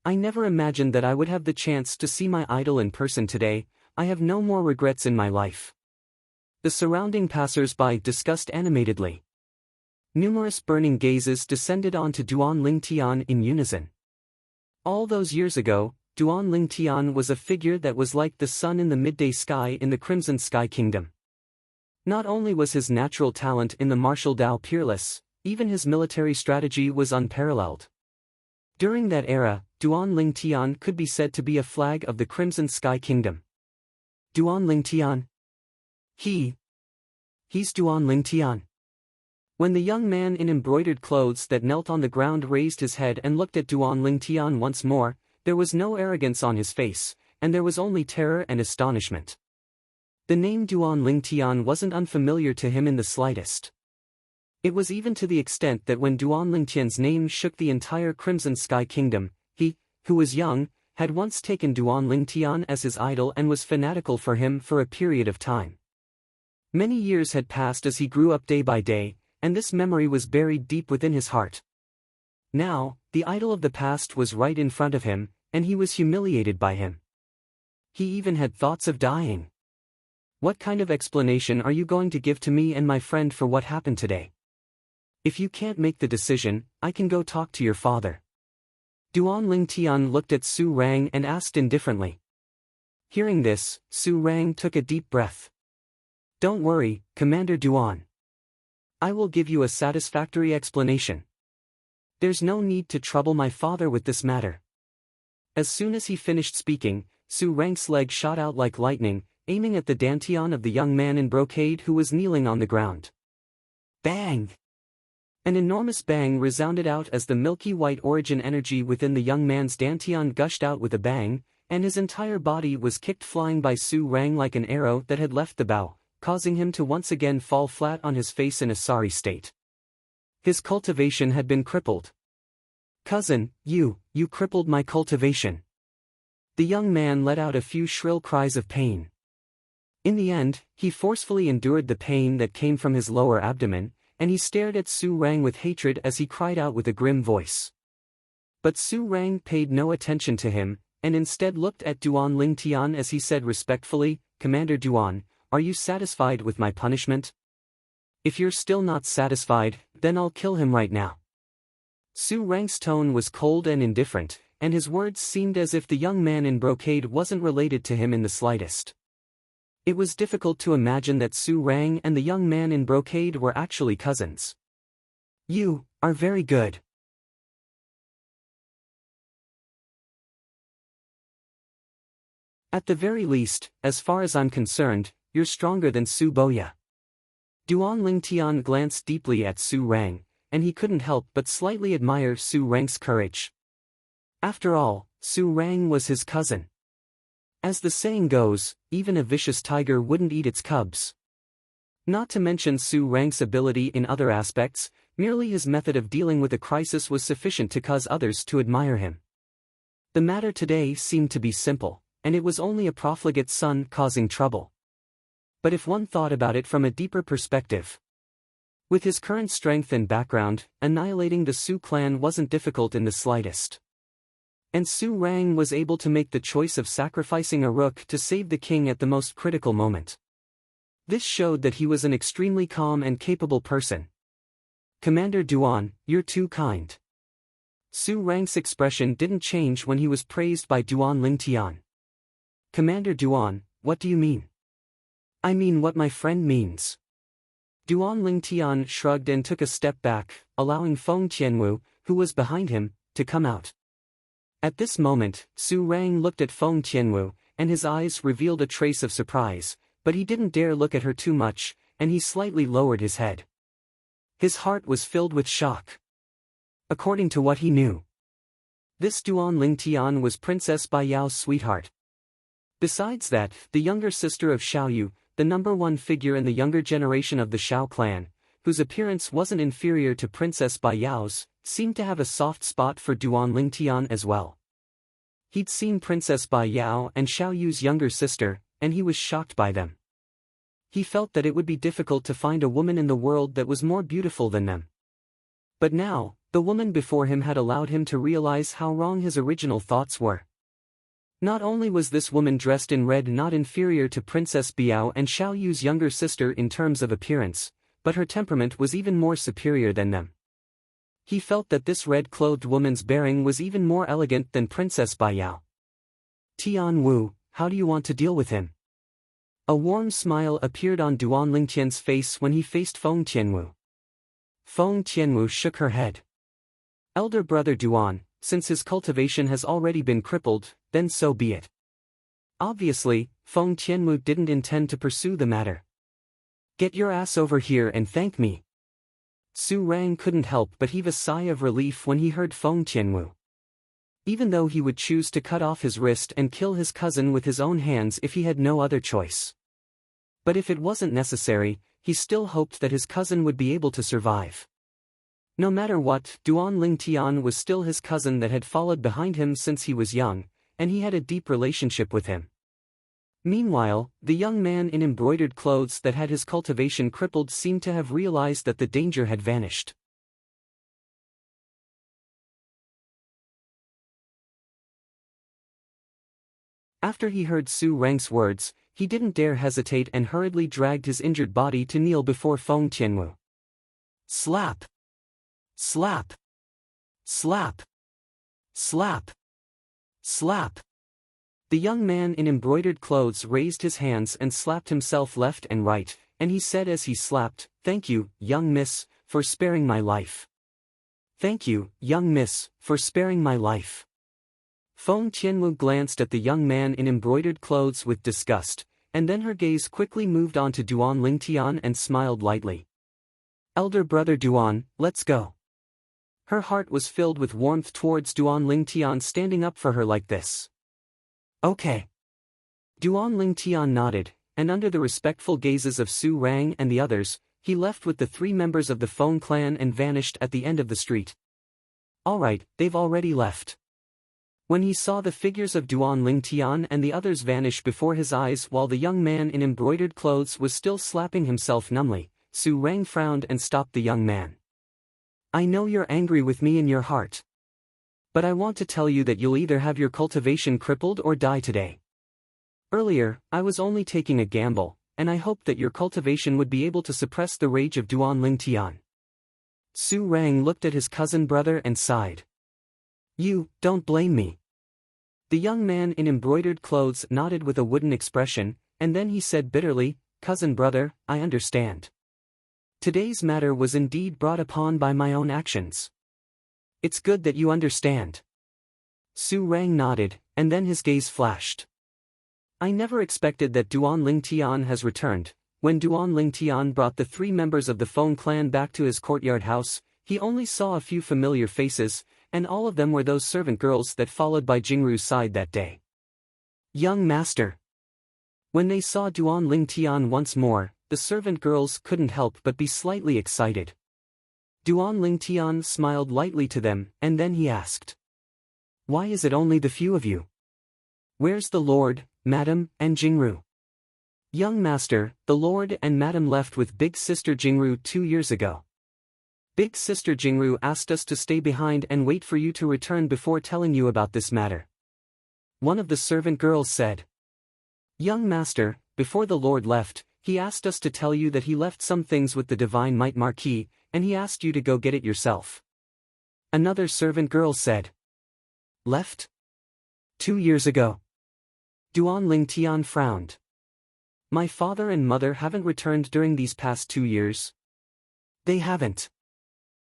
I never imagined that I would have the chance to see my idol in person today. I have no more regrets in my life. The surrounding passers-by discussed animatedly. Numerous burning gazes descended onto Duan Lingtian in unison. All those years ago, Duan Lingtian was a figure that was like the sun in the midday sky in the Crimson Sky Kingdom. Not only was his natural talent in the martial Dao peerless, even his military strategy was unparalleled. During that era, Duan Lingtian could be said to be a flag of the Crimson Sky Kingdom. Duan Lingtian? He's Duan Lingtian. When the young man in embroidered clothes that knelt on the ground raised his head and looked at Duan Lingtian once more, there was no arrogance on his face, and there was only terror and astonishment. The name Duan Lingtian wasn't unfamiliar to him in the slightest. It was even to the extent that when Duan Lingtian's name shook the entire Crimson Sky Kingdom, he, who was young, had once taken Duan Lingtian as his idol and was fanatical for him for a period of time. Many years had passed as he grew up day by day, and this memory was buried deep within his heart. Now, the idol of the past was right in front of him, and he was humiliated by him. He even had thoughts of dying. What kind of explanation are you going to give to me and my friend for what happened today? If you can't make the decision, I can go talk to your father. Duan Lingtian looked at Su Rang and asked indifferently. Hearing this, Su Rang took a deep breath. Don't worry, Commander Duan. I will give you a satisfactory explanation. There's no need to trouble my father with this matter. As soon as he finished speaking, Su Rang's leg shot out like lightning, aiming at the dantian of the young man in brocade who was kneeling on the ground. Bang! An enormous bang resounded out as the milky white origin energy within the young man's dantian gushed out with a bang, and his entire body was kicked flying by Soaring like an arrow that had left the bow, causing him to once again fall flat on his face in a sorry state. His cultivation had been crippled. "Cousin, you crippled my cultivation." The young man let out a few shrill cries of pain. In the end, he forcefully endured the pain that came from his lower abdomen, and he stared at Soaring with hatred as he cried out with a grim voice. But Soaring paid no attention to him, and instead looked at Duan Lingtian as he said respectfully, "Commander Duan, are you satisfied with my punishment? If you're still not satisfied, then I'll kill him right now." Soarang's tone was cold and indifferent, and his words seemed as if the young man in brocade wasn't related to him in the slightest. It was difficult to imagine that Soaring and the young man in brocade were actually cousins. "You are very good. At the very least, as far as I'm concerned, you're stronger than Su Boya." Duan Lingtian glanced deeply at Soaring, and he couldn't help but slightly admire Soarang's courage. After all, Soaring was his cousin. As the saying goes, even a vicious tiger wouldn't eat its cubs. Not to mention Soarang's ability in other aspects, merely his method of dealing with a crisis was sufficient to cause others to admire him. The matter today seemed to be simple, and it was only a profligate son causing trouble. But if one thought about it from a deeper perspective, with his current strength and background, annihilating the Su clan wasn't difficult in the slightest. And Soaring was able to make the choice of sacrificing a rook to save the king at the most critical moment. This showed that he was an extremely calm and capable person. "Commander Duan, you're too kind." Soarang's expression didn't change when he was praised by Duan Lingtian. "Commander Duan, what do you mean?" "I mean what my friend means." Duan Lingtian shrugged and took a step back, allowing Feng Tianwu, who was behind him, to come out. At this moment, Soaring looked at Feng Tianwu, and his eyes revealed a trace of surprise, but he didn't dare look at her too much, and he slightly lowered his head. His heart was filled with shock. According to what he knew, this Duan Lingtian was Princess Baiyao's sweetheart. Besides that, the younger sister of Xiaoyu, the #1 figure in the younger generation of the Xiao clan, whose appearance wasn't inferior to Princess Baiyao's, seemed to have a soft spot for Duan Lingtian as well. He'd seen Princess Baiyao and Xiaoyu's younger sister, and he was shocked by them. He felt that it would be difficult to find a woman in the world that was more beautiful than them. But now, the woman before him had allowed him to realize how wrong his original thoughts were. Not only was this woman dressed in red not inferior to Princess Biao and Xiaoyu's younger sister in terms of appearance, but her temperament was even more superior than them. He felt that this red-clothed woman's bearing was even more elegant than Princess Baiyao. "Tian Wu, how do you want to deal with him?" A warm smile appeared on Duan Lingtian's face when he faced Feng Tianwu. Feng Tianwu shook her head. "Elder brother Duan, since his cultivation has already been crippled, then so be it." Obviously, Feng Tianwu didn't intend to pursue the matter. "Get your ass over here and thank me." Soaring couldn't help but heave a sigh of relief when he heard Feng Tianwu. Even though he would choose to cut off his wrist and kill his cousin with his own hands if he had no other choice. But if it wasn't necessary, he still hoped that his cousin would be able to survive. No matter what, Duan Lingtian was still his cousin that had followed behind him since he was young, and he had a deep relationship with him. Meanwhile, the young man in embroidered clothes that had his cultivation crippled seemed to have realized that the danger had vanished. After he heard Soarang's words, he didn't dare hesitate and hurriedly dragged his injured body to kneel before Feng Tianwu. Slap! Slap! Slap! Slap! Slap! The young man in embroidered clothes raised his hands and slapped himself left and right, and he said as he slapped, "Thank you, young miss, for sparing my life. Thank you, young miss, for sparing my life." Feng Tianwu glanced at the young man in embroidered clothes with disgust, and then her gaze quickly moved on to Duan Lingtian and smiled lightly. Elder brother Duan, let's go. Her heart was filled with warmth towards Duan Lingtian standing up for her like this. Okay. Duan Lingtian nodded, and under the respectful gazes of Su Rang and the others, he left with the 3 members of the Feng clan and vanished at the end of the street. Alright, they've already left. When he saw the figures of Duan Lingtian and the others vanish before his eyes while the young man in embroidered clothes was still slapping himself numbly, Su Rang frowned and stopped the young man. I know you're angry with me in your heart. But I want to tell you that you'll either have your cultivation crippled or die today. Earlier, I was only taking a gamble, and I hoped that your cultivation would be able to suppress the rage of Duan Lingtian. Su Rang looked at his cousin brother and sighed. You, don't blame me. The young man in embroidered clothes nodded with a wooden expression, and then he said bitterly, Cousin brother, I understand. Today's matter was indeed brought upon by my own actions. It's good that you understand. Su Rang nodded, and then his gaze flashed. I never expected that Duan Lingtian has returned. When Duan Lingtian brought the 3 members of the Feng clan back to his courtyard house, he only saw a few familiar faces, and all of them were those servant girls that followed by Jingru's side that day. Young master. When they saw Duan Lingtian once more, the servant girls couldn't help but be slightly excited. Duan Lingtian smiled lightly to them, and then he asked. Why is it only the few of you? Where's the lord, madam, and Jingru? Young master, the lord and madam left with big sister Jingru 2 years ago. Big sister Jingru asked us to stay behind and wait for you to return before telling you about this matter. One of the servant girls said. Young master, before the lord left, he asked us to tell you that he left some things with the Divine Might Marquis, and he asked you to go get it yourself. Another servant girl said. Left? 2 years ago. Duan Lingtian frowned. My father and mother haven't returned during these past 2 years. They haven't.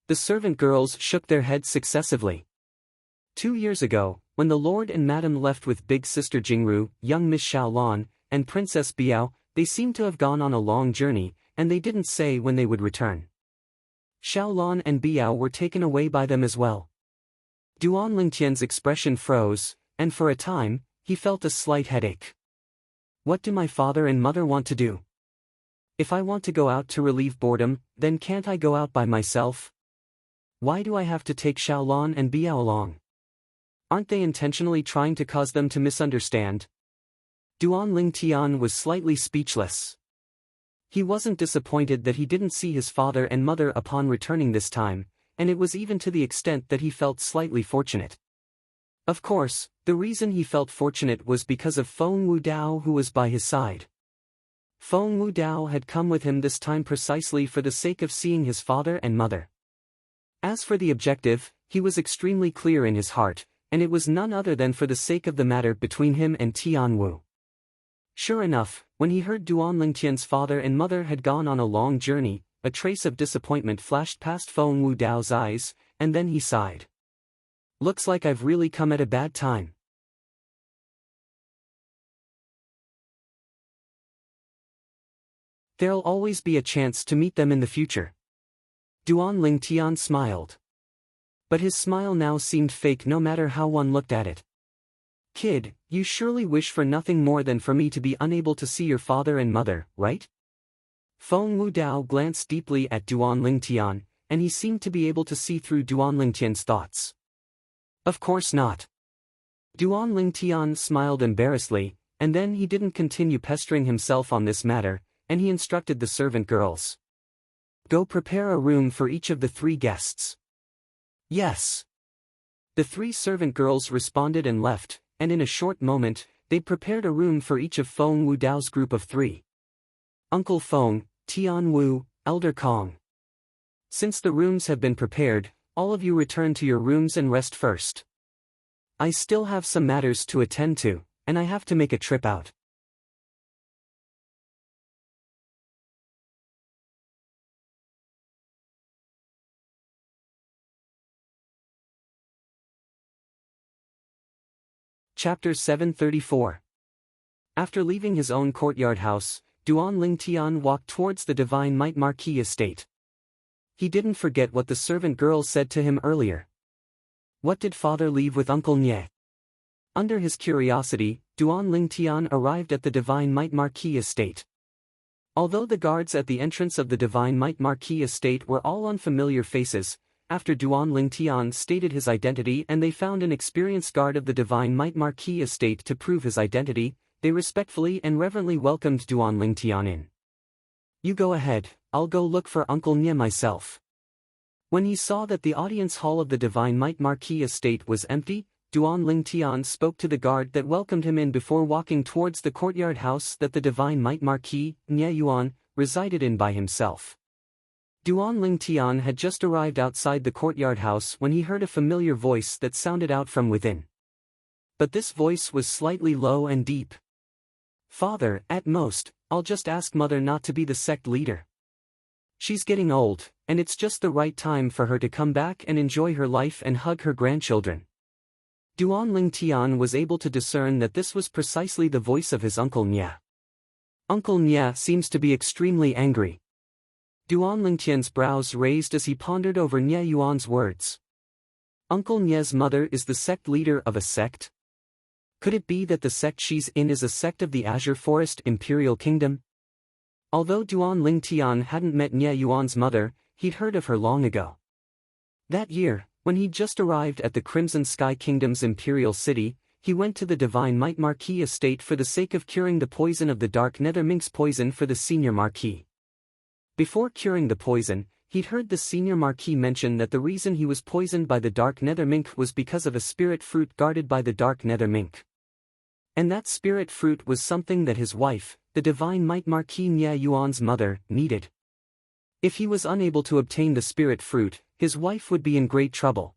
The servant girls shook their heads successively. 2 years ago, when the lord and madam left with big sister Jingru, young Miss Xiaolan, and Princess Biao, they seemed to have gone on a long journey, and they didn't say when they would return. Xiaolan and Biao were taken away by them as well. Duan Lingtian's expression froze, and for a time, he felt a slight headache. What do my father and mother want to do? If I want to go out to relieve boredom, then can't I go out by myself? Why do I have to take Xiaolan and Biao along? Aren't they intentionally trying to cause them to misunderstand? Duan Lingtian was slightly speechless. He wasn't disappointed that he didn't see his father and mother upon returning this time, and it was even to the extent that he felt slightly fortunate. Of course, the reason he felt fortunate was because of Feng Wudao who was by his side. Feng Wudao had come with him this time precisely for the sake of seeing his father and mother. As for the objective, he was extremely clear in his heart, and it was none other than for the sake of the matter between him and Tianwu. Sure enough, when he heard Duan Lingtian's father and mother had gone on a long journey, a trace of disappointment flashed past Feng Wudao's eyes, and then he sighed. Looks like I've really come at a bad time. There'll always be a chance to meet them in the future. Duan Lingtian smiled. But his smile now seemed fake no matter how one looked at it. Kid, you surely wish for nothing more than for me to be unable to see your father and mother, right? Feng Wudao glanced deeply at Duan Lingtian, and he seemed to be able to see through Duan Lingtian's thoughts. Of course not. Duan Lingtian smiled embarrassedly, and then he didn't continue pestering himself on this matter, and he instructed the servant girls. Go prepare a room for each of the 3 guests. Yes. The 3 servant girls responded and left, and in a short moment, they prepared a room for each of Feng Wudao's group of 3. Uncle Feng, Tian Wu, Elder Kong. Since the rooms have been prepared, all of you return to your rooms and rest first. I still have some matters to attend to, and I have to make a trip out. Chapter 734. After leaving his own courtyard house, Duan Lingtian walked towards the Divine Might Marquis estate. he didn't forget what the servant girl said to him earlier. What did father leave with Uncle Nye? Under his curiosity, Duan Lingtian arrived at the Divine Might Marquis estate. Although the guards at the entrance of the Divine Might Marquis estate were all unfamiliar faces, after Duan Lingtian stated his identity and they found an experienced guard of the Divine Might Marquis estate to prove his identity, they respectfully and reverently welcomed Duan Lingtian in. You go ahead, I'll go look for Uncle Nye myself. When he saw that the audience hall of the Divine Might Marquis estate was empty, Duan Lingtian spoke to the guard that welcomed him in before walking towards the courtyard house that the Divine Might Marquis, Nye Yuan, resided in by himself. Duan Lingtian had just arrived outside the courtyard house when he heard a familiar voice that sounded out from within. But this voice was slightly low and deep. Father, at most, I'll just ask Mother not to be the sect leader. She's getting old, and it's just the right time for her to come back and enjoy her life and hug her grandchildren. Duan Lingtian was able to discern that this was precisely the voice of his Uncle Nye. Uncle Nye seems to be extremely angry. Duan Lingtian's brows raised as he pondered over Nye Yuan's words. Uncle Nye's mother is the sect leader of a sect? Could it be that the sect she's in is a sect of the Azure Forest Imperial Kingdom? Although Duan Lingtian hadn't met Nye Yuan's mother, he'd heard of her long ago. That year, when he'd just arrived at the Crimson Sky Kingdom's imperial city, he went to the Divine Might Marquis estate for the sake of curing the poison of the Dark Nether Mink's poison for the Senior Marquis. Before curing the poison, he'd heard the Senior Marquis mention that the reason he was poisoned by the Dark Nether Mink was because of a spirit fruit guarded by the Dark Nether Mink. And that spirit fruit was something that his wife, the Divine Might Marquis Nye Yuan's mother, needed. If he was unable to obtain the spirit fruit, his wife would be in great trouble.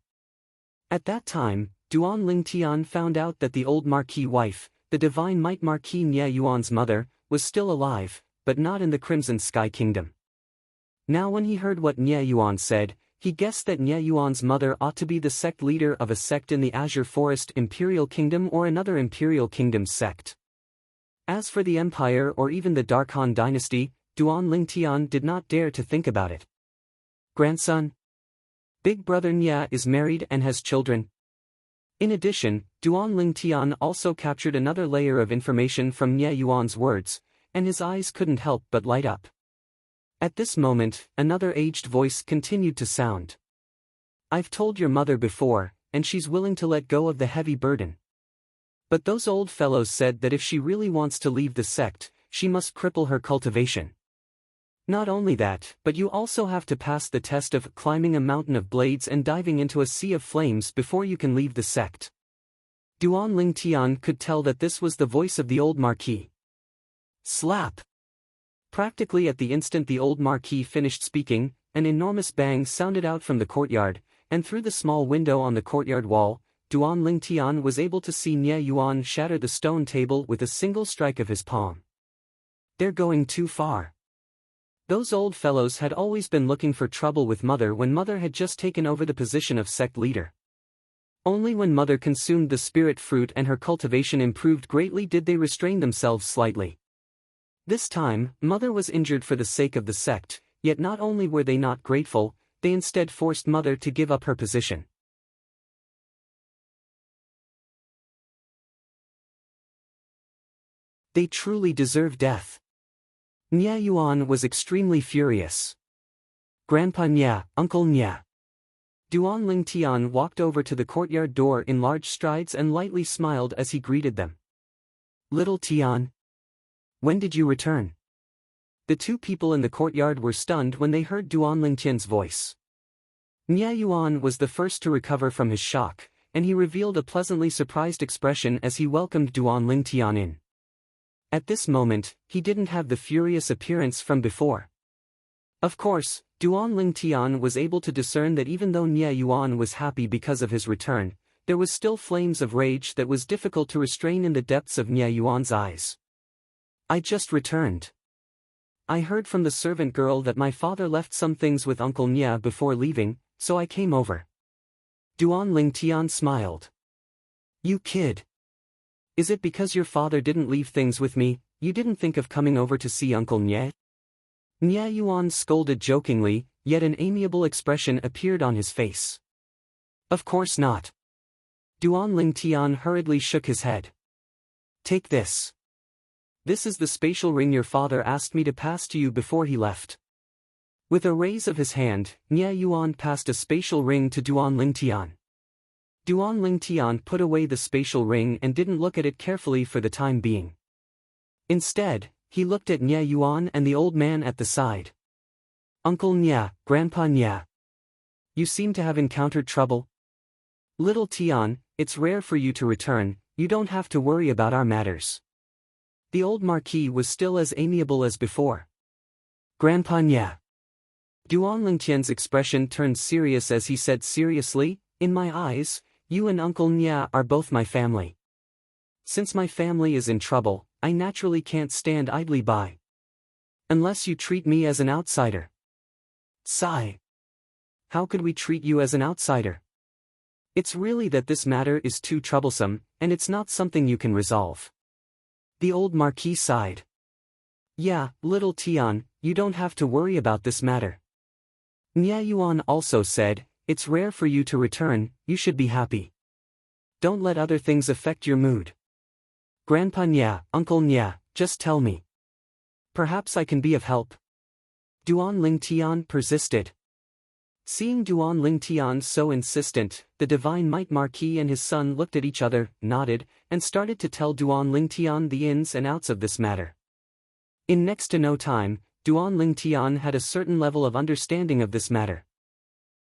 At that time, Duan Lingtian found out that the old Marquis wife, the Divine Might Marquis Nye Yuan's mother, was still alive, but not in the Crimson Sky Kingdom. Now when he heard what Nye Yuan said, he guessed that Nye Yuan's mother ought to be the sect leader of a sect in the Azure Forest Imperial Kingdom or another Imperial Kingdom sect. As for the Empire or even the Dark Han dynasty, Duan Lingtian did not dare to think about it. Grandson? Big brother Nye is married and has children. In addition, Duan Lingtian also captured another layer of information from Nye Yuan's words, and his eyes couldn't help but light up. At this moment, another aged voice continued to sound. I've told your mother before, and she's willing to let go of the heavy burden. But those old fellows said that if she really wants to leave the sect, she must cripple her cultivation. Not only that, but you also have to pass the test of climbing a mountain of blades and diving into a sea of flames before you can leave the sect. Duan Lingtian could tell that this was the voice of the old Marquis. Slap! Practically at the instant the old Marquis finished speaking, an enormous bang sounded out from the courtyard, and through the small window on the courtyard wall, Duan Lingtian was able to see Nye Yuan shatter the stone table with a single strike of his palm. They're going too far. Those old fellows had always been looking for trouble with Mother when Mother had just taken over the position of sect leader. Only when Mother consumed the spirit fruit and her cultivation improved greatly did they restrain themselves slightly. This time, Mother was injured for the sake of the sect, yet not only were they not grateful, they instead forced Mother to give up her position. They truly deserve death. Nye Yuan was extremely furious. Grandpa Nye, Uncle Nye. Duan Lingtian walked over to the courtyard door in large strides and lightly smiled as he greeted them. Little Tian. When did you return? The two people in the courtyard were stunned when they heard Duan Lingtian's voice. Nye Yuan was the first to recover from his shock, and he revealed a pleasantly surprised expression as he welcomed Duan Lingtian in. At this moment, he didn't have the furious appearance from before. Of course, Duan Lingtian was able to discern that even though Nye Yuan was happy because of his return, there was still flames of rage that was difficult to restrain in the depths of Nye Yuan's eyes. I just returned. I heard from the servant girl that my father left some things with Uncle Nye before leaving, so I came over. Duan Lingtian smiled. You kid. Is it because your father didn't leave things with me, you didn't think of coming over to see Uncle Nye? Nye Yuan scolded jokingly, yet an amiable expression appeared on his face. Of course not. Duan Lingtian hurriedly shook his head. Take this. This is the spatial ring your father asked me to pass to you before he left. With a raise of his hand, Nye Yuan passed a spatial ring to Duan Lingtian. Duan Lingtian put away the spatial ring and didn't look at it carefully for the time being. Instead, he looked at Nye Yuan and the old man at the side. Uncle Nye, Grandpa Nye. You seem to have encountered trouble? Little Tian, it's rare for you to return, you don't have to worry about our matters. The old Marquis was still as amiable as before. Grandpa Nye. Duan Lingtian's expression turned serious as he said seriously, in my eyes, you and Uncle Nye are both my family. Since my family is in trouble, I naturally can't stand idly by. Unless you treat me as an outsider. Sigh. How could we treat you as an outsider? It's really that this matter is too troublesome, and it's not something you can resolve. The old Marquis sighed. Yeah, little Tian, you don't have to worry about this matter. Nye Yuan also said, it's rare for you to return, you should be happy. Don't let other things affect your mood. Grandpa Nye, Uncle Nye, just tell me. Perhaps I can be of help. Duan Lingtian persisted. Seeing Duan Lingtian so insistent, the Divine Might Marquis and his son looked at each other, nodded, and started to tell Duan Lingtian the ins and outs of this matter. In next to no time, Duan Lingtian had a certain level of understanding of this matter.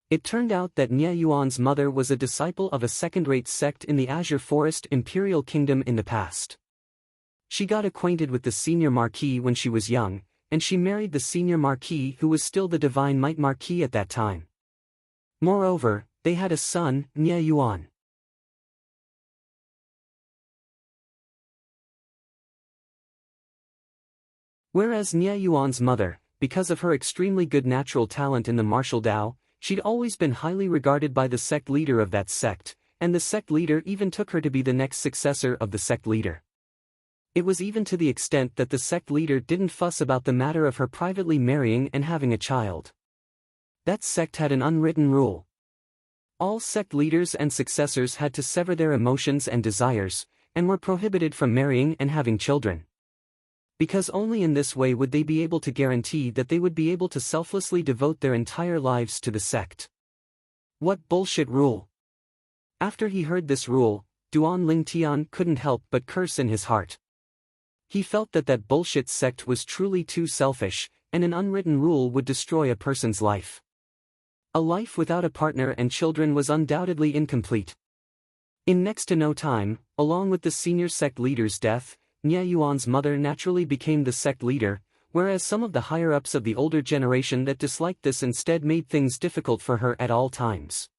It turned out that Nye Yuan's mother was a disciple of a second-rate sect in the Azure Forest Imperial Kingdom in the past. She got acquainted with the senior Marquis when she was young, and she married the senior Marquis who was still the Divine Might Marquis at that time. Moreover, they had a son, Nye Yuan. Whereas Nye Yuan's mother, because of her extremely good natural talent in the martial Dao, she'd always been highly regarded by the sect leader of that sect, and the sect leader even took her to be the next successor of the sect leader. It was even to the extent that the sect leader didn't fuss about the matter of her privately marrying and having a child. That sect had an unwritten rule. All sect leaders and successors had to sever their emotions and desires, and were prohibited from marrying and having children. Because only in this way would they be able to guarantee that they would be able to selflessly devote their entire lives to the sect. What bullshit rule! After he heard this rule, Duan Lingtian couldn't help but curse in his heart. He felt that that bullshit sect was truly too selfish, and an unwritten rule would destroy a person's life. A life without a partner and children was undoubtedly incomplete. In next to no time, along with the senior sect leader's death, Nye Yuan's mother naturally became the sect leader, whereas some of the higher-ups of the older generation that disliked this instead made things difficult for her at all times.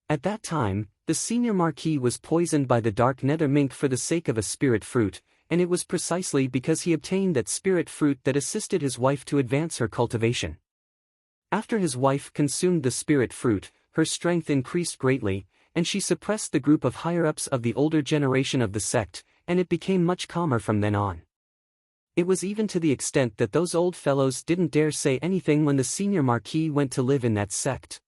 At that time, the senior Marquis was poisoned by the dark nether mink for the sake of a spirit fruit, and it was precisely because he obtained that spirit fruit that assisted his wife to advance her cultivation. After his wife consumed the spirit fruit, her strength increased greatly, and she suppressed the group of higher-ups of the older generation of the sect, and it became much calmer from then on. It was even to the extent that those old fellows didn't dare say anything when the senior Marquis went to live in that sect.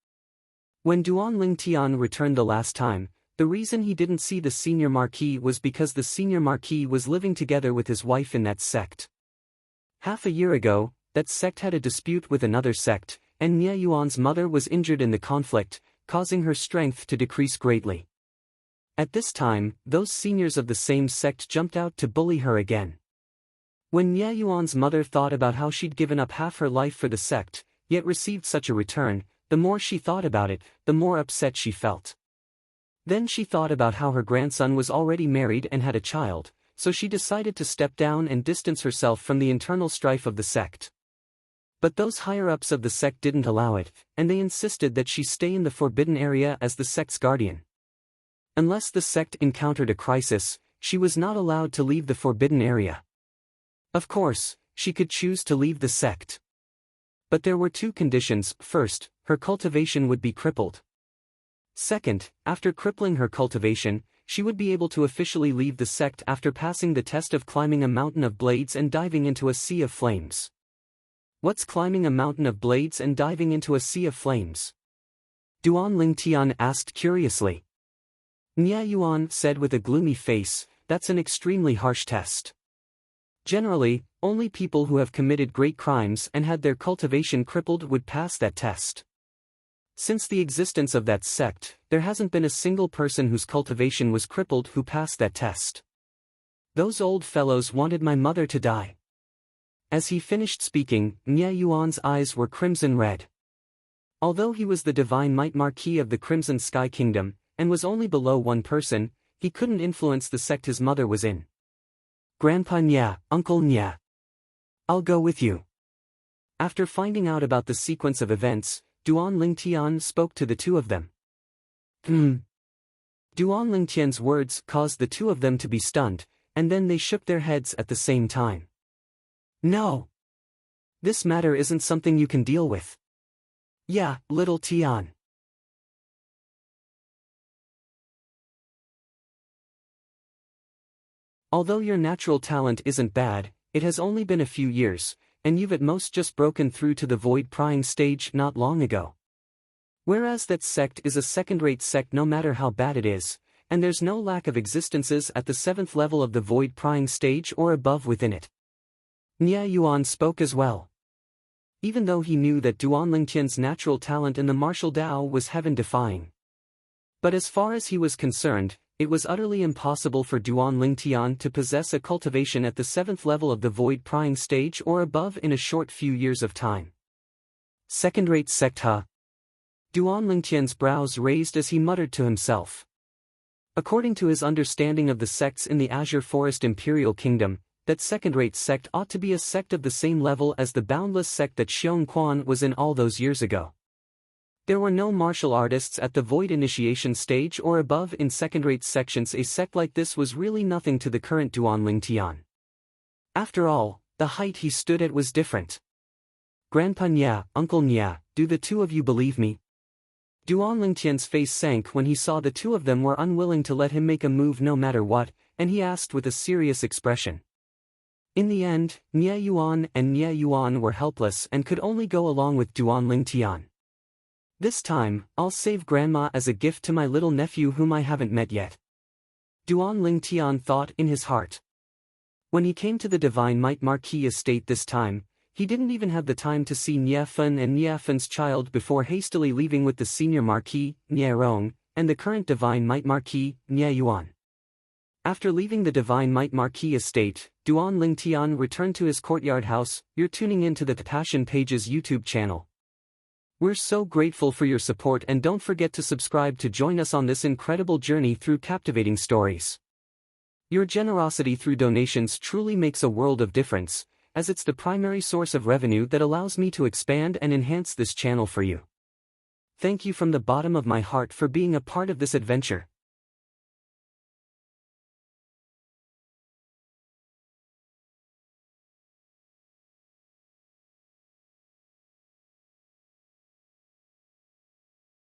When Duan Lingtian returned the last time, the reason he didn't see the senior Marquis was because the senior Marquis was living together with his wife in that sect. Half a year ago, that sect had a dispute with another sect, and Nye Yuan's mother was injured in the conflict, causing her strength to decrease greatly. At this time, those seniors of the same sect jumped out to bully her again. When Nye Yuan's mother thought about how she'd given up half her life for the sect, yet received such a return, the more she thought about it, the more upset she felt. Then she thought about how her grandson was already married and had a child, so she decided to step down and distance herself from the internal strife of the sect. But those higher-ups of the sect didn't allow it, and they insisted that she stay in the forbidden area as the sect's guardian. Unless the sect encountered a crisis, she was not allowed to leave the forbidden area. Of course, she could choose to leave the sect. But there were two conditions. First, her cultivation would be crippled. Second, after crippling her cultivation, she would be able to officially leave the sect after passing the test of climbing a mountain of blades and diving into a sea of flames. What's climbing a mountain of blades and diving into a sea of flames? Duan Lingtian asked curiously. Nye Yuan said with a gloomy face, that's an extremely harsh test. Generally, only people who have committed great crimes and had their cultivation crippled would pass that test. Since the existence of that sect, there hasn't been a single person whose cultivation was crippled who passed that test. Those old fellows wanted my mother to die. As he finished speaking, Nye Yuan's eyes were crimson red. Although he was the divine might marquis of the Crimson Sky Kingdom, and was only below one person, he couldn't influence the sect his mother was in. Grandpa Nye, Uncle Nye. I'll go with you. After finding out about the sequence of events, Duan Lingtian spoke to the two of them. Duan Lingtian's words caused the two of them to be stunned, and then they shook their heads at the same time. No. This matter isn't something you can deal with. Yeah, little Tian. Although your natural talent isn't bad, it has only been a few years, and you've at most just broken through to the void prying stage not long ago. Whereas that sect is a second-rate sect no matter how bad it is, and there's no lack of existences at the 7th level of the void prying stage or above within it. Nye Yuan spoke as well. Even though he knew that Duan Lingtian's natural talent in the martial Dao was heaven-defying. But as far as he was concerned, it was utterly impossible for Duan Lingtian to possess a cultivation at the 7th level of the void prying stage or above in a short few years of time. Second-rate sect huh? Duan Lingtian's brows raised as he muttered to himself. According to his understanding of the sects in the Azure Forest Imperial Kingdom, that second-rate sect ought to be a sect of the same level as the boundless sect that Xiong Quan was in all those years ago. There were no martial artists at the void initiation stage or above in second-rate sections. A sect like this was really nothing to the current Duan Lingtian. After all, the height he stood at was different. Grandpa Nye, Uncle Nye, do the two of you believe me? Duan Lingtian's face sank when he saw the two of them were unwilling to let him make a move no matter what, and he asked with a serious expression. In the end, Nye Yuan and Nye Yuan were helpless and could only go along with Duan Lingtian. This time, I'll save Grandma as a gift to my little nephew whom I haven't met yet. Duan Lingtian thought in his heart. When he came to the Divine Might Marquis estate this time, he didn't even have the time to see Nye Fen and Nye Fen's child before hastily leaving with the senior Marquis, Nye Rong, and the current Divine Might Marquis, Nye Yuan. After leaving the Divine Might Marquis estate, Duan Lingtian returned to his courtyard house. You're tuning in to the Passion Pages YouTube channel. We're so grateful for your support, and don't forget to subscribe to join us on this incredible journey through captivating stories. Your generosity through donations truly makes a world of difference, as it's the primary source of revenue that allows me to expand and enhance this channel for you. Thank you from the bottom of my heart for being a part of this adventure.